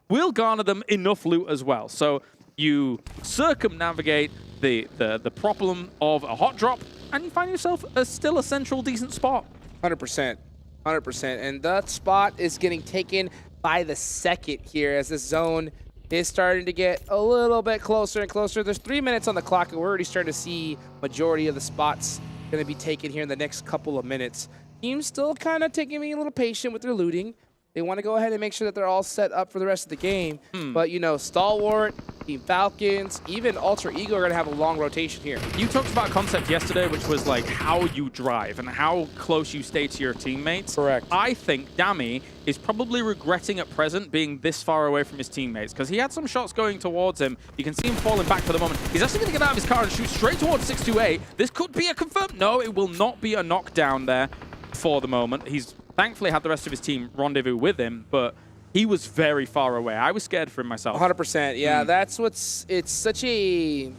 will garner them enough loot as well. So you circumnavigate the problem of a hot drop and you find yourself still a central decent spot. 100%. 100%. And that spot is getting taken by the second here as the zone is starting to get a little bit closer and closer. There's 3 minutes on the clock, and we're already starting to see majority of the spots going to be taken here in the next couple of minutes. Teams still kind of taking me a little patient with their looting. They want to go ahead and make sure that they're all set up for the rest of the game. But, you know, Stalwart, Team Falcons, even Alter Ego are going to have a long rotation here. You talked about a concept yesterday, which was like how you drive and how close you stay to your teammates. Correct. I think Dami is probably regretting at present being this far away from his teammates because he had some shots going towards him. You can see him falling back for the moment. He's actually going to get out of his car and shoot straight towards 628. This could be a confirmed. No, it will not be a knockdown there for the moment. He's thankfully had the rest of his team rendezvous with him, but he was very far away. I was scared for him myself. 100%. Yeah, that's what's... It's such a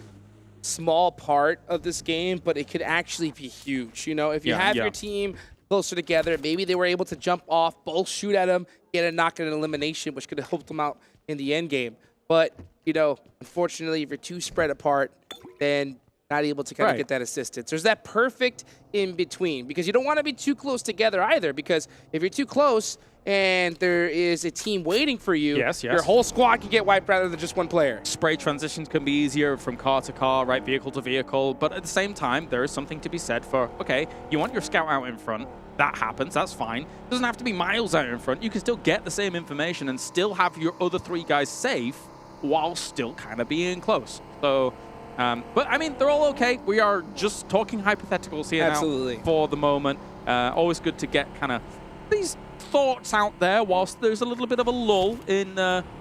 small part of this game, but it could actually be huge. You know, if you have your team closer together, maybe they were able to jump off, both shoot at him, get a knock and an elimination, which could have helped them out in the end game. But, you know, unfortunately, if you're too spread apart, then not able to kind of get that assistance. There's that perfect in between because you don't want to be too close together either, because if you're too close, and there is a team waiting for you, Yes. your whole squad can get wiped rather than just one player. Spray transitions can be easier from car to car, right, vehicle to vehicle, but at the same time, there is something to be said for, okay, you want your scout out in front, that happens, that's fine. It doesn't have to be miles out in front. You can still get the same information and still have your other 3 guys safe while still kind of being close. So, but I mean, they're all okay. We are just talking hypotheticals here Absolutely. now for the moment. Always good to get kind of these thoughts out there whilst there's a little bit of a lull in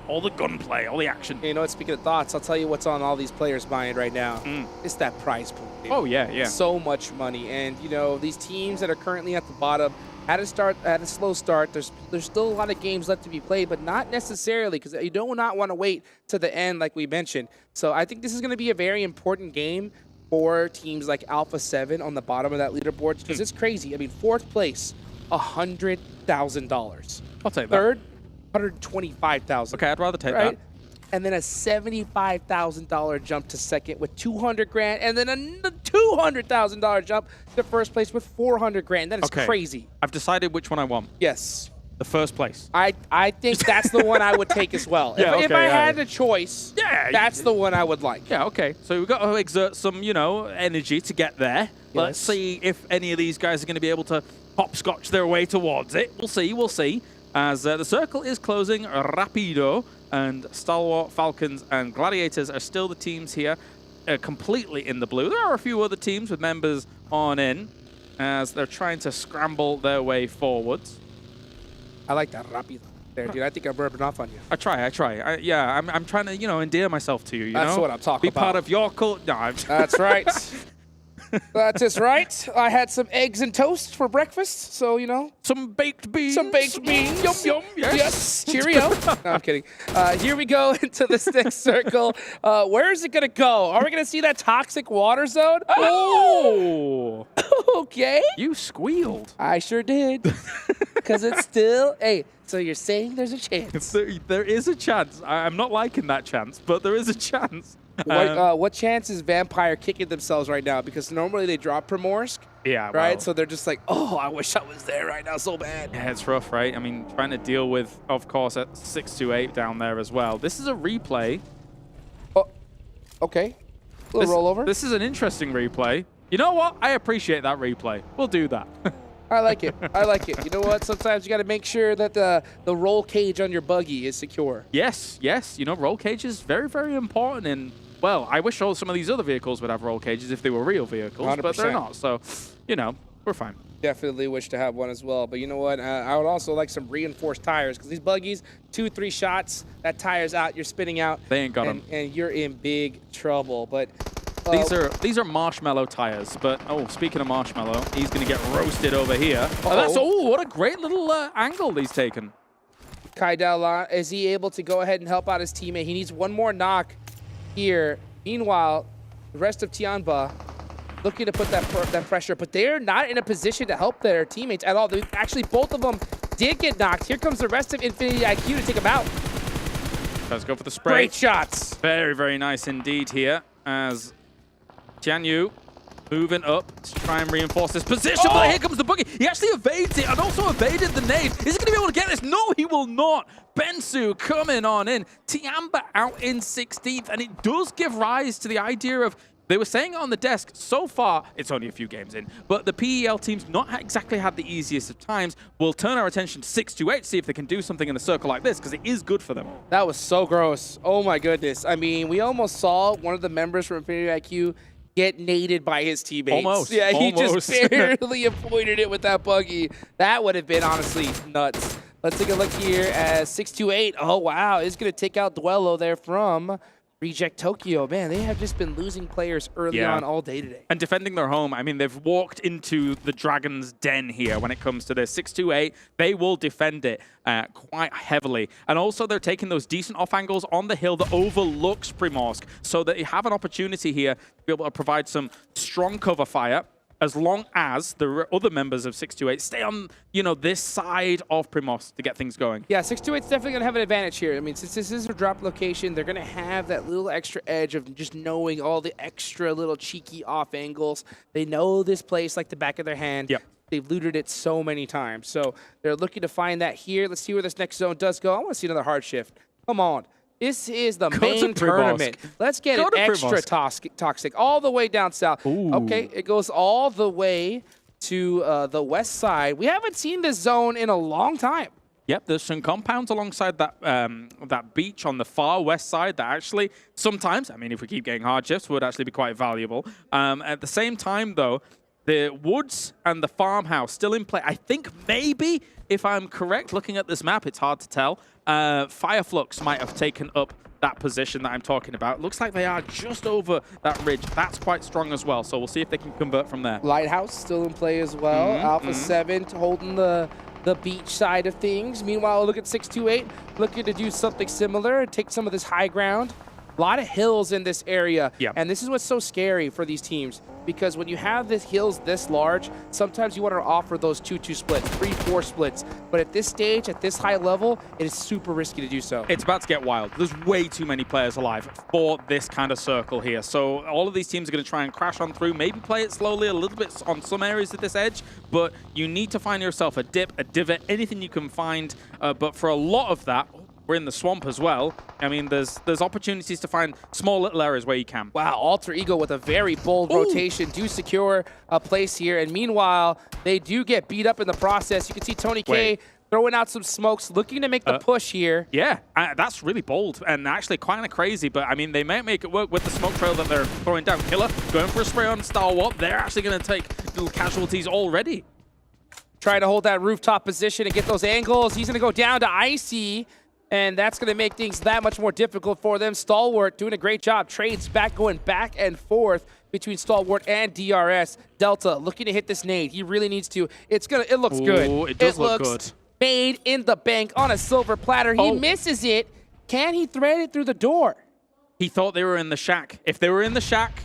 all the gunplay, all the action. You know what, speaking of thoughts, I'll tell you what's on all these players' mind right now. It's that prize pool. Dude. Oh, yeah. So much money. And, you know, these teams that are currently at the bottom had a slow start. There's still a lot of games left to be played, but not necessarily, because you do not want to wait to the end like we mentioned. So I think this is going to be a very important game for teams like Alpha7 on the bottom of that leaderboard, because it's crazy. I mean, 4th place, $100,000. I'll take that. 3rd, $125,000. Okay, I'd rather take that. And then a $75,000 jump to 2nd with 200 grand, and then a $200,000 jump to 1st place with 400 grand. That is crazy. I've decided which one I want. Yes. The 1st place. I think that's the one I would take as well. If I had a choice, that's the one I would like. Yeah, okay. So we've got to exert some, you know, energy to get there. Let's see if any of these guys are going to be able to hopscotch their way towards it. We'll see. As the circle is closing rapido, and Stalwart, Falcons, and Gladiators are still the teams here, completely in the blue. There are a few other teams with members on in, as they're trying to scramble their way forwards. I like that rapido there, dude. I think I'm rubbing off on you. I try. Yeah, I'm trying to, you know, endear myself to you, you That's know? what I'm talking about. Be part of your cult. No, That's right. That is right. I had some eggs and toast for breakfast, so, you know. Some baked beans. Some baked beans. Yum, yum. Yes. Cheerio. No, I'm kidding. Here we go into this next circle. Where is it going to go? Are we going to see that toxic water zone? Oh! Okay. You squealed. I sure did. Because it's still... Hey, so you're saying there's a chance? There is a chance. I'm not liking that chance, but there is a chance. What chance is Vampire kicking themselves right now? Because normally they drop Primorsk. Yeah, right? well, So they're just like, oh, I wish I was there right now so bad. Yeah, it's rough, right? I mean, trying to deal with, of course, at 628 down there as well. This is a replay. Oh, okay. A little rollover. This is an interesting replay. You know what? I appreciate that replay. We'll do that. I like it. I like it. You know what? Sometimes you got to make sure that the roll cage on your buggy is secure. Yes. You know, roll cage is very, very important in... Well, I wish some of these other vehicles would have roll cages if they were real vehicles, 100%. but they're not. So, you know, we're fine. Definitely wish to have one as well. But you know what? I would also like some reinforced tires, because these buggies, 2-3 shots, that tire's out, you're spinning out. They ain't got them. And you're in big trouble. But these are marshmallow tires. But, oh, speaking of marshmallow, he's going to get roasted over here. Oh, what a great little angle he's taken. Kai Daolan, is he able to go ahead and help out his teammate? He needs one more knock here. Meanwhile, the rest of Tianba looking to put that pressure, but they're not in a position to help their teammates at all. Actually, both of them did get knocked. Here comes the rest of Infinity IQ to take them out. Let's go for the spray. Great shots. Very, very nice indeed here as Jianyu moving up to try and reinforce this position. But here comes the buggy. He actually evades it and also evaded the nade. Is he going to be able to get this? No, he will not. Bensu coming on in. Tianba out in 16th. And it does give rise to the idea of, they were saying on the desk, so far, it's only a few games in, but the PEL team's not exactly had the easiest of times. We'll turn our attention to 628, see if they can do something in a circle like this, because it is good for them. That was so gross. Oh my goodness. I mean, we almost saw one of the members from Infinity IQ get naded by his teammates. Almost. Yeah, he Almost. just barely avoided it with that buggy. That would have been honestly nuts. Let's take a look here at 628. Oh, wow. It's going to take out Duelo there from Reject Tokyo. Man, they have just been losing players early on all day today. And defending their home. I mean, they've walked into the Dragon's den here when it comes to this. 628, they will defend it quite heavily. And also, they're taking those decent off angles on the hill that overlooks Primorsk, so that you have an opportunity here to be able to provide some strong cover fire, as long as the other members of 628 stay on, you know, this side of Primorsk to get things going. Yeah, 628's definitely going to have an advantage here. I mean, since this is a drop location, they're going to have that little extra edge of just knowing all the extra little cheeky off angles. They know this place like the back of their hand. Yep. they've looted it so many times. So they're looking to find that here. Let's see where this next zone does go. I want to see another hard shift. Come on. This is the main tournament. Let's get it extra toxic all the way down south. Ooh. Okay, it goes all the way to the west side. We haven't seen this zone in a long time. Yep, there's some compounds alongside that that beach on the far west side that actually sometimes, I mean, if we keep getting hard shifts, would actually be quite valuable. At the same time, though, the woods and the farmhouse still in play. I think maybe, if I'm correct, looking at this map, it's hard to tell. Flux might have taken up that position that I'm talking about. Looks like they are just over that ridge. That's quite strong as well, so we'll see if they can convert from there. Lighthouse still in play as well. Alpha7 holding the beach side of things. Meanwhile, look at 628 looking to do something similar, take some of this high ground. A lot of hills in this area, and this is what's so scary for these teams, because when you have the hills this large, sometimes you want to offer those 2-2 splits, 3-4 splits, but at this stage, at this high level, it is super risky to do so. It's about to get wild. There's way too many players alive for this kind of circle here, so all of these teams are going to try and crash on through, maybe play it slowly a little bit on some areas of this edge, but you need to find yourself a dip, a divot, anything you can find, but for a lot of that, we're in the swamp as well. I mean, there's opportunities to find small little areas where you can. Wow, Alter Ego with a very bold rotation do secure a place here. And meanwhile, they do get beat up in the process. You can see Tony K throwing out some smokes, looking to make the push here. Yeah, that's really bold and actually kind of crazy. But, I mean, they might make it work with the smoke trail that they're throwing down. Killer going for a spray on Stalwart. They're actually going to take little casualties already. Trying to hold that rooftop position and get those angles. He's going to go down to Icy. And that's going to make things that much more difficult for them. Stalwart doing a great job. Trades going back and forth between Stalwart and DRS. Delta looking to hit this nade. He really needs to. It looks good. It does look good. Made in the bank on a silver platter. He misses it. Can he thread it through the door? He thought they were in the shack. If they were in the shack,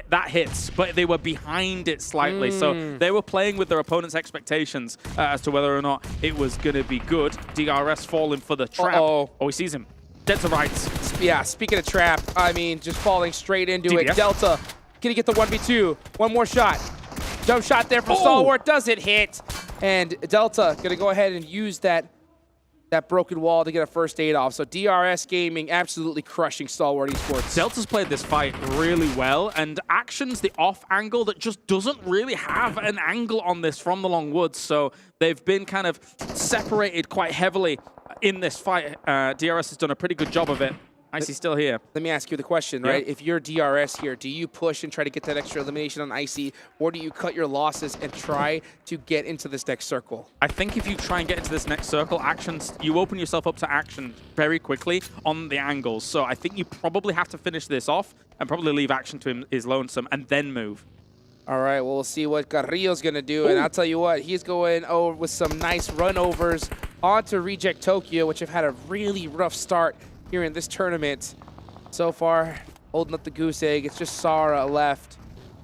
that hits, but they were behind it slightly. So they were playing with their opponent's expectations as to whether or not it was going to be good. DRS falling for the trap. Oh, he sees him. Dead to rights. Yeah, speaking of trap, I mean, just falling straight into it. Delta, can he get the 1v2? One more shot. Jump shot there from Stalwart. Does it hit? And Delta going to go ahead and use that broken wall to get a first aid off. So DRS Gaming absolutely crushing Stalwart Esports. Delta's played this fight really well, and Action's the off angle that just doesn't really have an angle on this from the long woods. So they've been kind of separated quite heavily in this fight. DRS has done a pretty good job of it. Icy's still here. Let me ask you the question, right? If you're DRS here, do you push and try to get that extra elimination on Icy, or do you cut your losses and try to get into this next circle? I think if you try and get into this next circle, you open yourself up to Action very quickly on the angles. So I think you probably have to finish this off and probably leave Action to his lonesome and then move. All right, well, we'll see what Carrillo's going to do. And I'll tell you what, he's going over with some nice runovers onto Reject Tokyo, which have had a really rough start here in this tournament. So far, holding up the goose egg. It's just Sara left,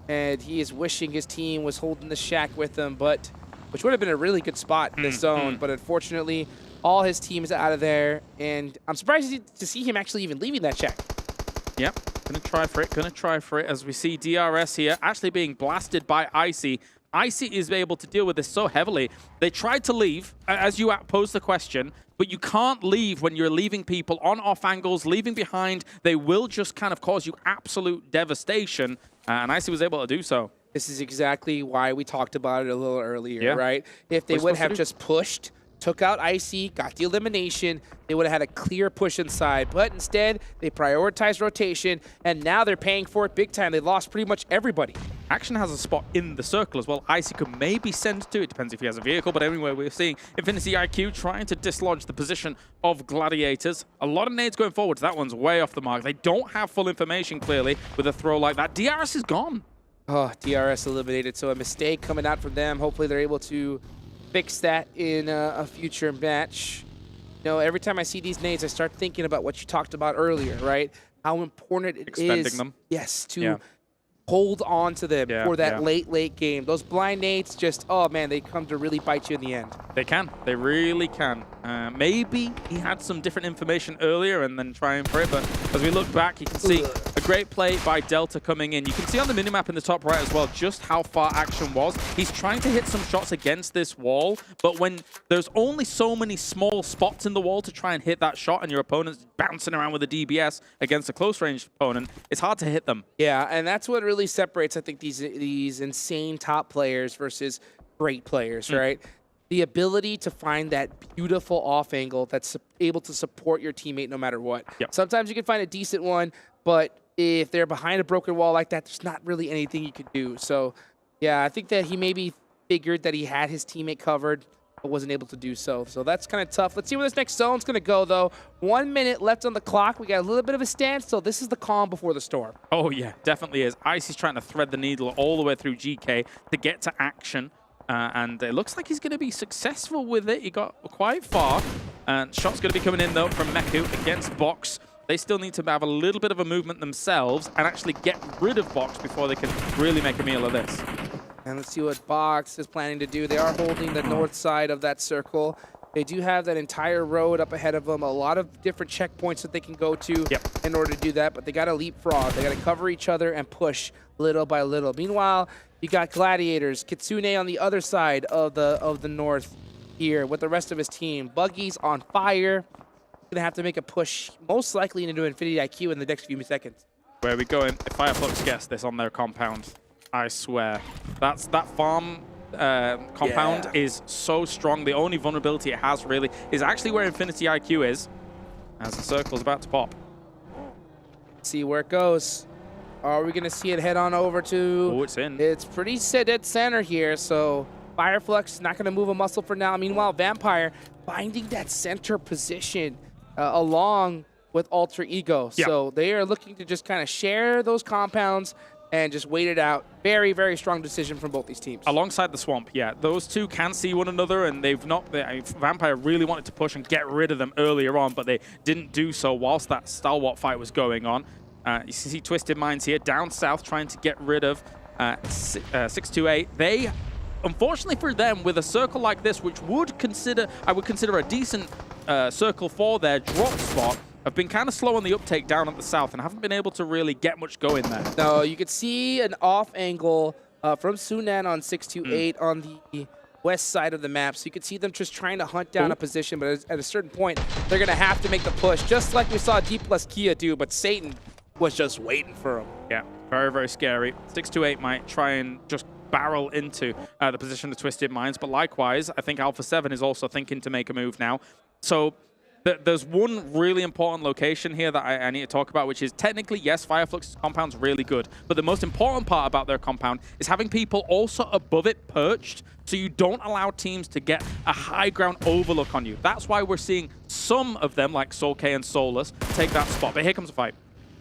and he is wishing his team was holding the shack with him, which would have been a really good spot in this zone. But unfortunately, all his team is out of there, and I'm surprised to see him actually even leaving that shack. Yep, gonna try for it as we see DRS here actually being blasted by Icy. Icy is able to deal with this so heavily. They tried to leave, as you posed the question, but you can't leave when you're leaving people on off angles, leaving behind. They will just kind of cause you absolute devastation, and Icy was able to do so. This is exactly why we talked about it a little earlier, right? If they would have just pushed, took out Icy, got the elimination, they would have had a clear push inside. But instead, they prioritized rotation, and now they're paying for it big time. They lost pretty much everybody. Action has a spot in the circle as well. Icy could maybe send to it. Depends if he has a vehicle. But anyway, we're seeing Infinity IQ trying to dislodge the position of Gladiators. A lot of nades going forwards. That one's way off the mark. They don't have full information, clearly, with a throw like that. DRS is gone. Oh, DRS eliminated. So a mistake coming out from them. Hopefully they're able to fix that in a future match. You know, every time I see these nades, I start thinking about what you talked about earlier, right? How important it is. Them. Yes, to hold on to them for that late game. Those blind nades just, oh man, they come to really bite you in the end. They can. They really can. Maybe he had some different information earlier and then trying for it, but as we look back, you can see a great play by Delta coming in. You can see on the minimap in the top right as well just how far Action was. He's trying to hit some shots against this wall, but when there's only so many small spots in the wall to try and hit that shot and your opponent's bouncing around with a DBS against a close-range opponent, it's hard to hit them. Yeah, and that's what really separates, I think, these insane top players versus great players, right? The ability to find that beautiful off angle that's able to support your teammate no matter what. Yep. Sometimes you can find a decent one, but if they're behind a broken wall like that, there's not really anything you can do. So, yeah, I think that he maybe figured that he had his teammate covered, but wasn't able to do so. So that's kind of tough. Let's see where this next zone's going to go, though. 1 minute left on the clock. We got a little bit of a standstill. This is the calm before the storm. Oh, yeah, definitely is. Icy's trying to thread the needle all the way through GK to get to Action. And it looks like he's going to be successful with it. He got quite far. And shots going to be coming in, though, from Meku against Box. They still need to have a little bit of a movement themselves and actually get rid of Box before they can really make a meal of this. And let's see what Box is planning to do. They are holding the north side of that circle. They do have that entire road up ahead of them, a lot of different checkpoints that they can go to in order to do that, but they got to leapfrog. They got to cover each other and push little by little. Meanwhile, you got Gladiators, Kitsune on the other side of the north here with the rest of his team. Buggy's on fire. Gonna have to make a push, most likely into Infinity IQ in the next few seconds. Where are we going? If Fireflux gets this on their compound, I swear. That farm compound is so strong. The only vulnerability it has really is actually where Infinity IQ is, as the circle's about to pop. See where it goes. Are we gonna see it head on over to? Oh, it's in. It's pretty dead center here, so Fireflux not gonna move a muscle for now. Meanwhile, Vampire finding that center position along with Alter Ego. Yeah. So they are looking to just kind of share those compounds and just wait it out. Very, very strong decision from both these teams. Alongside the swamp, yeah. Those two can see one another, and they've not... Vampire really wanted to push and get rid of them earlier on, but they didn't do so whilst that stalwart fight was going on. You see Twisted Minds here, down south, trying to get rid of 628. They... Unfortunately for them, with a circle like this, which I would consider a decent circle for their drop spot, have been kind of slow on the uptake down at the south and haven't been able to really get much going there. No, you could see an off angle from Sunan on 628 on the west side of the map. So you could see them just trying to hunt down a position, but at a certain point, they're going to have to make the push, just like we saw Dplus KIA do, but Satan was just waiting for him. Yeah, very, very scary. 628 might try and just barrel into the position of Twisted Minds, but likewise, I think Alpha7 is also thinking to make a move now. So there's one really important location here that I need to talk about, which is technically, yes, Fireflux's compound's really good, but the most important part about their compound is having people also above it perched, so you don't allow teams to get a high ground overlook on you. That's why we're seeing some of them, like Soul K and Solus, take that spot. But here comes a fight.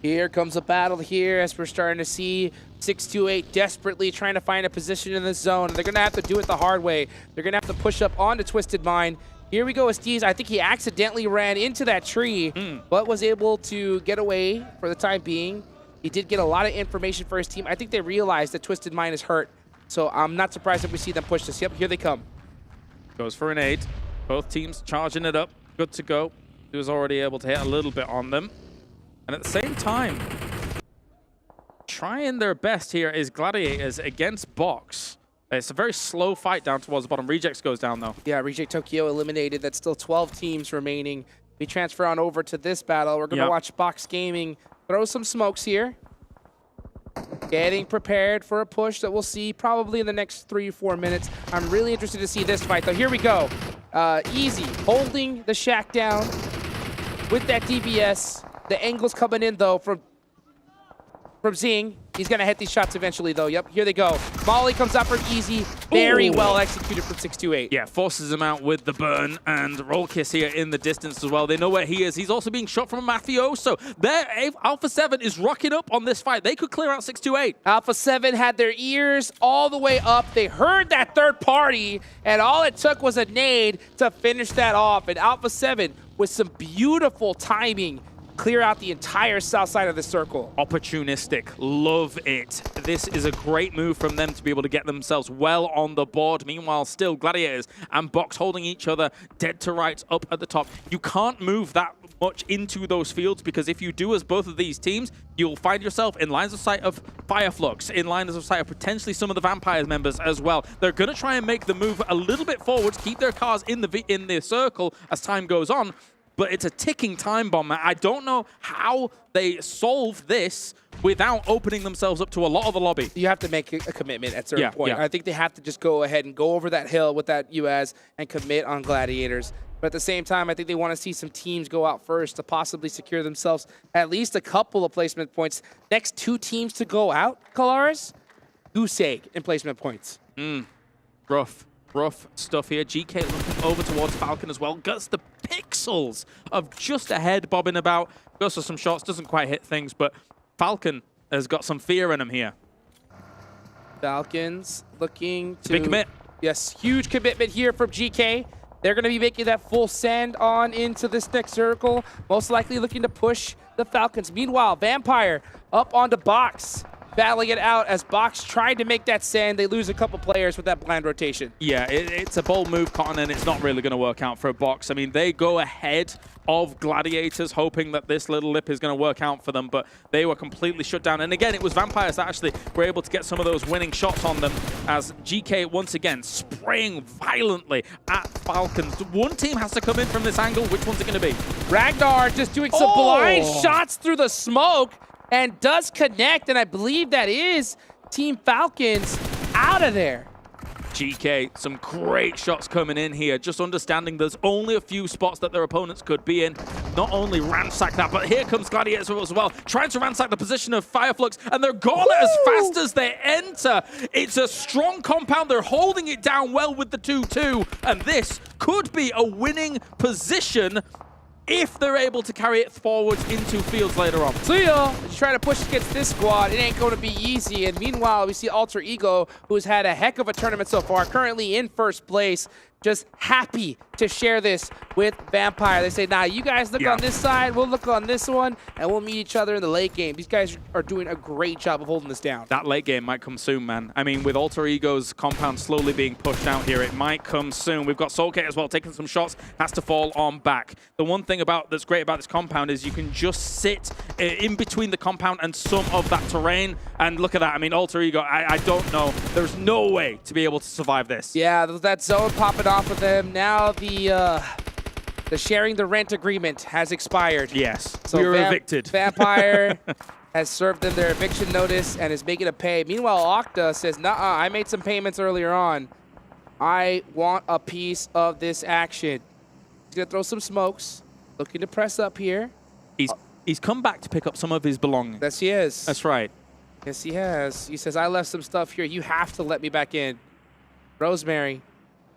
Here comes a battle here as we're starting to see 628 desperately trying to find a position in the zone. They're going to have to do it the hard way. They're going to have to push up onto Twisted Mind. Here we go, Esteez. I think he accidentally ran into that tree, but was able to get away for the time being. He did get a lot of information for his team. I think they realized that Twisted Mind is hurt, so I'm not surprised if we see them push this. Yep, here they come. Goes for an 8. Both teams charging it up. Good to go. He was already able to hit a little bit on them. And at the same time, trying their best here is Gladiators against Box. It's a very slow fight down towards the bottom. Rejects goes down, though. Yeah, Reject Tokyo eliminated. That's still 12 teams remaining. We transfer on over to this battle. We're going to watch Box Gaming throw some smokes here. Getting prepared for a push that we'll see probably in the next 3 or 4 minutes. I'm really interested to see this fight, though. Here we go. Easy, holding the shack down with that DBS. The angle's coming in, though, from Zing. He's going to hit these shots eventually, though. Yep, here they go. Molly comes out from Easy. Very well executed from 628. Yeah, forces him out with the burn, and Roll Kiss here in the distance as well. They know where he is. He's also being shot from a Mafioso. There, Alpha7 is rocking up on this fight. They could clear out 628. Alpha7 had their ears all the way up. They heard that third party, and all it took was a nade to finish that off. And Alpha7, with some beautiful timing, clear out the entire south side of the circle. Opportunistic, love it. This is a great move from them to be able to get themselves well on the board. Meanwhile, still Gladiators and Box holding each other dead to rights up at the top. You can't move that much into those fields, because if you do as both of these teams, you'll find yourself in lines of sight of Flux, in lines of sight of potentially some of the Vampires members as well. They're going to try and make the move a little bit forwards, keep their cars in the circle as time goes on, but it's a ticking time bomb. I don't know how they solve this without opening themselves up to a lot of the lobby. You have to make a commitment at a certain point. I think they have to just go ahead and go over that hill with that UAS and commit on Gladiators. But at the same time, I think they want to see some teams go out first to possibly secure themselves at least a couple of placement points. Next 2 teams to go out, Kalaris, goose egg in placement points. Rough stuff here. GK looking over towards Falcon as well. Gets the pixels of just ahead bobbing about. Goes for some shots, doesn't quite hit things, but Falcon has got some fear in him here. Falcons looking to... Big commit. Yes, huge commitment here from GK. They're going to be making that full send on into this next circle, most likely looking to push the Falcons. Meanwhile, Vampire up onto Box, battling it out as Box tried to make that send. They lose a couple players with that blind rotation. Yeah, it's a bold move, Cotton, and it's not really going to work out for a Box. I mean, they go ahead of Gladiators, hoping that this little lip is going to work out for them, but they were completely shut down. And again, it was Vampires that actually were able to get some of those winning shots on them, as GK once again spraying violently at Falcons. One team has to come in from this angle. Which one's it going to be? Ragnar just doing some blind shots through the smoke and does connect, and I believe that is Team Falcons out of there. GK, some great shots coming in here, just understanding there's only a few spots that their opponents could be in. Not only ransack that, but here comes Gladiators as well, trying to ransack the position of Fireflux, and they're gone as fast as they enter. It's a strong compound. They're holding it down well with the 2-2, and this could be a winning position if they're able to carry it forwards into fields later on. So yeah, trying to push against this squad, it ain't going to be easy. And meanwhile, we see Alter Ego, who's had a heck of a tournament so far, currently in first place, just happy to share this with Vampire. They say, nah, you guys look on this side, we'll look on this one, and we'll meet each other in the late game. These guys are doing a great job of holding this down. That late game might come soon, man. I mean, with Alter Ego's compound slowly being pushed out here, it might come soon. We've got Soulgate as well, taking some shots, has to fall on back. The one thing that's great about this compound is you can just sit in between the compound and some of that terrain, and look at that. I mean, Alter Ego, I don't know. There's no way to be able to survive this. Yeah, that zone popping off of them. Now the sharing the rent agreement has expired. Yes, so we were evicted. Vampire has served them their eviction notice and is making a pay. Meanwhile, Octa says, nah, I made some payments earlier on. I want a piece of this action. He's going to throw some smokes, looking to press up here. He's come back to pick up some of his belongings. Yes, he is. That's right. Yes, he has. He says, I left some stuff here. You have to let me back in. Rosemary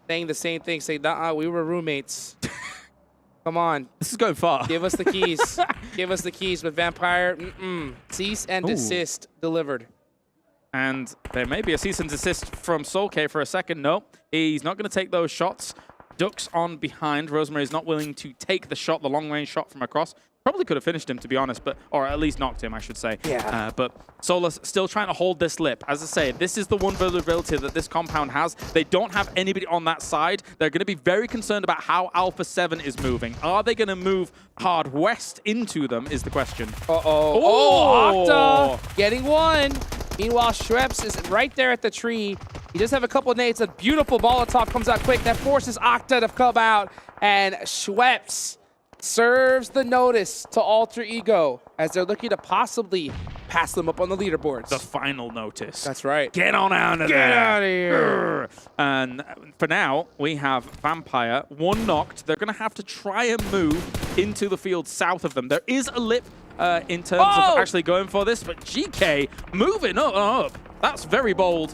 saying the same thing, saying, nah, we were roommates. Come on. This is going far. Give us the keys. Give us the keys. But Vampire, cease and desist delivered. And there may be a cease and desist from Soulgate for a second. No, he's not going to take those shots. Ducks on behind. Rosemary's not willing to take the shot, the long-range shot from across. Probably could have finished him, to be honest, or at least knocked him, I should say. Yeah. But Solus still trying to hold this lip. As I say, this is the one vulnerability that this compound has. They don't have anybody on that side. They're going to be very concerned about how Alpha7 is moving. Are they going to move hard west into them is the question. Oh, Octa getting one. Meanwhile, Schweppes is right there at the tree. He does have a couple of nades. A beautiful Molotov comes out quick. That forces Octa to come out. And Schweppes serves the notice to Alter Ego as they're looking to possibly pass them up on the leaderboards. The final notice. That's right. Get on out of there. Get out of here. And for now, we have Vampire, one knocked. They're going to have to try and move into the field south of them. There is a lip in terms of actually going for this, but GK moving up. That's very bold.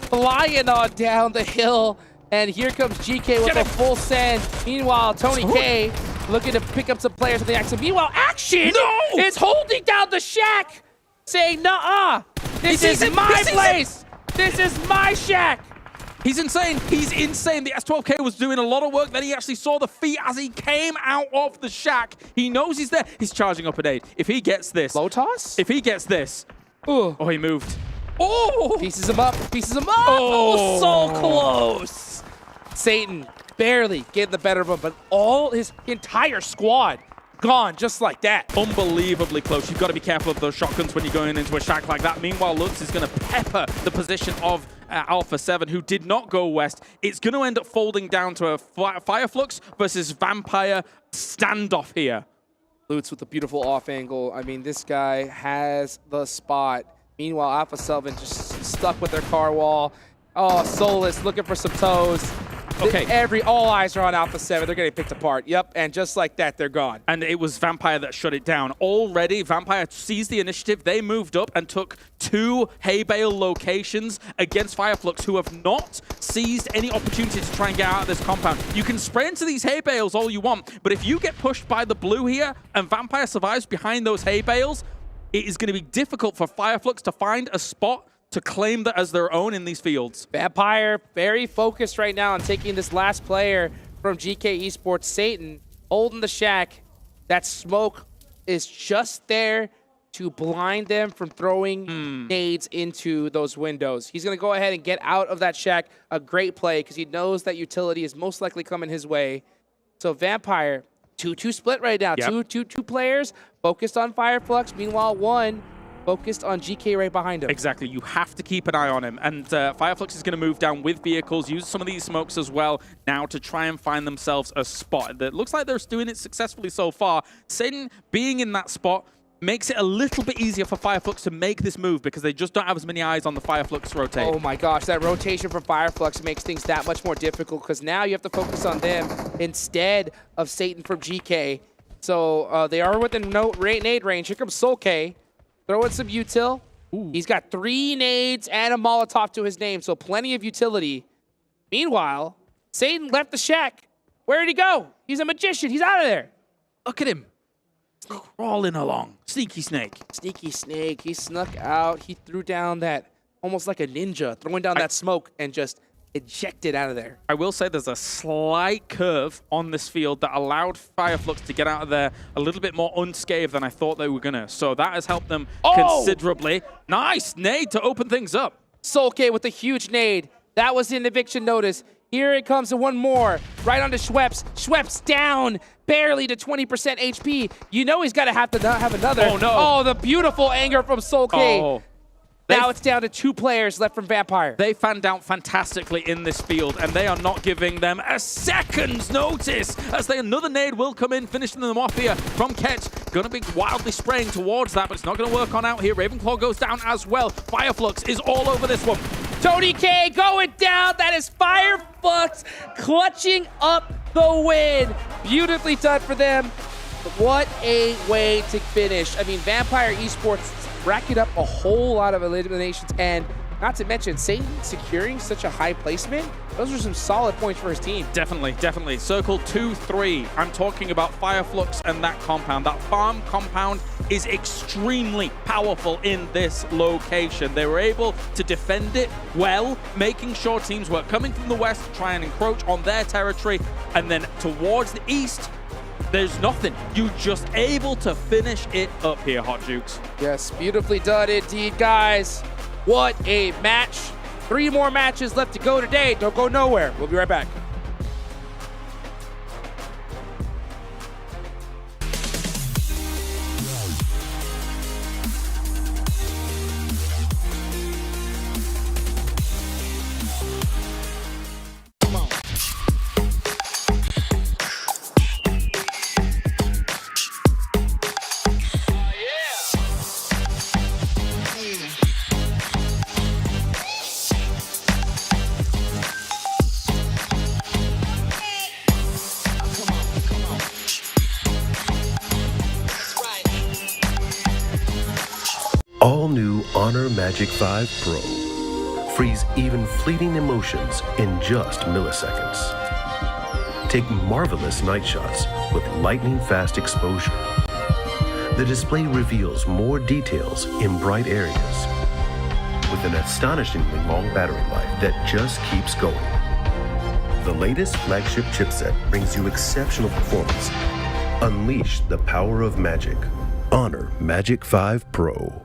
Flying on down the hill. And here comes GK with a full send. Meanwhile, Tony K looking to pick up some players in the action. Meanwhile, Action is holding down the shack, saying, nuh-uh, this is my place. This is my shack. He's insane. He's insane. The S12K was doing a lot of work. Then he actually saw the feet as he came out of the shack. He knows he's there. He's charging up an 8. If he gets this. Low toss? If he gets this. Ooh. Oh, he moved. Oh! Pieces him up. Pieces him up. Oh. So close. Satan barely getting the better of him, but all his entire squad gone just like that. Unbelievably close. You've got to be careful of those shotguns when you're going into a shack like that. Meanwhile, Lutz is going to pepper the position of Alpha7, who did not go west. It's going to end up folding down to a Fireflux versus Vampire standoff here. Lutz with a beautiful off angle. I mean, this guy has the spot. Meanwhile, Alpha7 just stuck with their car wall. Oh, Solus looking for some toes. Okay. All eyes are on Alpha7. They're getting picked apart. Yep, and just like that, they're gone. And it was Vampire that shut it down. Already, Vampire seized the initiative. They moved up and took 2 hay bale locations against Fireflux, who have not seized any opportunity to try and get out of this compound. You can spray into these hay bales all you want, but if you get pushed by the blue here and Vampire survives behind those hay bales, it is going to be difficult for Fireflux to find a spot to claim that as their own in these fields. Vampire very focused right now on taking this last player from GK Esports. Satan holding the shack. That smoke is just there to blind them from throwing nades into those windows. He's going to go ahead and get out of that shack. A great play because he knows that utility is most likely coming his way. So Vampire, 2-2 split right now. Yep. Two players focused on Fireflux. Meanwhile, one focused on GK right behind him. Exactly. You have to keep an eye on him. And Fireflux is going to move down with vehicles, use some of these smokes as well now to try and find themselves a spot. That looks like they're doing it successfully so far. Satan being in that spot makes it a little bit easier for Fireflux to make this move because they just don't have as many eyes on the Fireflux rotate. Oh my gosh, that rotation from Fireflux makes things that much more difficult because now you have to focus on them instead of Satan from GK. So they are within nade range. Here comes Soul K. Throw in some util. He's got 3 nades and a Molotov to his name, so plenty of utility. Meanwhile, Satan left the shack. Where did he go? He's a magician. He's out of there. Look at him. Crawling along. Sneaky snake. Sneaky snake. He snuck out. He threw down that, almost like a ninja, throwing down that smoke and just ejected out of there. I will say there's a slight curve on this field that allowed Fireflux to get out of there a little bit more unscathed than I thought they were going to. So that has helped them considerably. Nice nade to open things up. Soul K with a huge nade. That was an eviction notice. Here it comes to one more. Right onto Schweppes. Schweppes down barely to 20% HP. You know he's got to have another. Oh, no. Oh, the beautiful anger from Soul K. Oh. Now it's down to 2 players left from Vampire. They fanned out fantastically in this field, and they are not giving them a second's notice as another nade will come in, finishing them off here from Ketch. Going to be wildly spraying towards that, but it's not going to work on out here. Ravenclaw goes down as well. Fireflux is all over this one. Tony K going down. That is Fireflux clutching up the win. Beautifully done for them. What a way to finish. I mean, Vampire Esports racking up a whole lot of eliminations, and not to mention Satan securing such a high placement. Those are some solid points for his team. Definitely, definitely. Circle 2-3. I'm talking about Fireflux and that compound. That farm compound is extremely powerful in this location. They were able to defend it well, making sure teams were coming from the west to try and encroach on their territory, and then towards the east, there's nothing. You're just able to finish it up here, Hot Jukes. Yes, beautifully done indeed, guys. What a match. 3 more matches left to go today. Don't go nowhere. We'll be right back. All new Honor Magic 5 Pro. Freeze even fleeting emotions in just milliseconds. Take marvelous night shots with lightning-fast exposure. The display reveals more details in bright areas. with an astonishingly long battery life that just keeps going. The latest flagship chipset brings you exceptional performance. Unleash the power of magic. Honor Magic 5 Pro.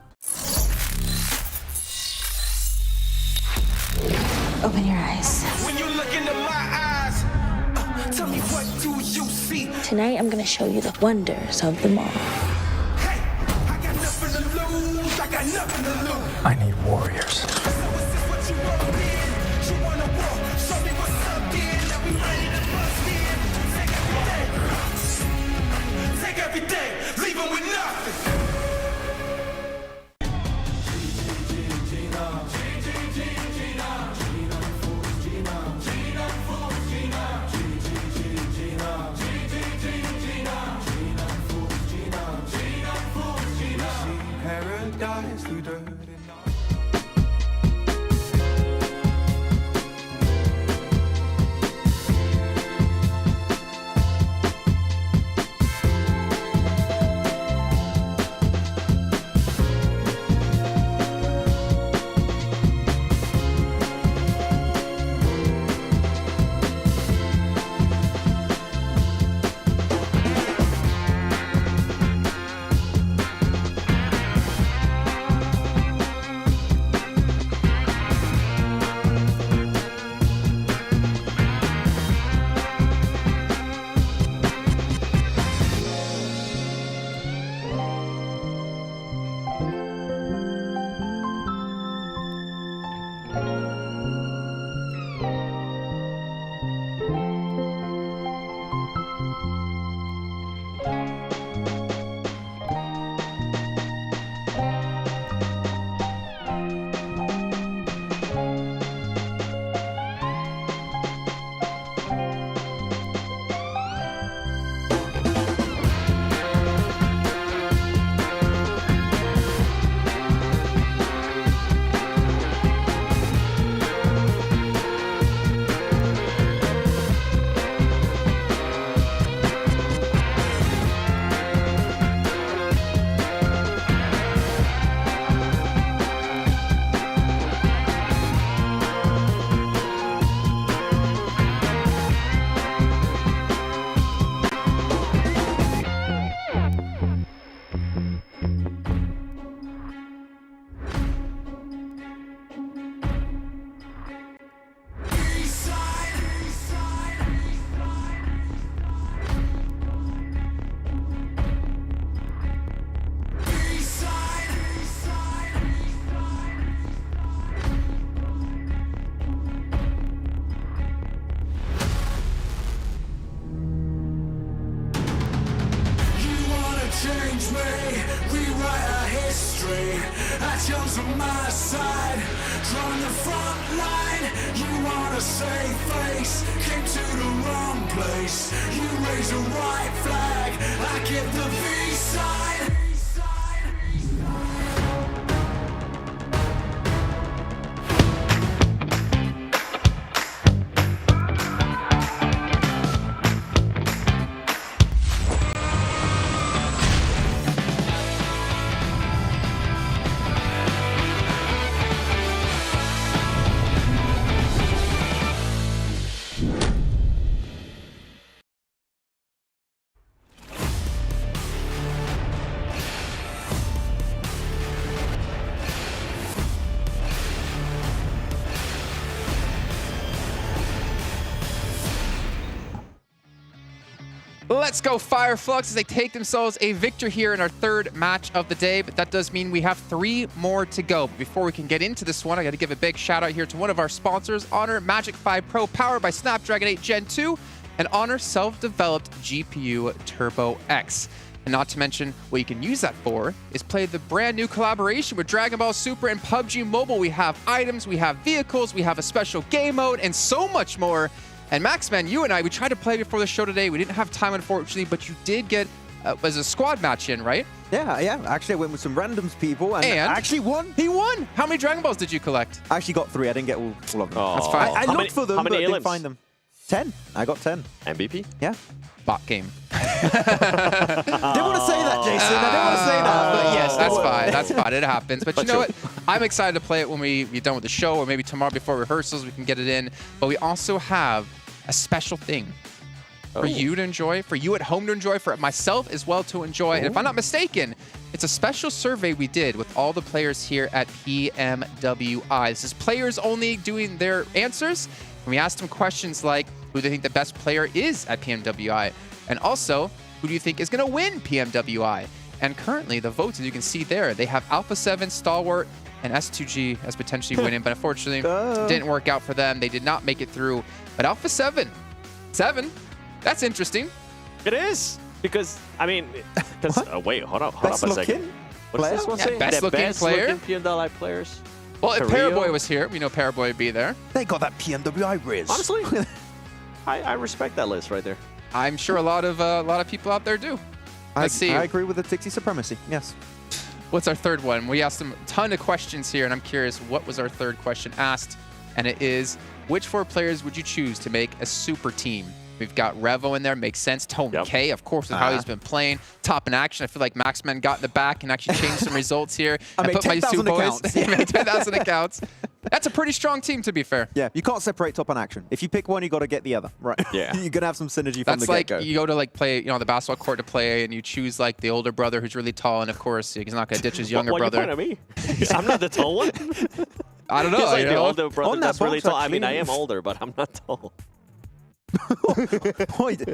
Open your eyes. When you look into my eyes, tell me what do you see? Tonight, I'm going to show you the wonders of the mall. I got nothing to lose. I got nothing to lose. I need warriors. Take everything, leave them with nothing. Paradise through dirt and change me, rewrite our history. Actions on my side, drawing the front line. You wanna save face, came to the wrong place. You raise a white flag, I get the V sign. Let's go Fire Flux as they take themselves a victory here in our third match of the day, but that does mean we have 3 more to go. But before we can get into this one, I got to give a big shout out here to one of our sponsors, Honor Magic 5 Pro, powered by Snapdragon 8 Gen 2 and Honor self-developed GPU Turbo X. And not to mention, what you can use that for is play the brand new collaboration with Dragon Ball Super and PUBG Mobile. We have items, we have vehicles, we have a special game mode, and so much more. And Maxman, you and I, we tried to play before the show today. We didn't have time, unfortunately, but you did get as a squad match in, right? Yeah. Actually, I went with some randoms people and I actually won. He won. How many Dragon Balls did you collect? I actually got 3. I didn't get all of them. Oh. That's fine. I looked for them, but didn't find them. 10. I got 10. MVP? Yeah. Bot game. Didn't want to say that, Jason. I didn't want to say that, but yes, that's fine. That's fine. It happens. But you know what? I'm excited to play it when we be done with the show, or maybe tomorrow before rehearsals we can get it in. But we also have a special thing for you to enjoy, for you at home to enjoy, for myself as well to enjoy. And if I'm not mistaken, it's a special survey we did with all the players here at PMWI. This is players only doing their answers. And we asked them questions like, who do they think the best player is at PMWI? And also, who do you think is going to win PMWI? And currently, the votes, as you can see there, they have Alpha7, Stalwart, and S2G as potentially winning, but unfortunately, didn't work out for them. They did not make it through. But Alpha7, that's interesting. It is, because, I mean, wait, hold up a second. What's this one saying? Best looking player? PMWI players. Well, if Paraboy was here, we know Paraboy would be there. They got that PMWI Riz. Honestly, I respect that list right there. I'm sure a lot of people out there do. Let's see. I agree with the Tixie supremacy. Yes. What's our third one? We asked them a ton of questions here, and I'm curious, what was our third question asked? And it is, which 4 players would you choose to make a super team? We've got Revo in there, makes sense. Tony K, of course, with how he's been playing. Top in action. I feel like Maxman got in the back and actually changed some results here. I made 10,000 accounts. He made 10,000 accounts. That's a pretty strong team, to be fair. Yeah, you can't separate top and action. If you pick one, you got to get the other. Right. Yeah. You're going to have some synergy from the get-go. That's like you go to like play, the basketball court to play, and you choose like the older brother who's really tall, and of course, he's not going to ditch his younger brother. What are you pointing at me? I'm not the tall one. I don't know. He's like the older brother On that's that really box, tall. I mean, I actually. am older, but I'm not tall.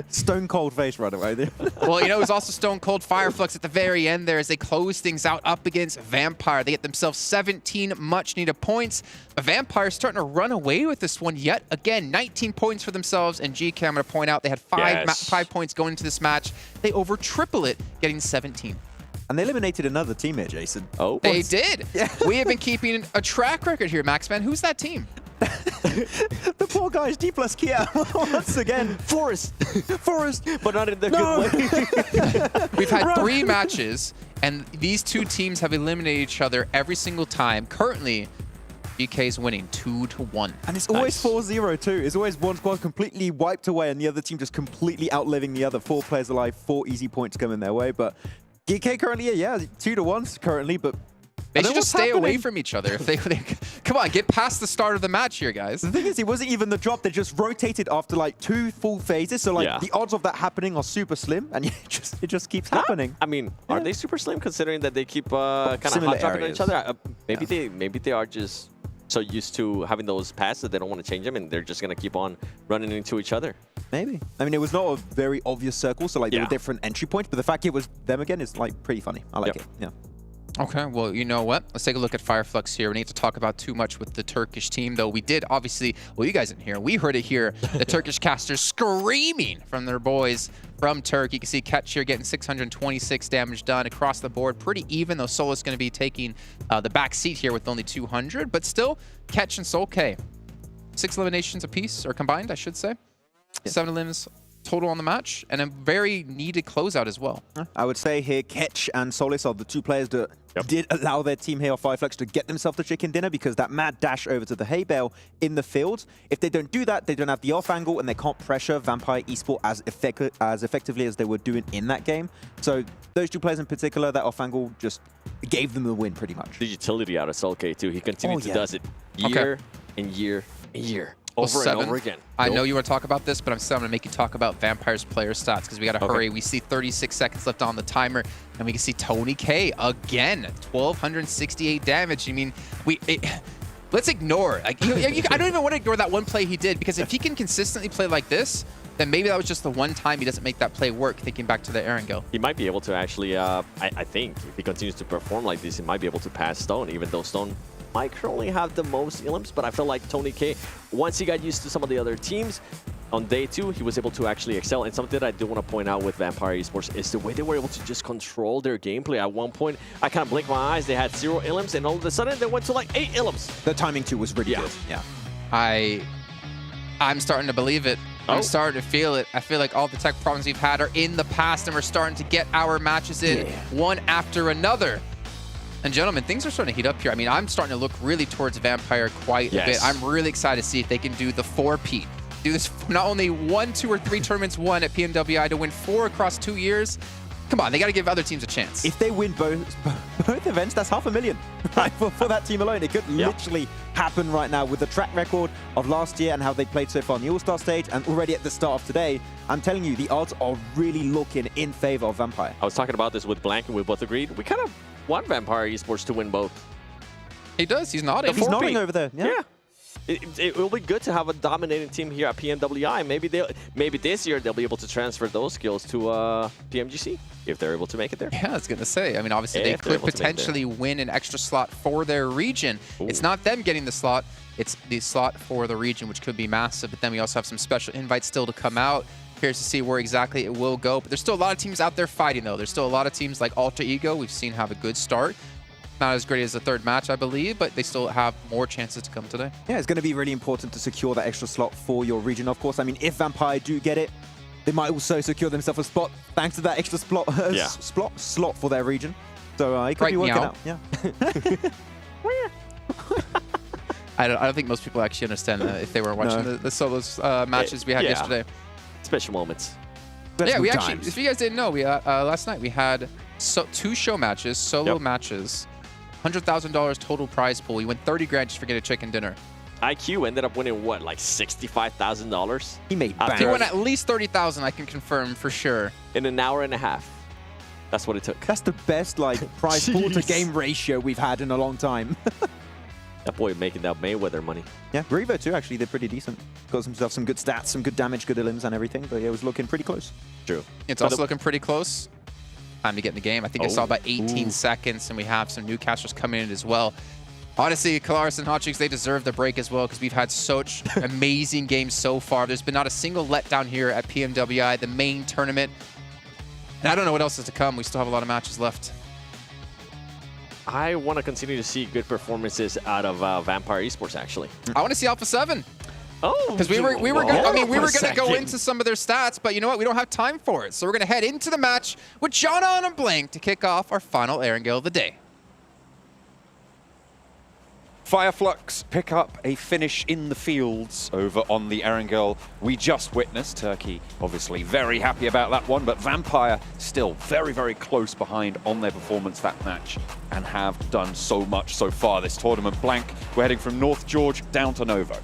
Stone cold face right away there. Well, it was also Stone Cold Fireflux at the very end there as they close things out up against Vampire. They get themselves 17 much-needed points. But Vampire starting to run away with this one yet again. 19 points for themselves, and GK, I'm going to point out, they had 5 points going into this match. They over triple it, getting 17. And they eliminated another teammate, Jason. Oh, they did. Yeah. We have been keeping a track record here, Maxman. Who's that team? The poor guys, Dplus KIA, once again. Forest, but not in the good way. We've had 3 matches, and these 2 teams have eliminated each other every single time. Currently, GK's winning 2-1. And it's always 4-0 too. It's always one squad completely wiped away and the other team just completely outliving the other. 4 players alive, 4 easy points coming their way. But GK currently, 2-1 currently, but they should just stay away from each other. If they come on, get past the start of the match here, guys. The thing is, it wasn't even the drop. They just rotated after like 2 full phases. So like the odds of that happening are super slim, and it just keeps happening. I mean, are they super slim considering that they keep kind of hot dropping on each other? Maybe they are just so used to having those passes that they don't want to change them, and they're just gonna keep on running into each other. Maybe. I mean, it was not a very obvious circle, so like there were different entry points, but the fact it was them again is like pretty funny. I like it. Yeah. Okay, well, you know what? Let's take a look at Fireflux here. We need to talk about too much with the Turkish team, though. We did, obviously, well, you guys didn't hear. We heard it here. The Turkish casters screaming from their boys from Turkey. You can see Ketch here getting 626 damage done across the board. Pretty even, though Solus going to be taking the back seat here with only 200. But still, Ketch and Sol K. 6 eliminations apiece, or combined, I should say. 7 elims total on the match, and a very needed closeout as well. I would say here, Ketch and Solis are the 2 players that did allow their team here, Fireflux, to get themselves the chicken dinner, because that mad dash over to the hay bale in the field, if they don't do that, they don't have the off angle, and they can't pressure Vampire Esports as effectively as they were doing in that game. So those 2 players in particular, that off angle just gave them the win pretty much. The utility out of Sol K too. He continues to does it year and year and year. Over and over again. I know you want to talk about this, but I'm still going to make you talk about Vampire's player stats because we got to hurry. We see 36 seconds left on the timer, and we can see Tony K again, 1,268 damage. I mean, let's ignore. I don't even want to ignore that one play he did, because if he can consistently play like this, then maybe that was just the one time he doesn't make that play work, thinking back to the Aaron go. He might be able to actually, I think, if he continues to perform like this, he might be able to pass Stone, even though Stone might currently have the most elims, but I feel like Tony K, once he got used to some of the other teams, on day 2, he was able to actually excel. And something that I do want to point out with Vampire Esports is the way they were able to just control their gameplay. At one point, I kind of blinked my eyes, they had 0 elims, and all of a sudden, they went to like 8 elims. The timing too was really good. Yeah. I'm starting to believe it. I'm starting to feel it. I feel like all the tech problems we've had are in the past, and we're starting to get our matches in one after another. And gentlemen, things are starting to heat up here. I mean, I'm starting to look really towards Vampire quite a bit. I'm really excited to see if they can do the 4-peat. Do this not only 1, 2, or 3 tournaments won at PMWI to win 4 across 2 years. Come on, they got to give other teams a chance. If they win both events, that's $500,000 right, for that team alone. It could literally happen right now with the track record of last year and how they played so far on the All-Star stage and already at the start of today. I'm telling you, the odds are really looking in favor of Vampire. I was talking about this with Blank and we both agreed. We kind of want Vampire Esports to win both. He does. He's nodding. He's nodding over there. Yeah. It will be good to have a dominating team here at PMWI. Maybe this year they'll be able to transfer those skills to PMGC if they're able to make it there. Yeah, I was going to say. I mean, obviously they could potentially win an extra slot for their region. Ooh. It's not them getting the slot. It's the slot for the region, which could be massive. But then we also have some special invites still to come out. Curious to see where exactly it will go. But there's still a lot of teams out there fighting, though. There's still a lot of teams like Alter Ego we've seen have a good start. Not as great as the third match, I believe, but they still have more chances to come today. Yeah, it's going to be really important to secure that extra slot for your region, of course. I mean, if Vampire do get it, they might also secure themselves a spot thanks to that extra slot for their region. So it could be working out. Yeah. I don't think most people actually understand if they were watching the solos matches we had yesterday. Special moments. Yeah, we actually, if you guys didn't know, we last night we had 2 show matches, solo matches. $100,000 total prize pool. We won 30 grand just for getting a chicken dinner. IQ ended up winning what, like $65,000? He made bank. He won at least 30,000. I can confirm for sure. In an hour and a half. That's what it took. That's the best prize pool to game ratio we've had in a long time. That boy making that Mayweather money. Yeah, Revo too. Actually, they're pretty decent. Got himself some good stats, some good damage, good limbs, and everything. But yeah, it was looking pretty close. True. It's also looking pretty close. Time to get in the game. I think I saw about 18 seconds, and we have some newcasters coming in as well. Honestly, Kalaris and Hotchicks, they deserve the break as well because we've had such amazing games so far. There's been not a single letdown here at PMWI, the main tournament. And I don't know what else is to come. We still have a lot of matches left. I want to continue to see good performances out of Vampire Esports, actually. I want to see Alpha7. Oh, because we were going to go into some of their stats, but you know what? We don't have time for it. So we're going to head into the match with John on and Blank to kick off our final Erangel of the day. Flux pick up a finish in the fields over on the Erangel we just witnessed. Turkey obviously very happy about that one, but Vampire still very, very close behind on their performance that match and have done so much so far this tournament. Blank, we're heading from North George down to Novo.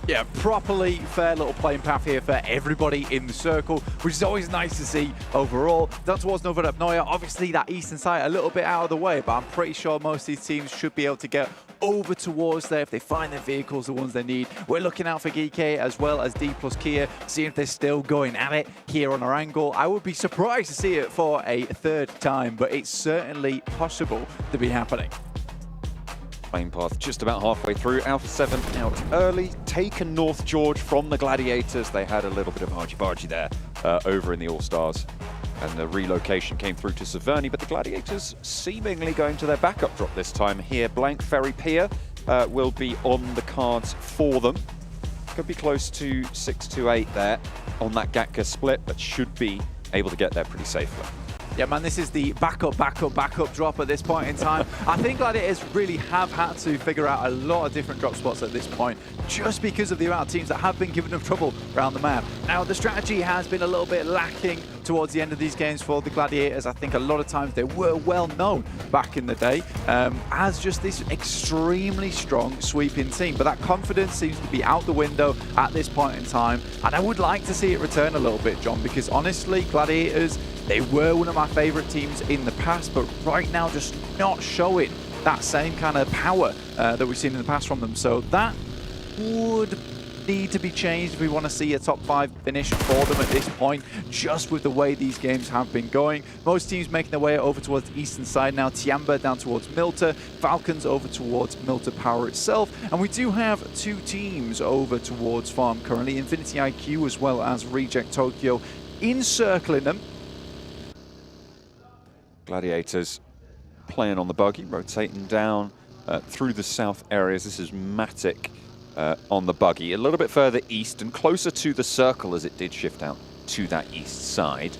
Yeah, properly fair little playing path here for everybody in the circle, which is always nice to see overall. Down towards Nova Rapnoia, obviously that eastern side a little bit out of the way, but I'm pretty sure most of these teams should be able to get over towards there if they find their vehicles, the ones they need. We're looking out for GK as well as Dplus KIA, seeing if they're still going at it here on our angle. I would be surprised to see it for a third time, but it's certainly possible to be happening. Main path just about halfway through. Alpha7 out early, taken North George from the Gladiators. They had a little bit of argy-bargy there over in the All-Stars. And the relocation came through to Severny, but the Gladiators seemingly going to their backup drop this time here. Blank Ferry Pier will be on the cards for them. Could be close to 6-8 there on that Gatka split, but should be able to get there pretty safely. Yeah, man, this is the backup drop at this point in time. I think Gladiators really have had to figure out a lot of different drop spots at this point, just because of the amount of teams that have been giving them trouble around the map. Now, the strategy has been a little bit lacking towards the end of these games for the Gladiators. I think a lot of times they were well known back in the day as just this extremely strong sweeping team, but that confidence seems to be out the window at this point in time, and I would like to see it return a little bit, John, because honestly, Gladiators, they were one of my favorite teams in the past, but right now just not showing that same kind of power that we've seen in the past from them. So that would need to be changed if we want to see a top 5 finish for them at this point, just with the way these games have been going. Most teams making their way over towards the eastern side now. Tiamba down towards Milta, Falcons over towards Milta Power itself, and we do have 2 teams over towards Farm currently, Infinity IQ as well as Reject Tokyo encircling them. Gladiators playing on the buggy, rotating down through the south areas. This is Matic on the buggy, a little bit further east and closer to the circle as it did shift out to that east side.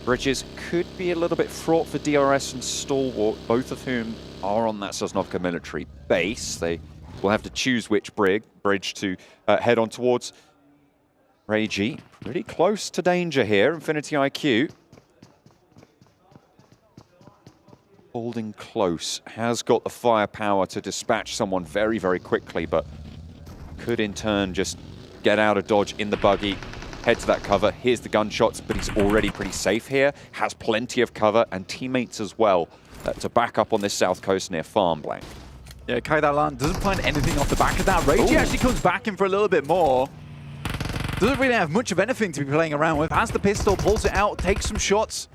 Bridges could be a little bit fraught for DRS and Stalwart, both of whom are on that Sosnovka military base. They will have to choose which bridge to head on towards. Reiji, pretty close to danger here, Infinity IQ. holding close, has got the firepower to dispatch someone very, very quickly, but could in turn just get out of dodge in the buggy, head to that cover. Here's the gunshots, but he's already pretty safe here, has plenty of cover and teammates as well to back up on this south coast near Farm Blank. Yeah, Kaidalan doesn't find anything off the back of that. Reiji actually comes back in for a little bit more. Doesn't really have much of anything to be playing around with. Has the pistol, pulls it out, takes some shots.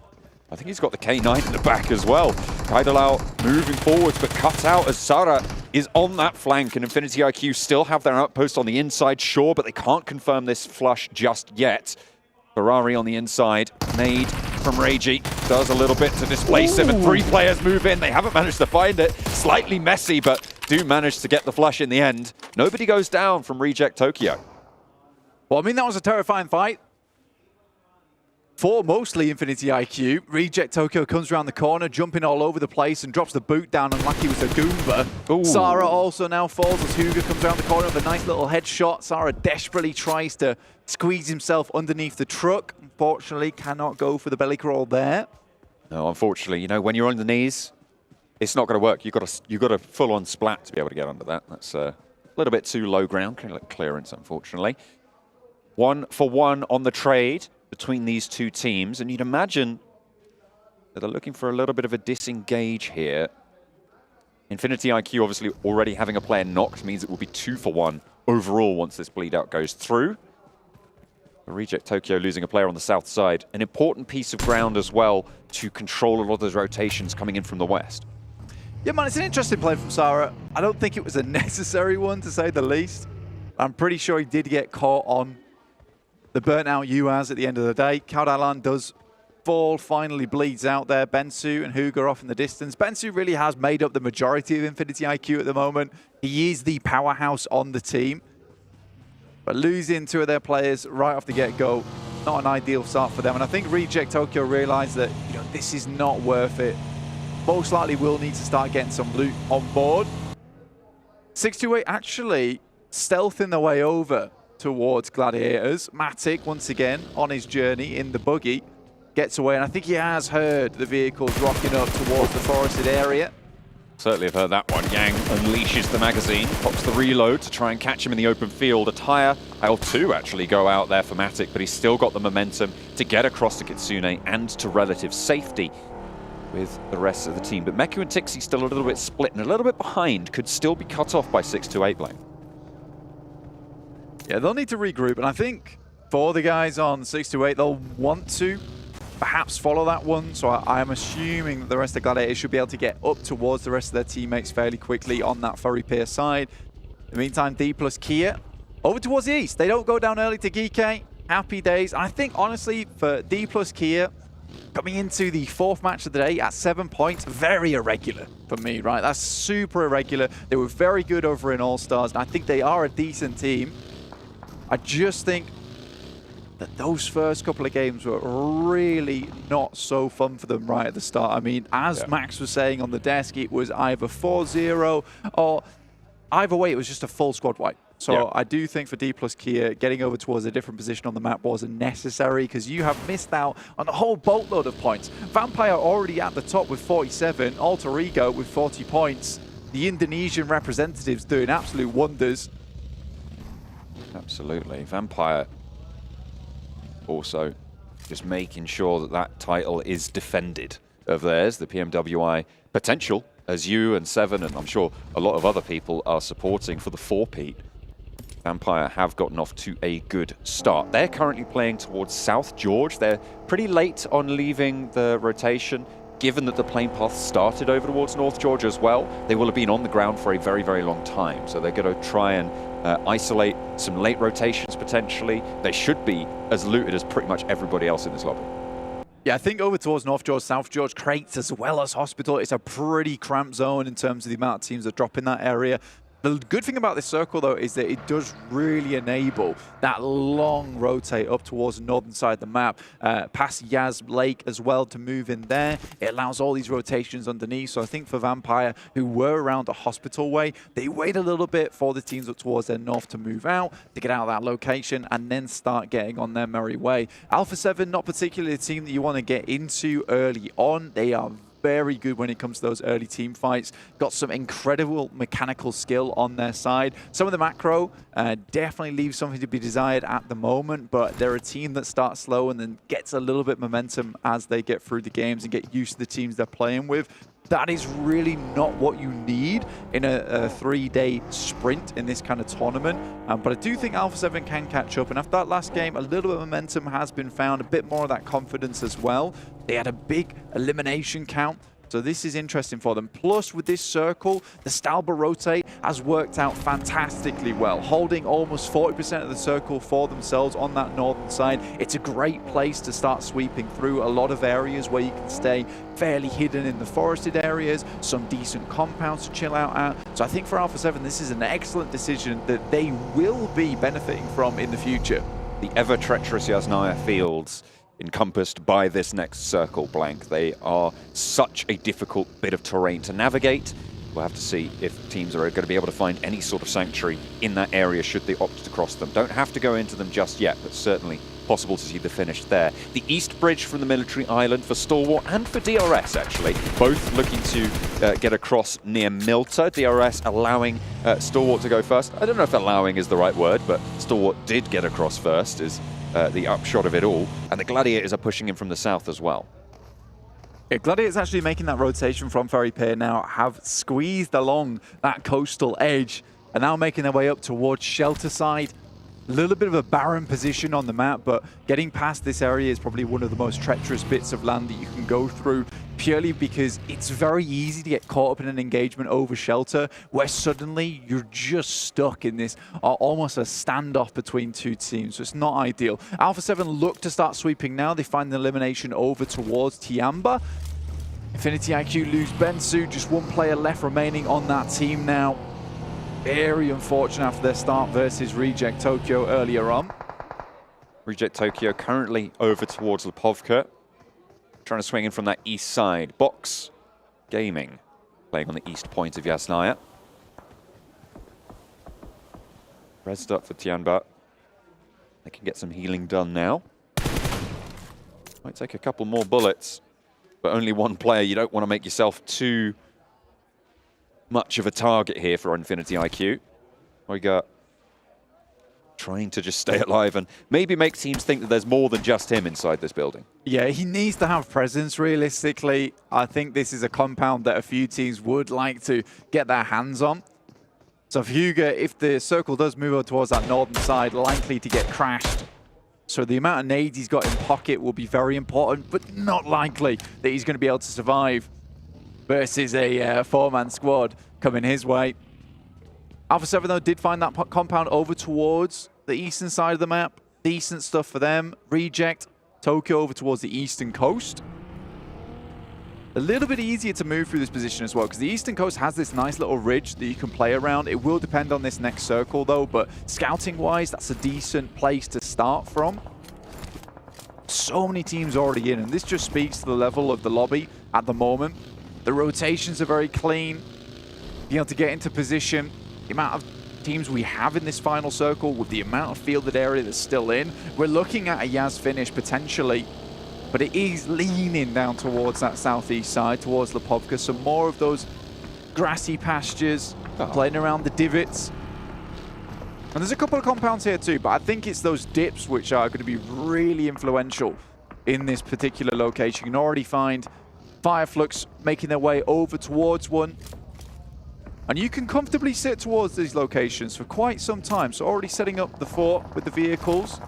I think he's got the K9 in the back as well. Kaidalau moving forwards, but cut out as Sara is on that flank, and Infinity IQ still have their outpost on the inside, sure, but they can't confirm this flush just yet. Ferrari on the inside, nade from Reiji, does a little bit to displace him, and 3 players move in. They haven't managed to find it. Slightly messy, but do manage to get the flush in the end. Nobody goes down from Reject Tokyo. Well, I mean, that was a terrifying fight for mostly Infinity IQ. Reject Tokyo comes around the corner, jumping all over the place and drops the boot down, and like he was a Goomba. Sara also now falls as Hugo comes around the corner with a nice little headshot. Sara desperately tries to squeeze himself underneath the truck. Unfortunately, cannot go for the belly crawl there. No, unfortunately, you know, when you're on the knees, it's not going to work. You've got a full-on splat to be able to get under that. That's a little bit too low ground clearance, unfortunately. 1 for 1 on the trade between these two teams, and you'd imagine that they're looking for a little bit of a disengage here. Infinity IQ obviously already having a player knocked means it will be 2 for 1 overall once this bleed out goes through. Reject Tokyo losing a player on the south side. An important piece of ground as well to control a lot of those rotations coming in from the west. Yeah, man, it's an interesting play from Sara. I don't think it was a necessary one, to say the least. I'm pretty sure he did get caught on the burnt out UAZ at the end of the day. Kaudalan does fall, finally bleeds out there. Bensu and Hugo are off in the distance. Bensu really has made up the majority of Infinity IQ at the moment. He is the powerhouse on the team. But losing 2 of their players right off the get-go, not an ideal start for them. And I think Reject Tokyo realized that, you know, this is not worth it. Most likely will need to start getting some loot on board. 628 actually stealthing their way over towards Gladiators. Matic, once again, on his journey in the buggy, gets away, and I think he has heard the vehicles rocking up towards the forested area. Certainly have heard that one. Yang unleashes the magazine, pops the reload to try and catch him in the open field. A tire, L2 actually go out there for Matic, but he's still got the momentum to get across to Kitsune and to relative safety with the rest of the team. But Meku and Tixi still a little bit split and a little bit behind, could still be cut off by 628 Blame. Yeah, they'll need to regroup, and I think for the guys on 628, they'll want to perhaps follow that one. So I'm assuming that the rest of Gladiators should be able to get up towards the rest of their teammates fairly quickly on that Furry Pier side. In the meantime, Dplus KIA over towards the east. They don't go down early to Gike. Happy days. I think, honestly, for Dplus KIA, coming into the 4th match of the day at 7 points, very irregular for me, right? That's super irregular. They were very good over in All-Stars, and I think they are a decent team. I just think that those first couple of games were really not so fun for them right at the start. I mean, as Max was saying on the desk, it was either 4-0 or either way, it was just a full squad wipe. So I do think for Dplus KIA, getting over towards a different position on the map wasn't necessary, because you have missed out on a whole boatload of points. Vampire already at the top with 47, Alter Ego with 40 points. The Indonesian representatives doing absolute wonders. Absolutely. Vampire also just making sure that that title is defended of theirs, the PMWI potential, as you and Seven, and I'm sure a lot of other people are supporting for the 4-peat. Vampire have gotten off to a good start. They're currently playing towards South George. They're pretty late on leaving the rotation, given that the plane path started over towards North George as well. They will have been on the ground for a very, very long time. So they're going to try and isolate some late rotations potentially. They should be as looted as pretty much everybody else in this lobby. Yeah, I think over towards North George, South George, Crates, as well as Hospital, it's a pretty cramped zone in terms of the amount of teams that drop in that area. The good thing about this circle, though, is that it does really enable that long rotate up towards the northern side of the map, past Yaz Lake as well to move in there. It allows all these rotations underneath. So I think for Vampire, who were around the Hospital way, they wait a little bit for the teams up towards their north to move out, to get out of that location, and then start getting on their merry way. Alpha7, not particularly a team that you want to get into early on. They are very good when it comes to those early team fights. Got some incredible mechanical skill on their side. Some of the macro definitely leaves something to be desired at the moment, but they're a team that starts slow and then gets a little bit momentum as they get through the games and get used to the teams they're playing with. That is really not what you need in a 3-day sprint in this kind of tournament. But I do think Alpha7 can catch up. And after that last game, a little bit of momentum has been found, a bit more of that confidence as well. They had a big elimination count. So this is interesting for them. Plus, with this circle, the Stalber rotate has worked out fantastically well, holding almost 40% of the circle for themselves on that northern side. It's a great place to start sweeping through a lot of areas where you can stay fairly hidden in the forested areas, some decent compounds to chill out at. So I think for Alpha7, this is an excellent decision that they will be benefiting from in the future. The ever-treacherous Yasnaya fields encompassed by this next circle blank. They are such a difficult bit of terrain to navigate. We'll have to see if teams are going to be able to find any sort of sanctuary in that area should they opt to cross them. Don't have to go into them just yet, but certainly possible to see the finish there. The east bridge from the military island for Stalwart and for DRS, actually, both looking to get across near Milta. DRS allowing Stalwart to go first. I don't know if allowing is the right word, but Stalwart did get across first, is the upshot of it all. And the Gladiators are pushing in from the south as well. Yeah, Gladiators actually making that rotation from Ferry Pier now have squeezed along that coastal edge and now making their way up towards Shelter Side. A little bit of a barren position on the map, but getting past this area is probably one of the most treacherous bits of land that you can go through, purely because it's very easy to get caught up in an engagement over Shelter, where suddenly you're just stuck in this almost a standoff between two teams, so it's not ideal. Alpha7 look to start sweeping now. They find the elimination over towards Tiamba. Infinity IQ lose Bensu, just one player left remaining on that team now. Very unfortunate after their start versus Reject Tokyo earlier on. Reject Tokyo currently over towards Lipovka, trying to swing in from that east side. Box Gaming playing on the east point of Yasnaya. Rest up for Tianba. They can get some healing done now. Might take a couple more bullets, but only one player. You don't want to make yourself too much of a target here for Infinity IQ. We got trying to just stay alive and maybe make teams think that there's more than just him inside this building. Yeah, he needs to have presence, realistically. I think this is a compound that a few teams would like to get their hands on. So Huga, if the circle does move over towards that northern side, likely to get crashed. So the amount of nades he's got in pocket will be very important, but not likely that he's going to be able to survive versus a four-man squad coming his way. Alpha7, though, did find that compound over towards the eastern side of the map. Decent stuff for them. Reject Tokyo over towards the eastern coast. A little bit easier to move through this position as well, because the eastern coast has this nice little ridge that you can play around. It will depend on this next circle, though, but scouting-wise, that's a decent place to start from. So many teams already in, and this just speaks to the level of the lobby at the moment. The rotations are very clean. Being able to get into position, the amount of teams we have in this final circle with the amount of fielded area that's still in, we're looking at a Yaz finish potentially, but it is leaning down towards that southeast side, towards Lipovka. Some more of those grassy pastures, playing around the divots. And there's a couple of compounds here too, but I think it's those dips which are going to be really influential in this particular location. You can already find Fireflux making their way over towards one. And you can comfortably sit towards these locations for quite some time. So already setting up the fort with the vehicles.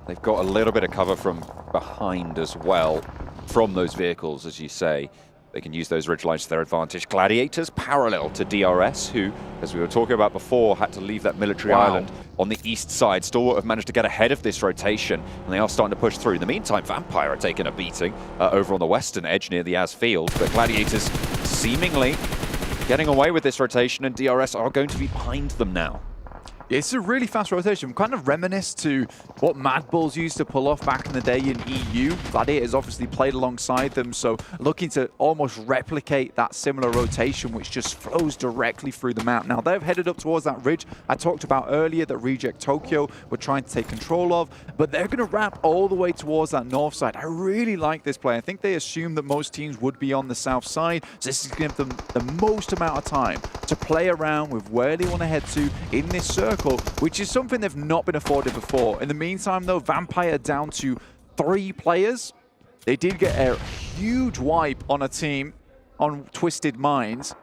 They've got a little bit of cover from behind as well, from those vehicles, as you say. They can use those ridge lines to their advantage. Gladiators parallel to DRS, who, as we were talking about before, had to leave that military island on the east side. Stalwart have managed to get ahead of this rotation, and they are starting to push through. In the meantime, Vampire are taking a beating over on the western edge near the Az field, but Gladiators seemingly getting away with this rotation, and DRS are going to be behind them now. It's a really fast rotation, kind of reminisce to what Mad Bulls used to pull off back in the day in EU. Gladiators obviously played alongside them, so looking to almost replicate that similar rotation, which just flows directly through the map. Now, they've headed up towards that ridge I talked about earlier that Reject Tokyo were trying to take control of, but they're going to wrap all the way towards that north side. I really like this play. I think they assumed that most teams would be on the south side, so this is going to give them the most amount of time to play around with where they want to head to in this circle, which is something they've not been afforded before. In the meantime, though, Vampire down to 3 players. They did get a huge wipe on a team on Twisted Minds,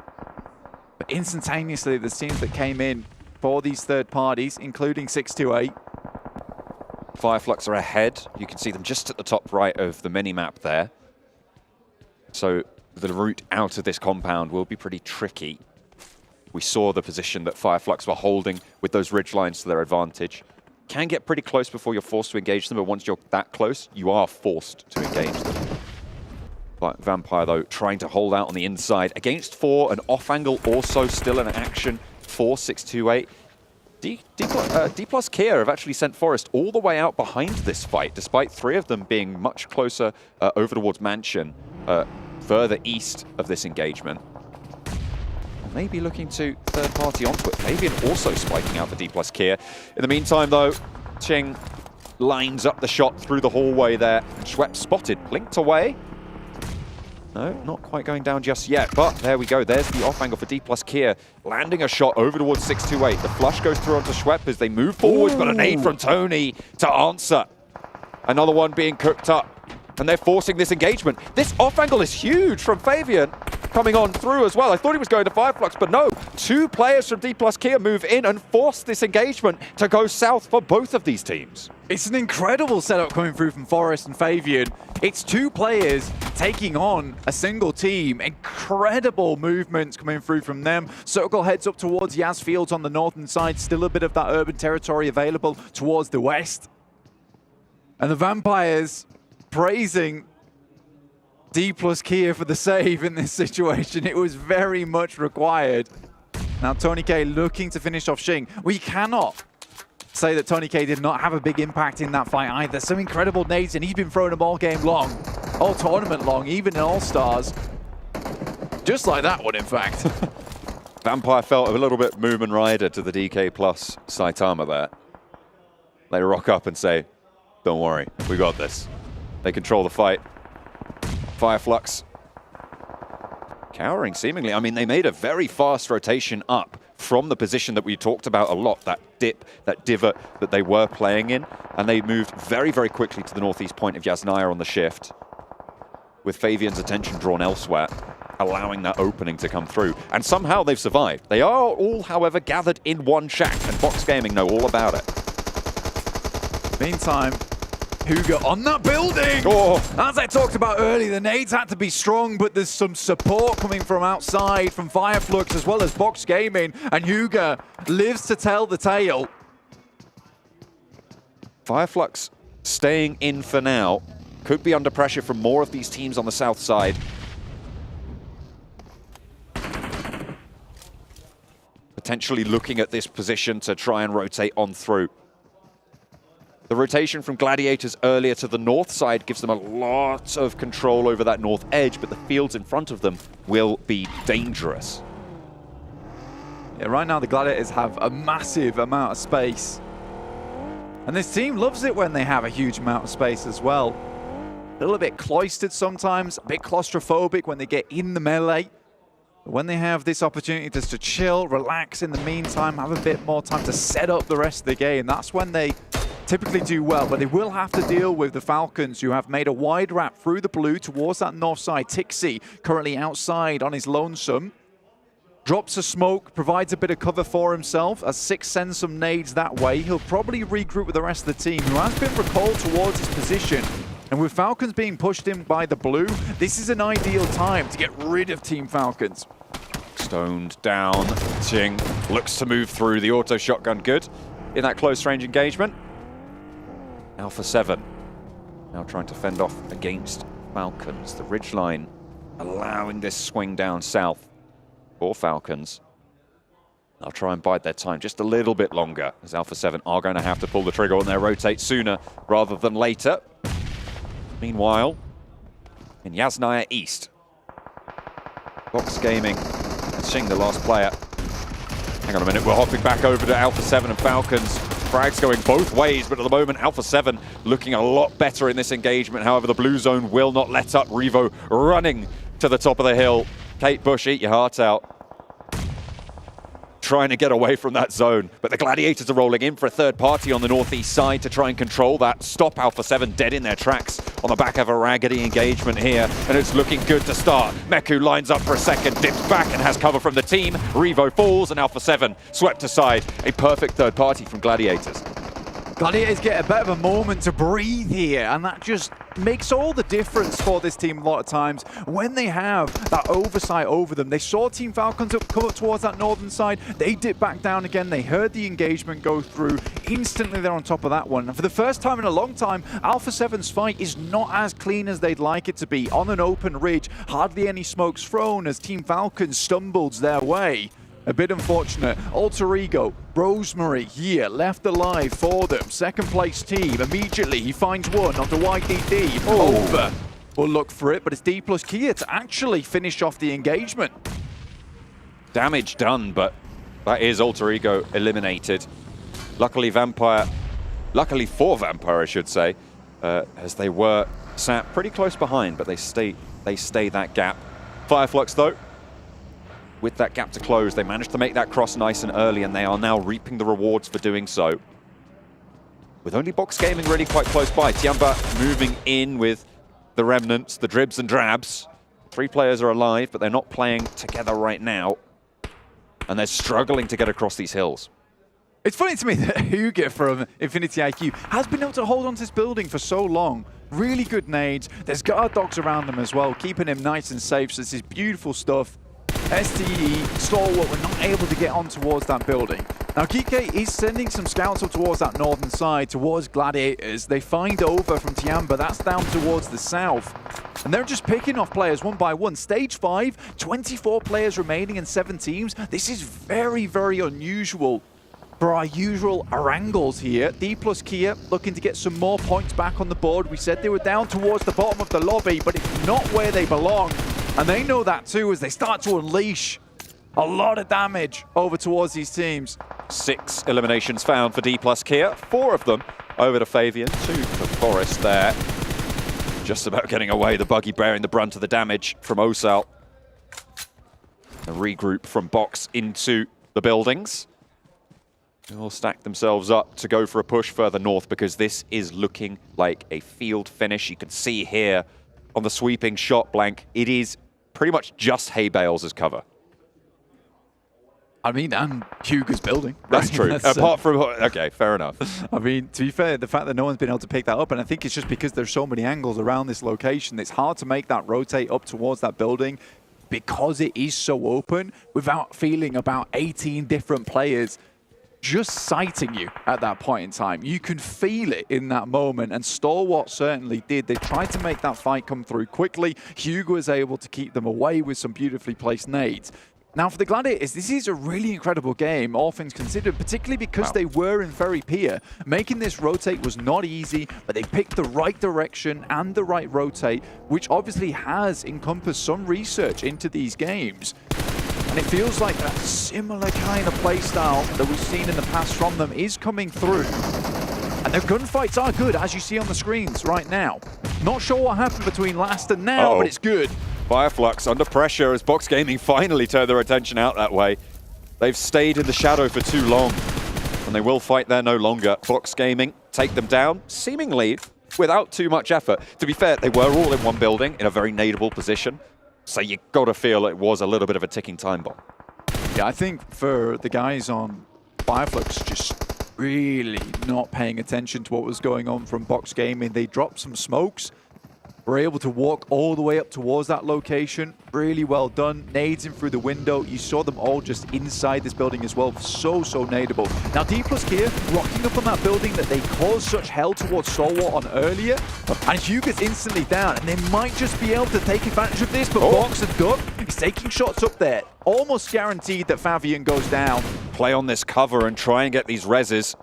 but instantaneously, the teams that came in for these third parties, including 628. Fireflux are ahead. You can see them just at the top right of the mini-map there. So the route out of this compound will be pretty tricky. We saw the position that Fireflux were holding with those ridge lines to their advantage. Can get pretty close before you're forced to engage them, but once you're that close, you are forced to engage them. But Vampire, though, trying to hold out on the inside. Against 4, an off angle also still in action for 628. Dplus KIA have actually sent Forest all the way out behind this fight, despite 3 of them being much closer over towards Mansion, further east of this engagement. Maybe looking to third party onto it. Fabian also spiking out the Dplus KIA. In the meantime, though, Ching lines up the shot through the hallway there. Schwepp spotted, blinked away. No, not quite going down just yet, but there we go. There's the off angle for Dplus KIA, landing a shot over towards 628. The flush goes through onto Schwepp as they move forward, but a nade from Tony to answer. Another one being cooked up, and they're forcing this engagement. This off angle is huge from Fabian, coming on through as well. I thought he was going to Fireflux, but no. 2 players from Dplus KIA move in and force this engagement to go south for both of these teams. It's an incredible setup coming through from Forest and Fabian. It's 2 players taking on a single team. Incredible movements coming through from them. Circle heads up towards Yas Fields on the northern side. Still a bit of that urban territory available towards the west. And the Vampires praising Dplus KIA for the save in this situation. It was very much required. Now Tony K looking to finish off Xing. We cannot say that Tony K did not have a big impact in that fight either. Some incredible nades, and he's been throwing them all game long, all tournament long, even in All-Stars. Just like that one, in fact. Vampire felt a little bit Moomin Rider to the DK plus Saitama there. They rock up and say, don't worry, we got this. They control the fight. Fireflux cowering seemingly. I mean, they made a very fast rotation up from the position that we talked about a lot, that dip, that divot that they were playing in, and they moved very, very quickly to the northeast point of Yasnaya on the shift, with Fabian's attention drawn elsewhere, allowing that opening to come through. And somehow they've survived. They are all, however, gathered in one shack, and Box Gaming know all about it. Meantime, Huga on that building! Oh. As I talked about earlier, the nades had to be strong, but there's some support coming from outside, from Fireflux, as well as Box Gaming, and Huga lives to tell the tale. Fireflux staying in for now. Could be under pressure from more of these teams on the south side. Potentially looking at this position to try and rotate on through. The rotation from Gladiators earlier to the north side gives them a lot of control over that north edge, but the fields in front of them will be dangerous. Yeah, right now the Gladiators have a massive amount of space. And this team loves it when they have a huge amount of space as well. A little bit cloistered sometimes, a bit claustrophobic when they get in the melee. But when they have this opportunity just to chill, relax in the meantime, have a bit more time to set up the rest of the game, that's when they typically do well. But they will have to deal with the Falcons, who have made a wide wrap through the blue towards that north side. Tixi currently outside on his lonesome. Drops a smoke, provides a bit of cover for himself as Six sends some nades that way. He'll probably regroup with the rest of the team, who has been recalled towards his position. And with Falcons being pushed in by the blue, this is an ideal time to get rid of Team Falcons. Stoned down. Ching looks to move through. The auto shotgun good in that close range engagement. Alpha7 now trying to fend off against Falcons. The ridgeline allowing this swing down south for Falcons. They'll try and bide their time just a little bit longer, as Alpha7 are going to have to pull the trigger on their rotate sooner rather than later. Meanwhile, in Yasnaya East, Box Gaming seeing the last player. Hang on a minute, we're hopping back over to Alpha7 and Falcons. Frags going both ways, but at the moment, Alpha7 looking a lot better in this engagement. However, the blue zone will not let up. Revo running to the top of the hill. Kate Bush, eat your heart out. Trying to get away from that zone, but the Gladiators are rolling in for a third party on the northeast side to try and control that. Stop Alpha7 dead in their tracks on the back of a raggedy engagement here, and it's looking good to start. Meku lines up for a second, dips back and has cover from the team. Revo falls and Alpha7 swept aside. A perfect third party from Gladiators. Gladiators get a bit of a moment to breathe here, and that just makes all the difference for this team a lot of times. When they have that oversight over them, they saw Team Falcons come up towards that northern side, they dip back down again, they heard the engagement go through, instantly they're on top of that one. And for the first time in a long time, Alpha7's fight is not as clean as they'd like it to be. On an open ridge, hardly any smokes thrown as Team Falcons stumbled their way. A bit unfortunate. Alter Ego, Rosemary here, left alive for them. Second place team. Immediately he finds one onto YDD. Over. We'll look for it, but it's Dplus KIA to actually finish off the engagement. Damage done, but that is Alter Ego eliminated. Luckily for Vampire, I should say, as they were sat pretty close behind, but they stay that gap. Fireflux though, with that gap to close, they managed to make that cross nice and early, and they are now reaping the rewards for doing so. With only Box Gaming really quite close by, Tiamba moving in with the remnants, the dribs and drabs. 3 players are alive, but they're not playing together right now, and they're struggling to get across these hills. It's funny to me that Hugo from Infinity IQ has been able to hold on to this building for so long. Really good nades. There's guard dogs around them as well, keeping him nice and safe. So this is beautiful stuff. STE, Stalwart were not able to get on towards that building. Now GK is sending some scouts up towards that northern side, towards Gladiators. They find over from Tiamba, that's down towards the south. And they're just picking off players one by one. Stage 5, 24 players remaining in 7 teams. This is very, very unusual for our usual Arangles here. Dplus KIA looking to get some more points back on the board. We said they were down towards the bottom of the lobby, but it's not where they belong. And they know that too as they start to unleash a lot of damage over towards these teams. 6 eliminations found for Dplus KIA, 4 of them over to Fabian, 2 for Forest there. Just about getting away, the buggy bearing the brunt of the damage from Osal. A regroup from Box into the buildings. They'll stack themselves up to go for a push further north because this is looking like a field finish. You can see here on the sweeping shot blank, it is pretty much just hay bales as cover. I mean, and Hugo's building. That's true. Apart from, okay, fair enough. I mean, to be fair, the fact that no one's been able to pick that up, and I think it's just because there's so many angles around this location, it's hard to make that rotate up towards that building because it is so open without feeling about 18 different players just sighting you at that point in time. You can feel it in that moment, and Stalwart certainly did. They tried to make that fight come through quickly. Hugo was able to keep them away with some beautifully placed nades. Now for the Gladiators, this is a really incredible game, all things considered, particularly because they were in very peer. Making this rotate was not easy, but they picked the right direction and the right rotate, which obviously has encompassed some research into these games. And it feels like that similar kind of playstyle that we've seen in the past from them is coming through. And their gunfights are good, as you see on the screens right now. Not sure what happened between last and now, but it's good. Fireflux under pressure as Box Gaming finally turn their attention out that way. They've stayed in the shadow for too long, and they will fight there no longer. Box Gaming take them down, seemingly without too much effort. To be fair, they were all in one building in a very nadeable position. So you got to feel it was a little bit of a ticking time bomb. Yeah, I think for the guys on Fireflux, just really not paying attention to what was going on from Box Gaming. They dropped some smokes, were able to walk all the way up towards that location. Really well done. Nades in through the window. You saw them all just inside this building as well. So nadeable. Now Dplus KIA rocking up on that building that they caused such hell towards Stalwart on earlier. And Hugo's instantly down. And they might just be able to take advantage of this. But Box and Duck is taking shots up there. Almost guaranteed that Fabian goes down. play on this cover and try and get these reses.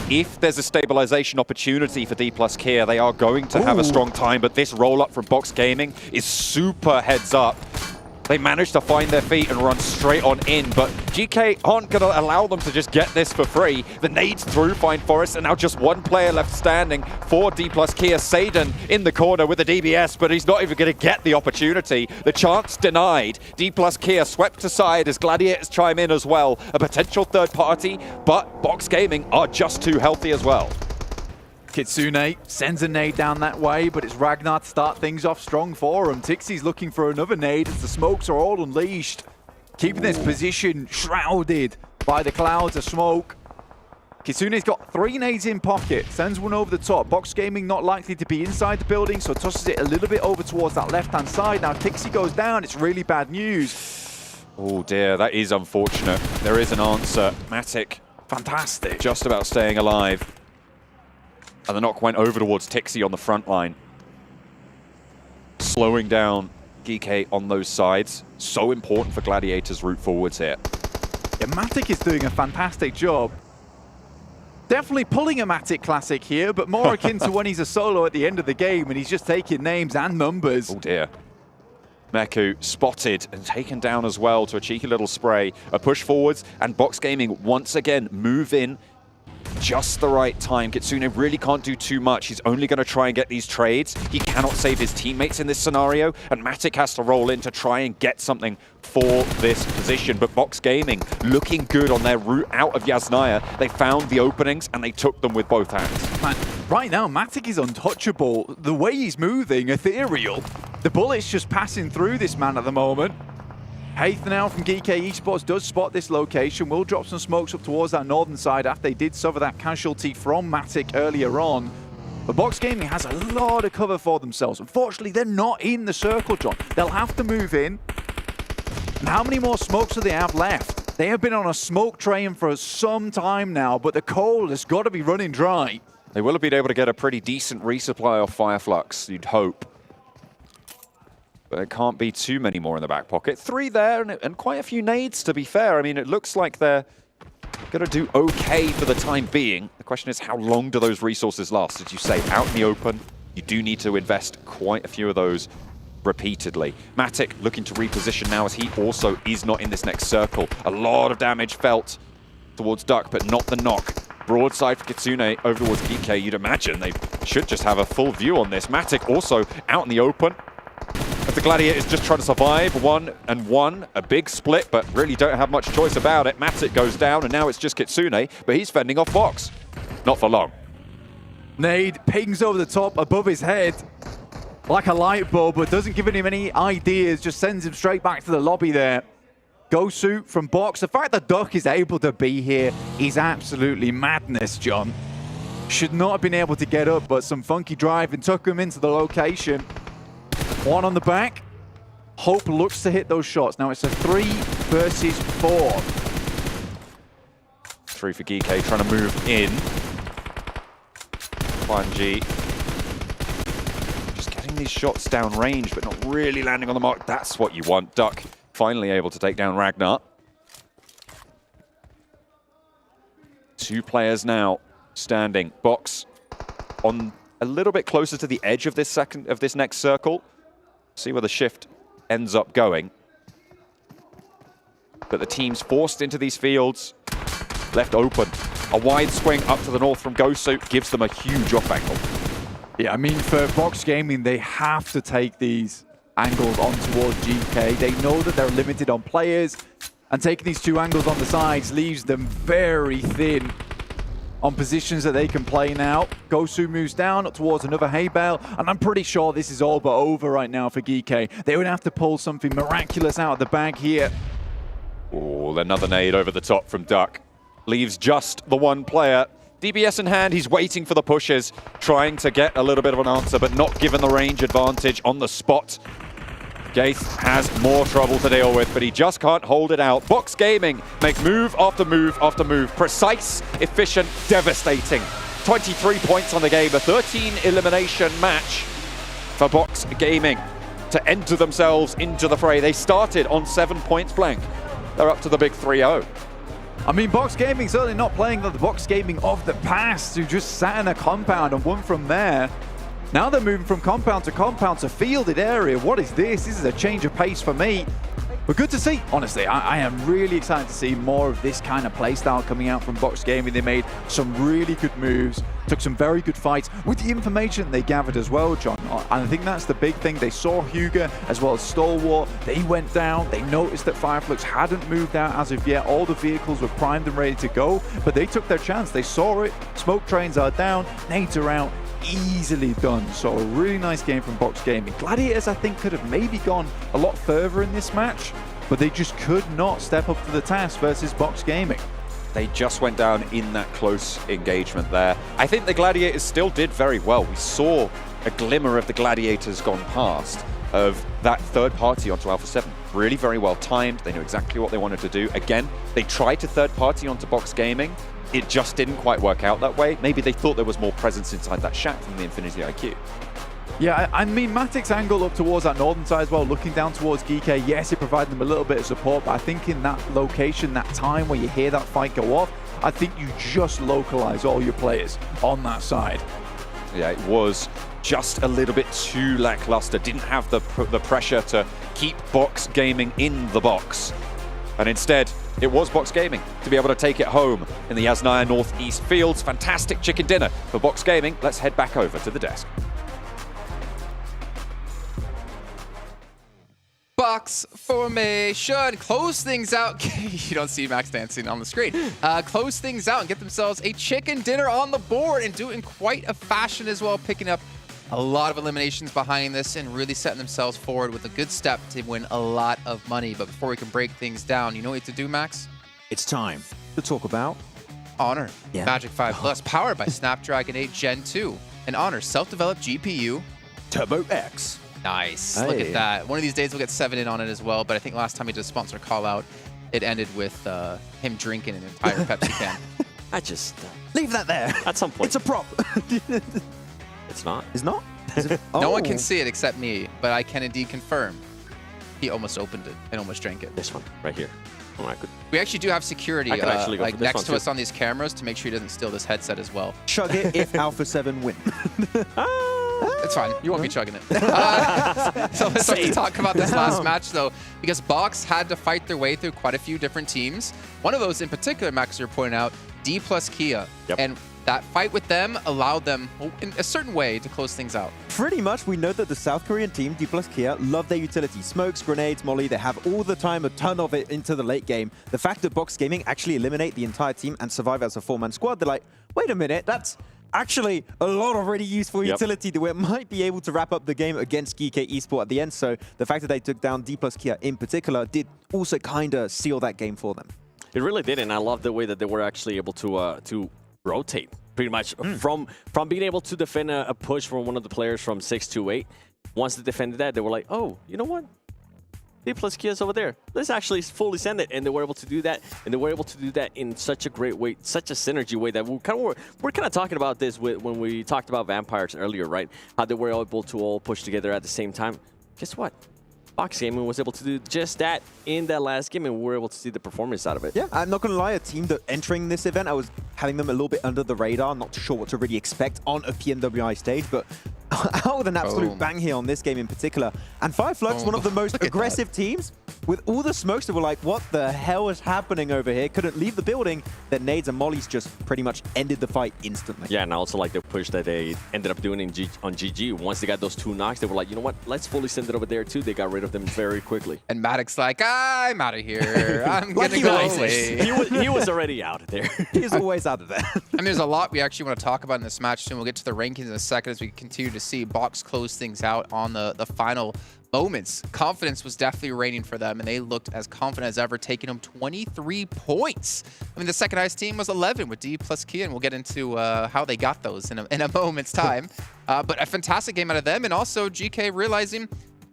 If there's a stabilization opportunity for Dplus KIA, they are going to have a strong time, but this roll-up from Box Gaming is super heads up. They managed to find their feet and run straight on in, but GK aren't going to allow them to just get this for free. The nades through Fine Forest, and now just one player left standing for Dplus KIA. Saden in the corner with a DBS, but he's not even going to get the opportunity. The chance denied. Dplus KIA swept aside as Gladiators chime in as well. A potential third party, but Box Gaming are just too healthy as well. Kitsune sends a nade down that way, but it's Ragnar to start things off strong for him. Tixie's looking for another nade as the smokes are all unleashed. Keeping this position shrouded by the clouds of smoke. Kitsune's got 3 nades in pocket, sends one over the top. Box Gaming not likely to be inside the building, so tosses it a little bit over towards that left-hand side. Now Tixie goes down, it's really bad news. Oh dear, that is unfortunate. There is an answer. Matic, fantastic. Just about staying alive. And the knock went over towards Tixie on the front line. Slowing down GK on those sides. So important for Gladiators' route forwards here. Yeah, Matic is doing a fantastic job. Definitely pulling a Matic classic here, but more akin to when he's a solo at the end of the game and he's just taking names and numbers. Oh dear. Meku spotted and taken down as well to a cheeky little spray. A push forwards, and Box Gaming once again move in just the right time. Kitsune really can't do too much. He's only going to try and get these trades. He cannot save his teammates in this scenario, and Matic has to roll in to try and get something for this position. But Box Gaming looking good on their route out of Yasnaya. They found the openings and they took them with both hands. Man, right now, Matic is untouchable. The way he's moving, ethereal. The bullet's just passing through this man at the moment. Haith now from GK Esports does spot this location, will drop some smokes up towards that northern side after they did suffer that casualty from Matic earlier on. But Box Gaming has a lot of cover for themselves. Unfortunately, they're not in the circle, John. They'll have to move in. And how many more smokes do they have left? They have been on a smoke train for some time now, but the coal has got to be running dry. They will have been able to get a pretty decent resupply of Fireflux, you'd hope. But there can't be too many more in the back pocket. 3 there and quite a few nades, to be fair. I mean, it looks like they're going to do okay for the time being. The question is, how long do those resources last? As you say, out in the open, you do need to invest quite a few of those repeatedly. Matic looking to reposition now as he also is not in this next circle. A lot of damage felt towards Duck, but not the knock. Broadside for Kitsune over towards GK. You'd imagine they should just have a full view on this. Matic also out in the open. As the Gladiators just trying to survive 1-1, a big split, but really don't have much choice about it. Matic goes down, and now it's just Kitsune, but he's fending off Box. Not for long. Nade pings over the top above his head like a light bulb, but doesn't give him any ideas, just sends him straight back to the lobby there. Gosu from Box. The fact that Duck is able to be here is absolutely madness, John. Should not have been able to get up, but some funky driving took him into the location. 1 on the back. Hope looks to hit those shots. Now it's a 3 versus 4. 3 for GK trying to move in. 1G. Just getting these shots down range, but not really landing on the mark. That's what you want. Duck finally able to take down Ragnar. 2 players now standing. Box on a little bit closer to the edge of this next circle. See where the shift ends up going. But the team's forced into these fields, left open. A wide swing up to the north from Gosu gives them a huge off angle. Yeah, I mean, for Box Gaming, they have to take these angles on towards GK. They know that they're limited on players, and taking these 2 angles on the sides leaves them very thin on positions that they can play now. Gosu moves down up towards another hay bale, and I'm pretty sure this is all but over right now for GK. They would have to pull something miraculous out of the bag here. Oh, another nade over the top from Duck. Leaves just the 1 player. DBS in hand, he's waiting for the pushes, trying to get a little bit of an answer, but not given the range advantage on the spot. Gaith has more trouble to deal with, but he just can't hold it out. Box Gaming make move after move after move. Precise, efficient, devastating. 23 points on the game, a 13 elimination match for Box Gaming to enter themselves into the fray. They started on 7 points blank. They're up to the big 3-0. I mean, Box Gaming certainly not playing the Box Gaming of the past, who just sat in a compound and won from there. Now they're moving from compound to fielded area. What is this? This is a change of pace for me. But good to see, honestly. I am really excited to see more of this kind of playstyle coming out from Box Gaming. They made some really good moves, took some very good fights with the information they gathered as well, John. And I think that's the big thing. They saw Hugo as well as Stalwart. They went down. They noticed that Fireflux hadn't moved out as of yet. All the vehicles were primed and ready to go, but they took their chance. They saw it. Smoke trains are down. Nades are out. Easily done. So a really nice game from Box Gaming. Gladiators, I think, could have maybe gone a lot further in this match, but they just could not step up to the task versus Box Gaming. They just went down in that close engagement there. I think the Gladiators still did very well. We saw a glimmer of the Gladiators gone past, of that third party onto Alpha7. Really very well timed. They knew exactly what they wanted to do. Again, they tried to third party onto Box Gaming. It just didn't quite work out that way. Maybe they thought there was more presence inside that shack from the Infinity IQ. Yeah, I mean, Matic's angle up towards that northern side as well, looking down towards GK, yes, it provided them a little bit of support, but I think in that location, that time where you hear that fight go off, I think you just localize all your players on that side. Yeah, it was just a little bit too lackluster. Didn't have the pressure to keep Box Gaming in the box. And instead, it was Box Gaming to be able to take it home in the Yasnaya Northeast Fields. Fantastic chicken dinner for Box Gaming. Let's head back over to the desk. Box formation, close things out. You don't see Max dancing on the screen. Close things out and get themselves a chicken dinner on the board and do it in quite a fashion as well, picking up a lot of eliminations behind this and really setting themselves forward with a good step to win a lot of money. But before we can break things down, you know what you have to do, Max? It's time to talk about Honor. Yeah. Magic 5 Plus, powered by Snapdragon 8 Gen 2. And Honor self-developed GPU. Turbo X. Nice. Hey. Look at that. One of these days we'll get 7 in on it as well, but I think last time he did a sponsor call out, it ended with him drinking an entire Pepsi can. I just... leave that there. At some point. It's a prop. It's not. It's not? No one can see it except me, but I can indeed confirm. He almost opened it and almost drank it. This one, right here. Oh, I could. We actually do have security like next to us on these cameras to make sure he doesn't steal this headset as well. Chug it if Alpha7 win. It's fine. You won't be chugging it. So let's start to talk about this last match, though, because Box had to fight their way through quite a few different teams. One of those in particular, Max, you're pointing out, Dplus KIA. Yep. And that fight with them allowed them, in a certain way, to close things out. Pretty much, we know that the South Korean team, Dplus KIA, love their utility. Smokes, grenades, molly, they have all the time, a ton of it into the late game. The fact that Box Gaming actually eliminate the entire team and survive as a 4-man squad, they're like, wait a minute, that's actually a lot of really useful utility that we might be able to wrap up the game against GK Esports at the end. So the fact that they took down Dplus KIA in particular did also kind of seal that game for them. It really did, and I love the way that they were actually able to rotate pretty much from being able to defend a push from one of the players from 6 to 8. Once they defended that, they were like, oh, you know what? Dplus KIA's over there. Let's actually fully send it. And they were able to do that. And they were able to do that in such a great way, such a synergy way that we're kind of talking about this when we talked about Vampires earlier, right? How they were able to all push together at the same time. Guess what? Box Gaming was able to do just that in that last game, and we were able to see the performance out of it. Yeah, I'm not going to lie, a team that entering this event, I was having them a little bit under the radar, not too sure what to really expect on a PMWI stage, but out with an absolute bang here on this game in particular. And Flux, one of the most aggressive teams, with all the smokes that were like, what the hell is happening over here? Couldn't leave the building. Then nades and mollies just pretty much ended the fight instantly. Yeah, and I also like the push that they ended up doing on GG. Once they got those 2 knocks, they were like, you know what? Let's fully send it over there too. They got rid of them very quickly. And Maddox like, I'm out of here. I'm going to go away. He was already out of there. He's always out of there. And there's a lot we actually want to talk about in this match soon. We'll get to the rankings in a second as we continue to see Box close things out on the final moments. Confidence was definitely reigning for them, and they looked as confident as ever, taking them 23 points. I mean, the second highest team was 11 with Dplus KIA, and we'll get into how they got those in a moment's time. But a fantastic game out of them, and also GK realizing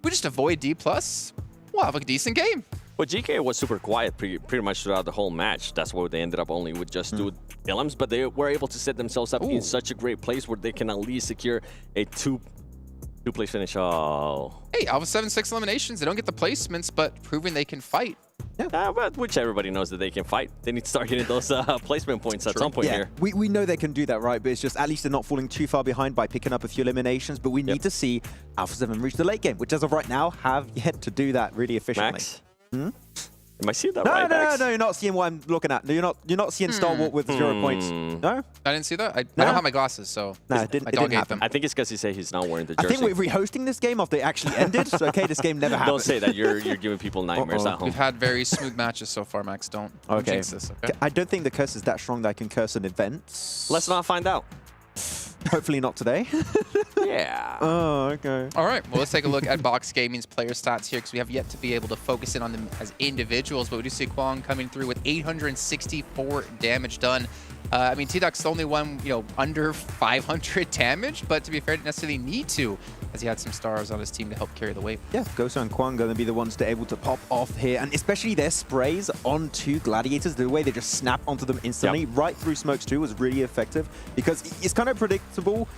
we just avoid Dplus, we'll have a decent game. Well, GK was super quiet pretty much throughout the whole match. That's why they ended up only with just 2 LMs, but they were able to set themselves up in such a great place where they can at least secure a 2 2-place finish. Oh. Hey, Alpha7 6 eliminations. They don't get the placements, but proving they can fight. Yeah, but which everybody knows that they can fight. They need to start getting those placement points at some point here. We know they can do that, right? But it's just at least they're not falling too far behind by picking up a few eliminations. But we need to see Alpha7 reach the late game, which as of right now have yet to do that really efficiently. Max? Am I seeing that right, No, Max? no, you're not seeing what I'm looking at. You're not seeing Stalwart with 0 points. No? I didn't see that. I don't have my glasses, so No, it didn't happen. I think it's because he said he's not wearing the jersey. I think we're rehosting this game after it actually ended. So okay, this game never happened. Don't say that. You're giving people nightmares at home. We've had very smooth matches so far, Max. Don't jinx this, okay? I don't think the curse is that strong that I can curse an event. Let's not find out. Hopefully not today. Yeah. Oh, okay. All right. Well, let's take a look at Box Gaming's player stats here because we have yet to be able to focus in on them as individuals. But we do see Kwong coming through with 864 damage done. I mean, T-Duck's the only one, under 500 damage. But to be fair, didn't necessarily need to, as he had some stars on his team to help carry the weight. Yeah, Goso and Kwang going to be the ones to able to pop off here. And especially their sprays onto Gladiators, the way they just snap onto them instantly, right through smokes too, was really effective. Because it's kind of predictable.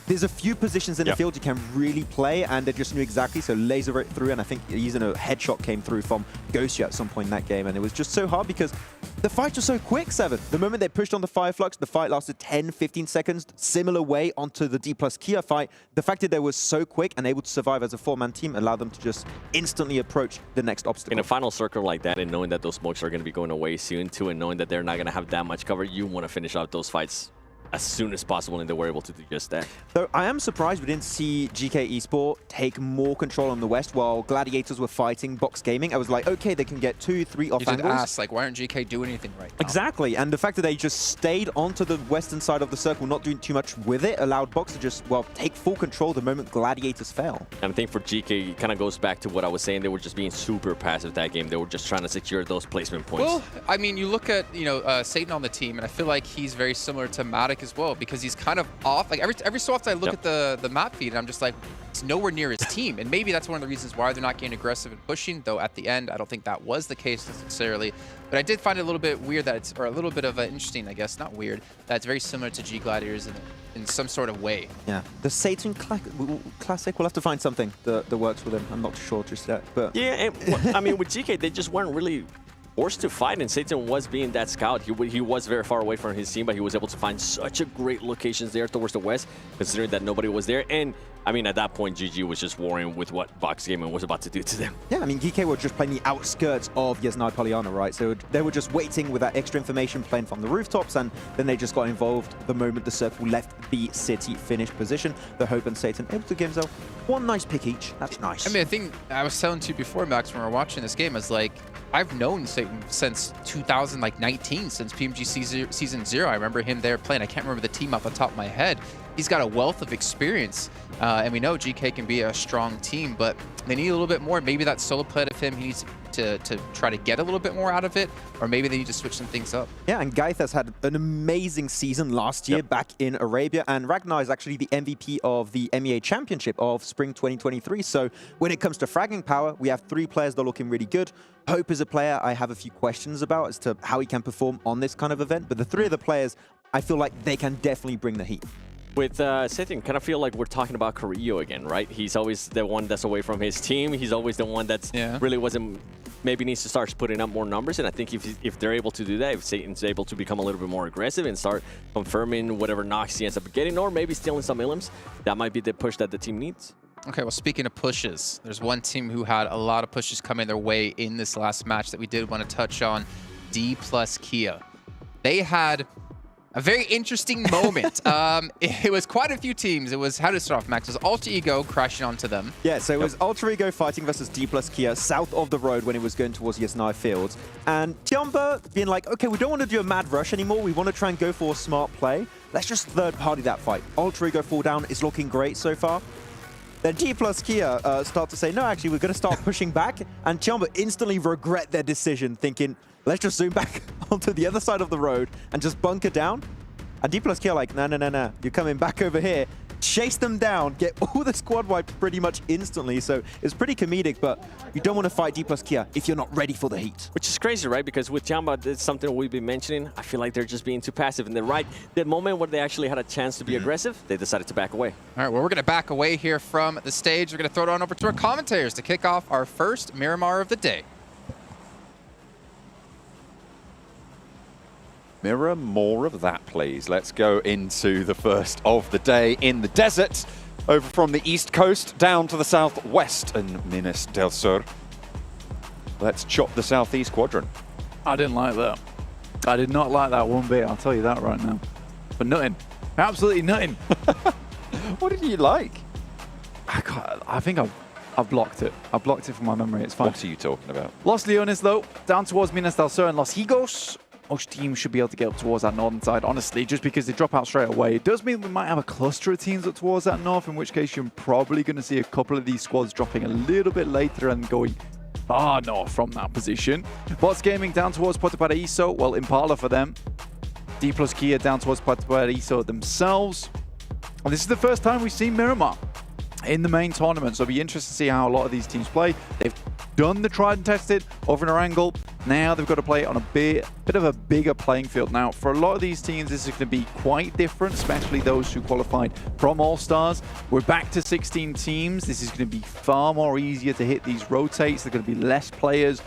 There's a few positions in the field you can really play, and they just knew exactly, so laser right through, and I think using a headshot came through from Ghost at some point in that game, and it was just so hard because the fights were so quick, Seven. The moment they pushed onto Fireflux, the fight lasted 10, 15 seconds, similar way onto the Dplus KIA fight. The fact that they were so quick and able to survive as a 4-man team allowed them to just instantly approach the next obstacle. In a final circle like that, and knowing that those smokes are going to be going away soon too, and knowing that they're not going to have that much cover, you want to finish out those fights as soon as possible, and they were able to do just that. So I am surprised we didn't see GK Esports take more control on the West while Gladiators were fighting Box Gaming. I was like, okay, they can get 2, 3 off angles. You did ask, like, why aren't GK doing anything right now? Exactly, and the fact that they just stayed onto the western side of the circle, not doing too much with it, allowed Box to just, well, take full control the moment Gladiators fell. And I think for GK, it kind of goes back to what I was saying. They were just being super passive that game. They were just trying to secure those placement points. Well, I mean, you look at, Satan on the team, and I feel like he's very similar to Matic as well, because he's kind of off. Like every so often I look at the map feed and I'm just like, it's nowhere near his team. And maybe that's one of the reasons why they're not getting aggressive and pushing, though at the end I don't think that was the case necessarily. But I did find it a little bit weird that it's, or a little bit of interesting, I guess, not weird, that it's very similar to G Gladiators in some sort of way. Yeah, the Satan Classic, we'll have to find something that works with him. I'm not sure just yet, but... Yeah, and, I mean, with GK, they just weren't really forced to fight, and Satan was being that scout. He was very far away from his team, but he was able to find such a great locations there towards the west, considering that nobody was there. And I mean, at that point, GG was just worrying with what Box Gaming was about to do to them. Yeah, I mean, GK were just playing the outskirts of Yasnai Polyana, right? So they were just waiting with that extra information, playing from the rooftops, and then they just got involved the moment the circle left the city finished position. The Hope and Satan able to give themselves one nice pick each. That's nice. I mean, I think I was telling you before, Max, when we were watching this game, is like, I've known Satan since 2019, since PMG Season 0. I remember him there playing. I can't remember the team off the top of my head. He's got a wealth of experience, and we know GK can be a strong team, but they need a little bit more. Maybe that solo play of him, he needs to try to get a little bit more out of it, or maybe they need to switch some things up. Yeah, and Gaith has had an amazing season last year back in Arabia, and Ragnar is actually the MVP of the MEA Championship of Spring 2023. So when it comes to fragging power, we have 3 players that are looking really good. Hope is a player I have a few questions about as to how he can perform on this kind of event, but the 3 of the players, I feel like they can definitely bring the heat. With Satan, kind of feel like we're talking about Carrillo again, right? He's always the one that's away from his team. He's always the one that's really wasn't, maybe needs to start putting up more numbers. And I think if they're able to do that, if Satan's able to become a little bit more aggressive and start confirming whatever knocks he ends up getting, or maybe stealing some illims, that might be the push that the team needs. Okay, well, speaking of pushes, there's one team who had a lot of pushes coming their way in this last match that we did want to touch on, Dplus KIA. They had a very interesting moment. It was quite a few teams. It was, how to start off, Max? It was Alter Ego crashing onto them. Yeah, so it was Alter Ego fighting versus Dplus KIA south of the road when it was going towards Yasnai Fields. And Tiamba being like, okay, we don't want to do a mad rush anymore. We want to try and go for a smart play. Let's just third party that fight. Alter Ego fall down is looking great so far. Then Dplus KIA start to say, no, actually, we're going to start pushing back. And Tiamba instantly regret their decision, thinking, let's just zoom back onto the other side of the road and just bunker down. And Dplus KIA like, no, you're coming back over here. chase them down, get all the squad wiped pretty much instantly. So it's pretty comedic, but you don't want to fight Dplus KIA if you're not ready for the heat. Which is crazy, right? Because with Jamba, it's something we've been mentioning. I feel like they're just being too passive. And the moment where they actually had a chance to be aggressive, they decided to back away. All right, well, we're going to back away here from the stage. We're going to throw it on over to our commentators to kick off our first Miramar of the day. Mirror, more of that, please. Let's go into the first of the day in the desert, over from the east coast down to the southwest in Minas del Sur. Let's chop the southeast quadrant. I didn't like that. I did not like that one bit, I'll tell you that right now. But nothing. Absolutely nothing. What did you like? I think I've blocked it. I've blocked it from my memory, it's fine. What are you talking about? Los Leones, though, down towards Minas del Sur and Los Higos. Most teams should be able to get up towards that northern side, honestly, just because they drop out straight away. It does mean we might have a cluster of teams up towards that north, in which case you're probably going to see a couple of these squads dropping a little bit later and going far north from that position. Bots Gaming down towards Puerto Paraíso, well, Impala for them. Dplus KIA down towards Puerto Paraíso themselves. And this is the first time we've seen Miramar in the main tournament, so it'll be interesting to see how a lot of these teams play. They've done the tried and tested over in Erangel. Now they've got to play on a bit of a bigger playing field. Now, for a lot of these teams, this is going to be quite different, especially those who qualified from All-Stars. We're back to 16 teams. This is going to be far more easier to hit these rotates. There are going to be less players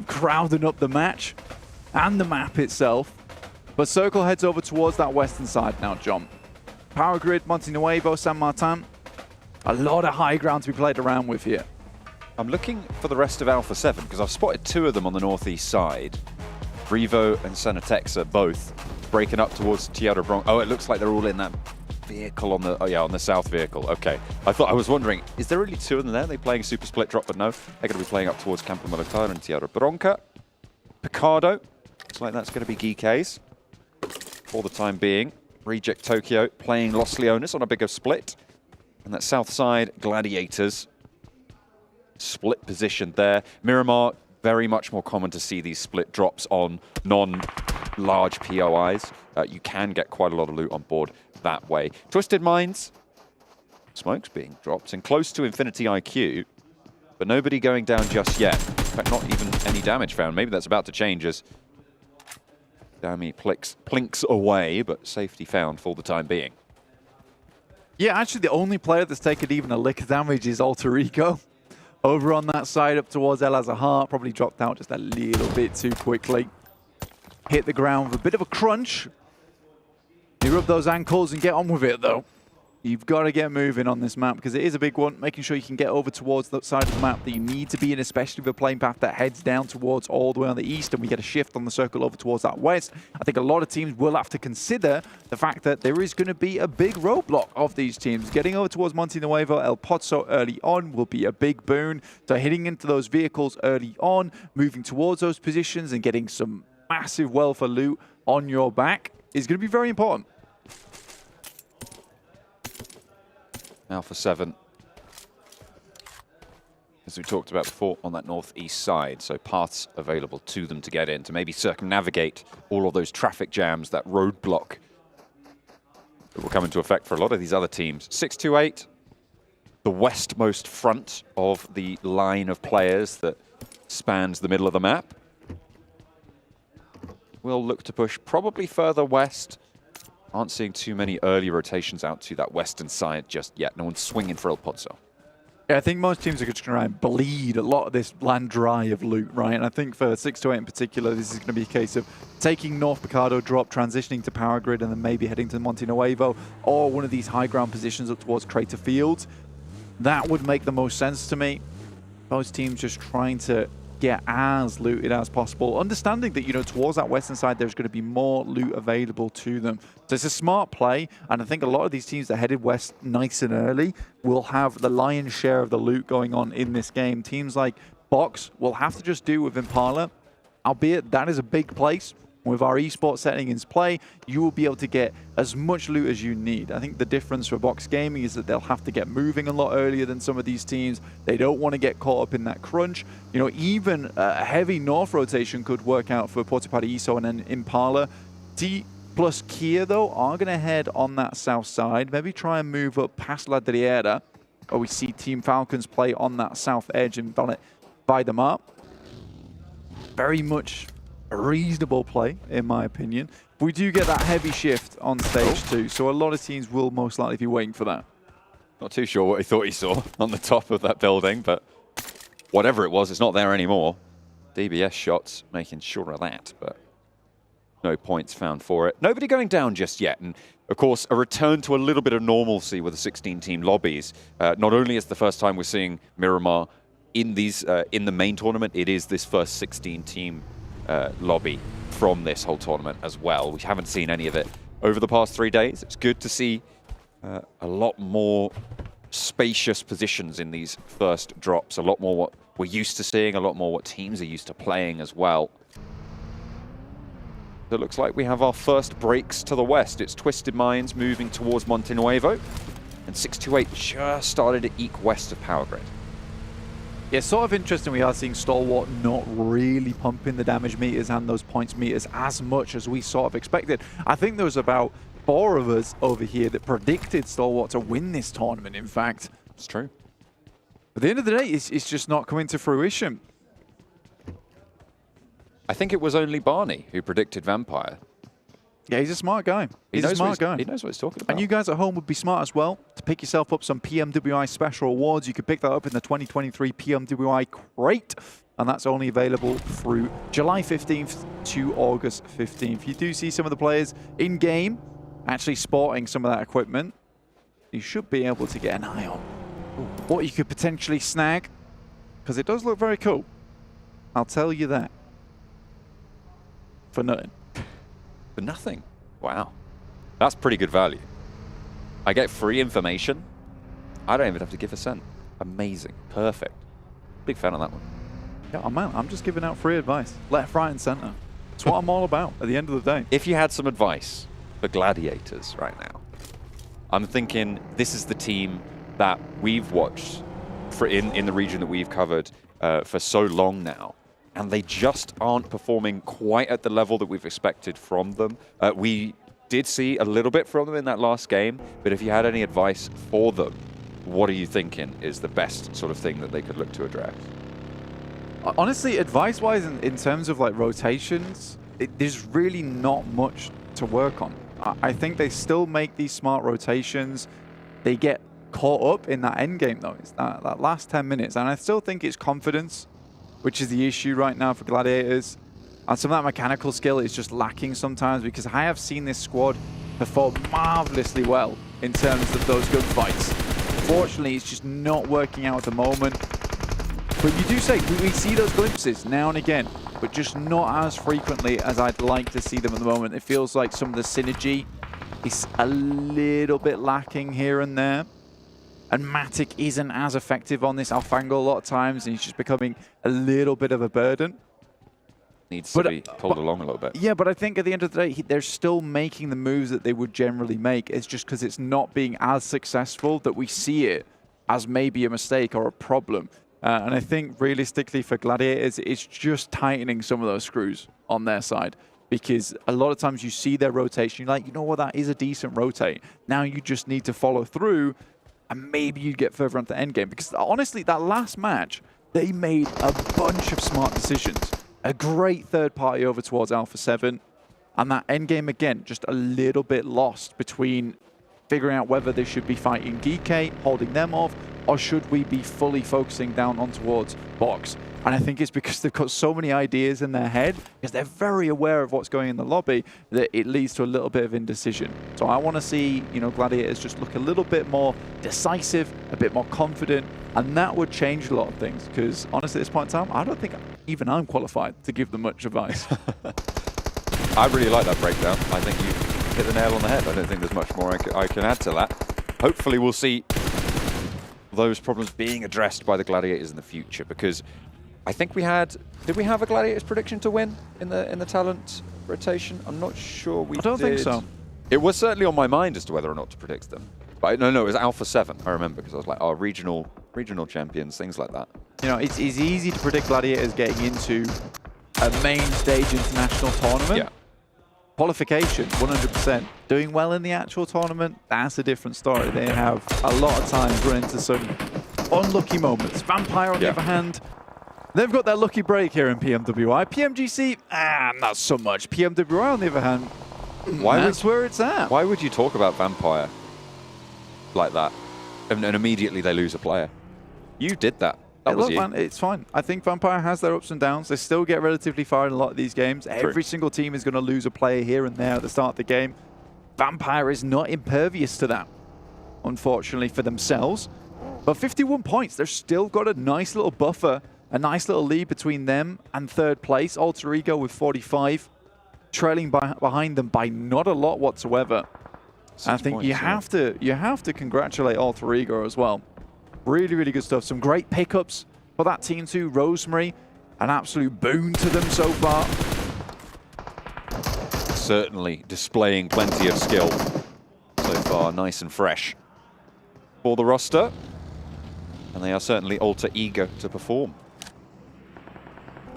crowding up the match and the map itself. But Circle heads over towards that western side now, John. Power Grid, Monte Nuevo, San Martin. A lot of high ground to be played around with here. I'm looking for the rest of Alpha7 because I've spotted two of them on the northeast side. Revo and Senatexa both breaking up towards Tierra Bronx. Oh, it looks like they're all in that vehicle on the, on the south vehicle. Okay. I was wondering, is there really two of them there? Are they playing a super split drop? But no, they're going to be playing up towards Campo Militar and Tierra Bronca. Picardo, looks like that's going to be GK's for the time being. Reject Tokyo playing Los Leones on a bigger split. And that south side, Gladiators, split position there. Miramar, very much more common to see these split drops on non-large POIs. You can get quite a lot of loot on board that way. Twisted Minds, smokes being dropped and close to Infinity IQ, but nobody going down just yet. In fact, not even any damage found. Maybe that's about to change as Dami plinks away, but safety found for the time being. Yeah, actually the only player that's taken even a lick of damage is Alter Ego. Over on that side up towards El Azahar, probably dropped out just a little bit too quickly. Hit the ground with a bit of a crunch. You rub those ankles and get on with it though. You've got to get moving on this map because it is a big one, making sure you can get over towards the side of the map that you need to be in, especially with a playing path that heads down towards all the way on the east, and we get a shift on the circle over towards that west. I think a lot of teams will have to consider the fact that there is going to be a big roadblock of these teams. Getting over towards Monte Nuevo, El Pozo early on will be a big boon. So hitting into those vehicles early on, moving towards those positions and getting some massive wealth of loot on your back is going to be very important. Alpha7, as we talked about before, on that northeast side, so paths available to them to get in, to maybe circumnavigate all of those traffic jams, that roadblock that will come into effect for a lot of these other teams. 628, the westmost front of the line of players that spans the middle of the map. We'll look to push probably further west. Aren't seeing too many early rotations out to that western side just yet. No one's swinging for El Pozo. Yeah, I think most teams are just going to try and bleed a lot of this land dry of loot, right? And I think for 628 in particular, this is going to be a case of taking North Picardo drop, transitioning to Power Grid, and then maybe heading to Monte Nuevo or one of these high ground positions up towards Crater Field. That would make the most sense to me. Most teams just trying to get as looted as possible, understanding that, you know, towards that western side there's going to be more loot available to them. So it's a smart play, and I think a lot of these teams that headed west nice and early will have the lion's share of the loot going on in this game. Teams like Box will have to just do with Impala, albeit that is a big place. With our esports setting in play, you will be able to get as much loot as you need. I think the difference for Box Gaming is that they'll have to get moving a lot earlier than some of these teams. They don't want to get caught up in that crunch. You know, even a heavy north rotation could work out for Puerto Paraíso and then Impala. Dplus KIA, though, are going to head on that south side. Maybe try and move up past La Driera, where we see Team Falcons play on that south edge and buy them up. Very much a reasonable play, in my opinion. We do get that heavy shift on stage 2, so a lot of teams will most likely be waiting for that. Not too sure what he thought he saw on the top of that building, but whatever it was, it's not there anymore. DBS shots making sure of that, but no points found for it. Nobody going down just yet, and of course, a return to a little bit of normalcy with the 16-team lobbies. Not only is the first time we're seeing Miramar in these in the main tournament, it is this first 16-team lobby from this whole tournament as well. We haven't seen any of it over the past 3 days. It's good to see a lot more spacious positions in these first drops, a lot more what we're used to seeing, a lot more what teams are used to playing as well. It looks like we have our first breaks to the west. It's Twisted Minds moving towards Monte Nuevo, and 628 just started to eke west of Power Grid. Yeah, sort of interesting. We are seeing Stalwart not really pumping the damage meters and those points meters as much as we sort of expected. I think there was about 4 of us over here that predicted Stalwart to win this tournament, in fact. It's true. At the end of the day, it's just not coming to fruition. I think it was only Barney who predicted Vampire. Yeah, he's a smart guy. He's a smart guy. He knows what he's talking about. And you guys at home would be smart as well to pick yourself up some PMWI special awards. You could pick that up in the 2023 PMWI crate, and that's only available through July 15th to August 15th. You do see some of the players in-game actually sporting some of that equipment. You should be able to get an eye on what you could potentially snag, because it does look very cool. I'll tell you that. For nothing. For nothing? Wow. That's pretty good value. I get free information. I don't even have to give a cent. Amazing. Perfect. Big fan of that one. Yeah, man, I'm just giving out free advice. Left, right, and center. That's what I'm all about at the end of the day. If you had some advice for Gladiators right now, I'm thinking this is the team that we've watched for in the region that we've covered for so long now, and they just aren't performing quite at the level that we've expected from them. We did see a little bit from them in that last game, but if you had any advice for them, what are you thinking is the best sort of thing that they could look to address? Honestly, advice-wise, in terms of like rotations, there's really not much to work on. I think they still make these smart rotations. They get caught up in that end game though. It's that last 10 minutes, and I still think it's confidence, which is the issue right now for Gladiators. And some of that mechanical skill is just lacking sometimes, because I have seen this squad perform marvelously well in terms of those gunfights. Unfortunately, it's just not working out at the moment. But you do say, we see those glimpses now and again, but just not as frequently as I'd like to see them at the moment. It feels like some of the synergy is a little bit lacking here and there. And Matic isn't as effective on this Alfango a lot of times, and he's just becoming a little bit of a burden. Needs to be pulled along a little bit. Yeah, but I think at the end of the day, they're still making the moves that they would generally make. It's just because it's not being as successful that we see it as maybe a mistake or a problem. And I think realistically for Gladiators, it's just tightening some of those screws on their side. Because a lot of times you see their rotation, you're like, you know what, that is a decent rotate. Now you just need to follow through, and maybe you get further onto the end game. Because honestly, that last match, they made a bunch of smart decisions. A great third party over towards Alpha7. And that end game, again, just a little bit lost between figuring out whether they should be fighting Geekay, holding them off, or should we be fully focusing down on towards Box. And I think it's because they've got so many ideas in their head, because they're very aware of what's going in the lobby, that it leads to a little bit of indecision. So I want to see, you know, Gladiators just look a little bit more decisive, a bit more confident, and that would change a lot of things. Because honestly, at this point in time, I don't think even I'm qualified to give them much advice. I really like that breakdown. I think you hit the nail on the head. I don't think there's much more I can add to that. Hopefully we'll see those problems being addressed by the Gladiators in the future, because I think we had, did we have a Gladiators prediction to win in the talent rotation? I'm not sure we did. I don't think so. It was certainly on my mind as to whether or not to predict them. But no, it was Alpha7, I remember, because I was like, oh, regional champions, things like that. You know, it's easy to predict Gladiators getting into a main stage international tournament. Yeah. qualification, 100%. Doing well in the actual tournament, that's a different story. They have a lot of times run into some unlucky moments. Vampire, on the other hand, they've got their lucky break here in PMWI. PMGC, not so much. PMWI, on the other hand, that's where it's at. Why would you talk about Vampire like that? And immediately they lose a player. You did that. That was look, you. man, it's fine. I think Vampire has their ups and downs. They still get relatively far in a lot of these games. True. Every single team is going to lose a player here and there at the start of the game. Vampire is not impervious to that, unfortunately, for themselves. But 51 points, they've still got a nice little buffer, a nice little lead between them and third place. Alter Ego with 45, trailing behind them by not a lot whatsoever. I think you have to congratulate Alter Ego as well. Really, really good stuff. Some great pickups for that team too. Rosemary, an absolute boon to them so far. Certainly displaying plenty of skill so far, nice and fresh for the roster. And they are certainly Alter Ego to perform.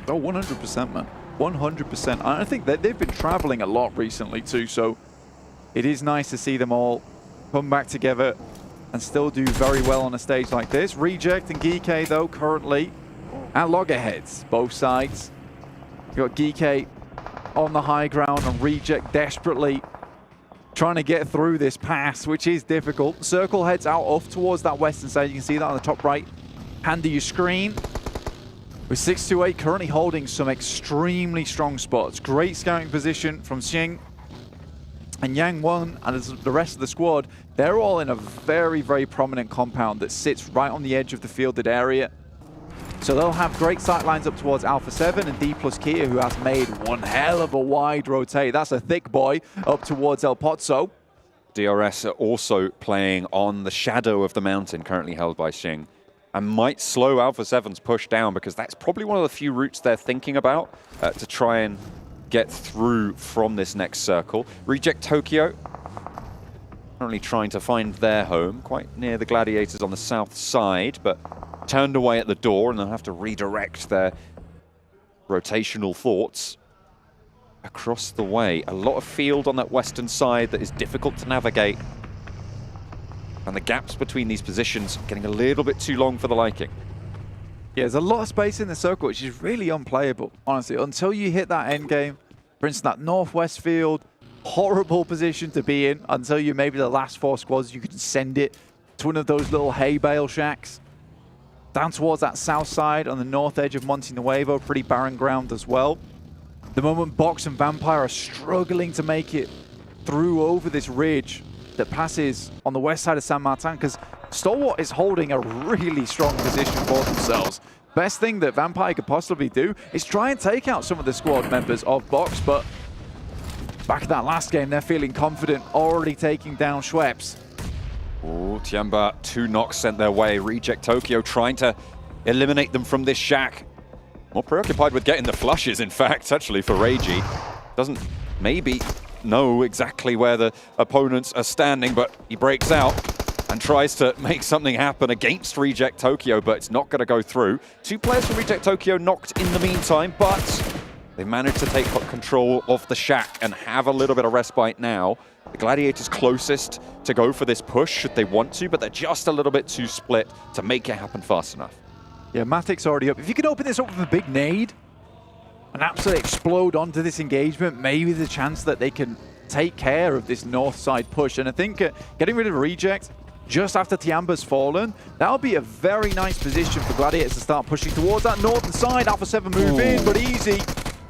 Oh, 100%, man. 100%. I think that they've been traveling a lot recently too, so it is nice to see them all come back together and still do very well on a stage like this. Reject and Geek, though, currently at loggerheads, both sides. You've got Geek on the high ground and Reject desperately trying to get through this pass, which is difficult. Circle heads out off towards that western side. You can see that on the top right hand of your screen. With 628 currently holding some extremely strong spots. Great scouting position from Xing. And Yang Won and the rest of the squad, they're all in a very, very prominent compound that sits right on the edge of the fielded area. So they'll have great sight lines up towards Alpha7 and Dplus KIA, who has made one hell of a wide rotate. That's a thick boy up towards El Pozzo. DRS are also playing on the shadow of the mountain currently held by Xing, and might slow Alpha7's push down, because that's probably one of the few routes they're thinking about to try and get through from this next circle. Reject Tokyo currently trying to find their home quite near the Gladiators on the south side, but turned away at the door, and they'll have to redirect their rotational thoughts across the way. A lot of field on that western side that is difficult to navigate, and the gaps between these positions getting a little bit too long for the liking. Yeah, there's a lot of space in the circle, which is really unplayable, honestly, until you hit that end game. For instance, that northwest field, horrible position to be in until you maybe the last 4 squads, you can send it to one of those little hay bale shacks. Down towards that south side on the north edge of Monte Nuevo, pretty barren ground as well. The moment Box and Vampire are struggling to make it through over this ridge that passes on the west side of San Martin, because Stalwart is holding a really strong position for themselves. Best thing that Vampire could possibly do is try and take out some of the squad members of Box, but back in that last game, they're feeling confident, already taking down Schweppes. Oh, Tiamba, 2 knocks sent their way. Reject Tokyo trying to eliminate them from this shack. More preoccupied with getting the flushes, in fact, actually, for Reiji. Doesn't maybe know exactly where the opponents are standing, but he breaks out and tries to make something happen against Reject Tokyo, but it's not going to go through. 2 players from Reject Tokyo knocked in the meantime, but they managed to take control of the shack and have a little bit of respite now. The Gladiators closest to go for this push should they want to, but they're just a little bit too split to make it happen fast enough. Yeah, Matic's already up. If you could open this up with a big nade and absolutely explode onto this engagement, maybe the chance that they can take care of this north side push. And I think getting rid of Reject just after Tiamba's fallen, that'll be a very nice position for Gladiators to start pushing towards that northern side. Alpha7 move in, but easy.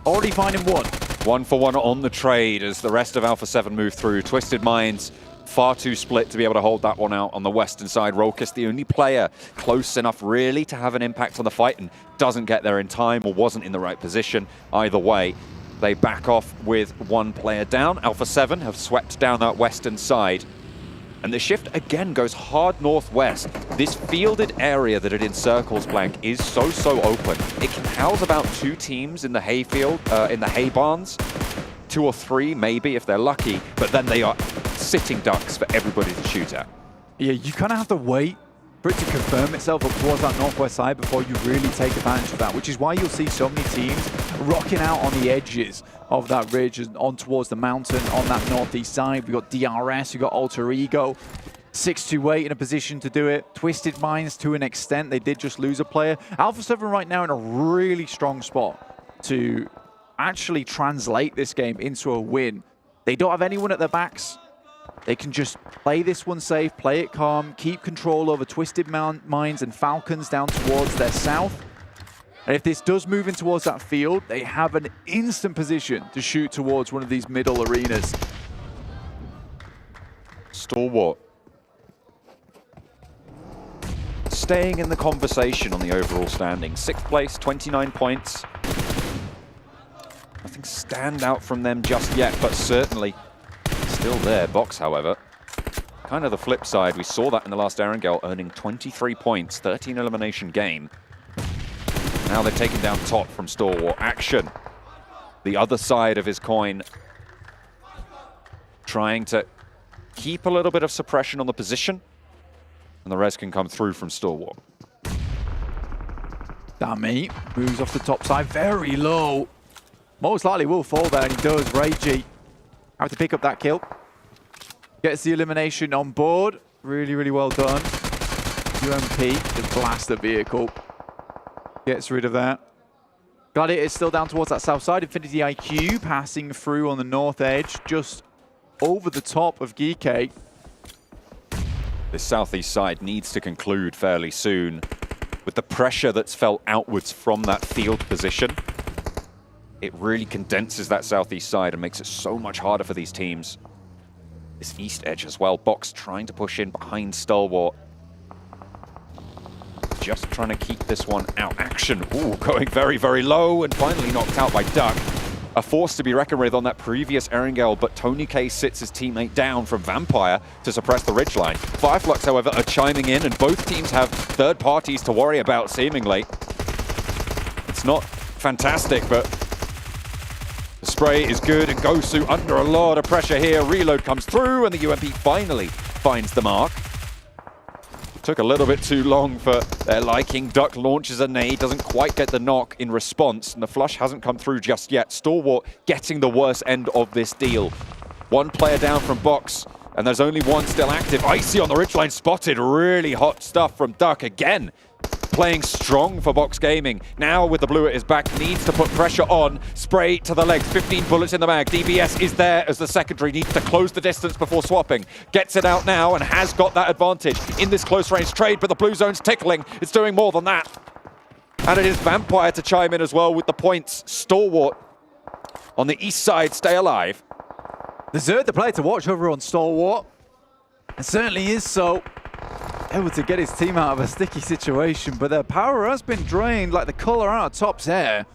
Already finding 1. 1 for 1 on the trade as the rest of Alpha7 move through. Twisted Minds far too split to be able to hold that one out on the western side. Rokus, the only player close enough really to have an impact on the fight, and doesn't get there in time or wasn't in the right position. Either way, they back off with 1 player down. Alpha7 have swept down that western side. And the shift again goes hard northwest. This fielded area that it encircles, Blank, is so open. It can house about 2 teams in the hay field, in the hay barns. 2 or 3 maybe if they're lucky, but then they are sitting ducks for everybody to shoot at. Yeah, you kind of have to wait for it to confirm itself up towards that northwest side before you really take advantage of that, which is why you'll see so many teams rocking out on the edges of that ridge and on towards the mountain on that northeast side. We've got DRS, we've got Alter Ego, 628 in a position to do it. Twisted Minds to an extent, they did just lose a player. Alpha7 right now in a really strong spot to actually translate this game into a win. They don't have anyone at their backs. They can just play this one safe, play it calm, keep control over Twisted Minds and Falcons down towards their south. And if this does move in towards that field, they have an instant position to shoot towards one of these middle arenas. Stalwart staying in the conversation on the overall standing. 6th place, 29 points. Nothing stand out from them just yet, but certainly still there. Box, however, kind of the flip side. We saw that in the last Erangel, earning 23 points, 13 elimination game. Now they've taken down top from Stalwart. Action, the other side of his coin, trying to keep a little bit of suppression on the position, and the res can come through from Stalwart. Dami moves off the top side, very low. Most likely will fall there, and he does. Ragey have to pick up that kill. Gets the elimination on board. Really, really well done. UMP just blast the vehicle. Gets rid of that. Gladiator is still down towards that south side. Infinity IQ passing through on the north edge, just over the top of GK. This southeast side needs to conclude fairly soon. With the pressure that's felt outwards from that field position, it really condenses that southeast side and makes it so much harder for these teams. This east edge as well. Box trying to push in behind Stalwart. Just trying to keep this one out. Action, ooh, going very, very low and finally knocked out by Duck. A force to be reckoned with on that previous Erangel, but Tony K sits his teammate down from Vampire to suppress the ridgeline. Fireflux, however, are chiming in, and both teams have third parties to worry about, seemingly. It's not fantastic, but the spray is good, and Gosu under a lot of pressure here. Reload comes through, and the UMP finally finds the mark. Took a little bit too long for their liking. Duck launches a nade, doesn't quite get the knock in response, and the flush hasn't come through just yet. Stalwart getting the worst end of this deal. One player down from Box, and there's only one still active. Icy on the ridgeline spotted. Really hot stuff from Duck again. Playing strong for Box Gaming. Now with the blue at his back, needs to put pressure on. Spray to the legs, 15 bullets in the mag. DBS is there as the secondary, needs to close the distance before swapping. Gets it out now and has got that advantage in this close range trade, but the blue zone's tickling. It's doing more than that. And it is Vampire to chime in as well with the points. Stalwart on the east side, stay alive. Desert the player to watch over on Stalwart. It certainly is so. Able to get his team out of a sticky situation, but their power has been drained like the color out of Top's hair.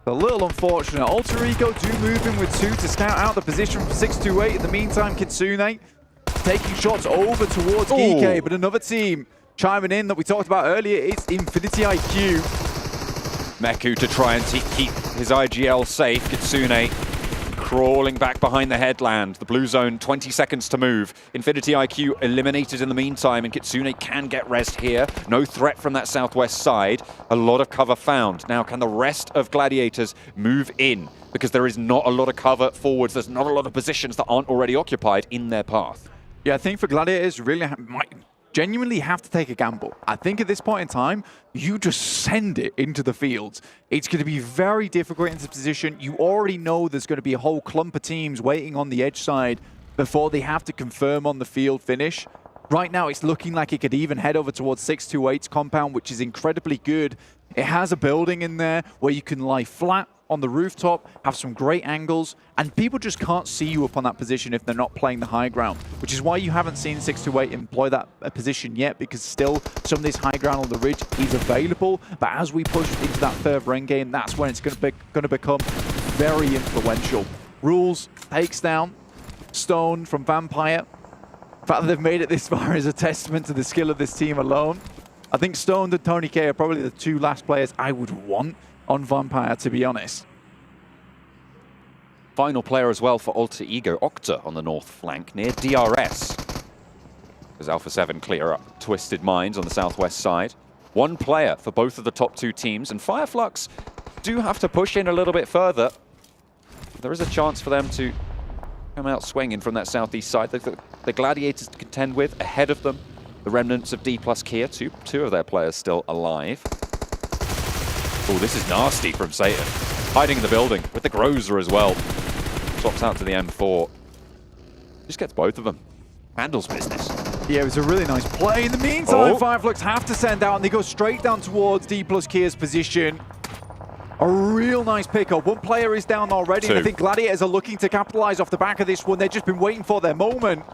A little unfortunate. Alter Ego do move in with 2 to scout out the position from 628. In the meantime, Kitsune taking shots over towards GK, but another team chiming in that we talked about earlier. It's Infinity IQ. Meku to try and keep his IGL safe. Kitsune crawling back behind the headland. The blue zone, 20 seconds to move. Infinity IQ eliminated in the meantime, and Kitsune can get rest here. No threat from that southwest side. A lot of cover found. Now, can the rest of Gladiators move in? Because there is not a lot of cover forwards. There's not a lot of positions that aren't already occupied in their path. Yeah, I think for Gladiators, really might genuinely have to take a gamble. I think at this point in time, you just send it into the fields. It's going to be very difficult in this position. You already know there's going to be a whole clump of teams waiting on the edge side before they have to confirm on the field finish. Right now, it's looking like it could even head over towards 628's compound, which is incredibly good. It has a building in there where you can lie flat on the rooftop, have some great angles, and people just can't see you up on that position if they're not playing the high ground, which is why you haven't seen 628 employ that position yet, because still some of this high ground on the ridge is available. But as we push into that further end game, that's when it's going to become very influential. Rules takes down Stone from Vampire. The fact that they've made it this far is a testament to the skill of this team alone. I think Stone and Tony K are probably the 2 last players I would want on Vampire, to be honest. Final player as well for Alter Ego, Octa on the north flank near DRS. as Alpha7 clear up Twisted Minds on the southwest side. One player for both of the top two teams, and Flux do have to push in a little bit further. There is a chance for them to come out swinging from that southeast side. The Gladiators to contend with ahead of them. The remnants of Dplus KIA, two of their players still alive. Oh, this is nasty from Satan. Hiding in the building with the Grozer as well. Swaps out to the M4. Just gets both of them. Handles business. Yeah, it was a really nice play. In the meantime, Flux have to send out, and they go straight down towards Dplus KIA's position. A real nice pickup. One player is down already, and I think Gladiators are looking to capitalize off the back of this one. They've just been waiting for their moment.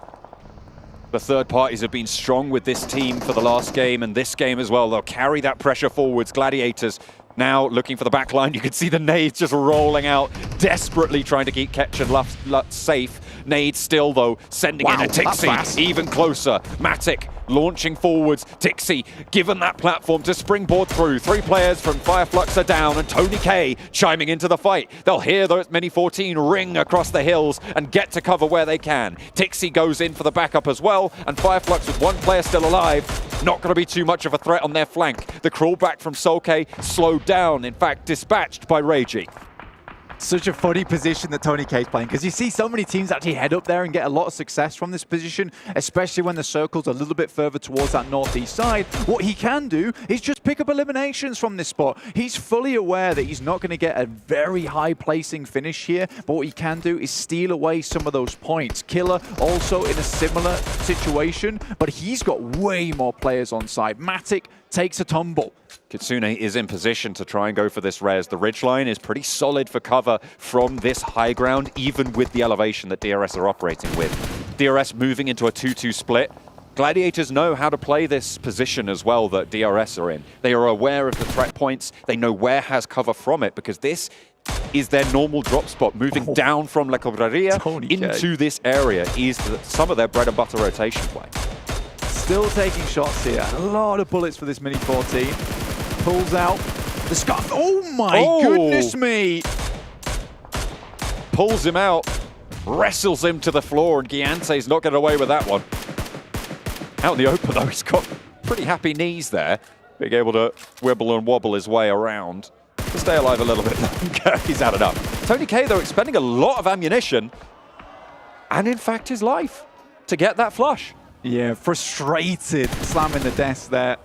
The third parties have been strong with this team for the last game and this game as well. They'll carry that pressure forwards. Gladiators now looking for the back line. You can see the nades just rolling out, desperately trying to keep Ketch and Lutz safe. Nades still, though, sending in a Tixi, even closer. Matic launching forwards. Tixi given that platform to springboard through. 3 players from Flux are down, and Tony K chiming into the fight. They'll hear those Mini 14 ring across the hills and get to cover where they can. Tixi goes in for the backup as well, and Flux with 1 player still alive. Not going to be too much of a threat on their flank. The crawl back from Solke slowed down, in fact, dispatched by Reiji. Such a funny position that Tony K is playing, because you see so many teams actually head up there and get a lot of success from this position, especially when the circle's a little bit further towards that northeast side. What he can do is just pick up eliminations from this spot. He's fully aware that he's not going to get a very high placing finish here, but what he can do is steal away some of those points. Killer also in a similar situation, but he's got way more players on side. Matic takes a tumble. Kitsune is in position to try and go for this res. The ridgeline is pretty solid for cover from this high ground, even with the elevation that DRS are operating with. DRS moving into a 2-2 split. Gladiators know how to play this position as well that DRS are in. They are aware of the threat points. They know where has cover from it, because this is their normal drop spot. Moving down from La Cobreria into this area is some of their bread and butter rotation play. Still taking shots here. A lot of bullets for this Mini 14. Pulls out the scarf. Oh my goodness me! Pulls him out, wrestles him to the floor, and Giante's not getting away with that one. Out in the open though, he's got pretty happy knees there, being able to wibble and wobble his way around to stay alive a little bit longer. He's had enough. Tony K though expending a lot of ammunition, and in fact his life, to get that flush. Yeah, frustrated, slamming the desk there.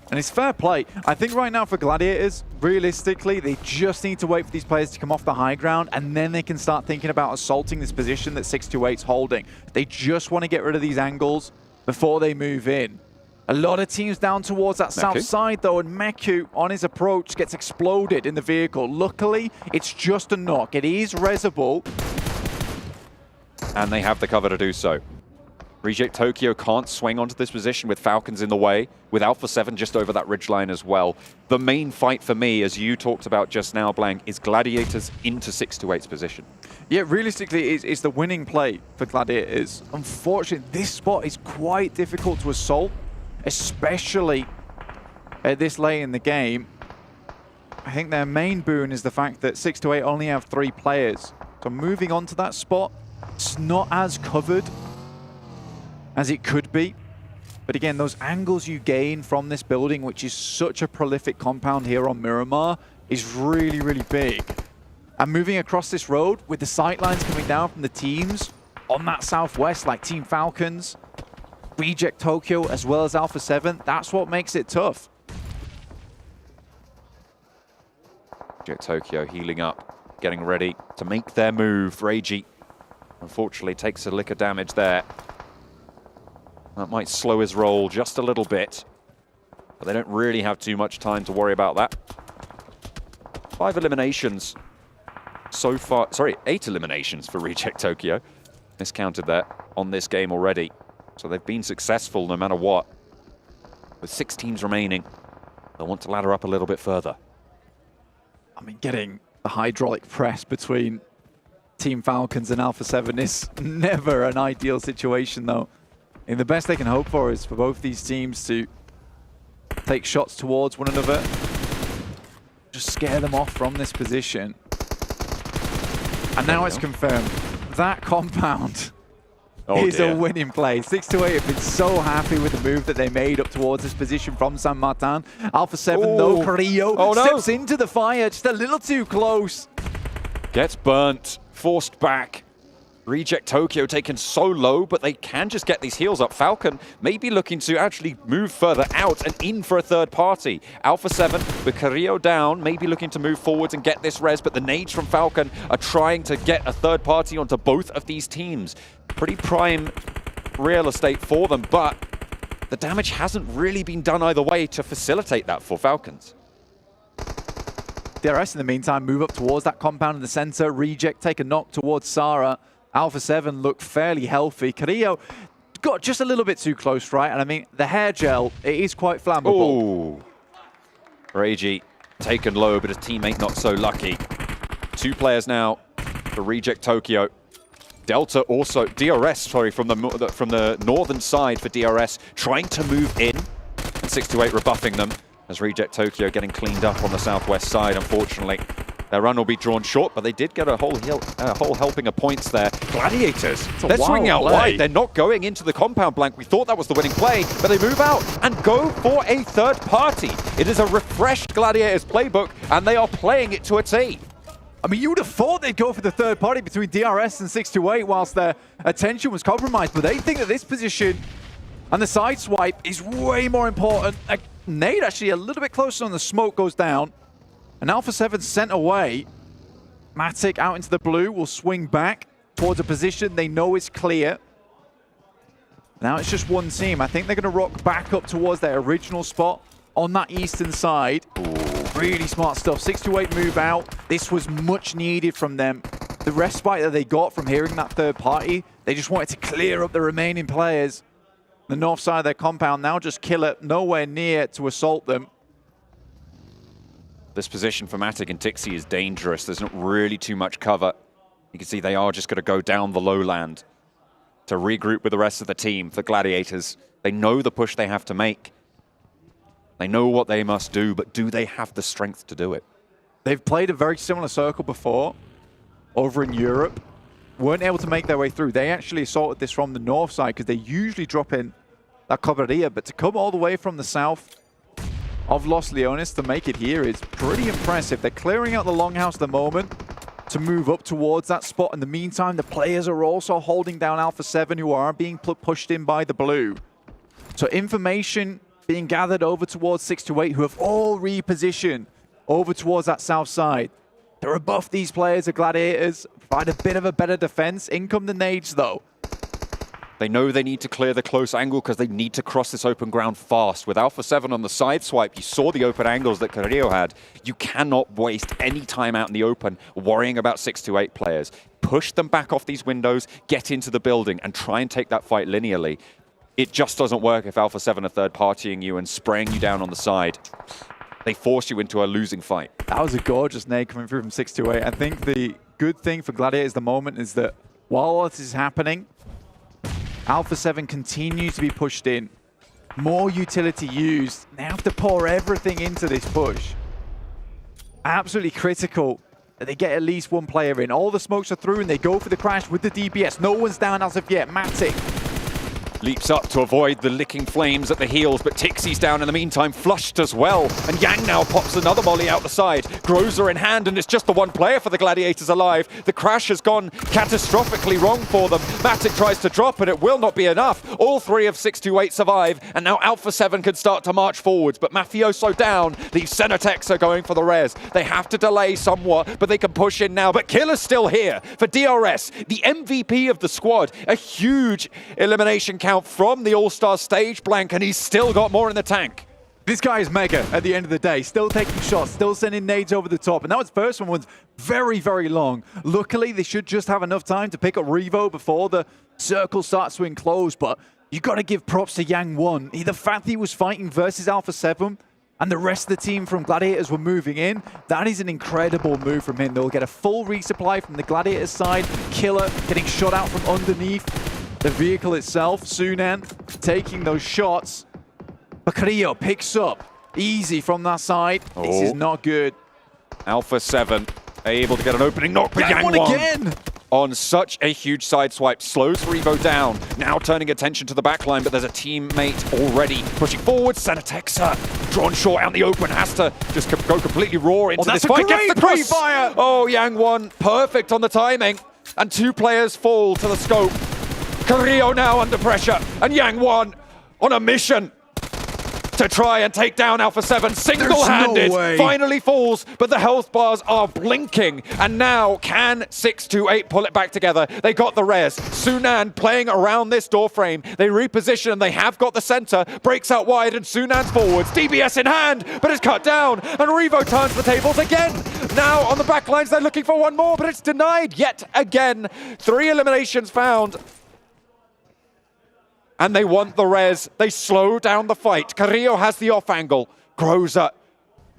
And it's fair play. I think right now for Gladiators, realistically, they just need to wait for these players to come off the high ground, and then they can start thinking about assaulting this position that 628's holding. They just want to get rid of these angles before they move in. A lot of teams down towards that south side, though, and Meku, on his approach, gets exploded in the vehicle. Luckily, it's just a knock. It is resable. And they have the cover to do so. Reject Tokyo can't swing onto this position with Falcons in the way, with Alpha7 just over that ridgeline as well. The main fight for me, as you talked about just now, Blank, is Gladiators into 628's position. Yeah, realistically, it's the winning play for Gladiators. Unfortunately, this spot is quite difficult to assault, especially at this late in the game. I think their main boon is the fact that 628 only have 3 players. So moving on to that spot, it's not as covered as it could be. But again, those angles you gain from this building, which is such a prolific compound here on Miramar, is really, really big. And moving across this road with the sight lines coming down from the teams on that southwest, like Team Falcons, Reject Tokyo, as well as Alpha7, that's what makes it tough. Reject Tokyo healing up, getting ready to make their move. Reiji, unfortunately, takes a lick of damage there. That might slow his roll just a little bit, but they don't really have too much time to worry about that. 5 eliminations so far, sorry, 8 eliminations for Reject Tokyo. Miscounted there on this game already. So they've been successful no matter what. With 6 teams remaining, they'll want to ladder up a little bit further. I mean, getting the hydraulic press between Team Falcons and Alpha7 is never an ideal situation, though. And the best they can hope for is for both these teams to take shots towards one another, just scare them off from this position. And now it's confirmed. That compound is a winning play. 6-8 have been so happy with the move that they made up towards this position from San Martin. Alpha7 though, Carrillo steps into the fire, just a little too close. Gets burnt, forced back. Reject Tokyo taken so low, but they can just get these heals up. Falcon may be looking to actually move further out and in for a third party. Alpha7 with Carrillo down, maybe looking to move forwards and get this res, but the nades from Falcon are trying to get a third party onto both of these teams. Pretty prime real estate for them, but the damage hasn't really been done either way to facilitate that for Falcons. DRS in the meantime move up towards that compound in the center. Reject take a knock towards Sarah. Alpha7 look fairly healthy. Carrillo got just a little bit too close, right? And I mean, the hair gel, it is quite flammable. Ooh. Reiji taken low, but his teammate not so lucky. 2 players now for Reject Tokyo. Delta also, DRS, sorry, from the northern side for DRS, trying to move in. And 6-8 rebuffing them as Reject Tokyo getting cleaned up on the southwest side, unfortunately. Their run will be drawn short, but they did get a whole helping of points there. Gladiators, they're swinging out wide. They're not going into the compound blank. We thought that was the winning play, but they move out and go for a third party. It is a refreshed Gladiators playbook, and they are playing it to a T. I mean, you would have thought they'd go for the third party between DRS and 6-8 whilst their attention was compromised, but they think that this position and the side swipe is way more important. Nade actually a little bit closer and the smoke goes down. And Alpha7 sent away. Matic out into the blue will swing back towards a position they know is clear. Now it's just one team. I think they're going to rock back up towards their original spot on that eastern side. Ooh, really smart stuff. 6-8 move out. This was much needed from them. The respite that they got from hearing that third party, they just wanted to clear up the remaining players. The north side of their compound now just kill it, nowhere near to assault them. This position for Matic and Tixi is dangerous. There's not really too much cover. You can see they are just going to go down the lowland to regroup with the rest of the team. For Gladiators, they know the push they have to make. They know what they must do, but do they have the strength to do it? They've played a very similar circle before over in Europe. Weren't able to make their way through. They actually assaulted this from the north side because they usually drop in that Cobraria, but to come all the way from the south of Los Leones to make it here is pretty impressive. They're clearing out the longhouse at the moment to move up towards that spot. In the meantime, the players are also holding down Alpha7, who are being pushed in by the blue. So information being gathered over towards 6-8, who have all repositioned over towards that south side. To rebuff these players, the Gladiators, provide a bit of a better defense. In come the nades, though. They know they need to clear the close angle because they need to cross this open ground fast. With Alpha7 on the side swipe, you saw the open angles that Carrillo had. You cannot waste any time out in the open worrying about 6-8 players. Push them back off these windows, get into the building, and try and take that fight linearly. It just doesn't work if Alpha7 are third-partying you and spraying you down on the side. They force you into a losing fight. That was a gorgeous nade coming through from 6-8. I think the good thing for Gladiators at the moment is that while all this is happening, Alpha7 continues to be pushed in. More utility used. They have to pour everything into this push. Absolutely critical that they get at least one player in. All the smokes are through and they go for the crash with the DPS. No one's down as of yet. Matic leaps up to avoid the licking flames at the heels, but Tixi's down in the meantime, flushed as well. And Yang now pops another molly out the side. Groza in hand, and it's just the one player for the Gladiators alive. The crash has gone catastrophically wrong for them. Matic tries to drop, but it will not be enough. All three of 6-8 survive, and now Alpha7 can start to march forwards, but Mafioso down. The Cenetex are going for the res. They have to delay somewhat, but they can push in now. But Killer's still here for DRS, the MVP of the squad. A huge elimination count from the All-Stars stage blank, and he's still got more in the tank. This guy is mega at the end of the day. Still taking shots, still sending nades over the top. And that was first one was very, very long. Luckily, they should just have enough time to pick up Revo before the circle starts to enclose. But you got to give props to Yang 1. The fact that he was fighting versus Alpha7 and the rest of the team from Gladiators were moving in, that is an incredible move from him. They'll get a full resupply from the Gladiators side. Killer getting shot out from underneath the vehicle itself. Sunan taking those shots. But Carrillo picks up easy from that side. Oh. This is not good. Alpha7 able to get an opening knock, but Yang 1 again. on such a huge side swipe. Slows Revo down. Now turning attention to the backline, but there's a teammate already pushing forward. Senatexa drawn short out in the open. Has to just go completely raw into this fight. Gets the cross. Oh, Yang1 perfect on the timing. And 2 players fall to the scope. Carrillo now under pressure. And Yang1 on a mission to try and take down Alpha7 single-handed. No Finally falls, but the health bars are blinking. And now can 628 pull it back together? They got the res. Sunan playing around this door frame. They reposition and they have got the center. Breaks out wide and Sunan's forwards. DBS in hand, but it's cut down. And Revo turns the tables again. Now on the back lines, they're looking for one more, but it's denied yet again. 3 eliminations found. And they want the res. They slow down the fight. Carrillo has the off angle. Groza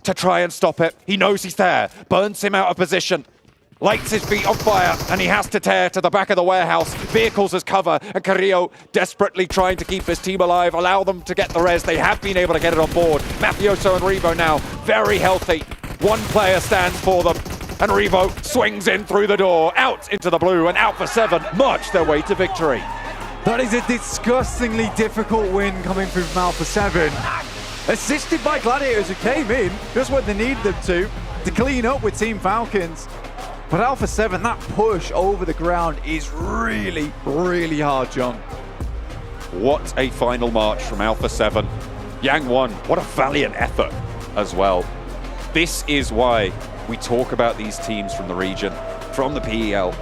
to try and stop it. He knows he's there. Burns him out of position. Lights his feet on fire, and he has to tear to the back of the warehouse. Vehicles as cover, and Carrillo desperately trying to keep his team alive, allow them to get the res. They have been able to get it on board. Mafioso and Revo now very healthy. 1 player stands for them, and Revo swings in through the door, out into the blue, and Alpha7 march their way to victory. That is a disgustingly difficult win coming through from Alpha7. Assisted by Gladiators, who came in just when they needed them to clean up with Team Falcons. But Alpha7, that push over the ground is really, really hard, John. What a final march from Alpha7. Yang1, what a valiant effort as well. This is why we talk about these teams from the region, from the PEL.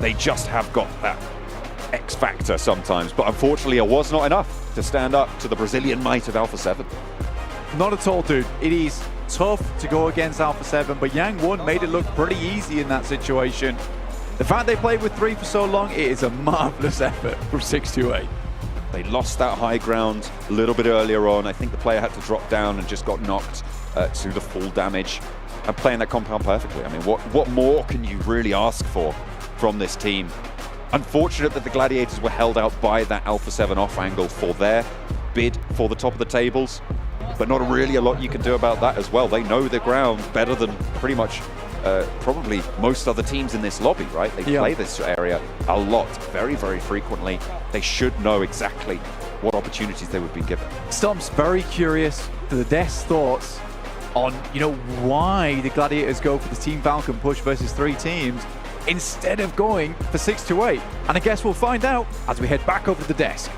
They just have got that X factor sometimes, but unfortunately it was not enough to stand up to the Brazilian might of Alpha7. Not at all, dude. It is tough to go against Alpha7, but Yang1 made it look pretty easy in that situation. The fact they played with 3 for so long, it is a marvelous effort from 628. They lost that high ground a little bit earlier on. I think the player had to drop down and just got knocked to the full damage, and playing that compound perfectly. I mean, what more can you really ask for from this team? Unfortunate that the Gladiators were held out by that Alpha7 off angle for their bid for the top of the tables, but not really a lot you can do about that as well. They know the ground better than pretty much probably most other teams in this lobby, right? They play this area a lot, very, very frequently. They should know exactly what opportunities they would be given. Stump's very curious to the Death's thoughts on, why the Gladiators go for the Team Falcon push versus 3 teams instead of going for 628. And I guess we'll find out as we head back over to the desk.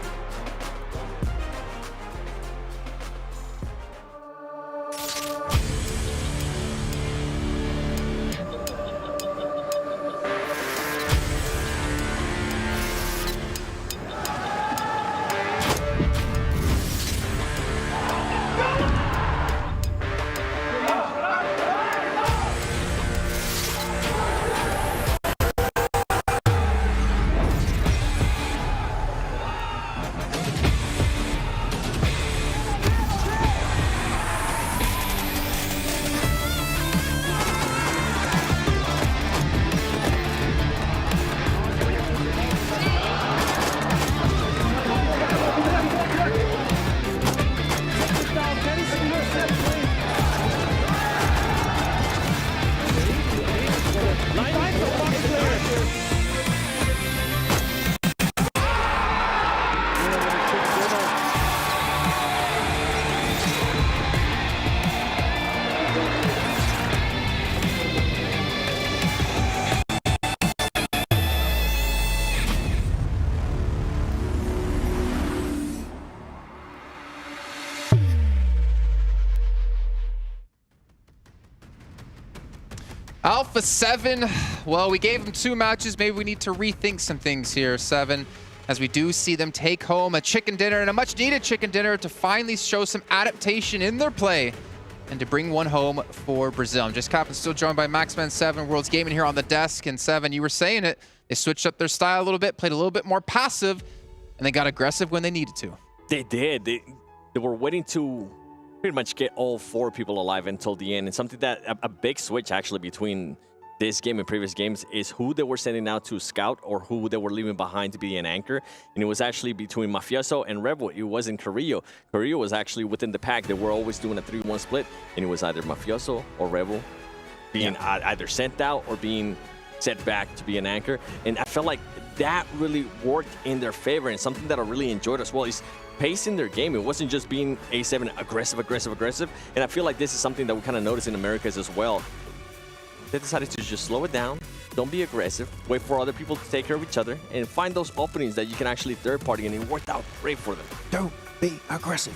Alpha7, well, we gave them 2 matches. Maybe we need to rethink some things here, 7, as we do see them take home a chicken dinner, and a much-needed chicken dinner, to finally show some adaptation in their play and to bring one home for Brazil. I'm just Captain, still joined by Maxman7, World's Gaming here on the desk. And 7, you were saying it, they switched up their style a little bit, played a little bit more passive, and they got aggressive when they needed to. They did. They were waiting to pretty much get all 4 people alive until the end. And something that a big switch actually between this game and previous games is who they were sending out to scout or who they were leaving behind to be an anchor. And it was actually between Mafioso and Rebel. It wasn't Carrillo. Carrillo was actually within the pack. They were always doing a 3-1 split, and it was either Mafioso or Rebel being either sent out or being set back to be an anchor. And I felt like that really worked in their favor, and something that I really enjoyed as well is pacing their game. It wasn't just being A7 aggressive. And I feel like this is something that we kind of notice in Americas as well. They decided to just slow it down, don't be aggressive, wait for other people to take care of each other, and find those openings that you can actually third party, and it worked out great for them. Don't be aggressive.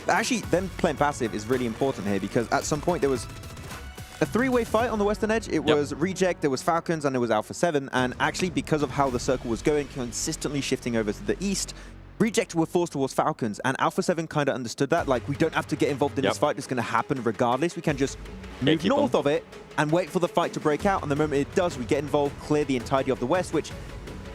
Actually, them playing passive is really important here, because at some point there was a three-way fight on the Western Edge. It was Reject, there was Falcons, and there was Alpha7. And actually, because of how the circle was going, consistently shifting over to the east, Reject were forced towards Falcons, and Alpha7 kind of understood that. Like, we don't have to get involved in this fight. It's going to happen regardless. We can just move north of it and wait for the fight to break out. And the moment it does, we get involved, clear the entirety of the West, which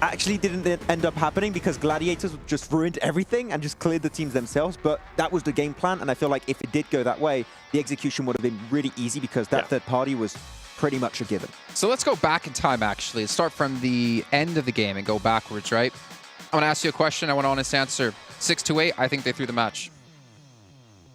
actually didn't end up happening because Gladiators just ruined everything and just cleared the teams themselves. But that was the game plan, and I feel like if it did go that way, the execution would have been really easy because that third party was pretty much a given. So let's go back in time, actually. Let's start from the end of the game and go backwards, right? I want to ask you a question. I want an honest answer. 6-8, I think they threw the match.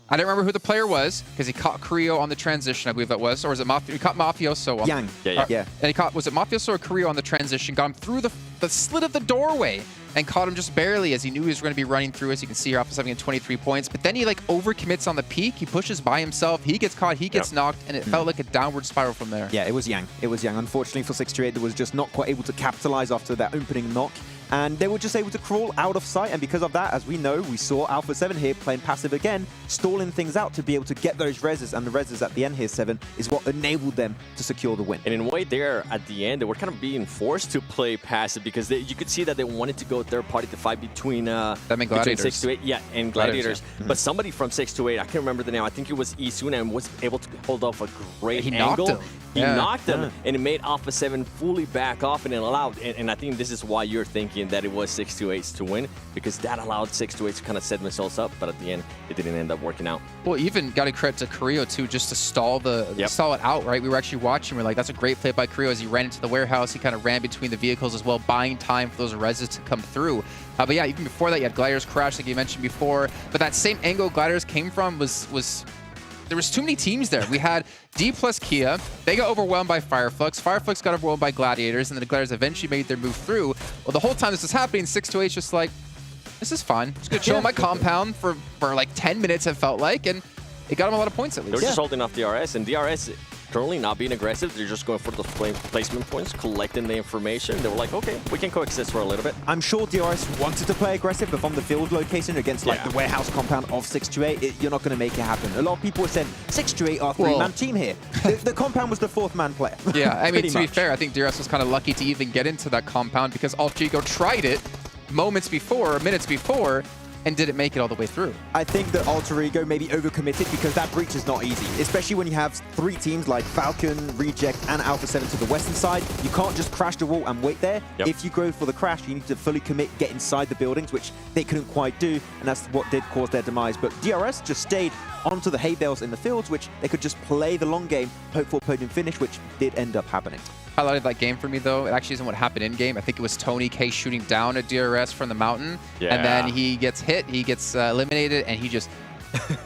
I don't remember who the player was because he caught Creo on the transition, I believe that was. Or was it He caught Mafioso. Yang. Yeah. And he caught, was it Mafioso or Creo on the transition? Got him through the slit of the doorway and caught him just barely, as he knew he was going to be running through. As you can see here, Alpha7 getting 23 points. But then he like overcommits on the peak. He pushes by himself. He gets caught. He gets knocked. And it felt like a downward spiral from there. Yeah, it was Yang. It was Yang. Unfortunately for 6-8, they was just not quite able to capitalize after that opening knock. And they were just able to crawl out of sight. And because of that, as we know, we saw Alpha7 here playing passive again, stalling things out to be able to get those reses. And the reses at the end here, 7, is what enabled them to secure the win. And in a way there, at the end, they were kind of being forced to play passive because you could see that they wanted to go third party to fight between 6-8 and Gladiators. But somebody from 6-8, I can't remember the name, I think it was Isuna, and was able to hold off a great angle. Knocked him. He knocked him, and it made Alpha7 fully back off, and it allowed, and I think this is why you're thinking that it was 6-8 to win, because that allowed 6-8 to kind of set themselves up, but at the end, it didn't end up working out. Well, even got to credit to Creo too, just to stall stall it out, right? We were actually watching, we're like, that's a great play by Creo as he ran into the warehouse. He kind of ran between the vehicles as well, buying time for those reses to come through. But yeah, even before that, you had Gladiators crash, like you mentioned before, but that same angle Gladiators came from was there was too many teams there. We had Dplus KIA. They got overwhelmed by Fireflux. Fireflux got overwhelmed by Gladiators, and then the Gladiators eventually made their move through. Well, the whole time this was happening, 6-8 just like, this is fun. Just gonna chill in my compound for like 10 minutes, it felt like, and it got them a lot of points at least. They were just holding off DRS, and DRS currently not being aggressive. They're just going for those placement points, collecting the information. They were like, okay, we can coexist for a little bit. I'm sure DRS wanted to play aggressive, but from the field location against like the warehouse compound of 6-8, you're not going to make it happen. A lot of people said 6-8 are a three-man team here. the compound was the fourth-man player. Yeah, I mean, to be fair, I think DRS was kind of lucky to even get into that compound because Altrigo tried it minutes before, and didn't make it all the way through. I think that Alter Ego maybe overcommitted because that breach is not easy, especially when you have 3 teams like Falcon, Reject, and Alpha7 to the western side. You can't just crash the wall and wait there. If you go for the crash, you need to fully commit, get inside the buildings, which they couldn't quite do, and that's what did cause their demise. But DRS just stayed onto the hay bales in the fields, which they could just play the long game, hope for a podium finish, which did end up happening. Highlight of that game for me, though, it actually isn't what happened in-game. I think it was Tony K shooting down at DRS from the mountain, and then he gets hit, he gets eliminated, and he just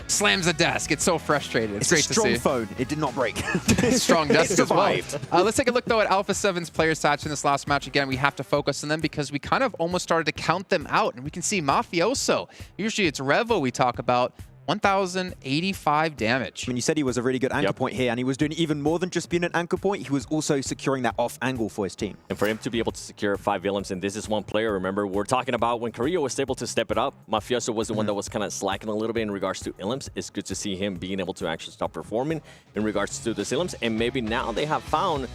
slams the desk. It's so frustrating. It's great to see. It's a strong phone. It did not break. Strong desk as well. Let's take a look, though, at Alpha7's player stats in this last match. Again, we have to focus on them because we kind of almost started to count them out, and we can see Mafioso. Usually it's Revo we talk about. 1,085 damage. I mean, you said he was a really good anchor point here, and he was doing even more than just being an anchor point. He was also securing that off angle for his team. And for him to be able to secure 5 Willems, and this is one player, remember, we're talking about when Korea was able to step it up, Mafioso was the one that was kind of slacking a little bit in regards to Willems. It's good to see him being able to actually stop performing in regards to the Willems, and maybe now they have found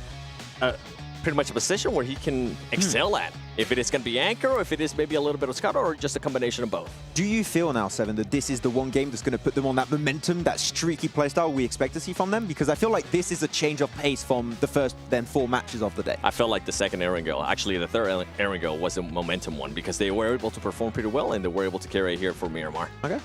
pretty much a position where he can excel at. If it is going to be anchor, or if it is maybe a little bit of scout, or just a combination of both. Do you feel now, 7, that this is the one game that's going to put them on that momentum, that streaky playstyle we expect to see from them? Because I feel like this is a change of pace from the first, then 4 matches of the day. I felt like the second Erangel, actually the third Erangel was a momentum one because they were able to perform pretty well and they were able to carry here for Miramar. Okay.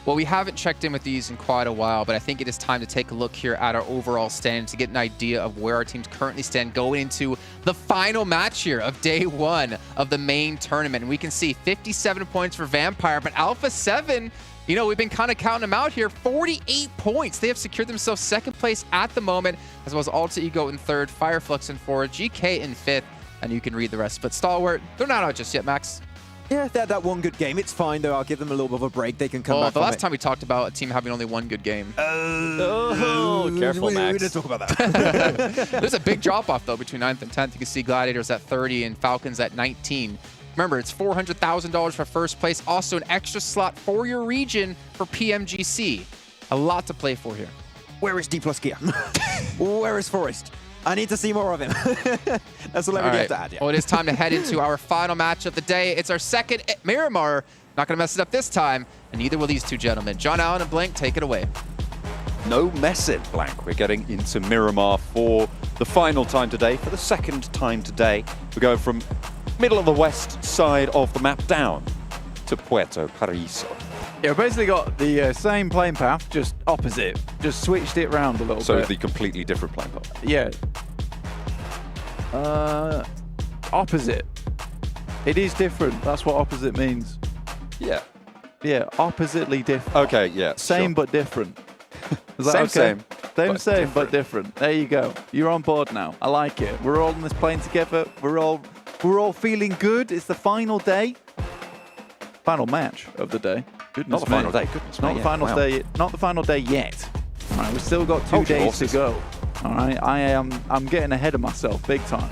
Well, we haven't checked in with these in quite a while, but I think it is time to take a look here at our overall stand to get an idea of where our teams currently stand going into the final match here of day 1 of the main tournament. And we can see 57 points for Vampire, but Alpha7 You know, we've been kind of counting them out here. 48 points. They have secured themselves second place at the moment, as well as Alter Ego in third, Fireflux in fourth, GK in fifth, and you can read the rest. But Stalwart, they're not out just yet, Max. Yeah, they had that one good game. It's fine, though. I'll give them a little bit of a break. They can come back. The last time we talked about a team having only one good game. Careful, Max. We didn't talk about that. There's a big drop-off, though, between 9th and 10th. You can see Gladiators at 30 and Falcons at 19. Remember, it's $400,000 for first place. Also, an extra slot for your region for PMGC. A lot to play for here. Where is Dplus KIA? Where is Forrest? I need to see more of him. That's all I have to add. Yeah. Well, it is time to head into our final match of the day. It's our second at Miramar. Not going to mess it up this time, and neither will these two gentlemen. John Allen and Blank, take it away. No messing, Blank. We're getting into Miramar for the final time today, for the second time today. We're going from middle of the west side of the map down to Puerto Paraíso. Yeah, we basically got the same playing path, just opposite. Just switched it around a little bit. So the completely different playing path. Yeah. Opposite. It is different. That's what opposite means. Yeah. Yeah, oppositely different. Okay, yeah. Same but different. Is that Same, okay? same. Same but different. There you go. You're on board now. I like it. We're all on this plane together. We're all feeling good. It's the final day. Final match of the day. Goodness Not the final day. Goodness Not me, the final wow. day. Not the final day yet. All right, we've still got 2 days to go. All right, I'm getting ahead of myself big time.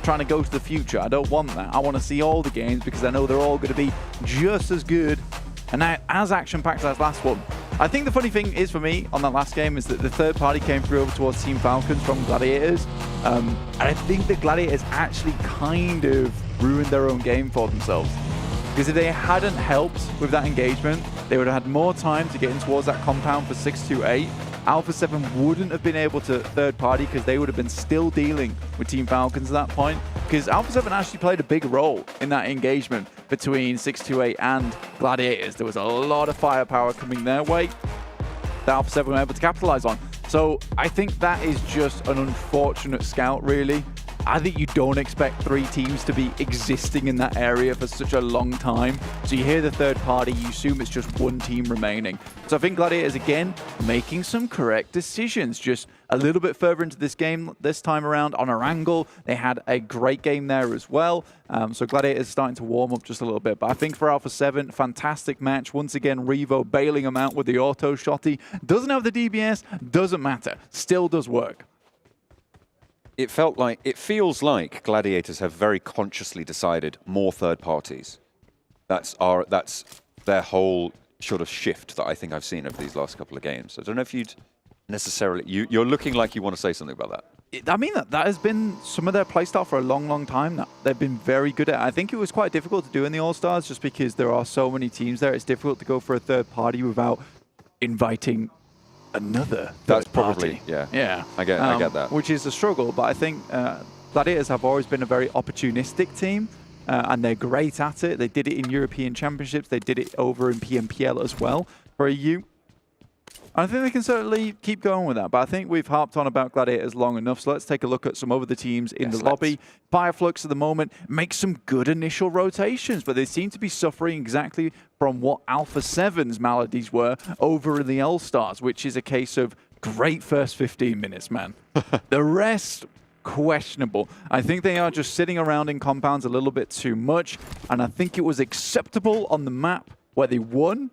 Trying to go to the future. I don't want that. I want to see all the games because I know they're all going to be just as good and as action-packed as last one. I think the funny thing is for me on that last game is that the third party came through over towards Team Falcons from Gladiators. And I think the Gladiators actually kind of ruined their own game for themselves. Because if they hadn't helped with that engagement, they would have had more time to get in towards that compound for 628. Alpha7 wouldn't have been able to third party because they would have been still dealing with Team Falcons at that point. Because Alpha7 actually played a big role in that engagement between 628 and Gladiators. There was a lot of firepower coming their way that Alpha7 were able to capitalize on. So I think that is just an unfortunate scout, really. I think you don't expect 3 teams to be existing in that area for such a long time. So you hear the third party, you assume it's just 1 team remaining. So I think Gladiators, again, making some correct decisions. Just a little bit further into this game this time around on Orangle. They had a great game there as well. So Gladiators starting to warm up just a little bit. But I think for Alpha7, fantastic match. Once again, Revo bailing them out with the auto shotty. Doesn't have the DBS, doesn't matter. Still does work. It feels like Gladiators have very consciously decided more third parties. That's their whole sort of shift that I think I've seen over these last couple of games. I don't know if you'd necessarily... You're looking like you want to say something about that. I mean, that has been some of their playstyle for a long, long time now. They've been very good at it. I think it was quite difficult to do in the All-Stars just because there are so many teams there. It's difficult to go for a third party without inviting another That's third probably, party. yeah. I get that. Which is a struggle, but I think Gladiators have always been a very opportunistic team, and they're great at it. They did it in European Championships. They did it over in PMPL as well for EU. I think they can certainly keep going with that, but I think we've harped on about Gladiators long enough, so let's take a look at some other teams in the lobby. Fireflux at the moment makes some good initial rotations, but they seem to be suffering exactly from what Alpha7's maladies were over in the Allstars, which is a case of great first 15 minutes, man. The rest, questionable. I think they are just sitting around in compounds a little bit too much, and I think it was acceptable on the map where they won,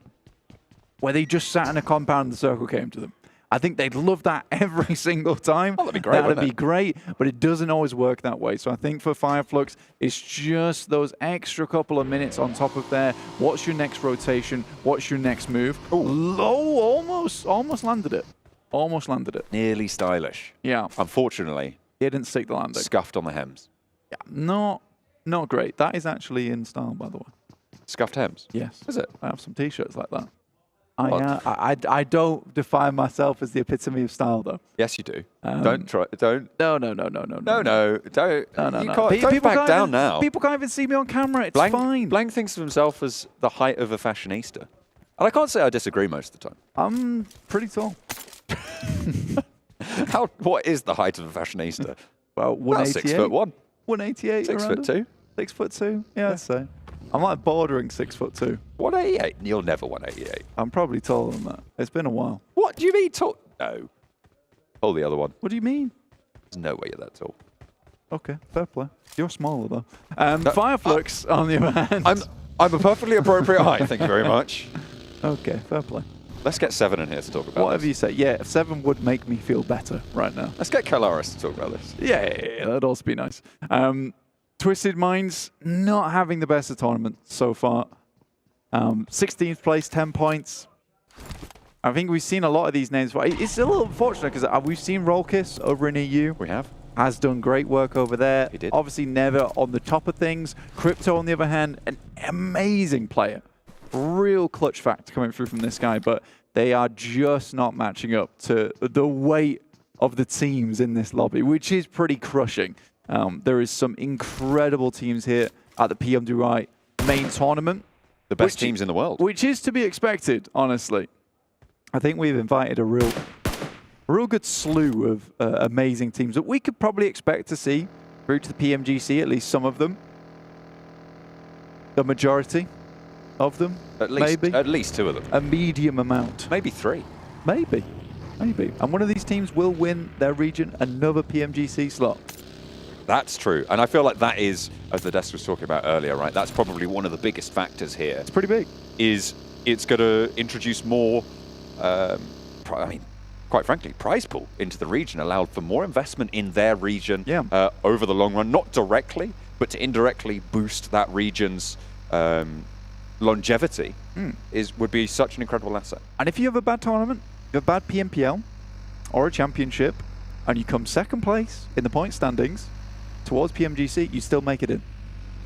where they just sat in a compound and the circle came to them. I think they'd love that every single time. Oh, that'd be great, That'd be great, but it doesn't always work that way. So I think for Fireflux, it's just those extra couple of minutes on top of there. What's your next rotation? What's your next move? Low, almost landed it. Almost landed it. Nearly stylish. Yeah. Unfortunately, it didn't stick the landing. Scuffed on the hems. Yeah, not great. That is actually in style, by the way. Scuffed hems? Yes. Is it? I have some T-shirts like that. I don't define myself as the epitome of style, though. Yes, you do. Don't try. Don't. No. Don't. No. Don't back down now. People can't even see me on camera. It's fine. Blank thinks of himself as the height of a fashionista. And I can't say I disagree most of the time. I'm pretty tall. What is the height of a fashionista? Well, 188. 6'1". 188. 6'2". 6'2". Yeah, I'd say. I'm like bordering 6'2". 188? You'll never 188. I'm probably taller than that. It's been a while. What do you mean tall? No. Pull the other one. What do you mean? There's no way you're that tall. Okay, fair play. You're smaller though. Fireflux, on the other hand. I'm a perfectly appropriate height, thank you very much. Okay, fair play. Let's get 7 in here to talk about Whatever you say. Yeah, 7 would make me feel better right now. Let's get Kalaris to talk about this. Yeah, that'd also be nice. Twisted Minds not having the best of tournament so far. 16th place, 10 points. I think we've seen a lot of these names. It's a little unfortunate because we've seen Rollkiss over in EU. We have. Has done great work over there. He did. Obviously never on the top of things. Crypto, on the other hand, an amazing player. Real clutch factor coming through from this guy, but they are just not matching up to the weight of the teams in this lobby, which is pretty crushing. There is some incredible teams here at the PMWI Main Tournament. The best teams in the world. Which is to be expected, honestly. I think we've invited a real good slew of amazing teams that we could probably expect to see through to the PMGC, at least some of them. The majority of them, maybe. At least 2 of them. A medium amount. Maybe 3. Maybe. And one of these teams will win their region another PMGC slot. That's true. And I feel like that is, as the desk was talking about earlier, right? That's probably one of the biggest factors here. It's pretty big. Is it's going to introduce more, I mean, quite frankly, prize pool into the region, allowed for more investment in their region over the long run, not directly, but to indirectly boost that region's longevity would be such an incredible asset. And if you have a bad tournament, you have a bad PMPL or a championship, and you come second place in the point standings towards PMGC, you still make it in.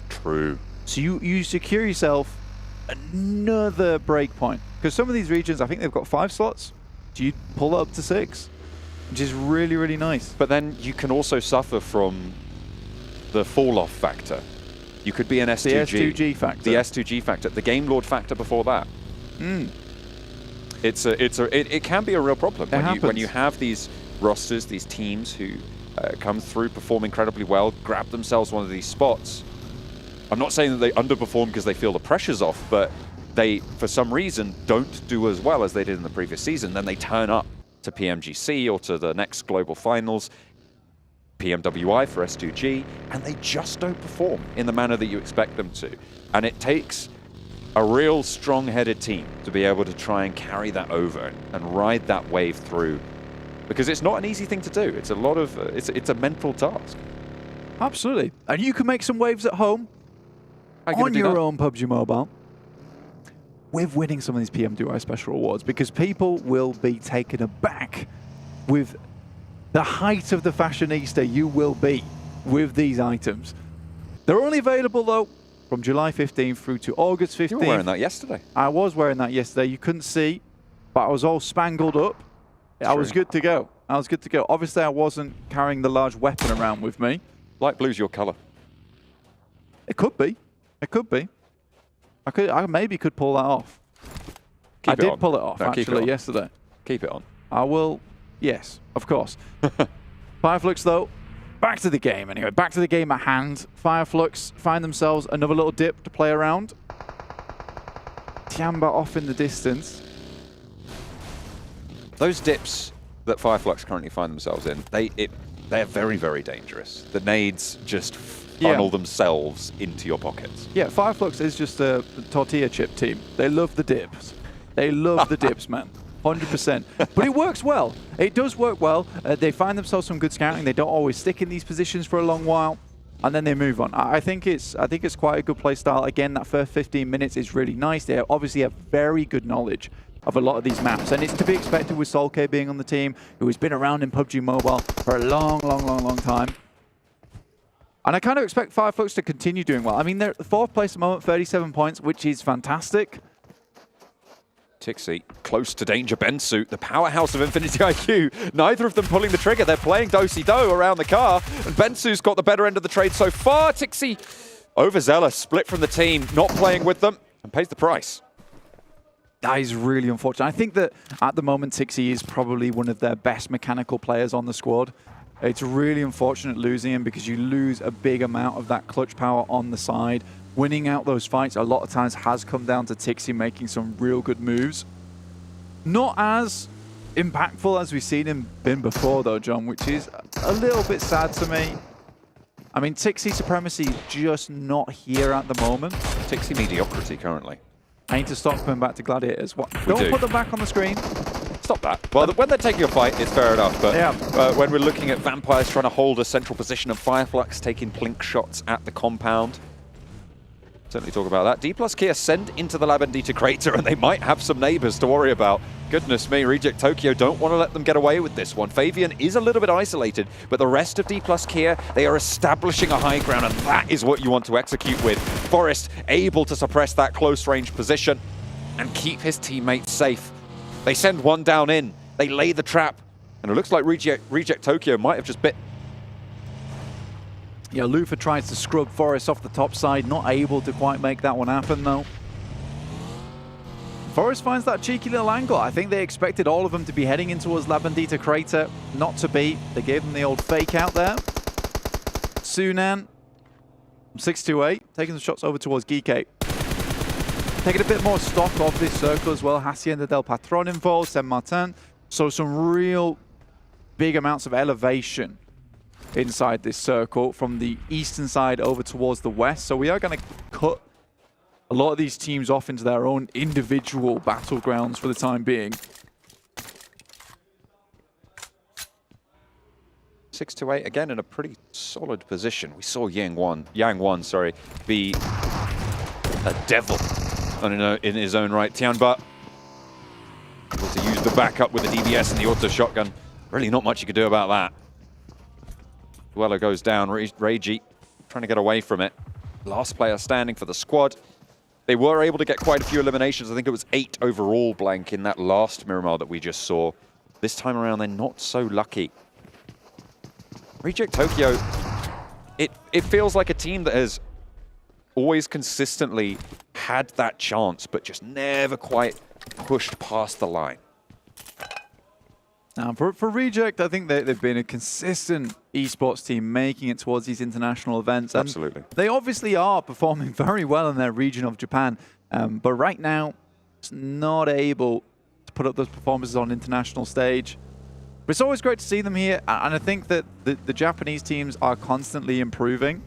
True. So you secure yourself another break point. Because some of these regions, I think they've got 5 slots. So you pull it up to 6, which is really, really nice. But then you can also suffer from the fall-off factor. You could be an S2G. The S2G factor. The S2G factor. The Game Lord factor before that. It can be a real problem when you have these rosters, these teams who come through, perform incredibly well, grab themselves one of these spots. I'm not saying that they underperform because they feel the pressure's off, but they, for some reason, don't do as well as they did in the previous season. Then they turn up to PMGC or to the next global finals, PMWI for S2G, and they just don't perform in the manner that you expect them to. And it takes a real strong-headed team to be able to try and carry that over and ride that wave through, because it's not an easy thing to do. It's a lot of, it's a mental task. Absolutely. And you can make some waves at home on your own PUBG Mobile with winning some of these PMWI special awards, because people will be taken aback with the height of the fashionista you will be with these items. They're only available, though, from July 15th through to August 15th. You were wearing that yesterday. I was wearing that yesterday. You couldn't see, but I was all spangled up. I was good to go. I was good to go. Obviously, I wasn't carrying the large weapon around with me. Light blue's your color. It could be. It could be. I maybe could pull that off. I did pull it off, actually, yesterday. Keep it on. I will. Yes, of course. Fireflux, though, back to the game anyway. Back to the game at hand. Fireflux find themselves another little dip to play around. Tiamba off in the distance. Those dips that Fireflux currently find themselves in, they're very, very dangerous. The nades just funnel themselves into your pockets. Yeah, Fireflux is just a tortilla chip team. They love the dips. They love the dips, man. 100%. But it works well. It does work well. They find themselves some good scouting. They don't always stick in these positions for a long while, and then they move on. I think it's quite a good play style. Again, that first 15 minutes is really nice. They obviously have very good knowledge of a lot of these maps, and it's to be expected with Solk being on the team, who has been around in PUBG Mobile for a long, long, long, long time. And I kind of expect Fireflux to continue doing well. I mean, they're at the 4th place at the moment, 37 points, which is fantastic. Tixi close to danger. Bensu, the powerhouse of Infinity IQ. Neither of them pulling the trigger. They're playing do-si-do around the car, and Bensu's got the better end of the trade so far. Tixi overzealous, split from the team, not playing with them, and pays the price. That is really unfortunate. I think that at the moment, Tixi is probably one of their best mechanical players on the squad. It's really unfortunate losing him because you lose a big amount of that clutch power on the side. winning out those fights a lot of times has come down to Tixi making some real good moves. Not as impactful as we've seen him been before though, John, which is a little bit sad to me. I mean, Tixi supremacy is just not here at the moment. Tixi mediocrity currently. I need to stop coming back to Gladiators. What? Don't put them back on the screen. Stop that. Well, when they're taking a fight, it's fair enough. But yeah. When we're looking at Vampires trying to hold a central position and Fireflux taking plink shots at the compound, certainly talk about that. Dplus KIA send into the Labendita crater, and they might have some neighbors to worry about. Goodness me, Reject Tokyo don't want to let them get away with this one. Fabian is a little bit isolated, but the rest of Dplus KIA, they are establishing a high ground, and that is what you want to execute with. Forest able to suppress that close range position and keep his teammates safe. They send one down in, they lay the trap, and it looks like Reject Tokyo might have just bit. Yeah, Lufa tries to scrub Forest off the top side, not able to quite make that one happen though. Forest finds that cheeky little angle. I think they expected all of them to be heading in towards Labendita crater. Not to be. They gave them the old fake out there. Sunan, 628, taking the shots over towards Geekate. Taking a bit more stock of this circle as well. Hacienda del Patron involved, Saint Martin. So some real big amounts of elevation inside this circle from the eastern side over towards the west. So we are going to cut a lot of these teams off into their own individual battlegrounds for the time being. 6 to 8 again in a pretty solid position. We saw Yang Wan, be a devil in his own right. Tianba able to use the backup with the DBS and the auto shotgun. Really not much you could do about that. Duello goes down. Reiji trying to get away from it. Last player standing for the squad. They were able to get quite a few eliminations. I think it was 8 overall, Blank, in that last Miramar that we just saw. This time around, they're not so lucky. Reject Tokyo, it feels like a team that has always consistently had that chance, but just never quite pushed past the line. Now, for Reject, I think they've been a consistent esports team making it towards these international events. And absolutely. They obviously are performing very well in their region of Japan, but right now, it's not able to put up those performances on international stage. But it's always great to see them here, and I think that the Japanese teams are constantly improving.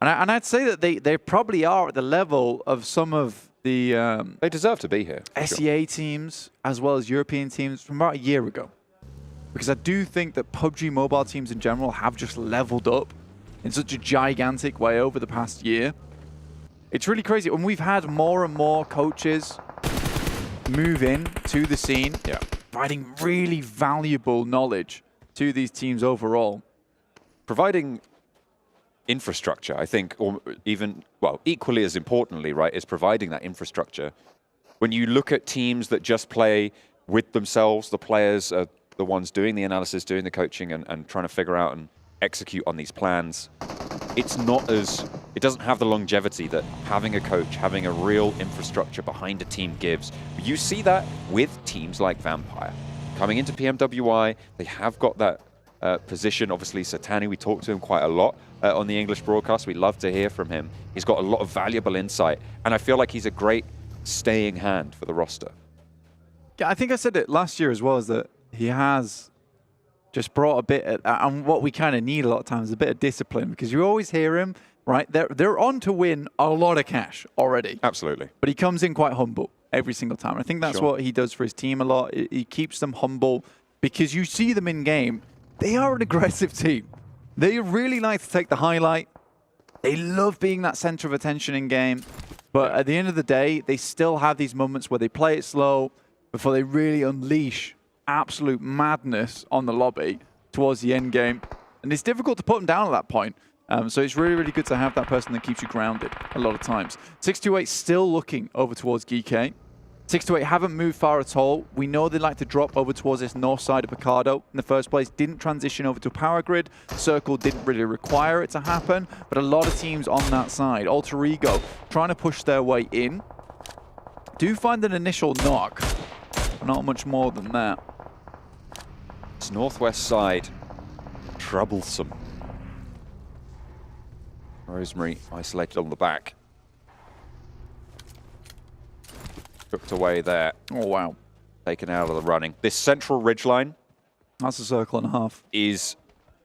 And I'd say that they probably are at the level of some of the they deserve to be here. SEA teams as well as European teams from about a year ago. Because I do think that PUBG Mobile teams in general have just leveled up in such a gigantic way over the past year. It's really crazy. And we've had more and more coaches move in to the scene, providing really valuable knowledge to these teams overall. Providing infrastructure, I think, or even, well, equally as importantly, right, is providing that infrastructure. When you look at teams that just play with themselves, the players are the ones doing the analysis, doing the coaching, and trying to figure out and execute on these plans. It's not as, it doesn't have the longevity that having a coach, having a real infrastructure behind a team gives. You see that with teams like Vampire. Coming into PMWI, they have got that position. Obviously, Satani, we talked to him quite a lot on the English broadcast. We love to hear from him. He's got a lot of valuable insight, and I feel like he's a great staying hand for the roster. Yeah, I think I said it last year as well, is that he has just brought a bit, and what we kind of need a lot of times, a bit of discipline, because you always hear him, right? They're on to win a lot of cash already. Absolutely. But he comes in quite humble every single time. I think that's what he does for his team a lot. He keeps them humble, because you see them in game. They are an aggressive team. They really like to take the highlight. They love being that center of attention in game. But at the end of the day, they still have these moments where they play it slow before they really unleash absolute madness on the lobby towards the end game. And it's difficult to put them down at that point. So it's really, really good to have that person that keeps you grounded a lot of times. 628 still looking over towards GK. 628 haven't moved far at all. We know they like to drop over towards this north side of Picardo in the first place. Didn't transition over to power grid. Circle didn't really require it to happen, but a lot of teams on that side. Alter Ego trying to push their way in. Do find an initial knock, but not much more than that. It's northwest side. Troublesome. Rosemary isolated on the back. Cooked away there. Oh, wow. Taken out of the running. This central ridgeline. That's a circle and a half. Is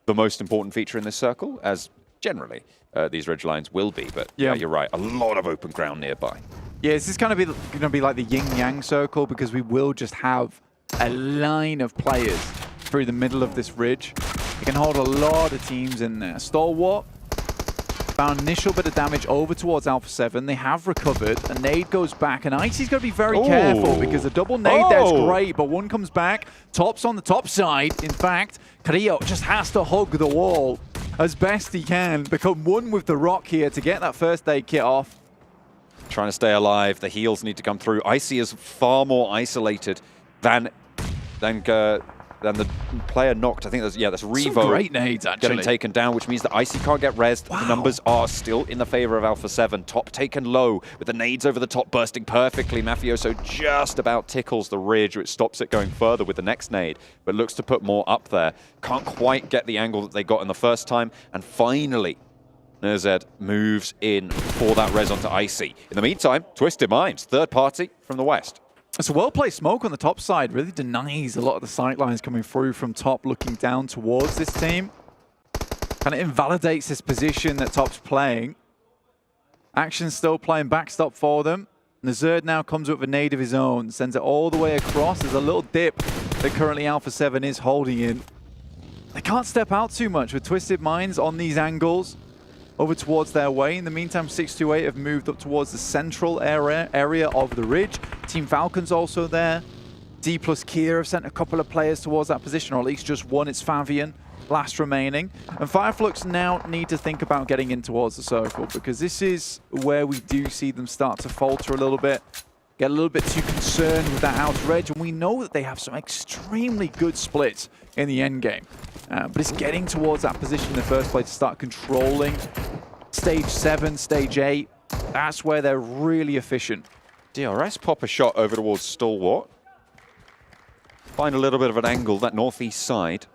the most important feature in this circle, as generally these ridgelines will be. But yeah, you're right. A lot of open ground nearby. Yeah, this is going to be like the yin-yang circle, because we will just have a line of players through the middle of this ridge. You can hold a lot of teams in there. Stalwart found initial bit of damage over towards Alpha7. They have recovered. A nade goes back, and Icy's got to be very careful, because a double nade there's great, but one comes back. Top's on the top side. In fact, KIA just has to hug the wall as best he can, become one with the rock here to get that first aid kit off. Trying to stay alive. The heals need to come through. Icy is far more isolated than the player knocked. I think that's Revo. Some great nades, actually. Getting taken down, which means that Icy can't get rezzed. Wow. The numbers are still in the favor of Alpha7. Top taken low, with the nades over the top bursting perfectly. Mafioso just about tickles the ridge, which stops it going further with the next nade, but looks to put more up there. Can't quite get the angle that they got in the first time, and finally, Nerzed moves in for that res onto Icy. In the meantime, Twisted Minds, third party from the west. It's a well-placed smoke on the top side. Really denies a lot of the sight lines coming through from top, looking down towards this team. Kind of invalidates this position that top's playing. Action's still playing backstop for them. Nerzed now comes up with a nade of his own, sends it all the way across. There's a little dip that currently Alpha7 is holding in. They can't step out too much with Twisted Minds on these angles over towards their way. In the meantime, 628 have moved up towards the central area of the ridge. Team Falcon's also there. Dplus KIA have sent a couple of players towards that position, or at least just one. It's Favian, last remaining. And Fireflux now need to think about getting in towards the circle, because this is where we do see them start to falter a little bit, get a little bit too concerned with that outer edge. And we know that they have some extremely good splits in the end game. But it's getting towards that position in the first place to start controlling stage 7, stage 8. That's where they're really efficient. DRS pop a shot over towards Stalwart. Find a little bit of an angle, that northeast side.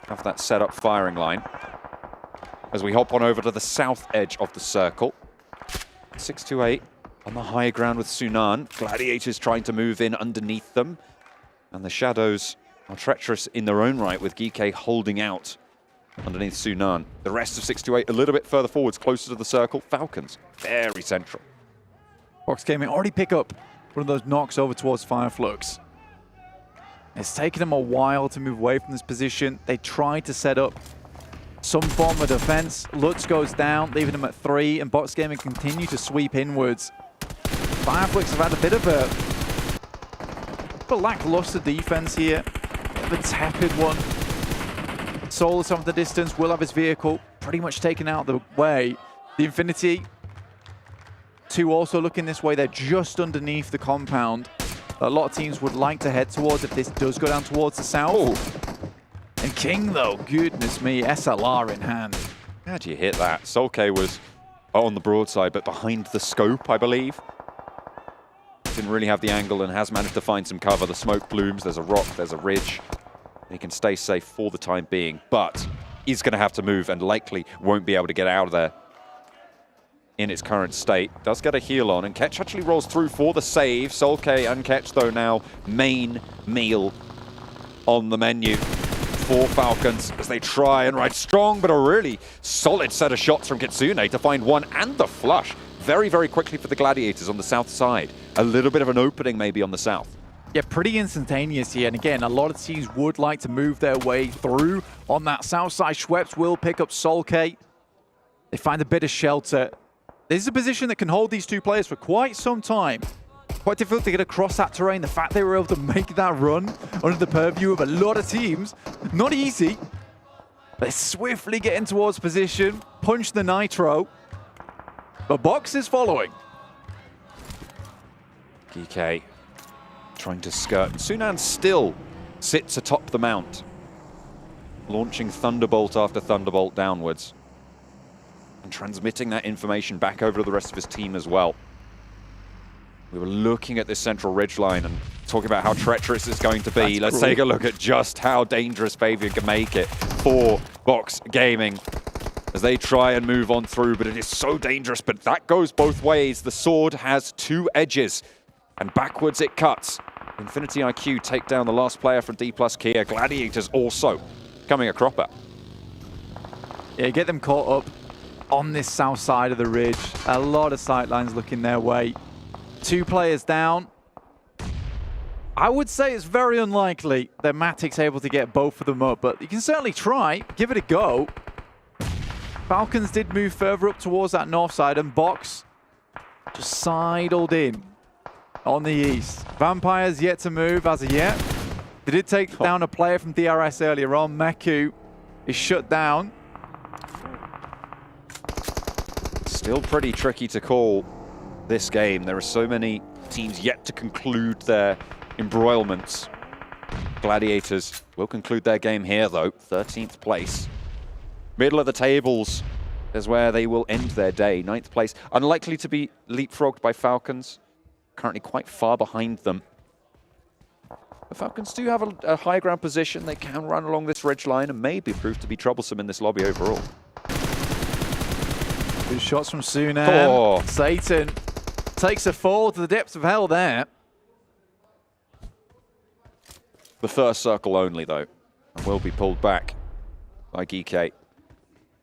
Have that set up firing line. As we hop on over to the south edge of the circle. 628 on the high ground with Sunan. Gladiators trying to move in underneath them. And the Shadows are treacherous in their own right, with GK holding out underneath Sunan. The rest of 628 a little bit further forwards, closer to the circle. Falcons, very central. Box Gaming already pick up one of those knocks over towards Fireflux. It's taken them a while to move away from this position. They tried to set up some form of defense. Lutz goes down, leaving them at 3, and Box Gaming continue to sweep inwards. Fireflux have had a bit of a lackluster defense here. The tepid one. Solus off the distance, will have his vehicle pretty much taken out of the way. The Infinity 2 also looking this way. They're just underneath the compound. A lot of teams would like to head towards if this does go down towards the south. Ooh. And King, though, goodness me, SLR in hand. How'd you hit that? Solke was on the broadside, but behind the scope, I believe. Didn't really have the angle and has managed to find some cover. The smoke blooms, there's a rock, there's a ridge. He can stay safe for the time being, but he's going to have to move and likely won't be able to get out of there in its current state. Does get a heal on, and Ketch actually rolls through for the save. Solke and Ketch, though, now main meal on the menu for Falcons as they try and ride strong, but a really solid set of shots from Kitsune to find one and the flush very, very quickly for the Gladiators on the south side. A little bit of an opening maybe on the south. Yeah, pretty instantaneous here. And again, a lot of teams would like to move their way through on that south side. Schweppes will pick up Solke. They find a bit of shelter. This is a position that can hold these two players for quite some time. Quite difficult to get across that terrain. The fact they were able to make that run under the purview of a lot of teams, not easy. They're swiftly getting towards position. Punch the Nitro. But Box is following. GK trying to skirt. Sunan still sits atop the mount, launching Thunderbolt after Thunderbolt downwards and transmitting that information back over to the rest of his team as well. We were looking at this central ridgeline and talking about how treacherous it's going to be. Let's take a look at just how dangerous Fabian can make it for Box Gaming. as they try and move on through, but it is so dangerous. But that goes both ways. The sword has two edges, and backwards it cuts. Infinity IQ take down the last player from Dplus KIA. Gladiators also coming a cropper. Yeah, get them caught up on this south side of the ridge. A lot of sightlines looking their way. 2 players down. I would say it's very unlikely that Matic's able to get both of them up, but you can certainly try, give it a go. Falcons did move further up towards that north side, and Box just sidled in on the east. Vampires yet to move as of yet. They did take down a player from DRS earlier on. Meku is shut down. Still pretty tricky to call this game. There are so many teams yet to conclude their embroilments. Gladiators will conclude their game here, though. 13th place. Middle of the tables is where they will end their day. 9th place, unlikely to be leapfrogged by Falcons. Currently quite far behind them. The Falcons do have a high ground position. They can run along this ridge line and maybe prove to be troublesome in this lobby overall. Good shots from Sunam. Oh. Satan takes a fall to the depths of hell there. The first circle only, though, and will be pulled back by GK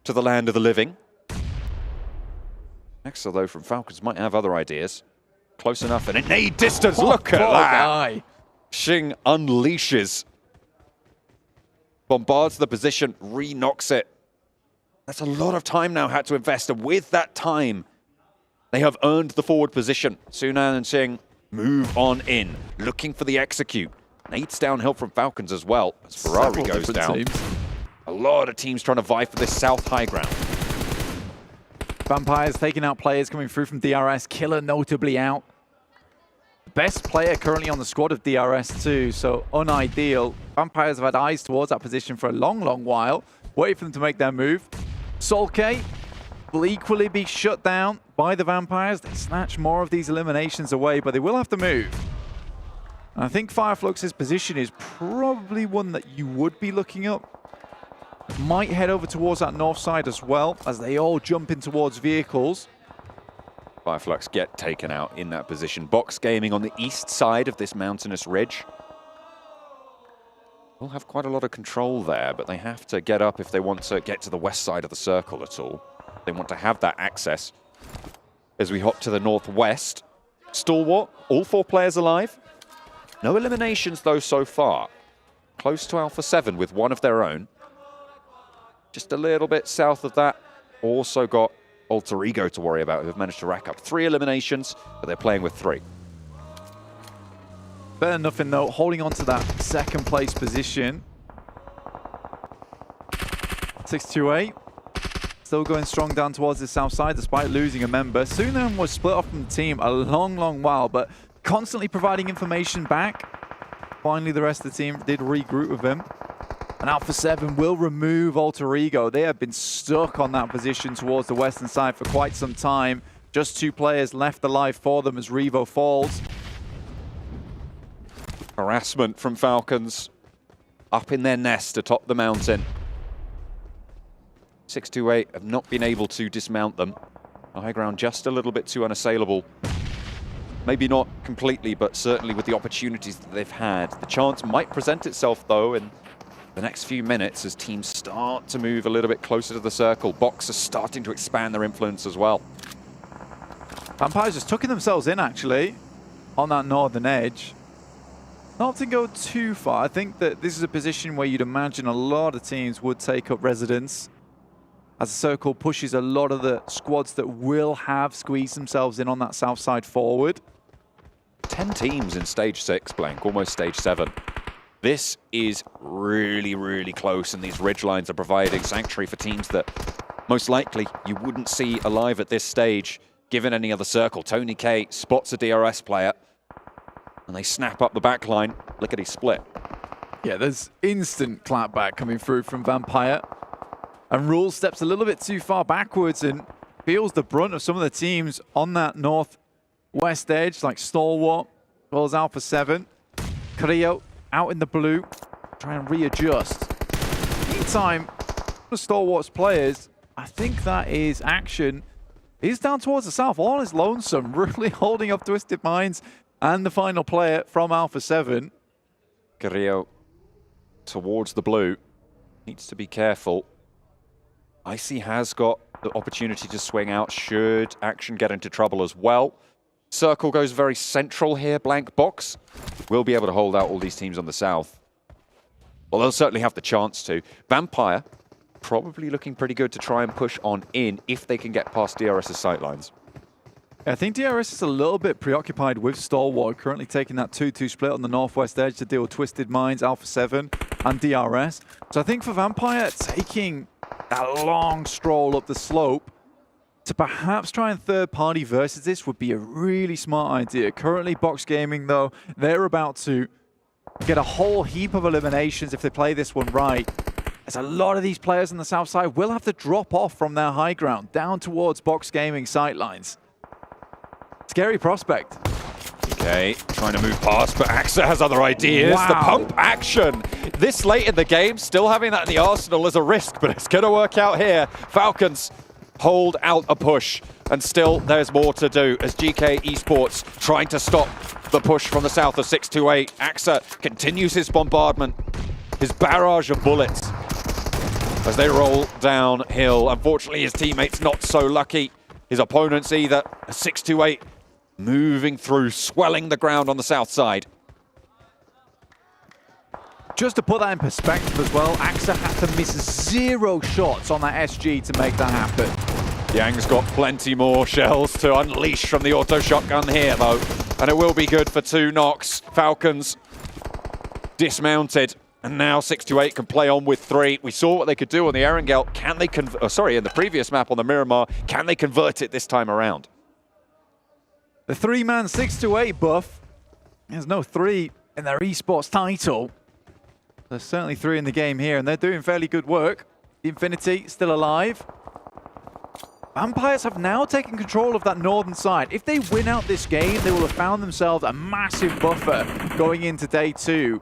to the land of the living. Nexa, though, from Falcons might have other ideas. Close enough and in a distance. Look at that. Xing unleashes. Bombards the position, re-knocks it. That's a lot of time now had to invest, and with that time, they have earned the forward position. Sunan and Xing move on in, looking for the execute. Nate's downhill from Falcons as well, as Ferrari goes down. Teams. A lot of teams trying to vie for this south high ground. Vampires taking out players coming through from DRS. Killer notably out. Best player currently on the squad of DRS too, so unideal. Vampires have had eyes towards that position for a long, long while. Wait for them to make their move. Solke will equally be shut down by the Vampires. They snatch more of these eliminations away, but they will have to move. And I think Fireflux's position is probably one that you would be looking up. Might head over towards that north side as well, as they all jump in towards vehicles. Fireflux get taken out in that position. Box Gaming on the east side of this mountainous ridge. Will have quite a lot of control there, but they have to get up if they want to get to the west side of the circle at all. They want to have that access. As we hop to the northwest, Stalwart, all 4 players alive. No eliminations, though, so far. Close to Alpha7 with one of their own. Just a little bit south of that, also got Alter Ego to worry about, who have managed to rack up 3 eliminations, but they're playing with 3. Better than nothing, though, holding on to that second place position. 628. Still going strong down towards the south side, despite losing a member. Sunam was split off from the team a long, long while, but constantly providing information back. Finally, the rest of the team did regroup with him. And Alpha7 will remove Alter Ego. They have been stuck on that position towards the western side for quite some time. Just 2 players left alive for them as Revo falls. Harassment from Falcons up in their nest atop the mountain. 628 have not been able to dismount them. The high ground just a little bit too unassailable. Maybe not completely, but certainly with the opportunities that they've had. The chance might present itself, though, in the next few minutes as teams start to move a little bit closer to the circle. Box are starting to expand their influence as well. Vampires just tucking themselves in, actually, on that northern edge. Not to go too far. I think that this is a position where you'd imagine a lot of teams would take up residence, as the circle pushes a lot of the squads that will have squeezed themselves in on that south side forward. 10 teams in stage 6, Blank, almost stage 7. This is really, really close, and these ridge lines are providing sanctuary for teams that most likely you wouldn't see alive at this stage, given any other circle. Tony K spots a DRS player, and they snap up the back line. Lickety split. Yeah, there's instant clapback coming through from Vampire. And Rule steps a little bit too far backwards and feels the brunt of some of the teams on that northwest edge, like Stalwart, as well as Alpha7. Carrillo out in the blue, trying to readjust. Meantime, the Stalwart's players I think that is action. He's down towards the south, all is lonesome, really holding up Twisted Minds and the final player from Alpha7. Carrillo towards the blue. Needs to be careful. Icy has got the opportunity to swing out should Action get into trouble as well. Circle goes very central here, blank box. We'll be able to hold out all these teams on the south. Well, they'll certainly have the chance to. Vampire probably looking pretty good to try and push on in if they can get past DRS's sightlines. I think DRS is a little bit preoccupied with Stalwart, currently taking that 2-2 split on the northwest edge to deal with Twisted Minds, Alpha7 and DRS. So I think for Vampire, taking that long stroll up the slope to perhaps try and third-party versus this would be a really smart idea. Currently, Box Gaming, though, they're about to get a whole heap of eliminations if they play this one right. As a lot of these players on the south side will have to drop off from their high ground down towards Box Gaming sightlines. Scary prospect. Okay, trying to move past, but AXA has other ideas. Wow. The pump action. This late in the game, still having that in the arsenal is a risk, but it's going to work out here. Falcons hold out a push, and still there's more to do as GK Esports trying to stop the push from the south of 628. AXA continues his bombardment, his barrage of bullets as they roll downhill. Unfortunately, his teammates not so lucky. His opponents either. 628 moving through, swelling the ground on the south side. Just to put that in perspective as well, AXA had to miss 0 shots on that SG to make that happen. Yang's got plenty more shells to unleash from the auto shotgun here, though. And it will be good for 2 knocks. Falcons dismounted. And now 628 can play on with 3. We saw what they could do on the Erangel. Can they in the previous map on the Miramar, can they convert it this time around? The 3-man 628 buff. There's no 3 in their esports title. There's certainly 3 in the game here, and they're doing fairly good work. Infinity still alive. Vampires have now taken control of that northern side. If they win out this game, they will have found themselves a massive buffer going into day 2.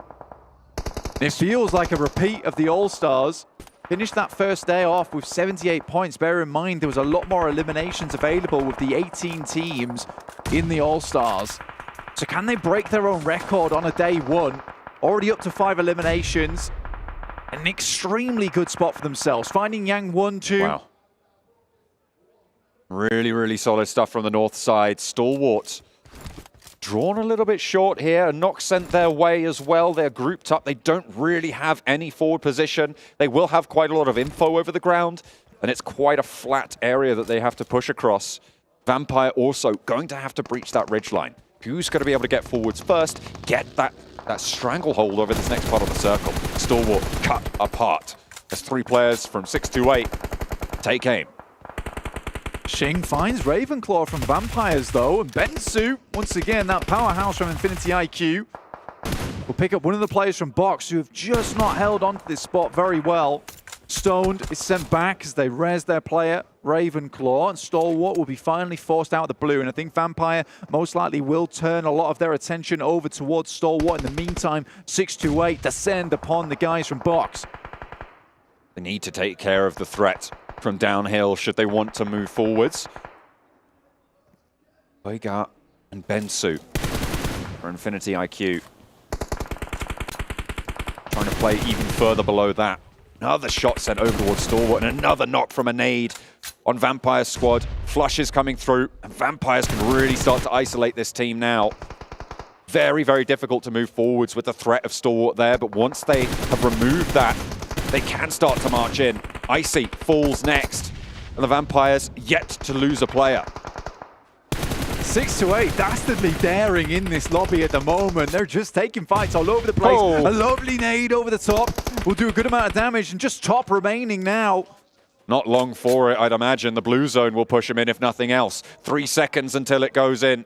It feels like a repeat of the All-Stars. Finished that first day off with 78 points. Bear in mind, there was a lot more eliminations available with the 18 teams in the All-Stars. So can they break their own record on a day 1? Already up to 5 eliminations. An extremely good spot for themselves. Finding Yang 1-2. Wow. Really, really solid stuff from the north side. Stalwart drawn a little bit short here. A knock sent their way as well. They're grouped up. They don't really have any forward position. They will have quite a lot of info over the ground, and it's quite a flat area that they have to push across. Vampire also going to have to breach that ridgeline. Who's going to be able to get forwards first? Get that stranglehold over this next part of the circle. Stalwart cut apart as 3 players from 628 take aim. Xing finds Ravenclaw from Vampires, though, and Bensu, once again, that powerhouse from Infinity IQ, will pick up one of the players from Box who have just not held onto this spot very well. Stoned is sent back as they res their player, Ravenclaw, and Stalwart will be finally forced out of the blue, and I think Vampire most likely will turn a lot of their attention over towards Stalwart. In the meantime, 628 descend upon the guys from Box. They need to take care of the threat from downhill should they want to move forwards. Boygat and Bensu for Infinity IQ. Trying to play even further below that. Another shot sent over towards Stalwart and another knock from a nade on Vampire's squad. Flushes coming through and Vampires can really start to isolate this team now. Very, very difficult to move forwards with the threat of Stalwart there, but once they have removed that, they can start to march in. Icy falls next, and the Vampires yet to lose a player. 628 dastardly daring in this lobby at the moment. They're just taking fights all over the place. Oh. A lovely nade over the top will do a good amount of damage, and just top remaining now. Not long for it, I'd imagine. The blue zone will push him in if nothing else. 3 seconds until it goes in.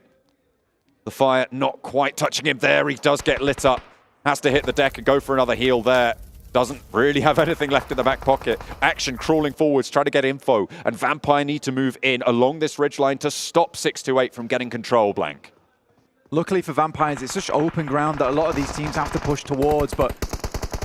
The fire not quite touching him there. He does get lit up. Has to hit the deck and go for another heal there. Doesn't really have anything left in the back pocket. Action crawling forwards, trying to get info. And Vampire need to move in along this ridgeline to stop 628 from getting control, Blank. Luckily for Vampires, it's such open ground that a lot of these teams have to push towards, but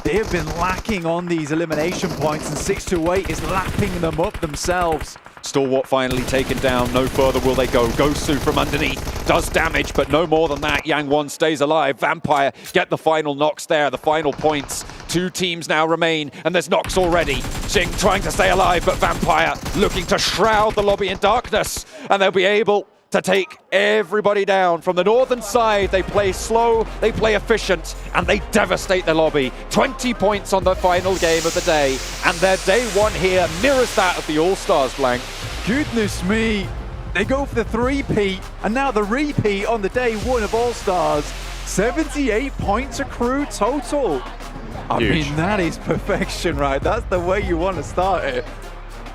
They have been lacking on these elimination points, and 628 is lapping them up themselves. Stalwart finally taken down. No further will they go. Gosu from underneath does damage, but no more than that. Yang Won stays alive. Vampire get the final knocks there, the final points. 2 teams now remain, and there's knocks already. Xing trying to stay alive, but Vampire looking to shroud the lobby in darkness, and they'll be able to take everybody down. From the northern side, they play slow, they play efficient, and they devastate the lobby. 20 points on the final game of the day, and their day 1 here mirrors that of the All-Stars, Blank. Goodness me. They go for the 3-peat, and now the repeat on the day 1 of All-Stars. 78 points accrued total. I mean, that is perfection, right? That's the way you want to start it.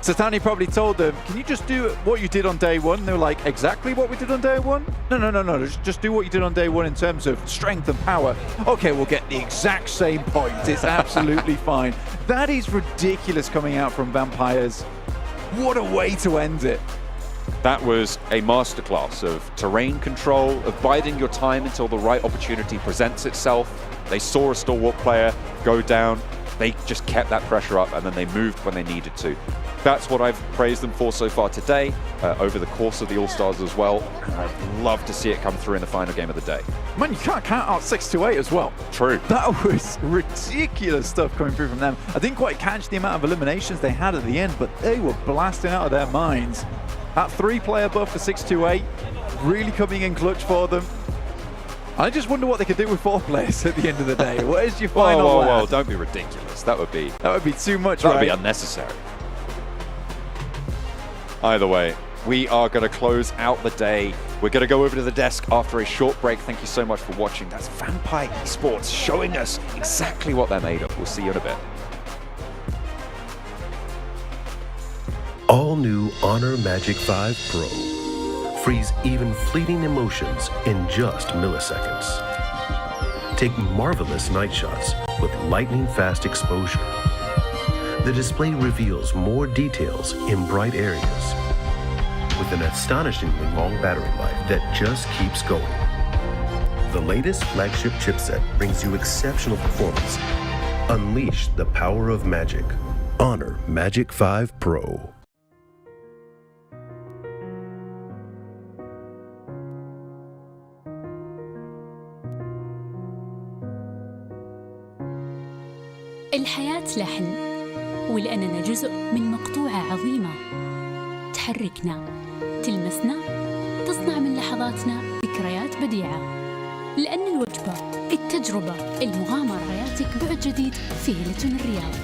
Satani probably told them, can you just do what you did on day 1? And they were like, exactly what we did on day 1? No. Just do what you did on day 1 in terms of strength and power. Okay, we'll get the exact same points. It's absolutely fine. That is ridiculous coming out from Vampires. What a way to end it. That was a masterclass of terrain control, of biding your time until the right opportunity presents itself. They saw a Stalwart player go down. They just kept that pressure up, and then they moved when they needed to. That's what I've praised them for so far today, over the course of the All-Stars as well. I'd love to see it come through in the final game of the day. Man, you can't count out 628 as well. True. That was ridiculous stuff coming through from them. I didn't quite catch the amount of eliminations they had at the end, but they were blasting out of their minds. That 3-player buff for 628, really coming in clutch for them. I just wonder what they could do with 4 players at the end of the day. Where's your final Whoa, don't be ridiculous. That would be too much, That would be unnecessary. Either way, we are going to close out the day. We're going to go over to the desk after a short break. Thank you so much for watching. That's PMWI Esports showing us exactly what they're made of. We'll see you in a bit. All new Honor Magic 5 Pro. Freeze even fleeting emotions in just milliseconds. Take marvelous night shots with lightning-fast exposure. The display reveals more details in bright areas with an astonishingly long battery life that just keeps going. The latest flagship chipset brings you exceptional performance. Unleash the power of magic. Honor Magic 5 Pro. الحياة لحن، ولأننا جزء من مقطوعة عظيمة تحركنا، تلمسنا، تصنع من لحظاتنا ذكريات بديعة. لأن الوجبة، التجربة، المغامرة حياتك بعد جديد في هيلتون الرياض.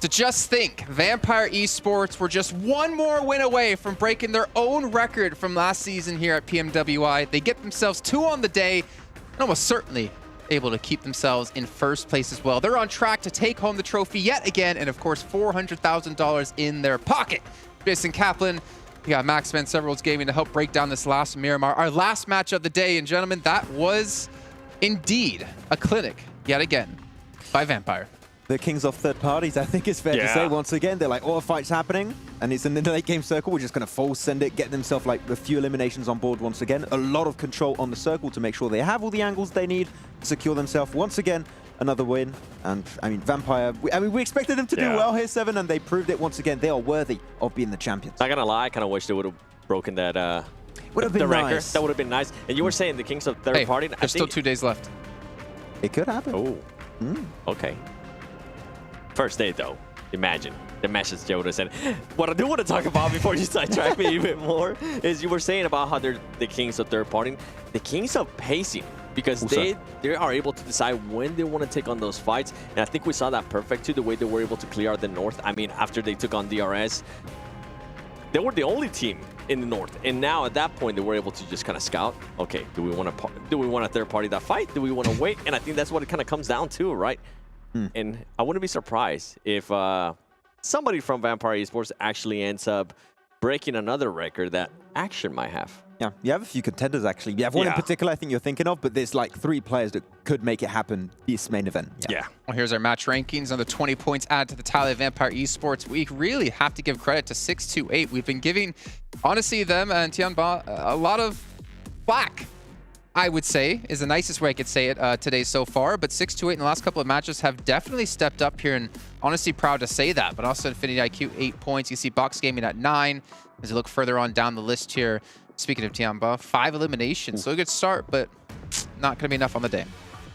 To just think, Vampire Esports were just one more win away from breaking their own record from last season here at PMWI. They get themselves 2 on the day, and almost certainly able to keep themselves in first place as well. They're on track to take home the trophy yet again, and of course, $400,000 in their pocket. Jason Kaplan, we got Maxman Severals Gaming to help break down this last Miramar, our last match of the day. And gentlemen, that was indeed a clinic yet again by Vampire. The kings of third parties, I think it's fair to say. Once again, they're like, all the fight's happening, and it's in the late game circle. We're just going to full send it, get themselves like a few eliminations on board once again. A lot of control on the circle to make sure they have all the angles they need to secure themselves. Once again, another win. And I mean, Vampire, we expected them to do well here, Seven, and they proved it once again. They are worthy of being the champions. Not gonna lie, I kind of wish they would have broken that would have been record. nice. That would have been nice. And you were saying the kings of third party. There's still 2 days left. It could happen. Oh, okay. First day, though, imagine the message Joda said. What I do want to talk about before you sidetrack me even more is you were saying about how they're the kings of third party. The kings of pacing, because they are able to decide when they want to take on those fights. And I think we saw that perfect too, the way they were able to clear out the north. I mean, after they took on DRS, they were the only team in the north, and now at that point they were able to just kind of scout. Okay, do we want a third party that fight? Do we want to wait? And I think that's what it kind of comes down to, right? And I wouldn't be surprised if somebody from Vampire Esports actually ends up breaking another record that Action might have. Yeah, you have a few contenders actually. You have one in particular I think you're thinking of, but there's like 3 players that could make it happen this main event. Yeah. Well, here's our match rankings. Another 20 points added to the tally of Vampire Esports. We really have to give credit to 628. We've been giving, honestly, them and Tianba a lot of flack, I would say, is the nicest way I could say it today so far. But 628 in the last couple of matches have definitely stepped up here, and honestly proud to say that. But also Infinity IQ, 8 points. You see Box Gaming at 9. As you look further on down the list here, speaking of Tianba, 5 eliminations. So a good start, but not going to be enough on the day.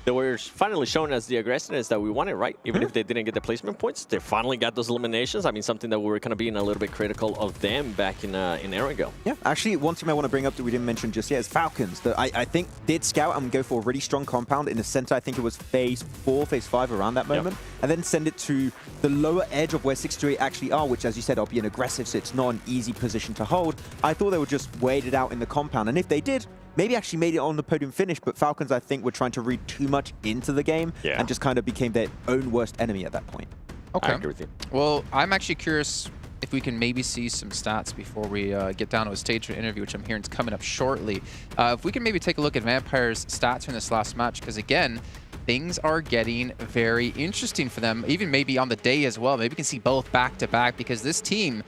They were finally shown as the aggressiveness that we wanted, right? Even if they didn't get the placement points, they finally got those eliminations. I mean, something that we were kind of being a little bit critical of them back in Aragon. Yeah, actually, one team I want to bring up that we didn't mention just yet is Falcons, that I think did scout and go for a really strong compound in the center. I think it was phase 4, phase 5 around that moment, and then send it to the lower edge of where 628 actually are, which, as you said, are being aggressive, so it's not an easy position to hold. I thought they would just wait it out in the compound, and if they did, maybe actually made it on the podium finish, but Falcons, I think, were trying to read too much into the game and just kind of became their own worst enemy at that point. Okay. I agree with you. Well, I'm actually curious if we can maybe see some stats before we get down to a stage interview, which I'm hearing is coming up shortly. If we can maybe take a look at Vampire's stats in this last match, because again, things are getting very interesting for them, even maybe on the day as well. Maybe we can see both back-to-back, because this team...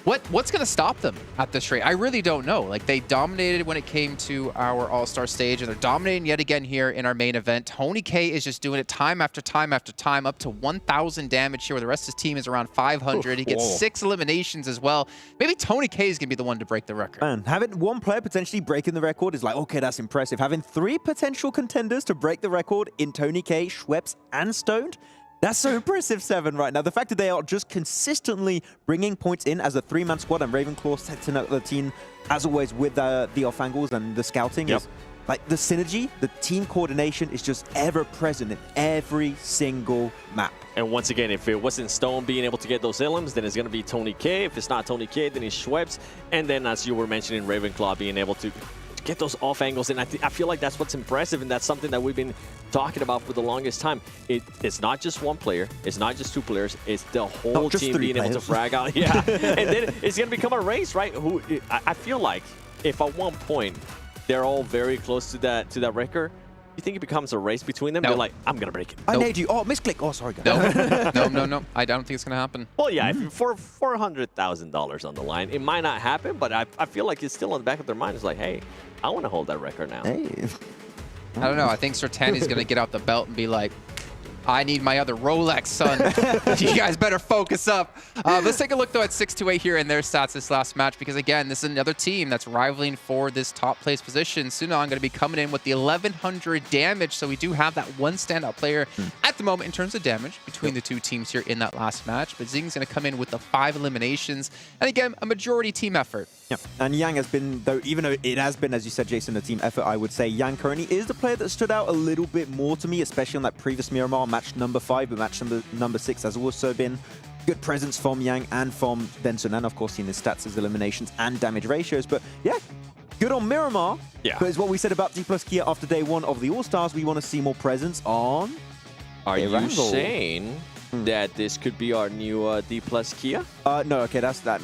What's going to stop them at this rate? I really don't know. Like, they dominated when it came to our All-Star stage, and they're dominating yet again here in our main event. Tony K is just doing it time after time after time, up to 1,000 damage here, where the rest of his team is around 500. He gets 6 eliminations as well. Maybe Tony K is going to be the one to break the record. And having one player potentially breaking the record is like, okay, that's impressive. Having 3 potential contenders to break the record in Tony K, Schweppes, and Stoned, that's so impressive, Seven, right now. The fact that they are just consistently bringing points in as a 3-man squad, and Ravenclaw setting up the team, as always, with the off angles and the scouting. Is, like, the synergy, the team coordination is just ever present in every single map. And once again, if it wasn't Stone being able to get those elims, then it's going to be Tony K. If it's not Tony K, then it's Schweppes. And then, as you were mentioning, Ravenclaw being able to get those off angles, and I feel like that's what's impressive, and that's something that we've been talking about for the longest time. It's not just one player, it's not just 2 players, it's the whole team being able to frag out. Yeah, and then it's gonna become a race, right? I feel like if at one point they're all very close to that record, you think it becomes a race between them? They're like, I'm gonna break it. I made you. Oh, misclick. Oh, sorry, guys. No. I don't think it's gonna happen. Well, yeah, if for $400,000 on the line, it might not happen, but I feel like it's still on the back of their mind. It's like, hey, I want to hold that record now. Hey. I don't know. I think Sertani's going to get out the belt and be like, I need my other Rolex, son. You guys better focus up. Let's take a look, though, at 628 here and their stats this last match, because, again, this is another team that's rivaling for this top place position. Sunan going to be coming in with the 1,100 damage, so we do have that one standout player at the moment in terms of damage between the 2 teams here in that last match. But Zing's going to come in with the 5 eliminations, and, again, a majority team effort. Yeah, and Yang has been, though, even though it has been, as you said, Jason, a team effort, I would say Yang currently is the player that stood out a little bit more to me, especially on that previous Miramar match number 5, but match number 6 has also been good presence from Yang and from Benson, and of course seeing his stats as eliminations and damage ratios. But yeah, good on Miramar. Yeah. But it's what we said about Dplus KIA after day 1 of the All-Stars. We want to see more presence on... Are you Erangel. saying that this could be our new Dplus KIA? No, okay, that's that.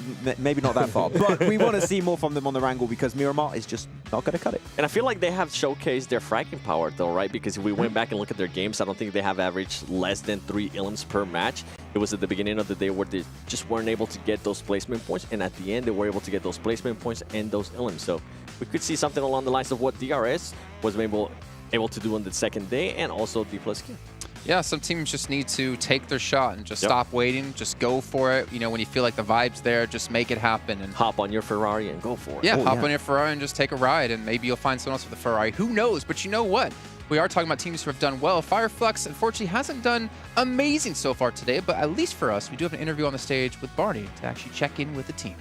Maybe not that far. But we want to see more from them on the Wrangle because Miramar is just not going to cut it. And I feel like they have showcased their fragging power though, right? Because if we went back and look at their games, I don't think they have averaged less than 3 ilms per match. It was at the beginning of the day where they just weren't able to get those placement points. And at the end, they were able to get those placement points and those ilms. So we could see something along the lines of what DRS was able to do on the second day, and also Dplus KIA. Yeah, some teams just need to take their shot and just stop waiting, just go for it. You know, when you feel like the vibe's there, just make it happen. And hop on your Ferrari and go for it. Yeah, hop on your Ferrari and just take a ride, and maybe you'll find someone else with a Ferrari. Who knows? But you know what? We are talking about teams who have done well. Flux, unfortunately, hasn't done amazing so far today, but at least for us, we do have an interview on the stage with Barney to actually check in with the team.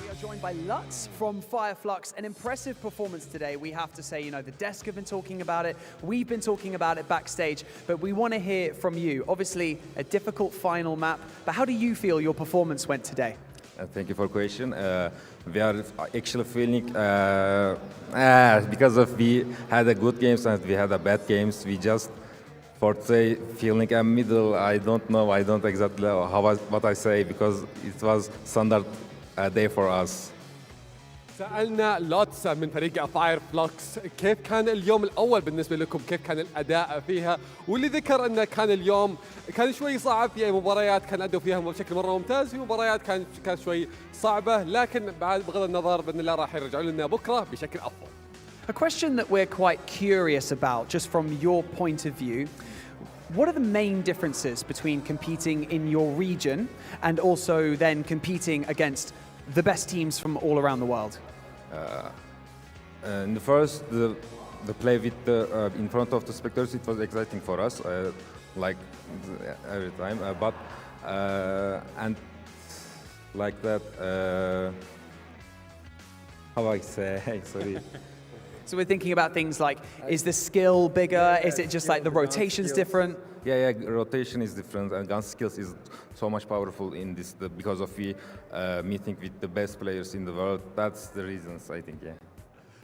We are joined by Lutz from Flux. An impressive performance today, we have to say. You know, the desk have been talking about it, we've been talking about it backstage, but we want to hear from you. Obviously, a difficult final map, but how do you feel your performance went today? Thank you for the question. We are actually feeling, because of we had a good games and we had a bad games, we just, for say, feeling a middle. I don't know, I don't exactly know what I say, because it was standard day for us. سألنا لوتس من فريق فلوكس كيف كان اليوم الأول بالنسبة لكم، كيف كان الأداء فيها، واللي ذكر أنه كان اليوم كان شوي صعب. في مباريات كان أدوا فيها بشكل مرة ممتاز، في مباريات كانت شوي صعبة، لكن بغض النظر بإذن الله راح يرجعوا لنا بكرة بشكل أفضل. A question that we're quite curious about, just from your point of view, what are the main differences between competing in your region and also then competing against the best teams from all around the world? In the first, the play with the, in front of the spectators, it was exciting for us, like every time. But and like that, how I say, sorry. So we're thinking about things like, is the skill bigger? Is it just like the rotation's different? Yeah, rotation is different, and gun skills is so much powerful in this because of we meeting with the best players in the world. That's the reasons, I think, yeah.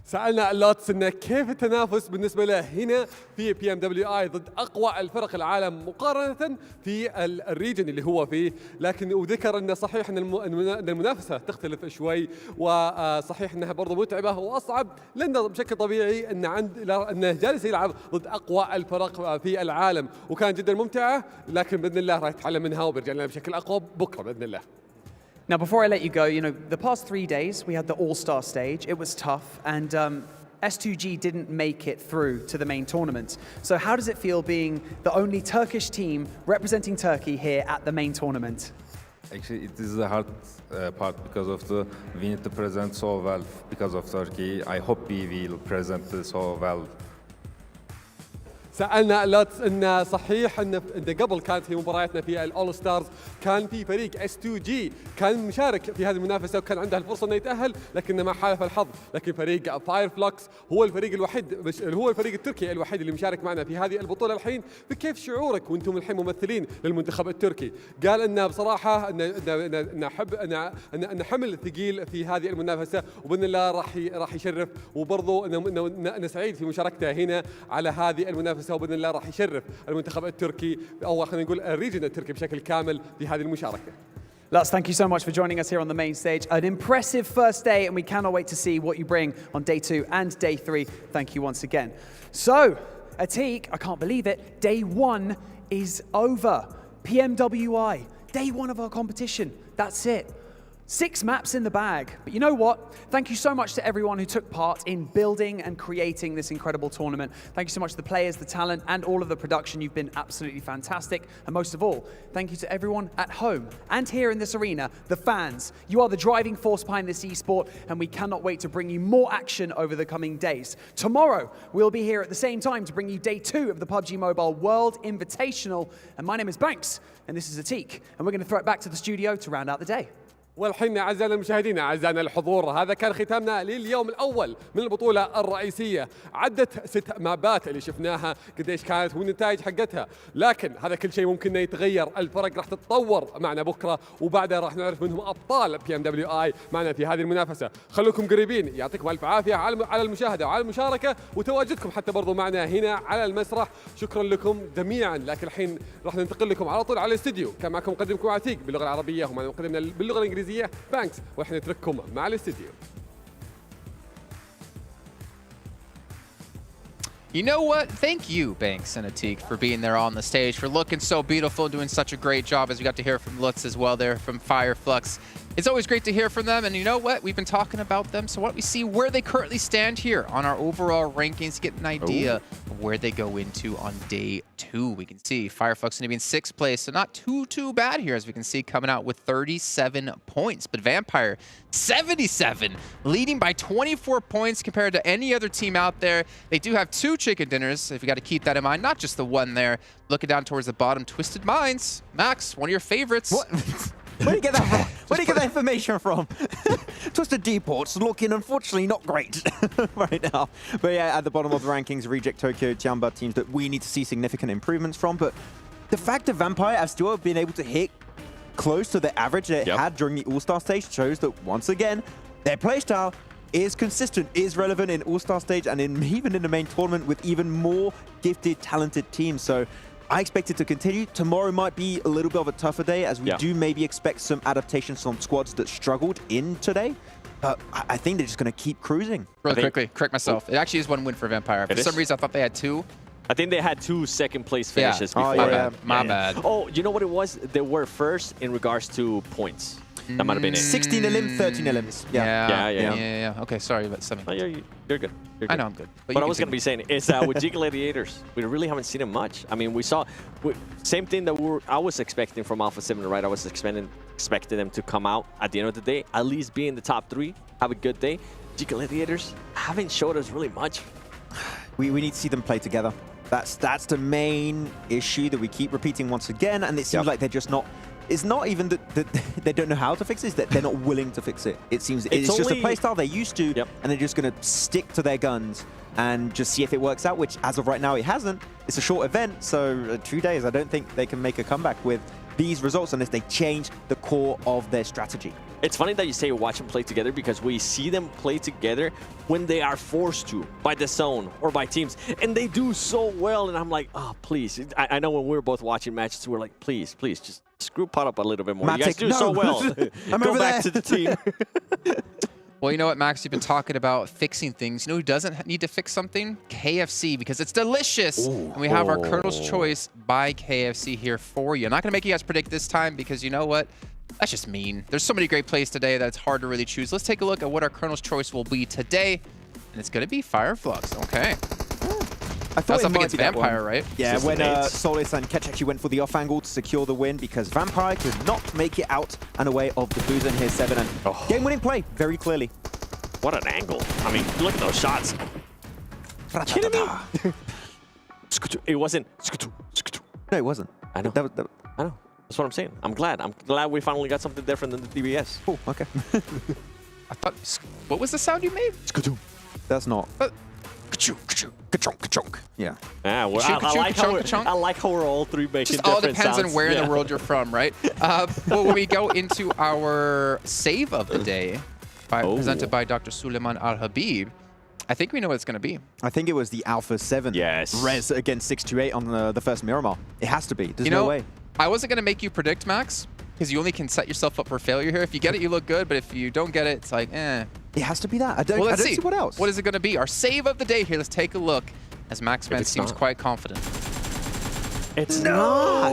سألنا لوتس إنه كيف التنافس بالنسبة له هنا في PMWI ضد أقوى الفرق العالم مقارنة في الريجن اللي هو فيه، لكن وذكر إنه صحيح إن المنافسة تختلف شوي، وصحيح إنها برضو متعبة وأصعب، لأنه بشكل طبيعي إنه جالس يلعب ضد أقوى الفرق في العالم، وكان جدا ممتعة، لكن بإذن الله راح يتعلم منها وبيرجع لنا بشكل أقوى بكرة بإذن الله. Now, before I let you go, you know, the past 3 days, we had the All-Star Stage. It was tough, and S2G didn't make it through to the main tournament. So how does it feel being the only Turkish team representing Turkey here at the main tournament? Actually, it is the hard part because of we need to present so well because of Turkey. I hope we will present so well. سألنا لوتس إن صحيح إن قبل كانت في مبارياتنا في الأول ستارز كان في فريق S2G كان مشارك في هذه المنافسة وكان عنده الفرصة إنه يتأهل، لكن ما حالف الحظ. لكن فريق فلوكس هو الفريق الوحيد، هو الفريق التركي الوحيد اللي مشارك معنا في هذه البطولة الحين. فكيف شعورك وأنتم الحين ممثلين للمنتخب التركي؟ قال إنه بصراحة إن حمل ثقيل في هذه المنافسة، وبإذن الله راح يشرف، وبرضه إنه سعيد في مشاركته هنا على هذه المنافسة، وبإذن الله راح يشرف المنتخب التركي أو خلينا نقول الريجن التركي بشكل كامل في هذه المشاركة. Lutz, thank you so much for joining us here on the main stage. An impressive first day, and we cannot wait to see what you bring on day 2 and day 3. Thank you once again. So, Atik, I can't believe it, day 1 is over. PMWI, day 1 of our competition. That's it. 6 maps in the bag. But you know what? Thank you so much to everyone who took part in building and creating this incredible tournament. Thank you so much to the players, the talent, and all of the production. You've been absolutely fantastic. And most of all, thank you to everyone at home and here in this arena, the fans. You are the driving force behind this esport, and we cannot wait to bring you more action over the coming days. Tomorrow, we'll be here at the same time to bring you day 2 of the PUBG Mobile World Invitational. And my name is Banks, and this is Atik. And we're going to throw it back to the studio to round out the day. والحين أعزائنا المشاهدين أعزائنا الحضور، هذا كان ختامنا لليوم الأول من البطولة الرئيسية. عدت 6 مابات اللي شفناها قديش كانت والنتائج حقتها، لكن هذا كل شيء ممكن يتغير. الفرق راح تتطور معنا بكرة، وبعدها راح نعرف منهم أبطال PMWI معنا في هذه المنافسة. خلوكم قريبين، يعطيكم ألف عافية على المشاهدة وعلى المشاركة وتواجدكم حتى برضو معنا هنا على المسرح. شكرا لكم جميعا. لكن الحين راح ننتقل لكم على طول على الاستديو. كان معكم مقدمكم عتيق باللغة العربية ومعنا مقدمنا باللغة الإنجليزية بانكس، واحنا نترككم مع الاستديو. You know what? Thank you, Banks and Atik, for being there on the stage, for looking so beautiful, doing such a great job, as we got to hear from Lutz as well there from Flux. It's always great to hear from them, and you know what? We've been talking about them, so why don't we see where they currently stand here on our overall rankings, get an idea of where they go into on day 2. We can see Flux going to be in 6th place, so not too bad here, as we can see, coming out with 37 points. But Vampire, 77, leading by 24 points compared to any other team out there. They do have 2 chicken dinners, if you got to keep that in mind, not just the one there. Looking down towards the bottom, Twisted Minds. Max, one of your favorites. What? Where do you get that from? Where do you get that information from? Twisted Dports looking, unfortunately, not great right now. But yeah, at the bottom of the rankings, Reject Tokyo, Jamba, teams that we need to see significant improvements from. But the fact that Vampire have still been able to hit close to the average they had during the All-Star stage shows that, once again, their playstyle is consistent, is relevant in All-Star stage and even in the main tournament with even more gifted, talented teams. So I expect it to continue. Tomorrow might be a little bit of a tougher day, as we do maybe expect some adaptations from squads that struggled in today. But I think they're just going to keep cruising. Really quickly, correct myself. It actually is 1 win for Vampire. For some reason, I thought they had 2. I think they had 2 second-place finishes before. My bad. Oh, you know what it was? They were first in regards to points. That might have been it. 16 elim, 13 elims. Yeah. Okay, sorry about something. Oh, you're good. You're good. I know I'm good. But what I was going to be saying is with G Gladiators, we really haven't seen them much. I mean, we saw same thing that I was expecting from Alpha7, right? I was expecting them to come out at the end of the day, at least be in the top 3, have a good day. G Gladiators haven't showed us really much. We need to see them play together. That's the main issue that we keep repeating once again, and it seems like they're just not. It's not even that they don't know how to fix it, it's that they're not willing to fix it. It seems it's just a playstyle they're used to, and they're just going to stick to their guns and just see if it works out, which as of right now it hasn't. It's a short event, so 2 days. I don't think they can make a comeback with these results unless they change the core of their strategy. It's funny that you say watch them play together, because we see them play together when they are forced to by the zone or by teams, and they do so well. And I'm like, oh, please. I know when we were both watching matches, we're like, please, just screw Pot up a little bit more. You guys do so well. Go back to the team. Well, you know what, Max? You've been talking about fixing things. You know who doesn't need to fix something? KFC, because it's delicious. And we have our Colonel's Choice by KFC here for you. I'm not going to make you guys predict this time, because you know what? That's just mean. There's so many great plays today that it's hard to really choose. Let's take a look at what our Colonel's Choice will be today. And it's going to be Flux. Okay. I thought that's up against Vampire, right? Yeah, when Solis and Ketch actually went for the off angle to secure the win, because Vampire could not make it out and away of the Boozer in here 7. And game-winning play, very clearly. What an angle. I mean, look at those shots. Kidding me? It wasn't. No, it wasn't. I know. I know. That's what I'm saying. I'm glad we finally got something different than the DBS. Oh, okay. I thought, what was the sound you made? That's not. Yeah. Yeah, well, I like how we're all 3 making just all different depends sounds. on where in the world you're from, right? Well, when we go into our save of the day, presented by Dr. Suleiman Al-Habib, I think we know what it's going to be. I think it was the Alpha7 res against 628 on the first Miramar. It has to be. There's no way. I wasn't going to make you predict, Max, because you only can set yourself up for failure here. If you get it, you look good, but if you don't get it, it's like, eh. It has to be that. I don't see what else. What is it going to be? Our save of the day here. Let's take a look, as Maxman seems quite confident. It's not.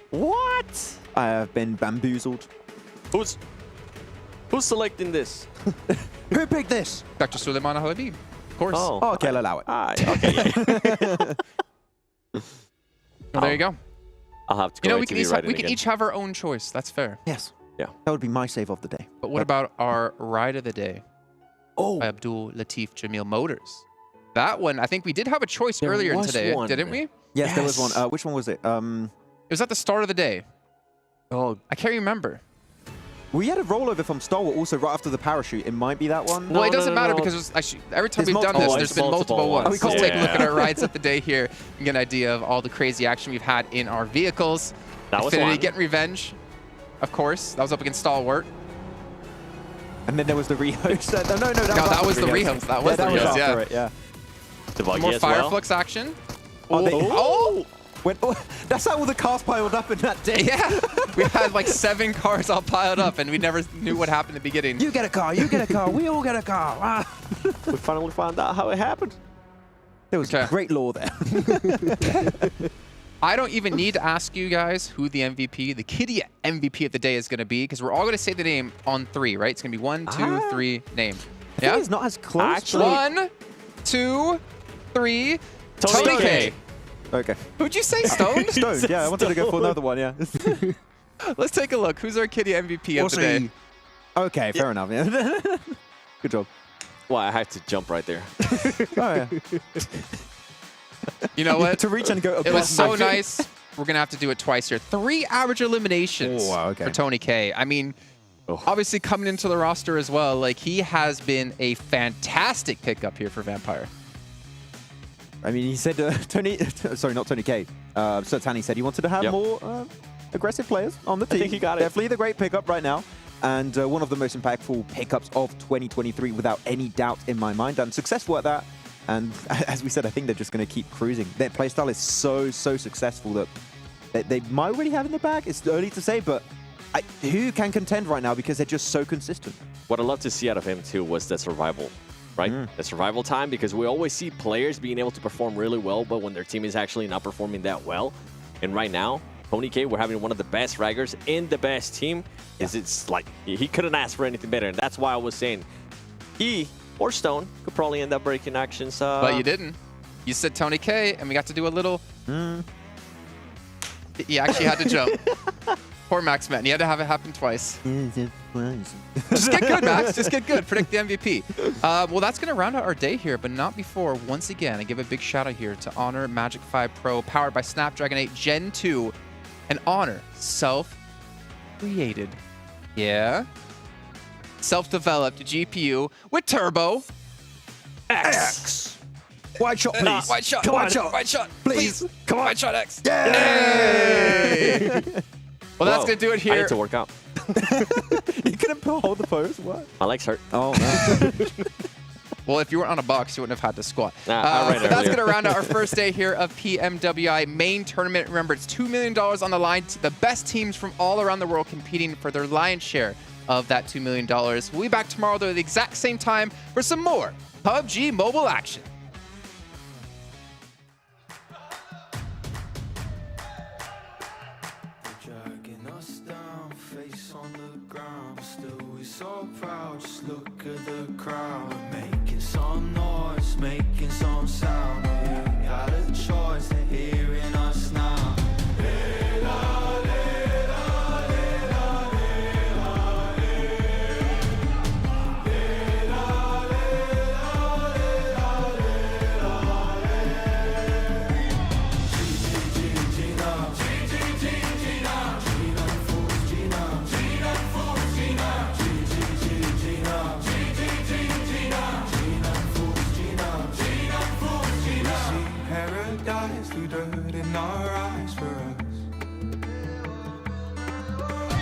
What? I have been bamboozled. Who's selecting this? Who picked this? Dr. Suleiman Al-Habib, of course. Oh, okay, I'll allow it. Okay, Well, there you go. I'll have to go we can each have our own choice. That's fair. Yes. Yeah. That would be my save of the day. But what about our ride of the day? By Abdul Latif Jamil Motors. That one, I think we did have a choice earlier today, didn't we? Yes, there was one. Which one was it? It was at the start of the day. Oh, I can't remember. We had a rollover from Stalwart also right after the parachute. It might be that one. Well, it doesn't matter because it's actually, every time we've done this, there's been multiple ones. We can take a look at our rides of the day here and get an idea of all the crazy action we've had in our vehicles. That was Infinity one. getting revenge, of course. That was up against Stalwart. And then there was the rehost. No, that was the rehost. That was the rehost, yeah. More Fireflux action. Oh! That's how all the cars piled up in that day. Yeah, we had like 7 cars all piled up, and we never knew what happened at the beginning. You get a car, you get a car, we all get a car. We finally found out how it happened. There was great lore there. I don't even need to ask you guys who the MVP, the KIA MVP of the day is going to be, because we're all going to say the name on 3, right? It's going to be 1, 2, 3, name. Yeah? It's not as close. Actually, 1, 2, 3, Tony K. Okay. Who'd you say, Stone? Stone, yeah, I wanted to go for another one, yeah. Let's take a look. Who's our KIA MVP of the day? Okay, fair enough, yeah. Good job. Well, I had to jump right there. Oh, yeah. You know what? To reach and go It was so nice. We're going to have to do it twice here. 3 average eliminations for Tony K. I mean, obviously coming into the roster as well, like he has been a fantastic pickup here for Vampire. I mean, he said, sorry, not Tony K. Sertani said he wanted to have more aggressive players on the team. I think he got it. Definitely the great pickup right now. And one of the most impactful pickups of 2023 without any doubt in my mind. And successful at that. And as we said, I think they're just going to keep cruising. Their playstyle is so successful that they might already have in the bag. It's early to say, but who can contend right now because they're just so consistent. What I love to see out of him too was the survival, right? The survival time, because we always see players being able to perform really well, but when their team is actually not performing that well. And right now, Tony K, we're having one of the best fraggers in the best team. It's like he couldn't ask for anything better, and that's why I was saying he or Stone could probably end up breaking actions. But you didn't. You said Tony K, and we got to do a little... You actually had to jump. Poor Max Man. You had to have it happen twice. Just get good, Max. Just get good. Predict the MVP. Well, that's going to round out our day here, but not before, once again, I give a big shout out here to Honor Magic 5 Pro, powered by Snapdragon 8 Gen 2, and Honor self-created. Yeah? Self-developed GPU with Turbo X. White shot, please. White shot. Come on, White shot. Please. Come on. White shot X. Yay! Well, that's going to do it here. I need to work out. You couldn't hold the pose? What? My legs hurt. Oh, no. Well, if you weren't on a box, you wouldn't have had to squat. So that's going to round out our first day here of PMWI Main Tournament. Remember, it's $2 million on the line. The best teams from all around the world competing for their lion's share of that $2 million. We'll be back tomorrow, though, at the exact same time for some more PUBG Mobile action. So proud, just look at the crowd, making some noise, making some sound. We got a choice, they're hearing us now. Through dirt in our eyes for us.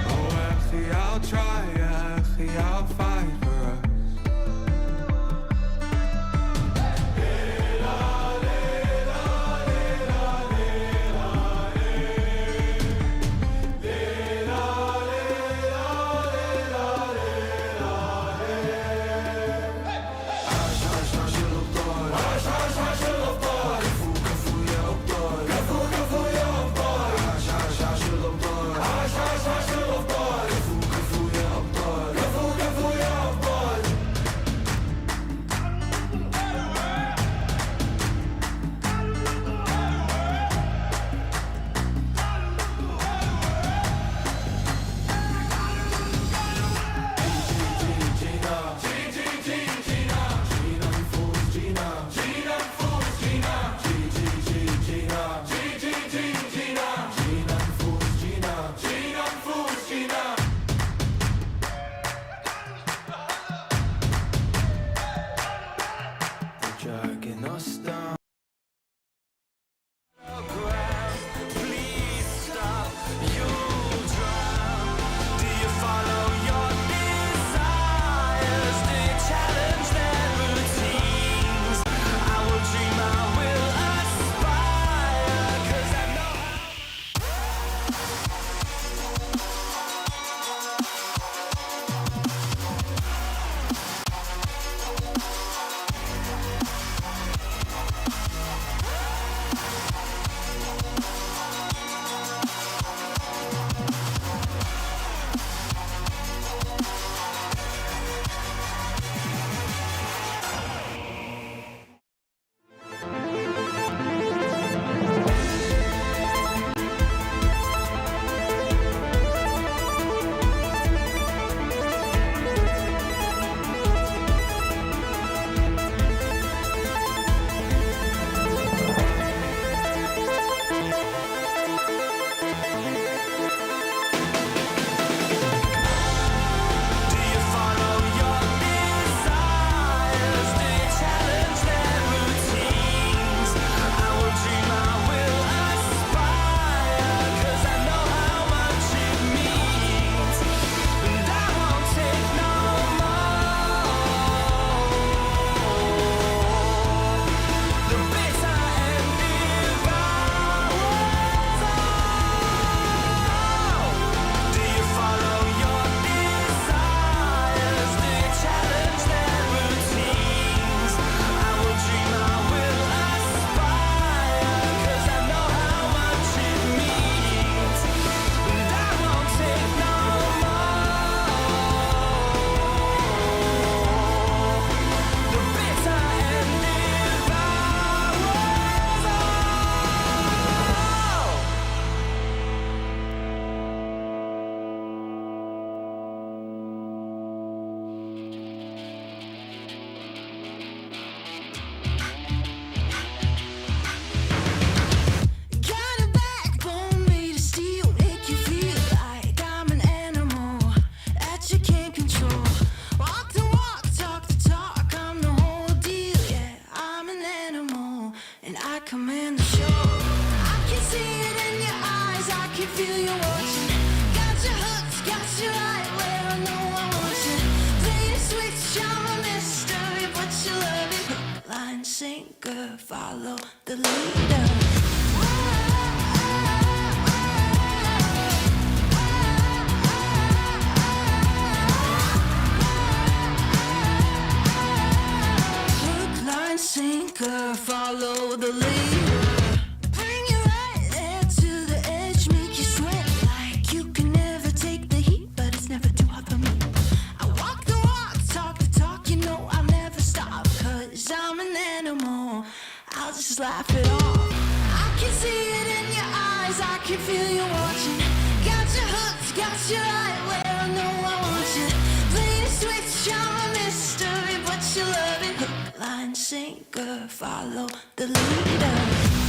Oh, actually, I'll try, actually, I'll fight for us. lost on. Command the show. I can see it in your eyes. I can feel you watching. Got your hooks, got you right where I know I want you. Play the switch, I'm a mystery, but you love it. Hook, line, sinker, follow the leader. Hook, line, sinker, follow the leader. Bring you right there to the edge, make you sweat like you can never take the heat, but it's never too hot for me. I walk the walk, talk the talk, you know I'll never stop, cause I'm an animal. I'll just laugh it off. I can see it in your eyes, I can feel you watching. Got your hooks, got you right where I know I want you. Play the switch, I'm a mystery, but you love it. Hook, line, sinker, follow the leader.